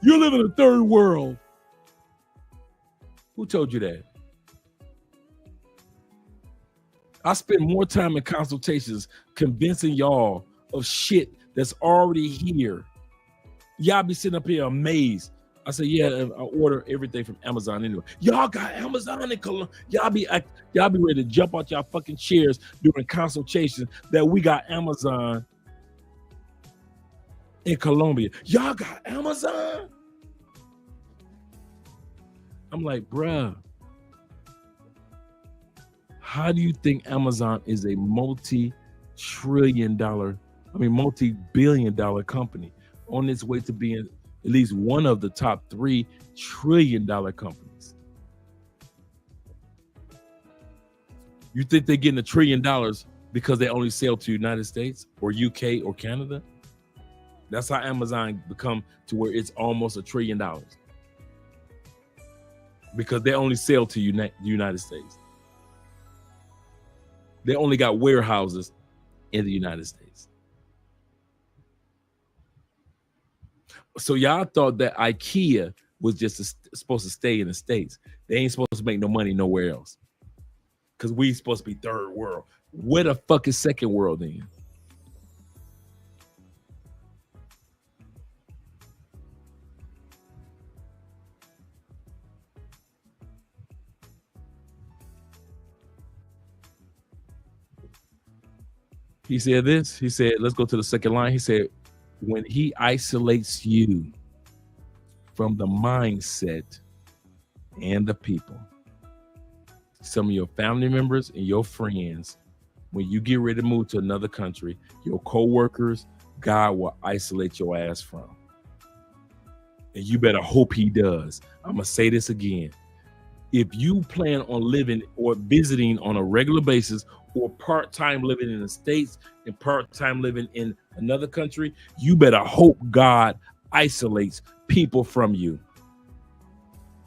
live in a third world. Who told you that? I spend more time in consultations convincing y'all of shit that's already here. Y'all be sitting up here amazed. I say, yeah, I order everything from Amazon anyway. Y'all got Amazon in Colombia. Y'all be ready to jump out y'all fucking chairs during consultations that we got Amazon in Colombia. Y'all got Amazon? I'm like, bruh. How do you think Amazon is a multi-billion dollar company on its way to being at least one of the top $3 trillion companies? You think they're getting $1 trillion because they only sell to the United States or UK or Canada? That's how Amazon become to where it's almost $1 trillion. Because they only sell to the United States. They only got warehouses in the United States. So y'all thought that IKEA was just supposed to stay in the States. They ain't supposed to make no money nowhere else. Because we supposed to be third world. Where the fuck is second world then? He said this. He said, let's go to the second line. He said, when he isolates you from the mindset and the people, some of your family members and your friends, when you get ready to move to another country, your co-workers, God will isolate your ass from. And you better hope he does. I'm going to say this again. If you plan on living or visiting on a regular basis or part-time living in the States and part-time living in another country, you better hope God isolates people from you.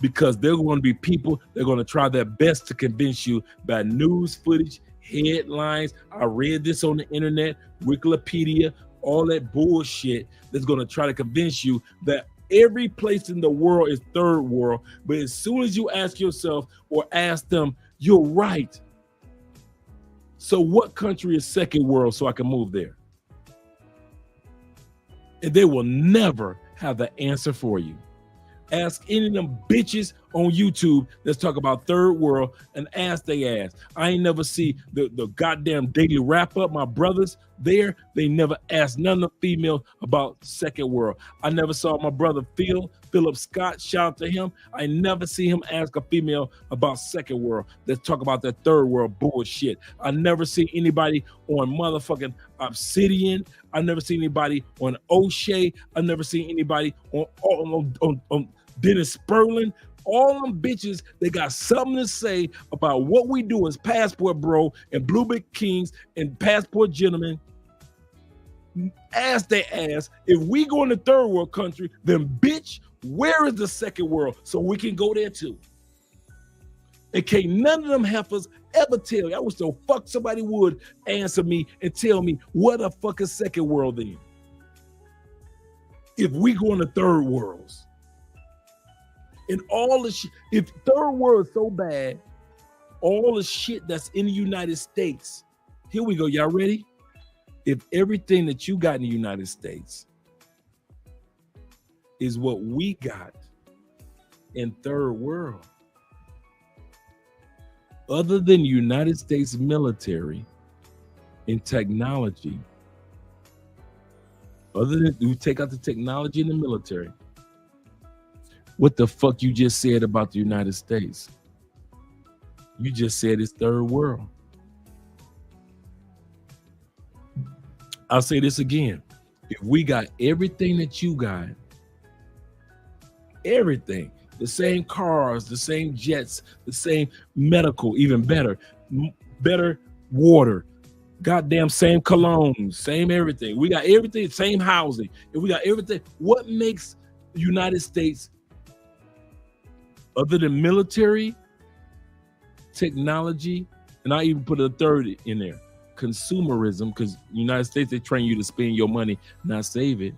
Because they're going to be people, they're going to try their best to convince you by news footage, headlines. I read this on the internet, Wikipedia, all that bullshit that's going to try to convince you that every place in the world is third world. But as soon as you ask yourself or ask them, you're right. So what country is second world so I can move there? And they will never have the answer for you. Ask any of them bitches on YouTube that's talk about third world and ask they ass. I ain't never see the goddamn daily wrap up. My brothers there, they never asked none of the females about second world. I never saw my brother Philip Scott, shout out to him. I never see him ask a female about second world. Let's talk about that third world bullshit. I never see anybody on motherfucking Obsidian. I never see anybody on O'Shea. I never see anybody on Dennis Sperling. All them bitches, they got something to say about what we do as Passport Bro and Blue Big Kings and Passport Gentlemen. Ask they ass, if we go in the third world country, then bitch, where is the second world so we can go there too? And can't none of them heifers ever tell you. I wish the fuck somebody would answer me and tell me what the fuck is second world then. If we go in the third worlds. And all the shit, if third world is so bad, all the shit that's in the United States, here we go, y'all ready? If everything that you got in the United States is what we got in third world, other than United States military and technology, other than you take out the technology in the military, what the fuck you just said about the United States? You just said it's third world. I'll say this again. If we got everything that you got, everything, the same cars, the same jets, the same medical, even better, better water, goddamn same cologne, same everything. We got everything, same housing. If we got everything, what makes the United States, other than military, technology, and I even put a third in there, consumerism, because the United States, they train you to spend your money, not save it.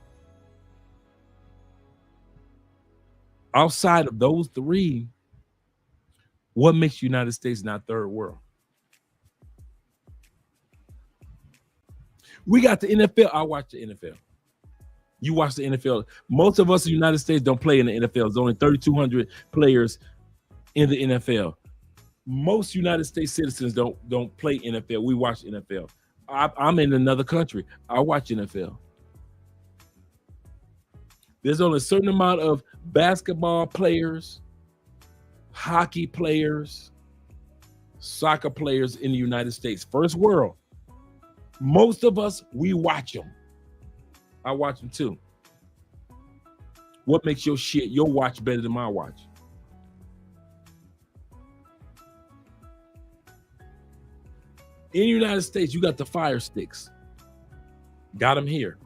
Outside of those three, what makes the United States not third world? We got the NFL. I watch the NFL. You watch the NFL. Most of us in the United States don't play in the NFL. There's only 3,200 players in the NFL. Most United States citizens don't play NFL. We watch NFL. I'm in another country. I watch NFL. There's only a certain amount of basketball players, hockey players, soccer players in the United States. First world. Most of us, we watch them. I watch them too. What makes your watch better than my watch? In the United States, you got the Fire Sticks. Got them here.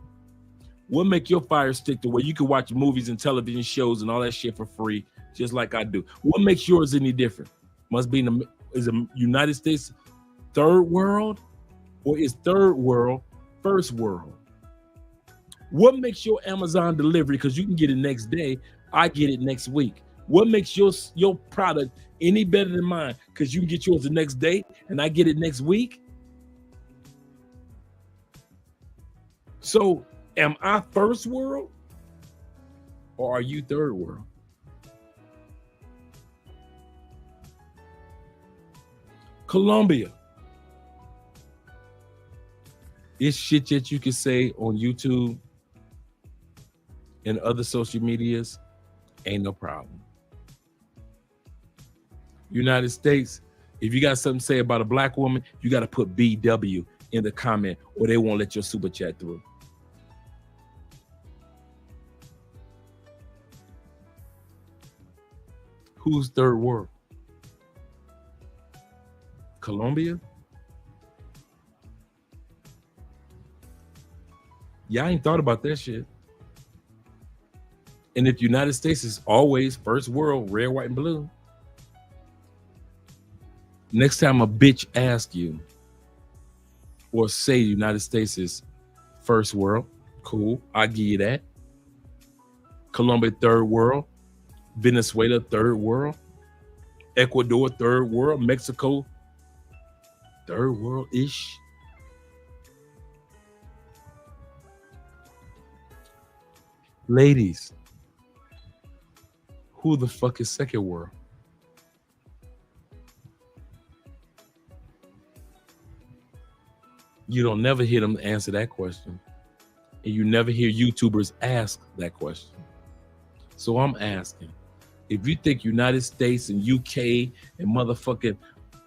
What make your Fire Stick the way you can watch movies and television shows and all that shit for free, just like I do? What makes yours any different? Must be is the United States third world, or is third world first world? What makes your Amazon delivery, because you can get it next day, I get it next week? What makes your product any better than mine? Because you can get yours the next day and I get it next week. So am I first world or are you third world? Colombia. It's shit that you can say on YouTube and other social medias, ain't no problem. United States, if you got something to say about a black woman, you got to put BW in the comment or they won't let your super chat through. Who's third world? Colombia? Yeah, I ain't thought about that shit. And if the United States is always first world, red, white, and blue, next time a bitch asks you or say the United States is first world, cool, I give you that. Colombia, third world. Venezuela, third world. Ecuador, third world. Mexico, third world-ish. Ladies, who the fuck is second world? You don't never hear them answer that question. And you never hear YouTubers ask that question. So I'm asking, if you think United States and UK and motherfucking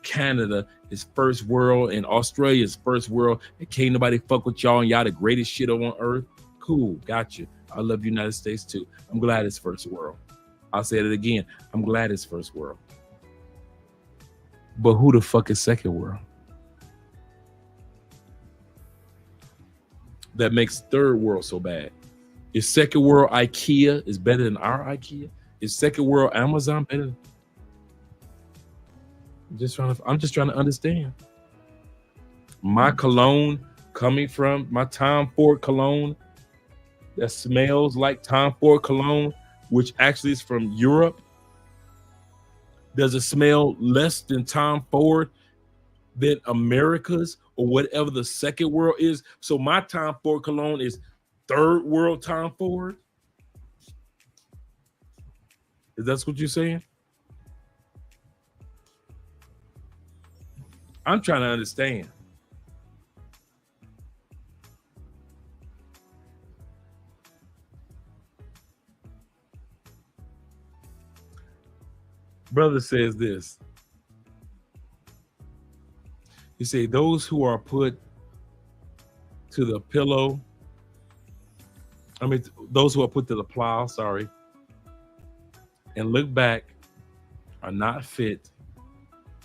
Canada is first world and Australia is first world and can't nobody fuck with y'all and y'all the greatest shit on earth, cool, got you. I love the United States too. I'm glad it's first world. I'll say it again. I'm glad it's first world. But who the fuck is second world? That makes third world so bad. Is second world IKEA is better than our IKEA? Is second world Amazon better than... I'm just trying to understand. My cologne coming from my Tom Ford cologne that smells like Tom Ford cologne, which actually is from Europe. Does it smell less than Tom Ford than America's or whatever the second world is. So my time forward cologne is third world time forward. Is that what you're saying? I'm trying to understand. Brother says this. He say those who are put to the pillow, those who are put to the plow, sorry, and look back are not fit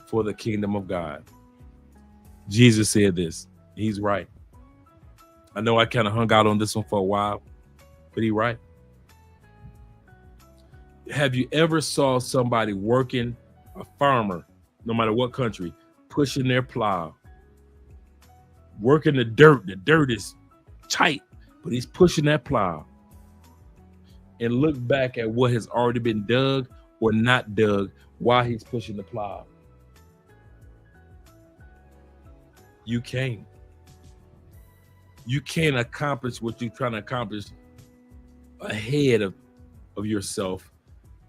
for the kingdom of God. Jesus said this. He's right. I know I kind of hung out on this one for a while, but he's right. Have you ever saw somebody working, a farmer, no matter what country, pushing their plow, working the dirt? The dirt is tight, but he's pushing that plow. And look back at what has already been dug or not dug while he's pushing the plow. You can't. You can't accomplish what you're trying to accomplish ahead of yourself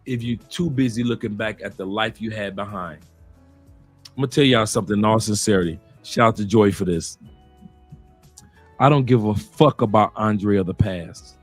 if you're too busy looking back at the life you had behind. I'm gonna tell y'all something in all sincerity. Shout out to Joy for this. I don't give a fuck about Andre of the past.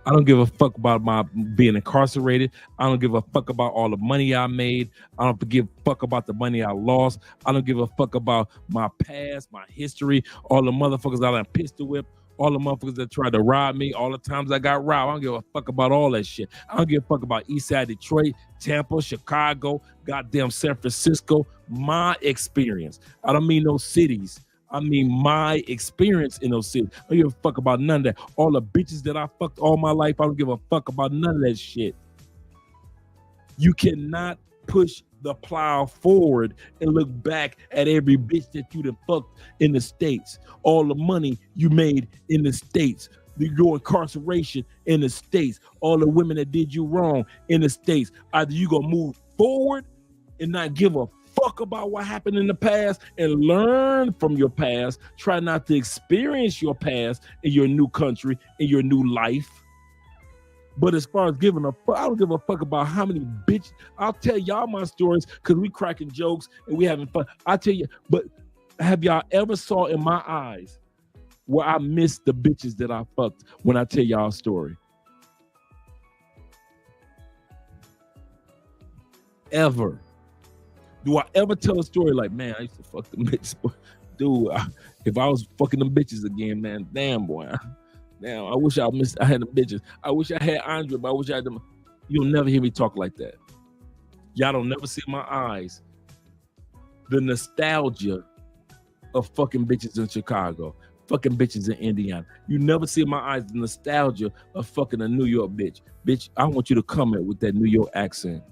I don't give a fuck about my being incarcerated. I don't give a fuck about all the money I made. I don't give a fuck about the money I lost. I don't give a fuck about my past, my history, all the motherfuckers that I pistol whipped, all the motherfuckers that tried to rob me, all the times I got robbed. I don't give a fuck about all that shit. I don't give a fuck about Eastside Detroit, Tampa, Chicago, goddamn San Francisco. My experience. I don't mean those cities. I mean my experience in those cities. I don't give a fuck about none of that. All the bitches that I fucked all my life, I don't give a fuck about none of that shit. You cannot push the plow forward and look back at every bitch that you done fucked in the States. All the money you made in the States. Your incarceration in the States. All the women that did you wrong in the States. Either you gonna move forward and not give a fuck about what happened in the past and learn from your past. Try not to experience your past in your new country, in your new life. But as far as giving a fuck, I don't give a fuck about how many bitches. I'll tell y'all my stories because we cracking jokes and we having fun. I'll tell you, but have y'all ever saw in my eyes where I missed the bitches that I fucked when I tell y'all a story? Ever. Do I ever tell a story like, man, I used to fuck them bitches? Dude, if I was fucking them bitches again, man, damn, boy. Damn, I wish I had them bitches. I wish I had Andre, but I wish I had them. You'll never hear me talk like that. Y'all don't never see in my eyes the nostalgia of fucking bitches in Chicago, fucking bitches in Indiana. You never see in my eyes the nostalgia of fucking a New York bitch. Bitch, I want you to come in with that New York accent.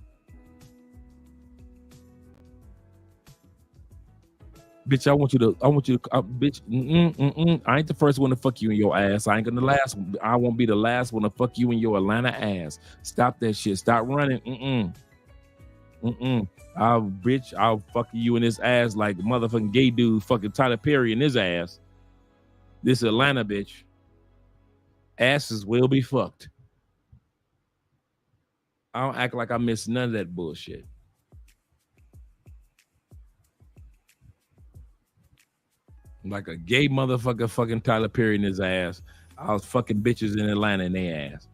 Bitch, I want you to, bitch, I ain't the first one to fuck you in your ass. I ain't gonna the last one. I won't be the last one to fuck you in your Atlanta ass. Stop that shit. Stop running. I'll fuck you in this ass like motherfucking gay dude fucking Tyler Perry in his ass. This Atlanta bitch. Asses will be fucked. I don't act like I miss none of that bullshit. Like a gay motherfucker fucking Tyler Perry in his ass. I was fucking bitches in Atlanta in their ass.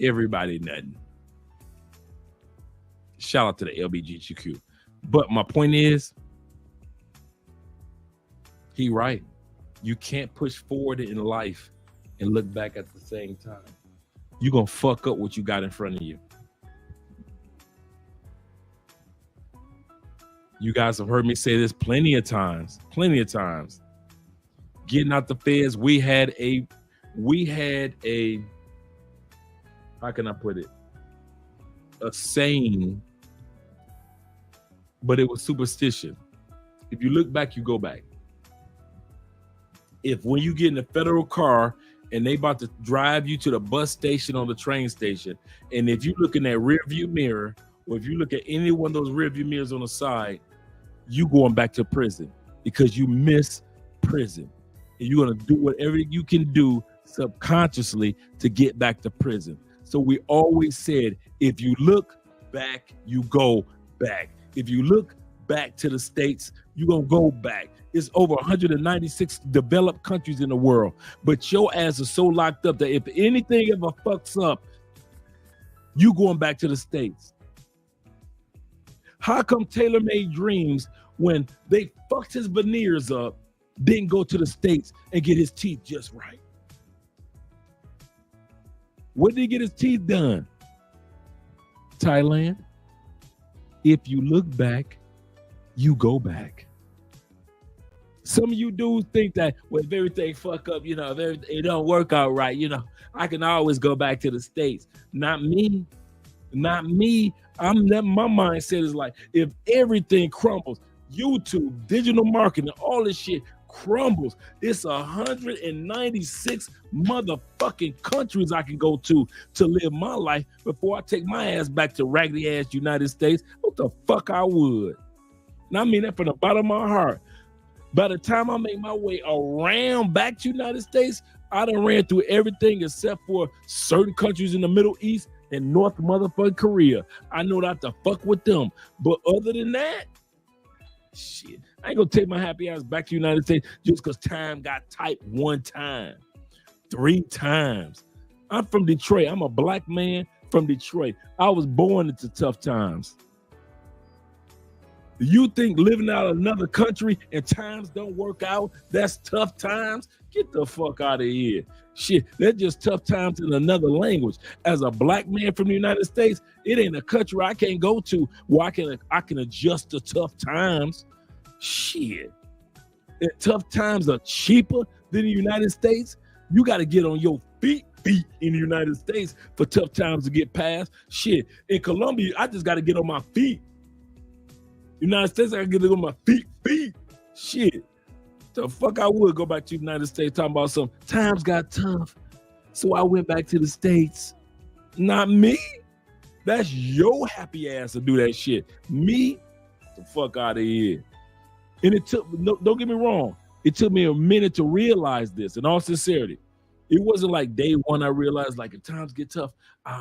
Everybody nothing. Shout out to the LBGTQ. But my point is, he right. You can't push forward in life and look back at the same time. You're going to fuck up what you got in front of you. You guys have heard me say this plenty of times. Getting out the feds, we had a, how can I put it? A saying, but it was superstition. If you look back, you go back. If when you get in a federal car and they about to drive you to the bus station or the train station, and if you look in that rear view mirror or if you look at any one of those rearview mirrors on the side, you going back to prison because you miss prison. And you're going to do whatever you can do subconsciously to get back to prison. So we always said, if you look back, you go back. If you look back to the States, you're going to go back. It's over 196 developed countries in the world. But your ass is so locked up that if anything ever fucks up, you going back to the States. How come Taylor Made Dreams, when they fucked his veneers up, didn't go to the States and get his teeth just right? Where did he get his teeth done? Thailand. If you look back, you go back. Some of you dudes think that when everything fuck up, it don't work out right, I can always go back to the States. Not me. Not me. My mindset is like, if everything crumbles, YouTube, digital marketing, all this shit crumbles, it's 196 motherfucking countries I can go to live my life before I take my ass back to raggedy ass United States. What the fuck I would? And I mean that from the bottom of my heart. By the time I make my way around back to United States, I done ran through everything except for certain countries in the Middle East and North motherfucking Korea. I know not to fuck with them. But other than that, shit, I ain't gonna take my happy ass back to United States just because time got tight one time, 3 times. I'm from Detroit. I'm a black man from Detroit. I was born into tough times. You think living out of another country and times don't work out, that's tough times? Get the fuck out of here. Shit, they're just tough times in another language. As a black man from the United States, it ain't a country I can't go to where I can adjust to tough times. Shit. And tough times are cheaper than the United States. You got to get on your feet in the United States for tough times to get past. Shit, in Colombia, I just got to get on my feet. United States, I gotta get on my feet. Shit. The fuck I would go back to the United States talking about some times got tough. So I went back to the States. Not me. That's your happy ass to do that shit. Me, the fuck out of here. And it took, don't get me wrong, it took me a minute to realize this in all sincerity. It wasn't like day one I realized like if times get tough,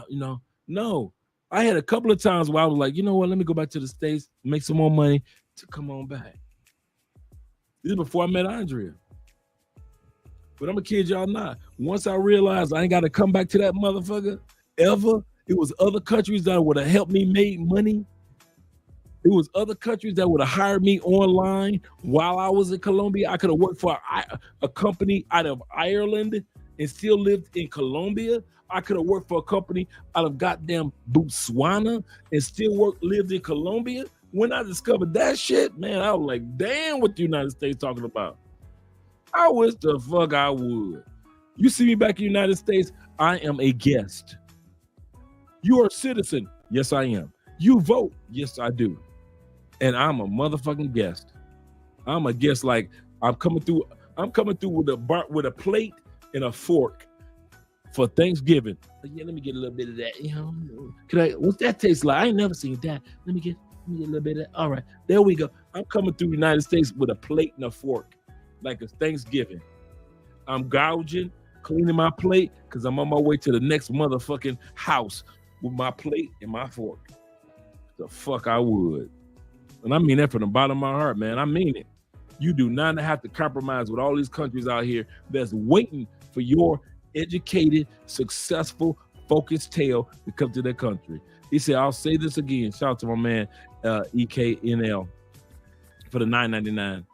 no. I had a couple of times where I was like, you know what, let me go back to the States, make some more money to come on back. This is before I met Andrea. But I'm gonna kid y'all not. Once I realized I ain't got to come back to that motherfucker ever, it was other countries that would have helped me make money. It was other countries that would have hired me online while I was in Colombia. I could have worked for a company out of Ireland and still lived in Colombia. I could have worked for a company out of goddamn Botswana and still lived in Colombia. When I discovered that shit, man, I was like, damn, what the United States talking about? I wish the fuck I would. You see me back in the United States, I am a guest. You are a citizen. Yes, I am. You vote. Yes, I do. And I'm a motherfucking guest. I'm a guest like I'm coming through with a plate and a fork. For Thanksgiving. Yeah, let me get a little bit of that. What's that taste like? I ain't never seen that. Let me get a little bit of that. All right, there we go. I'm coming through the United States with a plate and a fork, like it's Thanksgiving. I'm gouging, cleaning my plate, because I'm on my way to the next motherfucking house with my plate and my fork. The fuck I would. And I mean that from the bottom of my heart, man. I mean it. You do not have to compromise with all these countries out here that's waiting for your educated, successful, focused tail to come to their country. He said, I'll say this again. Shout out to my man, EKNL, for the $9.99.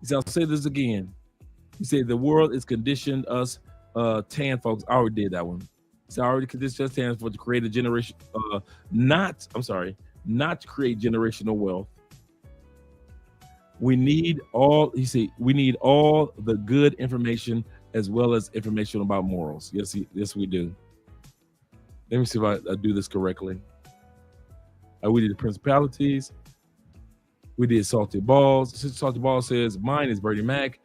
He said, I'll say this again. He said, the world is conditioned us, tan folks. I already did that one. He said, I already conditioned us tan folks to create a generation, not to create generational wealth. We need all the good information as well as information about morals. Yes, we do. Let me see if I do this correctly. We did the principalities. We did Salty Balls. Salty Balls says, mine is Bernie Mac.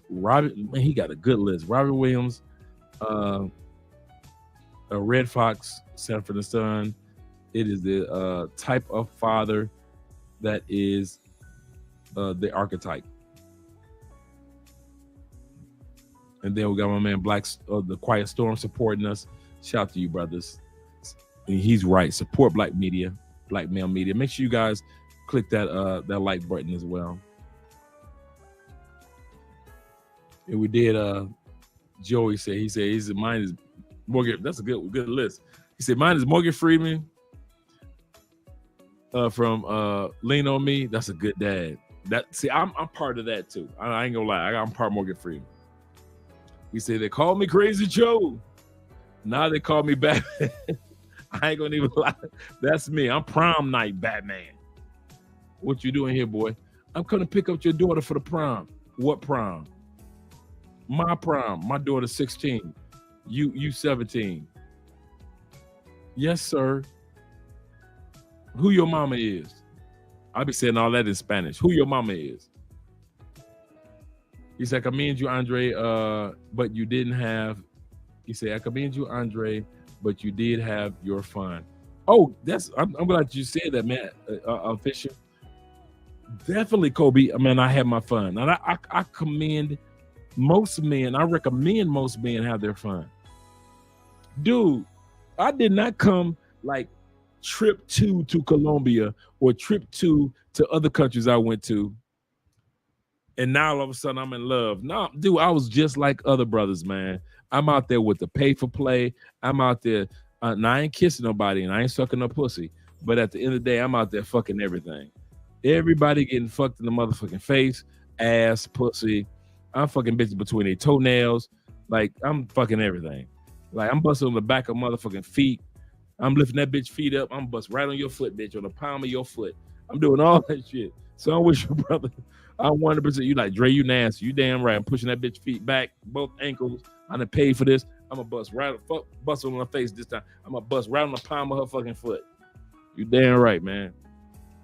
Robin, man, he got a good list. Robin Williams, Red Fox, Sanford and Son, It is the type of father that is the archetype. And then we got my man Black, the Quiet Storm, supporting us. Shout out to you, brothers. And he's right. Support Black media, Black male media. Make sure you guys click that like button as well. And we did. Joey said mine is Morgan. That's a good list. He said mine is Morgan Freeman from Lean on Me. That's a good dad. I'm part of that too. I ain't gonna lie. I'm part Morgan Freeman. He said they call me Crazy Joe. Now they call me Batman. I ain't gonna even lie. That's me. I'm prom night Batman. What you doing here, boy? I'm gonna pick up your daughter for the prom. What prom? My prom. My daughter's 16. You 17. Yes, sir. Who your mama is? I'll be saying all that in Spanish. Who your mama is? He said, I commend you, Andre, but you didn't have. He said, I commend you, Andre, but you did have your fun. Oh, I'm glad you said that, man. Fisher. Definitely, Kobe. I mean, I had my fun. And I commend most men. I recommend most men have their fun. Dude, I did not come like trip to Colombia or trip to other countries I went to. And now all of a sudden I'm in love. No, dude, I was just like other brothers, man. I'm out there with the pay for play. I'm out there. And I ain't kissing nobody and I ain't sucking no pussy. But at the end of the day, I'm out there fucking everything. Everybody getting fucked in the motherfucking face, ass, pussy. I'm fucking bitches between their toenails. Like, I'm fucking everything. Like, I'm busting on the back of motherfucking feet. I'm lifting that bitch feet up. I'm bust right on your foot, bitch, on the palm of your foot. I'm doing all that shit. So I wish your brother, I'm 100%. You like, Dre, you nasty. You damn right. I'm pushing that bitch feet back, both ankles. I done paid for this. I'm gonna bust on her face this time. I'm gonna bust right on the palm of her fucking foot. You damn right, man.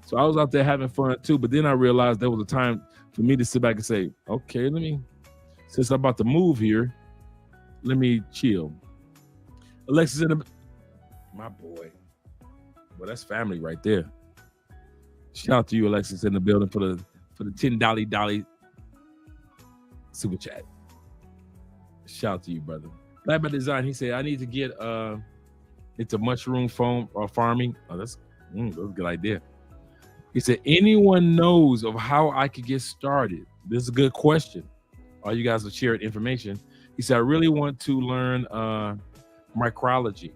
So I was out there having fun too, but then I realized there was a time for me to sit back and say, okay, since I'm about to move here, let me chill. Alexis my boy. Well, that's family right there. Shout out to you, Alexis, in the building for the $10 dolly super chat. Shout out to you, brother. Black by Design, he said, I need to get into mushroom farming. Oh, that's a good idea. He said, anyone knows of how I could get started? This is a good question. All you guys are sharing information. He said, I really want to learn micrology.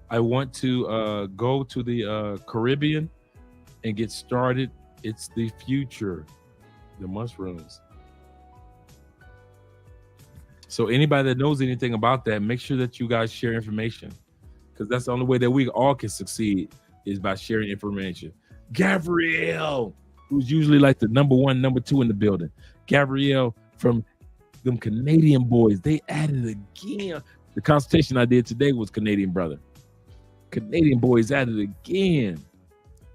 I want to go to the Caribbean and get started. It's the future, the mushrooms. So anybody that knows anything about that, make sure that you guys share information, because that's the only way that we all can succeed is by sharing information. Gabrielle, who's usually like the number one, number two in the building. Gabrielle from them Canadian boys. They added again. The consultation I did today was Canadian brother. Canadian boys added again.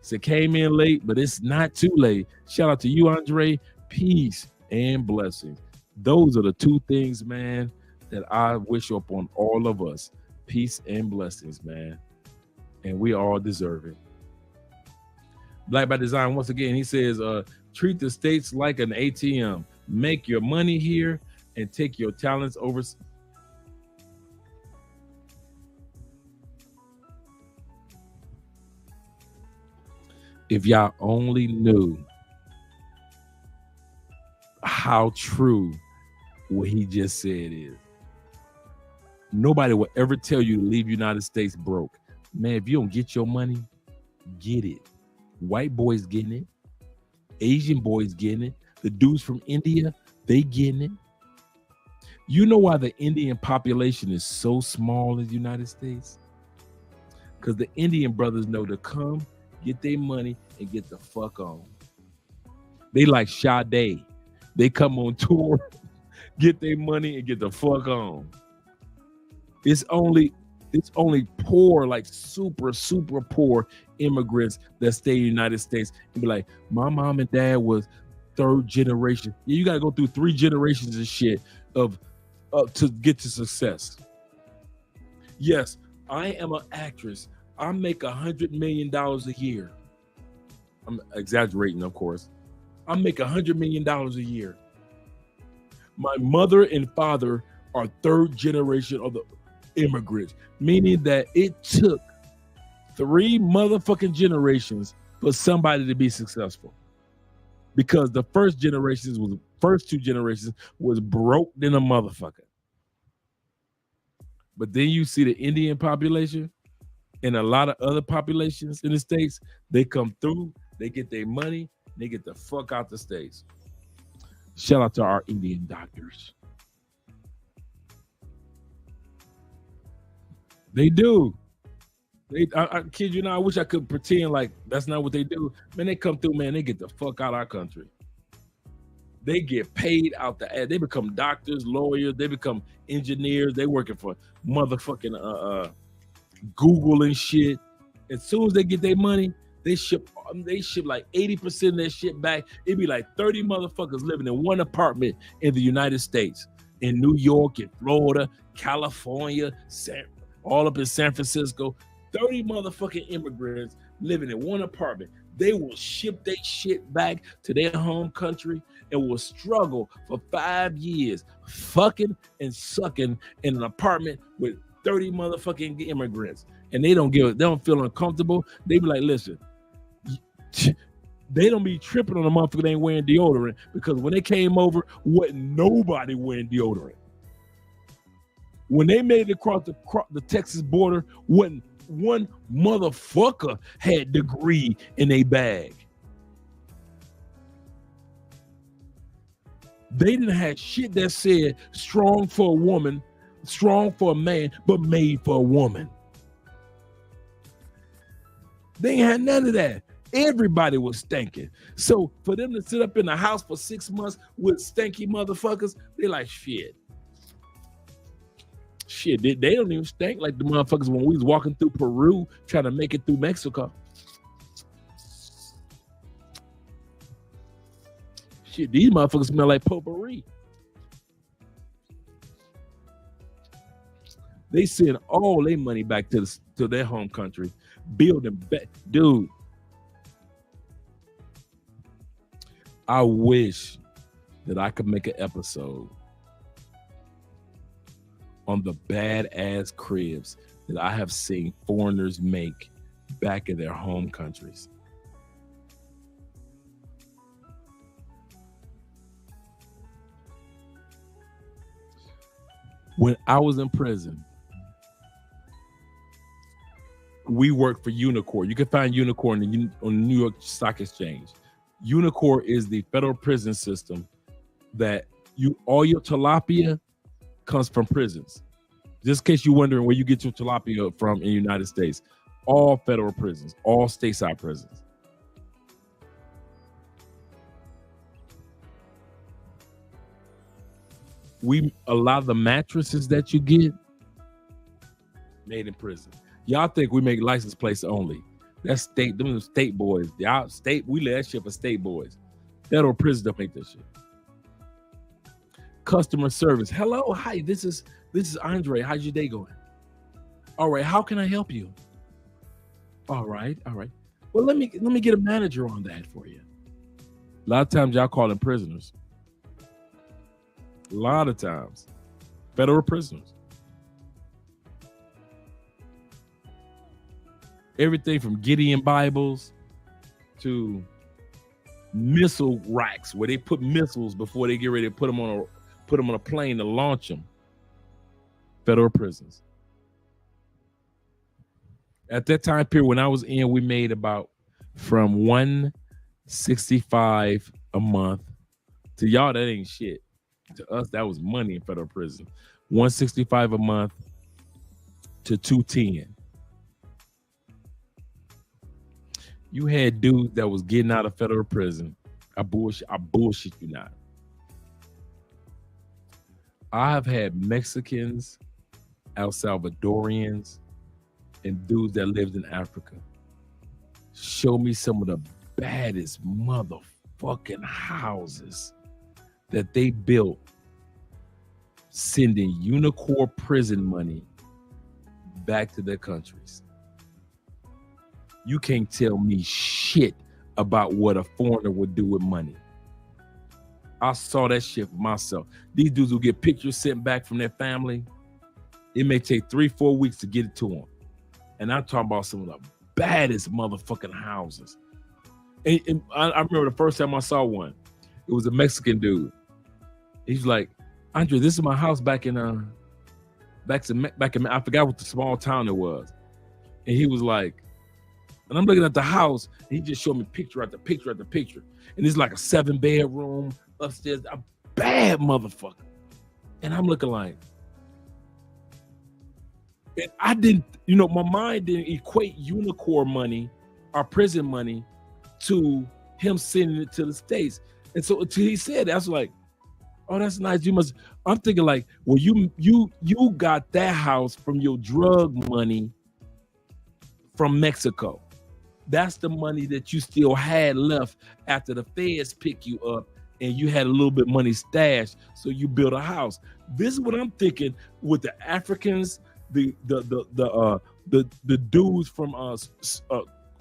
So came in late, but it's not too late. Shout out to you, Andre. Peace and blessings. Those are the two things, man, that I wish upon all of us. Peace and blessings, man. And we all deserve it. Black by Design, once again, he says, treat the states like an ATM. Make your money here and take your talents over. If y'all only knew how true what he just said is. Nobody will ever tell you to leave United States broke. Man, if you don't get your money, get it. White boys getting it. Asian boys getting it. The dudes from India, they getting it. You know why the Indian population is so small in the United States? Because the Indian brothers know to come, get their money, and get the fuck on. They like Sade. They come on tour, get their money, and get the fuck on. It's only poor, like super, super poor immigrants that stay in the United States and be like, my mom and dad was third generation. Yeah, you gotta go through 3 generations of shit to get to success. Yes, I am an actress. I make $100 million a year. I'm exaggerating, of course. I make $100 million a year. My mother and father are third generation of the immigrants, meaning that it took 3 motherfucking generations for somebody to be successful. Because the first 2 generations was broke than a motherfucker. But then you see the Indian population and a lot of other populations in the States, they come through, they get their money, they get the fuck out the States. Shout out to our Indian doctors. They do. I kid you not, I wish I could pretend like that's not what they do. Man, they come through, man, they get the fuck out of our country. They get paid out the ass. They become doctors, lawyers, they become engineers. They working for motherfucking Google and shit. As soon as they get their money, they ship like 80% of their shit back. It'd be like 30 motherfuckers living in one apartment in the United States, in New York, in Florida, California, all up in San Francisco. 30 motherfucking immigrants living in one apartment. They will ship their shit back to their home country and will struggle for 5 years fucking and sucking in an apartment with 30 motherfucking immigrants. And they don't feel uncomfortable. They be like, listen, they don't be tripping on a motherfucker that ain't wearing deodorant, because when they came over, wasn't nobody wearing deodorant. When they made it across the Texas border, wasn't one motherfucker had degree in a bag. They didn't have shit that said strong for a woman, strong for a man, but made for a woman. They ain't had none of that. Everybody was stinking. So for them to sit up in the house for 6 months with stinky motherfuckers, they like, shit, they don't even stink like the motherfuckers when we was walking through Peru trying to make it through Mexico. Shit, these motherfuckers smell like potpourri. They send all their money back to their home country, building back. Dude, I wish that I could make an episode on the badass cribs that I have seen foreigners make back in their home countries. When I was in prison, we worked for Unicor. You can find Unicor on the New York Stock Exchange. Unicor is the federal prison system that all your tilapia comes from prisons. Just in case you're wondering where you get your tilapia from in the United States, all federal prisons, all stateside prisons. A lot of the mattresses that you get made in prison. Y'all think we make license plates only. That's state, them state boys. Y'all state, we let that shit for state boys. Federal prisons don't make that shit. Customer service. Hello, hi, this is Andre. How's your day going? All right, how can I help you? All right. Well, let me get a manager on that for you. A lot of times y'all call them prisoners. A lot of times. Federal prisoners. Everything from Gideon Bibles to missile racks where they put missiles before they get ready to put them on a plane to launch them. Federal prisons. At that time period when I was in, we made about from $165 a month. To y'all, that ain't shit. To us, that was money in federal prison. $165 a month to $210. You had dudes that was getting out of federal prison. I bullshit you not. I have had Mexicans, El Salvadorians, and dudes that lived in Africa show me some of the baddest motherfucking houses that they built, sending Unicor prison money back to their countries. you can't tell me shit about what a foreigner would do with money. I saw that shit for myself. These dudes will get pictures sent back from their family. It may take 3-4 weeks to get it to them. And I'm talking about some of the baddest motherfucking houses. And I remember the first time I saw one. It was a Mexican dude. He's like, Andre, this is my house back in I forgot what the small town it was. And he was like, and I'm looking at the house, and he just showed me picture after picture after picture. And it's like a 7-bedroom upstairs, a bad motherfucker. And I'm looking like, and I didn't, my mind didn't equate Unicor money or prison money to him sending it to the States. And so until he said that, I was like, oh, that's nice. I'm thinking like, well, you got that house from your drug money from Mexico. That's the money that you still had left after the feds pick you up and you had a little bit of money stashed, so you built a house. This is what I'm thinking with the Africans, the dudes from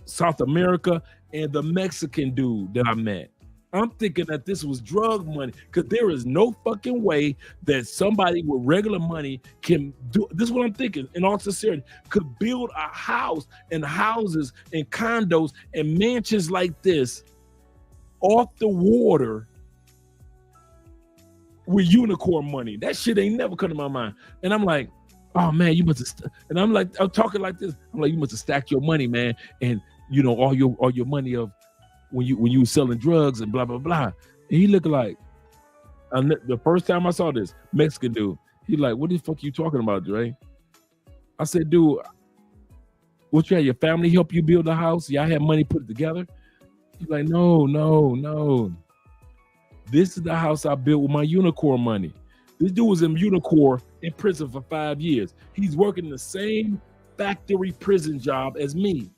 South America and the Mexican dude that I met. I'm thinking that this was drug money, because there is no fucking way that somebody with regular money can do this. Is what I'm thinking, in all sincerity, could build a house and houses and condos and mansions like this off the water with Unicor money. That shit ain't never come to my mind. And I'm like, oh man, you must have. And I'm talking like this. I'm like, you must have stacked your money, man, and all your money of when you were selling drugs and blah blah blah. And he looked like, the first time I saw this Mexican dude, he like, what the fuck you talking about, Dre? I said, dude, what, you had your family help you build a house? Y'all had money put it together? He's like, no. This is the house I built with my Unicor money. This dude was in Unicor in prison for 5 years. He's working the same factory prison job as me.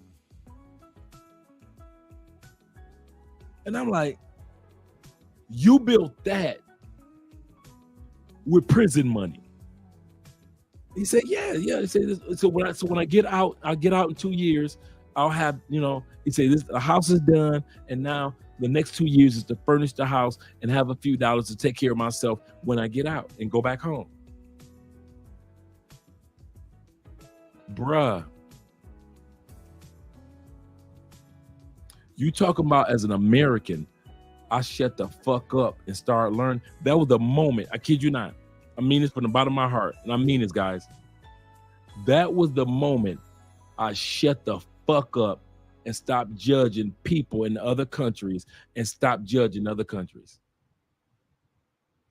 And I'm like, you built that with prison money. He said, yeah. He said, so when I get out, I'll get out in 2 years. I'll have, he said, the house is done. And now the next 2 years is to furnish the house and have a few dollars to take care of myself when I get out and go back home. Bruh. You talking about as an American, I shut the fuck up and start learning. That was the moment, I kid you not. I mean this from the bottom of my heart. And I mean this, guys. That was the moment I shut the fuck up and stopped judging people in other countries and stopped judging other countries.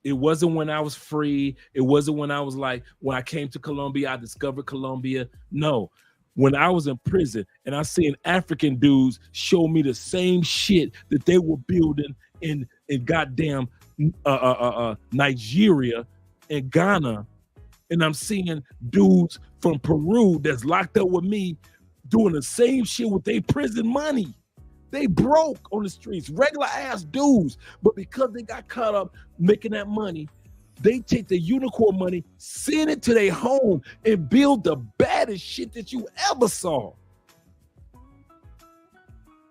It wasn't when I was free. It wasn't when I was like, when I came to Colombia, I discovered Colombia. No. When I was in prison and I seen African dudes show me the same shit that they were building in goddamn Nigeria and Ghana, and I'm seeing dudes from Peru that's locked up with me doing the same shit with their prison money. They broke on the streets, regular ass dudes, but because they got caught up making that money, they take the Unicor money, send it to their home, and build the baddest shit that you ever saw.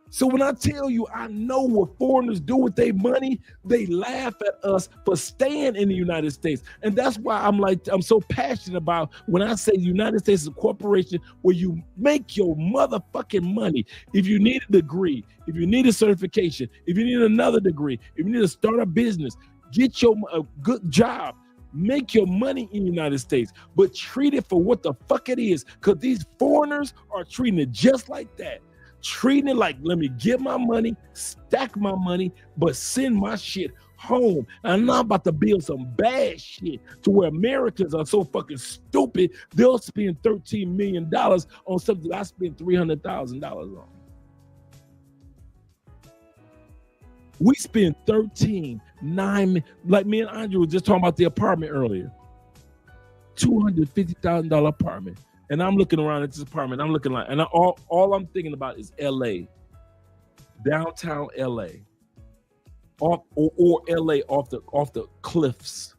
So when I tell you, I know what foreigners do with their money, they laugh at us for staying in the United States. And that's why I'm so passionate about when I say the United States is a corporation where you make your motherfucking money. If you need a degree, if you need a certification, if you need another degree, if you need to start a business, get your a good job, make your money in the United States, but treat it for what the fuck it is, because these foreigners are treating it just like that. Treating it like, let me get my money, stack my money, but send my shit home. And I'm not about to build some bad shit to where Americans are so fucking stupid, they'll spend $13 million on something I spent $300,000 on. We spend 9, like me and Andre were just talking about the apartment earlier. $250,000 apartment. And I'm looking around at this apartment. I'm looking like, and all I'm thinking about is LA, downtown LA, or LA off the cliffs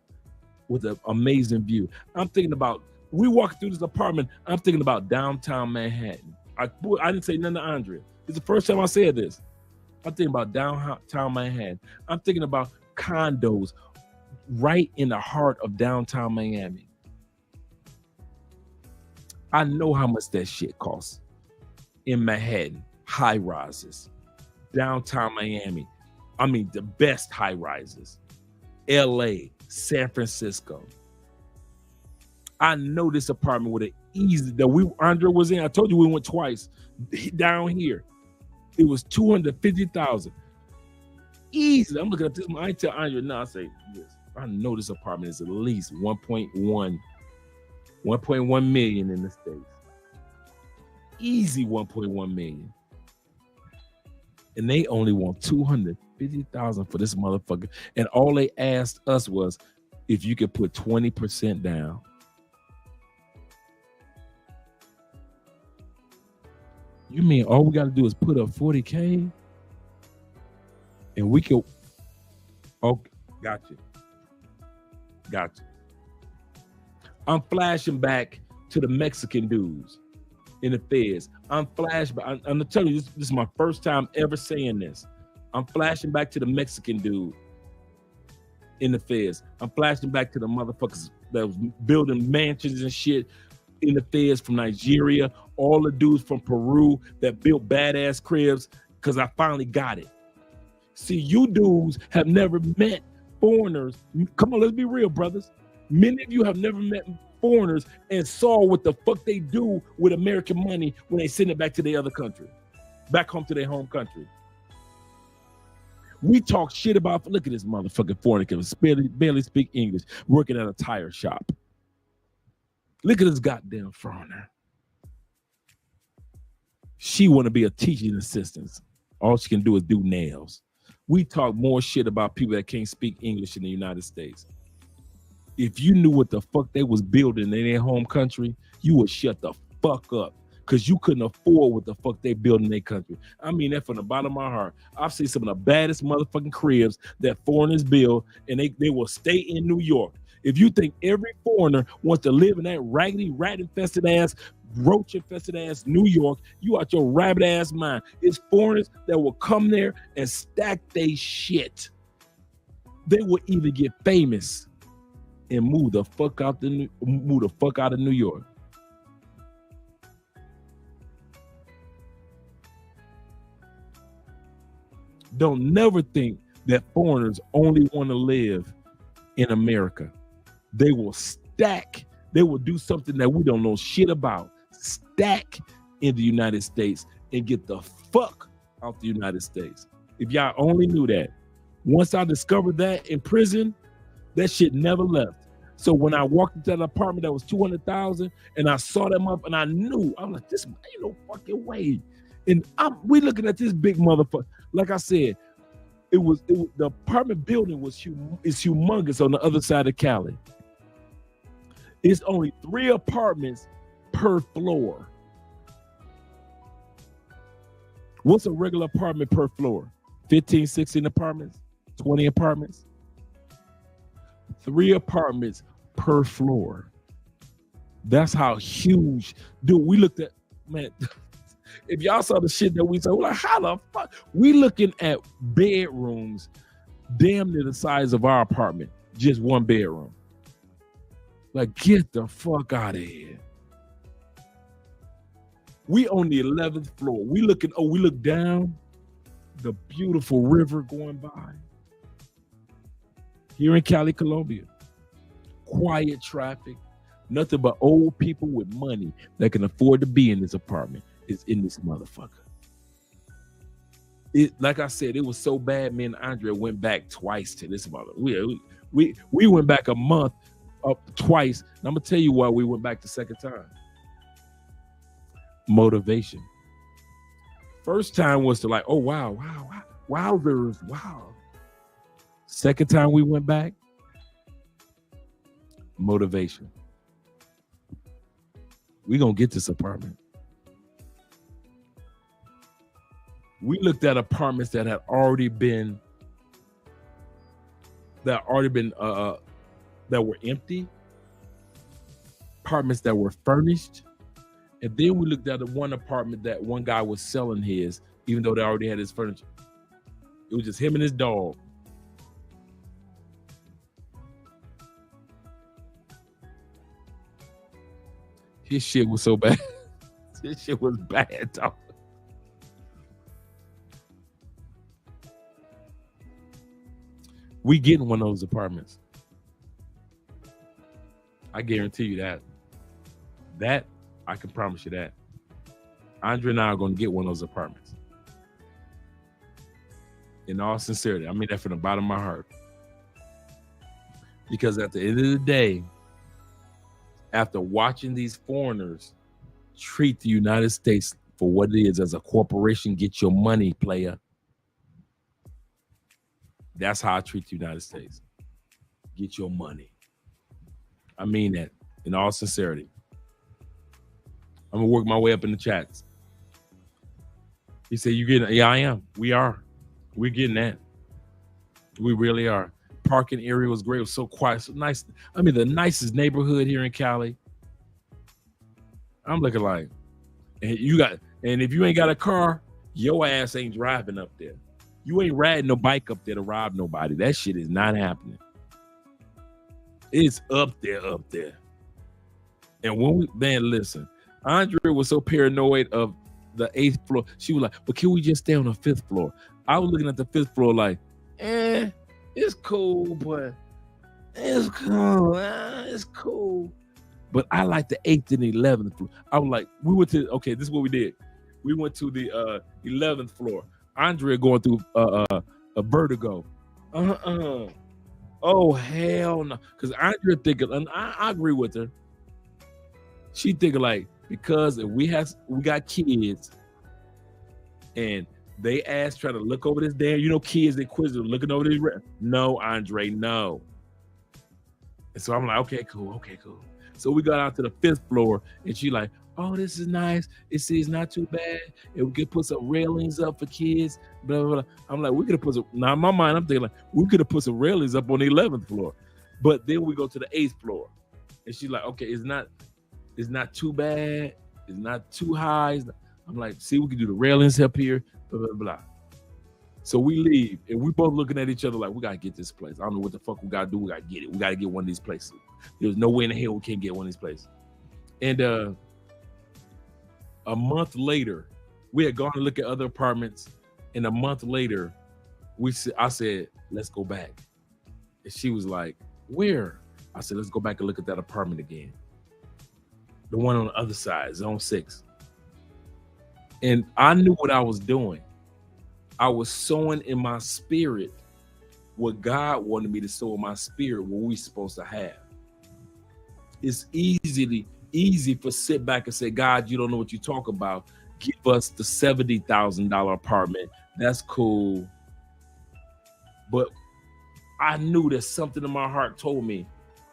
with an amazing view. I'm thinking about, we walk through this apartment, I'm thinking about downtown Manhattan. I didn't say nothing to Andrea. It's the first time I said this. I'm thinking about downtown Manhattan. I'm thinking about condos right in the heart of downtown Miami. I know how much that shit costs in Manhattan, high rises, downtown Miami. I mean, the best high rises, LA, San Francisco. I know this apartment with an easy that Andre was in. I told you we went twice down here. It was $250,000. Easy. I'm looking at this. I tell Andre now. I say, yes, I know this apartment is at least 1.1 million in the States. Easy 1.1 million. And they only want $250,000 for this motherfucker. And all they asked us was if you could put 20% down. You mean all we got to do is put up 40K? And we can. Oh, gotcha. I'm flashing back to the Mexican dudes in the feds. I'm gonna tell you, this is my first time ever saying this. I'm flashing back to the Mexican dude in the feds. I'm flashing back to the motherfuckers that was building mansions and shit in the feds from Nigeria, all the dudes from Peru that built badass cribs, because I finally got it. See, you dudes have never met foreigners. Come on, let's be real, brothers. Many of you have never met foreigners and saw what the fuck they do with American money when they send it back to their other country, back home to their home country. We talk shit about, look at this motherfucking foreigner can barely speak English, working at a tire shop. Look at this goddamn foreigner. She want to be a teaching assistant. All she can do is do nails. We talk more shit about people that can't speak English in the United States. If you knew what the fuck they was building in their home country, you would shut the fuck up, because you couldn't afford what the fuck they build in their country. I mean that from the bottom of my heart. I've seen some of the baddest motherfucking cribs that foreigners build, and they will stay in New York. If you think every foreigner wants to live in that raggedy, rat-infested ass, roach-infested ass New York, you out your rabbit ass mind. It's foreigners that will come there and stack they shit. They will even get famous and move the fuck out of New York. Don't never think that foreigners only want to live in America. They will stack. They will do something that we don't know shit about. Stack in the United States and get the fuck out the United States. If y'all only knew that. Once I discovered that in prison, that shit never left. So when I walked into that apartment that was $200,000 and I saw them up and I knew, I'm like, this ain't no fucking way. And we looking at this big motherfucker. Like I said, the apartment building is humongous on the other side of Cali. It's only 3 apartments per floor. What's a regular apartment per floor? 15, 16 apartments? 20 apartments? 3 apartments per floor. That's how huge. Dude, we looked at, man, if y'all saw the shit that we saw, we're like, how the fuck? We looking at bedrooms damn near the size of our apartment. Just one bedroom. Like, get the fuck out of here. We on the 11th floor. We look down, the beautiful river going by. Here in Cali, Colombia. Quiet traffic. Nothing but old people with money that can afford to be in this apartment is in this motherfucker. Like I said, it was so bad, me and Andrea went back twice to this mother. We went back a month up twice. And I'm gonna tell you why we went back the second time. Motivation. First time was to like, oh wow, wowzers, wow. Second time we went back, motivation. We gonna get this apartment. We looked at apartments that had already been that were empty, apartments that were furnished, And then we looked at the one apartment that one guy was selling his, even though they already had his furniture. It was just him and his dog. His shit was so bad. His shit was bad, dog. We getting one of those apartments. I guarantee you that. That, I can promise you that. Andre and I are going to get one of those apartments. In all sincerity. I mean that from the bottom of my heart. Because at the end of the day, after watching these foreigners treat the United States for what it is as a corporation, get your money, player. That's how I treat the United States. Get your money. I mean that in all sincerity. I'm gonna work my way up in the chats. He said, "You getting?" Yeah, I am. We are. We're getting that. We really are. Parking area was great. It was so quiet, so nice. I mean, the nicest neighborhood here in Cali. I'm looking like, and if you ain't got a car, your ass ain't driving up there. You ain't riding no bike up there to rob nobody. That shit is not happening. It's up there. And listen, Andre was so paranoid of the 8th floor. She was like, "But can we just stay on the 5th floor?" I was looking at the 5th floor like, it's cool, but it's cool. It's cool. But I like the 8th and 11th floor. I was like, this is what we did. We went to the 11th floor. Andrea going through a vertigo. Oh, hell no. Because Andrea thinking, and I agree with her. She thinking like, because if we got kids and they try to look over this damn, kids inquisitive looking over this. No, Andre, no. And so I'm like, okay, cool. So we got out to the 5th floor and she like, "Oh, this is nice. It's not too bad. And we could put some railings up for kids." Blah, blah, blah. I'm like, we could have put some, now in my mind, I'm thinking like, we could have put some railings up on the 11th floor. But then we go to the 8th floor. And she's like, okay, it's not too bad. It's not too high. I'm like, see, we can do the railings up here, blah, blah, blah. So we leave, and we both looking at each other like, we got to get this place. I don't know what the fuck we got to do. We got to get it. We got to get one of these places. There's no way in the hell we can't get one of these places. And a month later, we had gone to look at other apartments, and a month later, I said, "Let's go back." And she was like, "Where?" I said, "Let's go back and look at that apartment again. The one on the other side, Zone 6. And I knew what I was doing. I was sowing in my spirit what God wanted me to sow in my spirit, what we're supposed to have. It's easy for sit back and say, "God, you don't know what you talk about. Give us the $70,000 apartment. That's cool." But I knew that something in my heart told me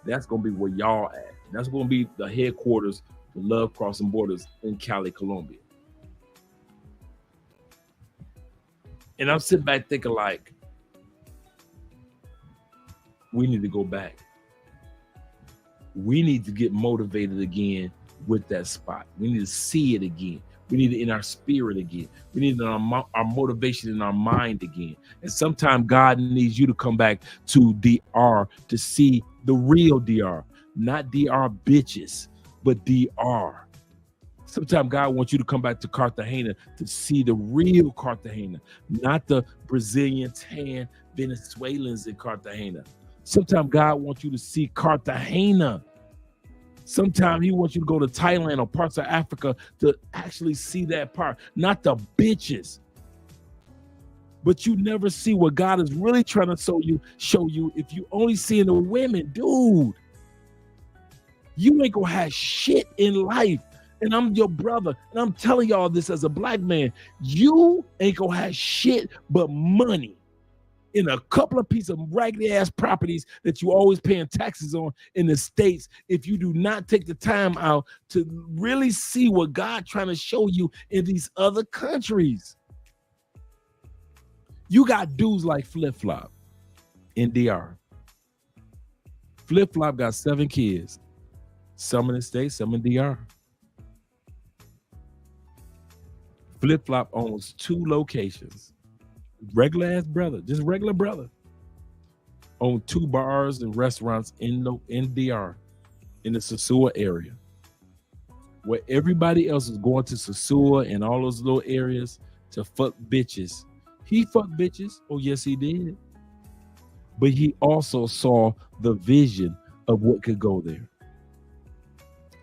that's going to be where y'all at. That's going to be the headquarters for Love Crossing Borders in Cali, Colombia. And I'm sitting back thinking like, we need to go back. We need to get motivated again with that spot. We need to see it again. We need it in our spirit again. We need it in our motivation in our mind again. And sometimes God needs you to come back to DR to see the real DR, not DR bitches, but DR. Sometimes God wants you to come back to Cartagena to see the real Cartagena, not the Brazilian tan Venezuelans in Cartagena. Sometimes God wants you to see Cartagena. Sometimes he wants you to go to Thailand or parts of Africa to actually see that part, not the bitches. But you never see what God is really trying to show you if you only seeing the women, dude. You ain't gonna have shit in life. And I'm your brother, and I'm telling y'all this as a black man. You ain't gonna have shit but money in a couple of pieces of raggedy ass properties that you always paying taxes on in the States if you do not take the time out to really see what God trying to show you in these other countries. You got dudes like Flip Flop in DR. Flip Flop got 7 kids. Some in the States, some in DR. Flip Flop owns 2 locations. Regular ass brother, just regular brother. Own 2 bars and restaurants in DR, in the Sosua area. Where everybody else is going to Sosua and all those little areas to fuck bitches. He fucked bitches. Oh, yes, he did. But he also saw the vision of what could go there.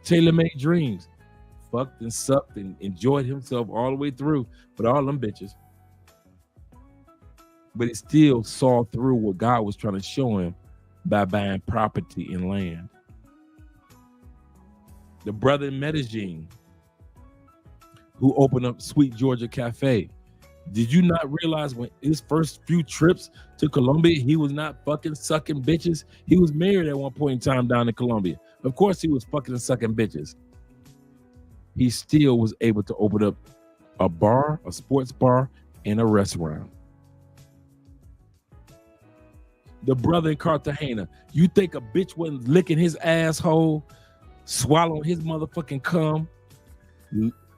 Taylor Made Dreams. Fucked and sucked and enjoyed himself all the way through with all them bitches. But he still saw through what God was trying to show him by buying property and land. The brother in Medellin who opened up Sweet Georgia Cafe. Did you not realize when his first few trips to Colombia, he was not fucking sucking bitches? He was married at one point in time down in Colombia. Of course he was fucking and sucking bitches. He still was able to open up a bar, a sports bar, and a restaurant. The brother in Cartagena, you think a bitch wasn't licking his asshole, swallowing his motherfucking cum,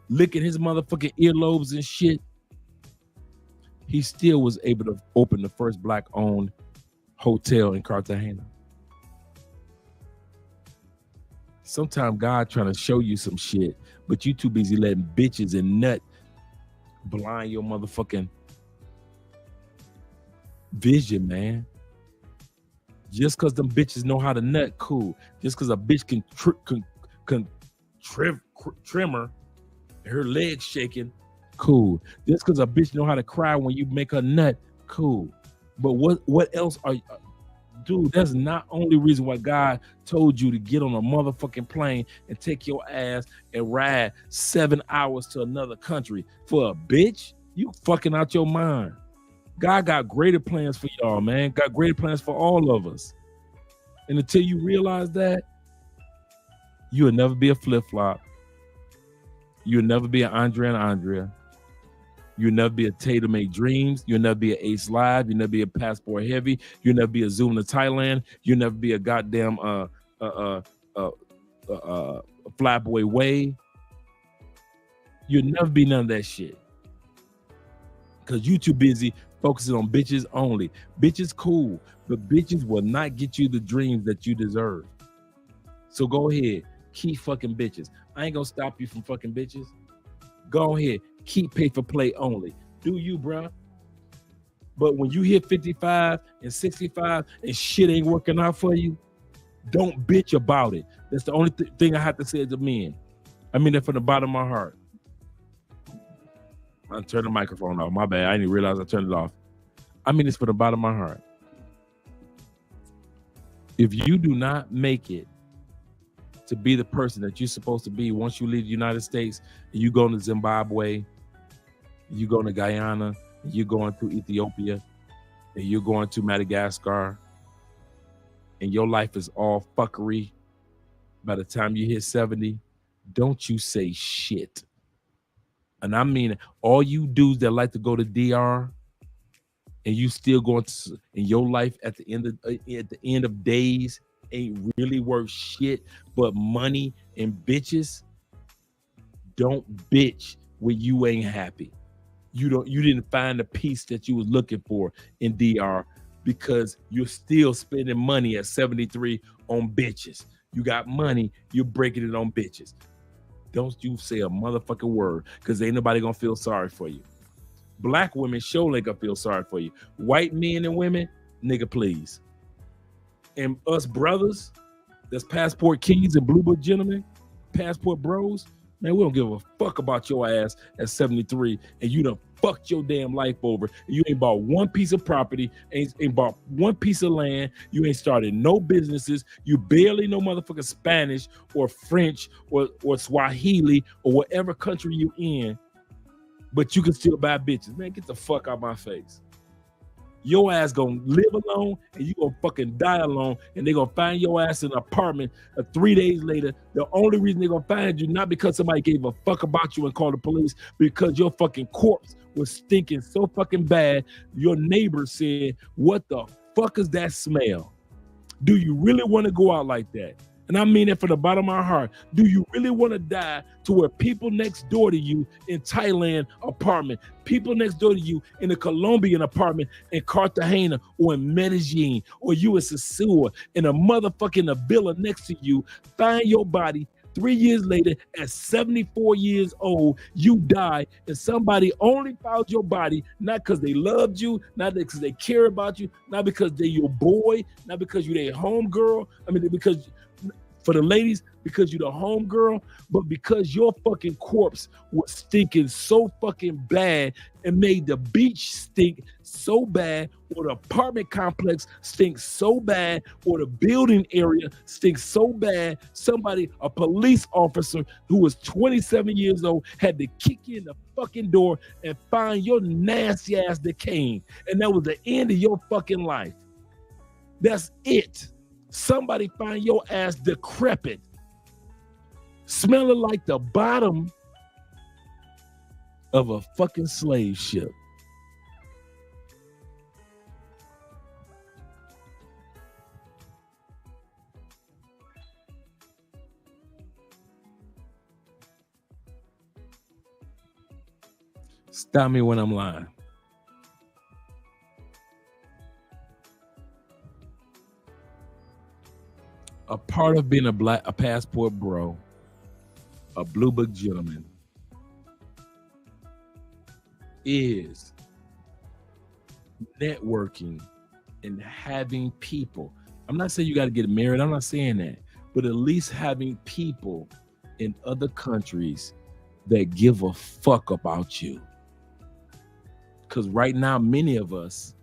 licking his motherfucking earlobes and shit? He still was able to open the first black-owned hotel in Cartagena. Sometimes God trying to show you some shit, but you too busy letting bitches and nut blind your motherfucking vision, man. Just because them bitches know how to nut, cool. Just because a bitch can trim her, her legs shaking, cool. Just because a bitch know how to cry when you make her nut, cool. But what else are you? Dude, that's not only reason why God told you to get on a motherfucking plane and take your ass and ride 7 hours to another country for a bitch. You fucking out your mind. God got greater plans for y'all, man. Got greater plans for all of us. And until you realize that, you'll never be a flip-flop. You'll never be an Andre and Andrea. You'll never be a Taylor Made Dreams. You'll never be an Ace Live. You'll never be a Passport Heavy. You'll never be a Zoom to Thailand. You'll never be a goddamn Flyboy Way. You'll never be none of that shit. Because you too busy focusing on bitches only. Bitches cool, but bitches will not get you the dreams that you deserve. So go ahead, keep fucking bitches. I ain't gonna stop you from fucking bitches. Go ahead, keep pay for play only. Do you, bruh? But when you hit 55 and 65 and shit ain't working out for you, don't bitch about it. That's the only thing I have to say to men. I mean that from the bottom of my heart. I turned the microphone off. My bad. I didn't realize I turned it off. I mean this from the bottom of my heart. If you do not make it to be the person that you're supposed to be once you leave the United States, and you go to Zimbabwe, you go to Guyana, you're going to Ethiopia, and you're going to Madagascar, and your life is all fuckery by the time you hit 70, don't you say shit. And I mean, all you dudes that like to go to DR, and you still going to, in your life at the end of days ain't really worth shit but money and bitches. Don't bitch when you ain't happy. You didn't find the peace that you was looking for in DR because you're still spending money at 73 on bitches. You got money, you're breaking it on bitches. Don't you say a motherfucking word, because ain't nobody gonna feel sorry for you. Black women sure ain't gonna feel sorry for you. White men and women, nigga, please. And us brothers, that's passport kings and blue book gentlemen, passport bros, man, we don't give a fuck about your ass at 73, and you done fucked your damn life over. You ain't bought one piece of property, ain't bought one piece of land. You ain't started no businesses. You barely know motherfucking Spanish or French or Swahili or whatever country you in, but you can still buy bitches. Man, get the fuck out my face. Your ass gonna live alone and you gonna fucking die alone, and they gonna find your ass in an apartment 3 days later. The only reason they gonna find you, not because somebody gave a fuck about you and called the police, because your fucking corpse was stinking so fucking bad. Your neighbor said, "What the fuck is that smell? Do you really want to go out like that?" And I mean it from the bottom of my heart. Do you really want to die to where people next door to you in Thailand apartment, people next door to you in a Colombian apartment in Cartagena or in Medellin, or you in Sosúa in a motherfucking villa next to you, find your body 3 years later at 74 years old, you die, and somebody only found your body not because they loved you, not because they care about you, not because they're your boy, not because you're their homegirl. I mean, because for the ladies, because you're the homegirl, but because your fucking corpse was stinking so fucking bad and made the beach stink so bad, or the apartment complex stinks so bad, or the building area stinks so bad, somebody, a police officer who was 27 years old, had to kick you in the fucking door and find your nasty ass decaying. And that was the end of your fucking life. That's it. Somebody find your ass decrepit, smelling like the bottom of a fucking slave ship. Stop me when I'm lying. A part of being a passport bro, a blue book gentleman, is networking and having people. I'm not saying you got to get married. I'm not saying that, but at least having people in other countries that give a fuck about you. Because right now, many of us,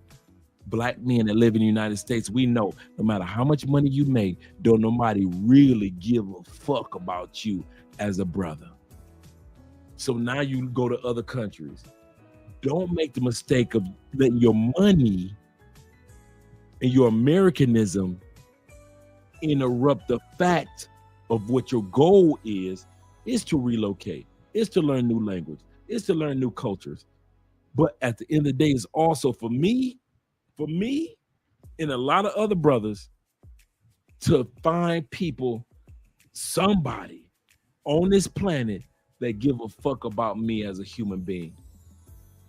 Black men that live in the United States, we know no matter how much money you make, don't nobody really give a fuck about you as a brother. So now you go to other countries. Don't make the mistake of letting your money and your Americanism interrupt the fact of what your goal is to relocate, is to learn new language, is to learn new cultures. But at the end of the day, it's also for me and a lot of other brothers to find people, somebody on this planet that give a fuck about me as a human being.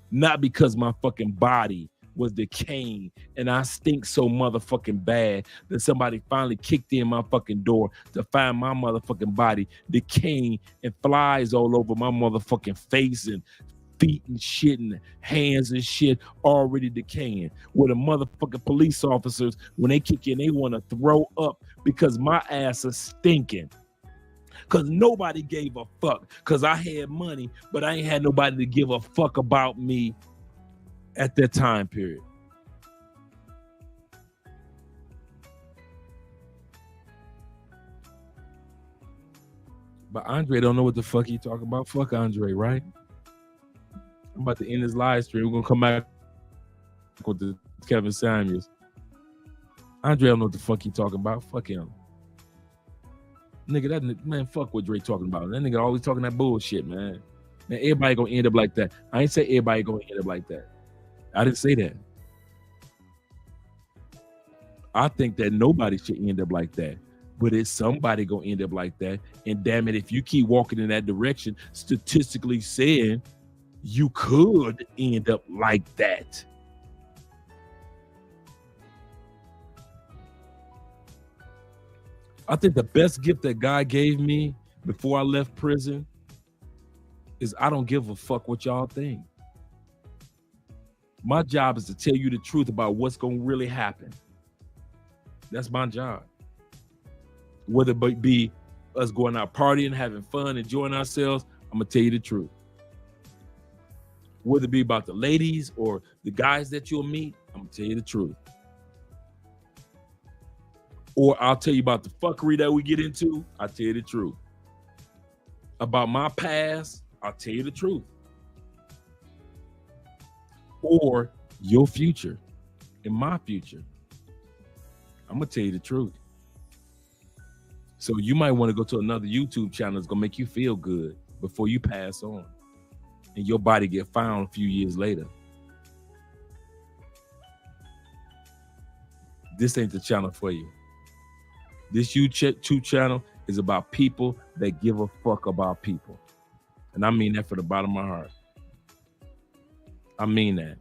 Not because my fucking body was decaying and I stink so motherfucking bad that somebody finally kicked in my fucking door to find my motherfucking body decaying and flies all over my motherfucking face and feet and shit and hands and shit already decaying. Where the motherfucking police officers, when they kick in, they want to throw up because my ass is stinking. Because nobody gave a fuck. Because I had money, but I ain't had nobody to give a fuck about me at that time period. But Andre don't know what the fuck he talking about. Fuck Andre, right? I'm about to end this live stream. We're gonna come back with the Kevin Samuels. Andre don't know what the fuck he talking about. Fuck him. Nigga, that man, fuck what Dre talking about. That nigga always talking that bullshit, man. Man, everybody gonna end up like that. I ain't say everybody gonna end up like that. I didn't say that. I think that nobody should end up like that. But it's somebody gonna end up like that. And damn it, if you keep walking in that direction, statistically saying, you could end up like that. I think the best gift that God gave me before I left prison is I don't give a fuck what y'all think. My job is to tell you the truth about what's going to really happen. That's my job. Whether it be us going out partying, having fun, enjoying ourselves, I'm going to tell you the truth. Whether it be about the ladies or the guys that you'll meet, I'm going to tell you the truth. Or I'll tell you about the fuckery that we get into, I'll tell you the truth. About my past, I'll tell you the truth. Or your future and my future, I'm going to tell you the truth. So you might want to go to another YouTube channel that's going to make you feel good before you pass on. And your body get found a few years later. This ain't the channel for you. This YouTube channel is about people that give a fuck about people. And I mean that for the bottom of my heart. I mean that.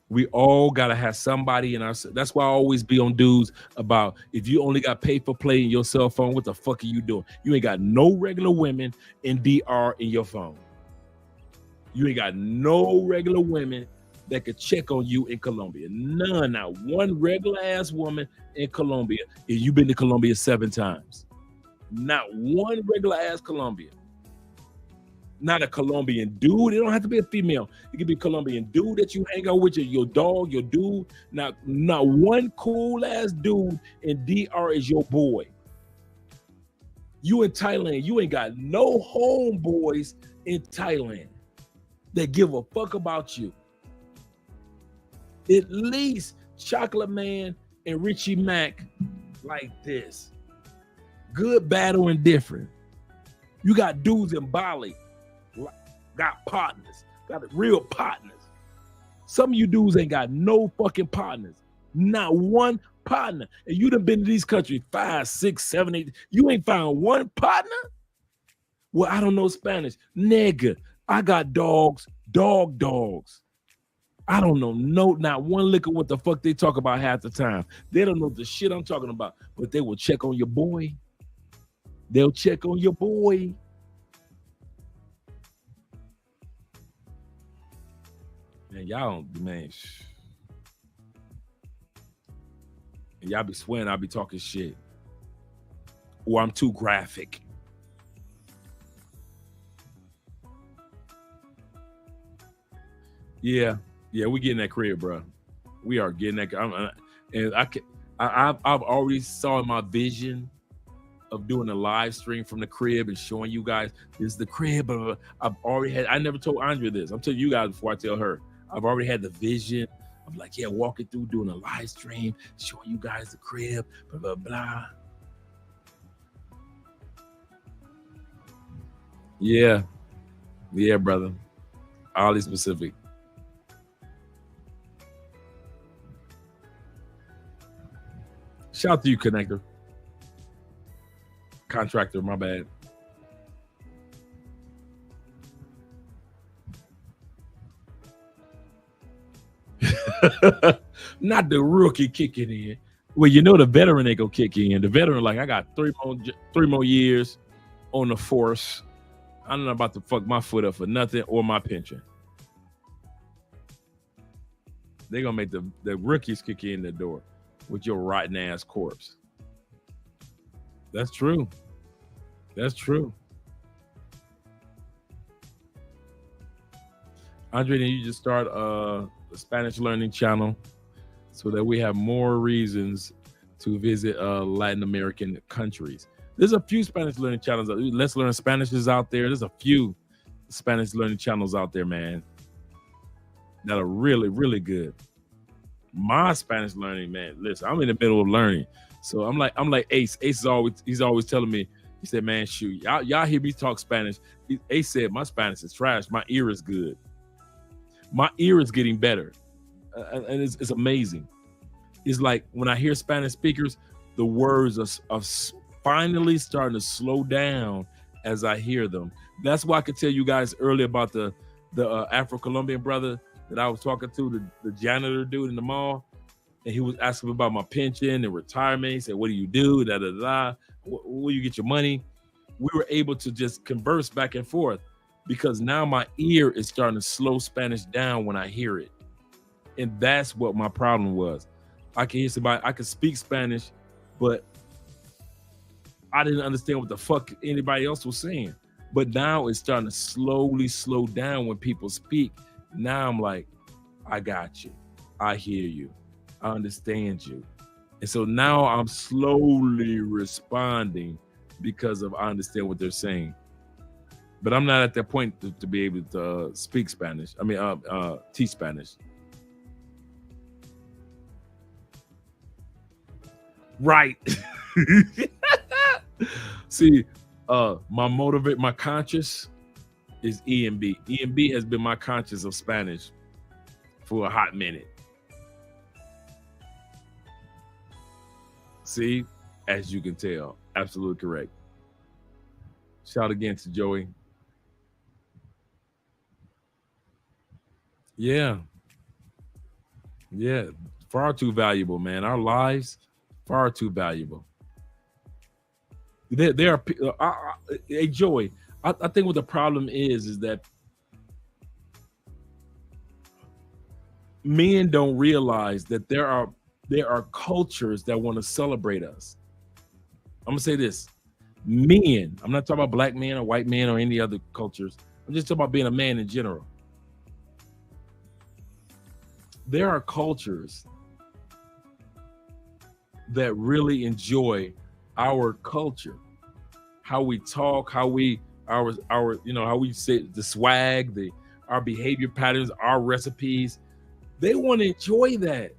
We all got to have somebody in our... That's why I always be on dudes about, if you only got pay for play in your cell phone, what the fuck are you doing? You ain't got no regular women in DR in your phone. You ain't got no regular women that could check on you in Colombia. None, not one regular ass woman in Colombia. If you've been to Colombia 7 times. Not one regular ass Colombian. Not a Colombian dude. It don't have to be a female. It could be a Colombian dude that you hang out with, your dog, your dude. Not one cool ass dude in DR is your boy. You in Thailand, you ain't got no homeboys in Thailand that give a fuck about you. At least Chocolate Man and Richie Mack like this. Good, bad, or indifferent. You got dudes in Bali. Got partners, got real partners. Some of you dudes ain't got no fucking partners, not one partner. And you done been to these countries 5, 6, 7, 8. You ain't found one partner? Well, I don't know Spanish. Nigga, I got dogs. I don't know not one lick of what the fuck they talk about half the time. They don't know the shit I'm talking about, but they will check on your boy. They'll check on your boy. Man, y'all don't, man. And y'all be swearing I be talking shit. Or I'm too graphic. Yeah, we getting that crib, bro. We are getting that. I've already saw my vision of doing a live stream from the crib and showing you guys this is the crib. I never told Andrea this. I'm telling you guys before I tell her. I've already had the vision of like, yeah, walking through, doing a live stream, showing you guys the crib, blah, blah, blah. Yeah, brother. Oddly specific. Shout out to you, Connector. Contractor, my bad. Not the rookie kicking in. Well, you know the veteran ain't gonna kick in. The veteran, like, I got 3 more years on the force. I'm not about to fuck my foot up for nothing or my pension. They're gonna make the rookies kick in the door with your rotten ass corpse. That's true. That's true. Andre, then you just start the Spanish learning channel so that we have more reasons to visit Latin American countries. There's a few Spanish learning channels. Let's Learn Spanish is out there. There's a few Spanish learning channels out there, man, that are really, really good. My Spanish learning, man, listen, I'm in the middle of learning. So I'm like Ace. Ace is he's always telling me, he said, man, shoot, y'all hear me talk Spanish. Ace said, my Spanish is trash. My ear is good. My ear is getting better. And it's amazing. It's like when I hear Spanish speakers, the words are finally starting to slow down as I hear them. That's why I could tell you guys earlier about the Afro-Colombian brother that I was talking to, the janitor dude in the mall. And he was asking me about my pension and retirement. He said, what do you do? Da, da, da. Where you get your money? We were able to just converse back and forth because now my ear is starting to slow Spanish down when I hear it. And that's what my problem was. I can hear somebody, I could speak Spanish, but I didn't understand what the fuck anybody else was saying. But now it's starting to slowly slow down when people speak. Now I'm like, I got you. I hear you. I understand you. And so now I'm slowly responding because of I understand what they're saying. But I'm not at that point to be able to speak Spanish. I mean, teach Spanish. Right. See, my conscious is EMB. EMB has been my conscious of Spanish for a hot minute. See, as you can tell. Absolutely correct. Shout again to Joey. Yeah, yeah, far too valuable, man. Our lives, far too valuable. There are, hey, Joey. I think what the problem is that men don't realize that there are cultures that want to celebrate us. I'm gonna say this: men. I'm not talking about black men or white men or any other cultures. I'm just talking about being a man in general. There are cultures that really enjoy our culture, how we talk, how we our how we say the swag, our behavior patterns, our recipes. They want to enjoy that.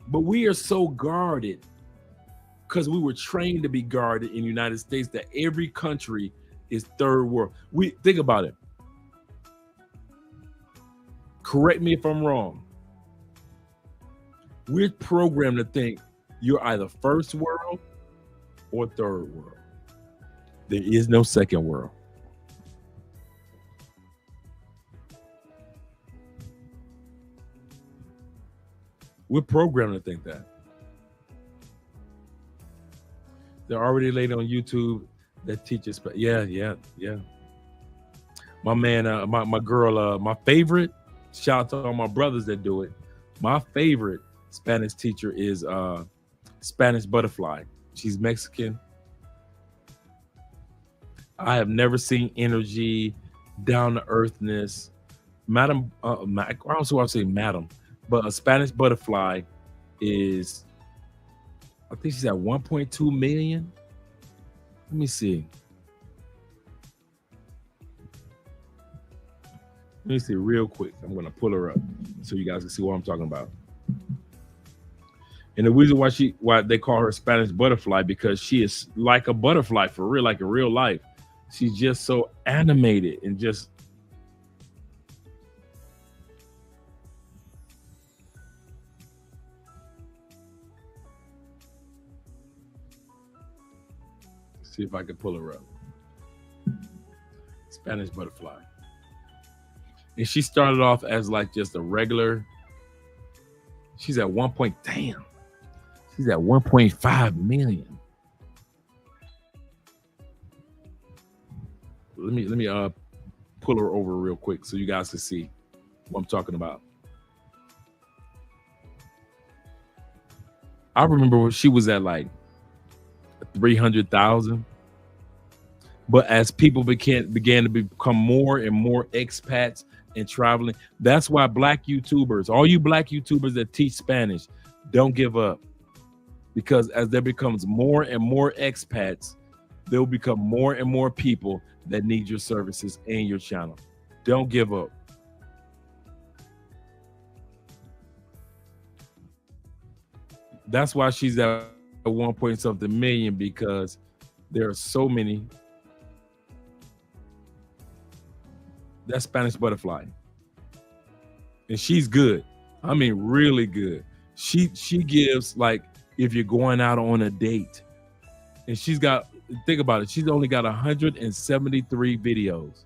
But we are so guarded because we were trained to be guarded in the United States that every country is third world. We think about it. Correct me if I'm wrong. We're programmed to think you're either first world or third world. There is no second world. We're programmed to think that. They're already laid on YouTube that teaches. Yeah. My man, my girl, my favorite. Shout out to all my brothers that do it. My favorite Spanish teacher is Spanish Butterfly. She's Mexican. I have never seen energy, down to earthness. Madam, I don't know why I say madam, but a Spanish Butterfly is, I think she's at 1.2 million. Let me see. Let me see real quick. I'm going to pull her up so you guys can see what I'm talking about. And the reason why they call her Spanish Butterfly, because she is like a butterfly for real, like in real life. She's just so animated and just. See if I can pull her up. Spanish Butterfly. And she started off as like just a regular. She's at 1 point. Damn. She's at 1.5 million. Let me pull her over real quick so you guys can see what I'm talking about. I remember when she was at like 300,000. But as people began to become more and more expats and traveling, that's why black YouTubers, all you black YouTubers that teach Spanish, don't give up. Because as there becomes more and more expats, there will become more and more people that need your services and your channel. Don't give up. That's why she's at 1 point something million, because there are so many. That's Spanish Butterfly. And she's good. I mean, really good. She gives, like, if you're going out on a date, and she's got, think about it, she's only got 173 videos.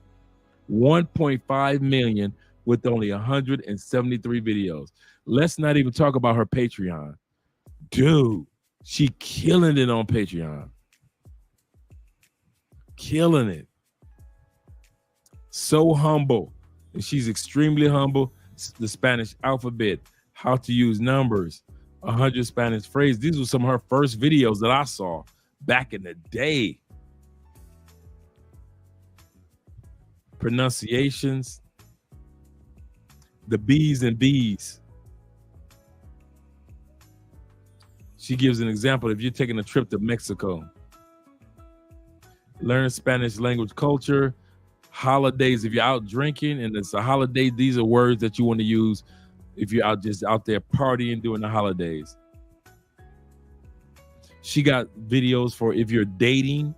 1.5 million with only 173 videos. Let's not even talk about her Patreon. Dude, she killing it on Patreon. Killing it. So humble. And she's extremely humble. The Spanish alphabet, how to use numbers, 100 Spanish phrases. These were some of her first videos that I saw back in the day. Pronunciations, the B's and B's. She gives an example. If you're taking a trip to Mexico, learn Spanish language, culture, holidays. If you're out drinking and it's a holiday, these are words that you want to use if you're out there partying during the holidays. She got videos for if you're dating,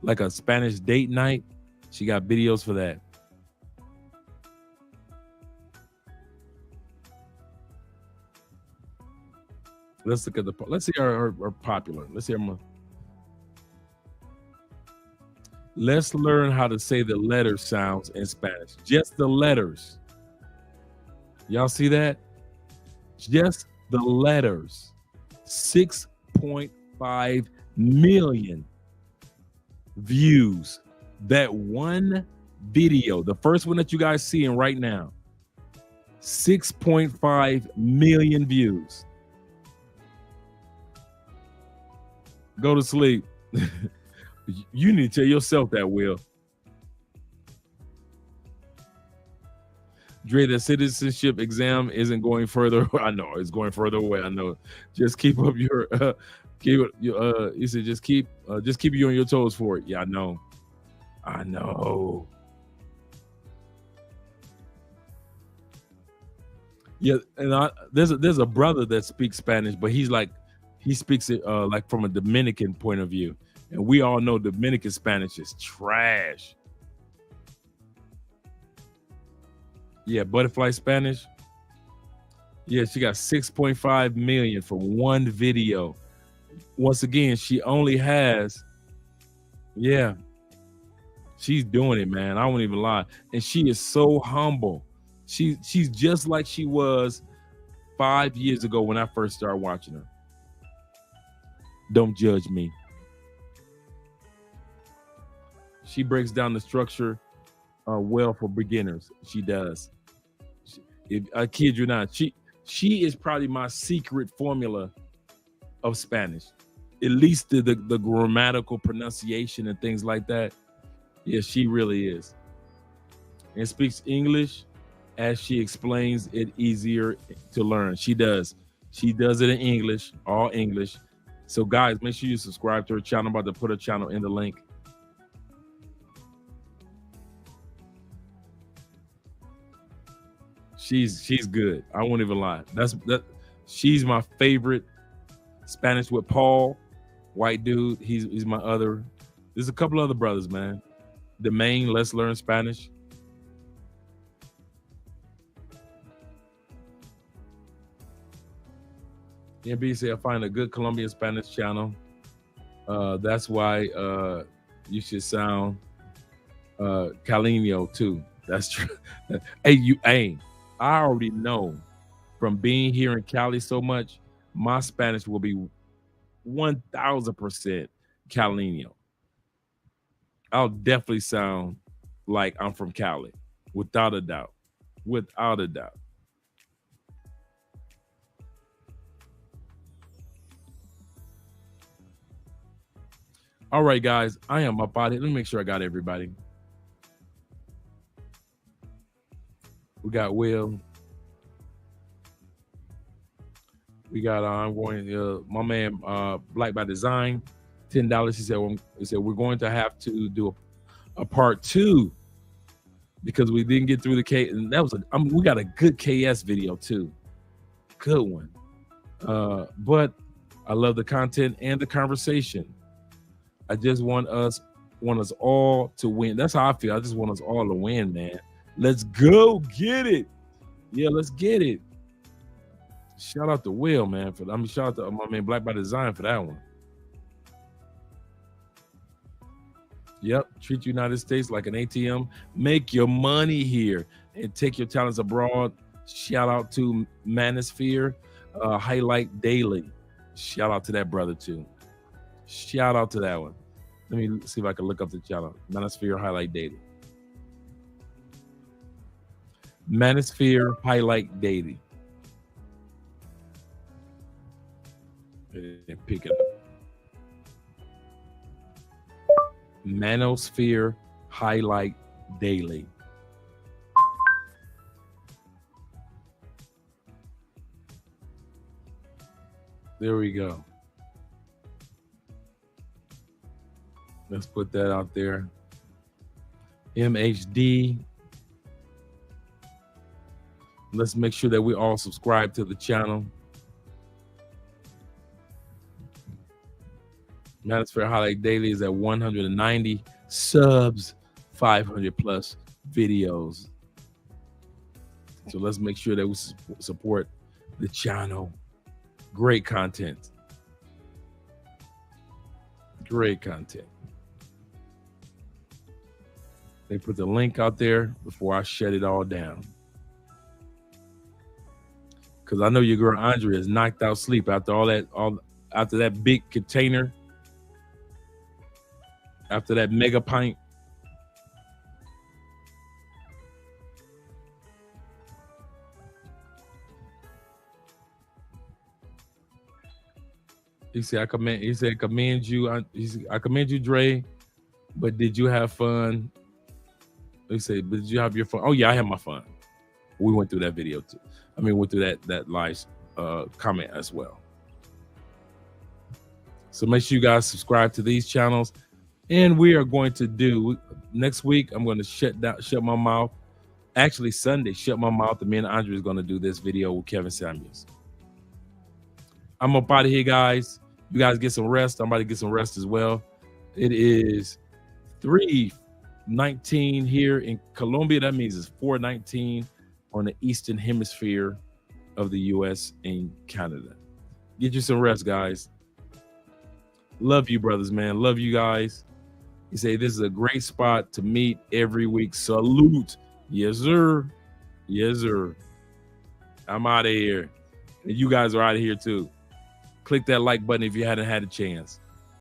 like a Spanish date night. She got videos for that. Let's look at let's see our popular. Let's see our. Let's learn how to say the letter sounds in Spanish. Just the letters. Y'all see that? Just the letters. 6.5 million views. That one video, the first one that you guys seeing right now, 6.5 million views. Go to sleep. You need to tell yourself that, Will. Dre, the citizenship exam isn't going further. I know it's going further away. I know. Just keep up your he said just keep you on your toes for it. Yeah, I know. I know. Yeah, and there's a brother that speaks Spanish, but he speaks it like from a Dominican point of view. And we all know Dominican Spanish is trash. Yeah, Butterfly Spanish. Yeah, she got 6.5 million from one video. Once again, she only has, yeah, she's doing it, man. I won't even lie. And she is so humble. She's just like she was 5 years ago when I first started watching her. Don't judge me. She breaks down the structure well for beginners. She does. I kid you not. She is probably my secret formula of Spanish. At least the grammatical pronunciation and things like that. Yeah, she really is. And speaks English as she explains it easier to learn. She does. She does it in English, all English. So guys, make sure you subscribe to her channel. I'm about to put her channel in the link. She's good. I won't even lie. She's my favorite. Spanish with Paul, white dude. He's my other. There's a couple other brothers, man. The main Let's Learn Spanish. NBC, I find a good Colombian Spanish channel. That's why you should sound Caleño too. That's true. Hey, I already know from being here in Cali so much, my Spanish will be 1000% Caleño. I'll definitely sound like I'm from Cali, without a doubt. Without a doubt. All right, guys, I am up out here. Let me make sure I got everybody. We got Will. We got I'm going my man Black by Design, $10. He said we're going to have to do a part 2 because we didn't get through the K, and that was we got a good KS video too, good one. But I love the content and the conversation. I just want us all to win. That's how I feel. I just want us all to win, man. Let's go get it. Yeah, let's get it. Shout out to Will, man. Shout out to my man Black by Design for that one. Yep, treat United States like an ATM. Make your money here and take your talents abroad. Shout out to Manosphere Highlight Daily. Shout out to that brother too. Shout out to that one. Let me see if I can look up the channel. Manosphere Highlight Daily. Manosphere Highlight Daily. And pick it up. Manosphere Highlight Daily. There we go. Let's put that out there. MHD. Let's make sure that we all subscribe to the channel. Manosphere Highlight Daily is at 190 subs, 500 plus videos. So let's make sure that we support the channel. Great content. Great content. They put the link out there before I shut it all down. Because I know your girl Andrea is knocked out sleep after after that big container, after that mega pint. He said, I commend you. I commend you, Dre. But did you have fun? He said, but did you have your fun? Oh yeah, I had my fun. We went through that video too. I mean, went through that live comment as well. So make sure you guys subscribe to these channels. And we are going to do next week. I'm going to shut my mouth. Actually, Sunday, shut my mouth. And me and Andre is going to do this video with Kevin Samuels. I'm up out of here, guys. You guys get some rest. I'm about to get some rest as well. It is 3:19 here in Colombia. That means it's 4:19 on the Eastern Hemisphere of the U.S. and Canada. Get you some rest, guys. Love you, brothers, man. Love you guys. You say this is a great spot to meet every week. Salute. Yes, sir. Yes, sir. I'm out of here. And you guys are out of here too. Click that like button if you hadn't had a chance.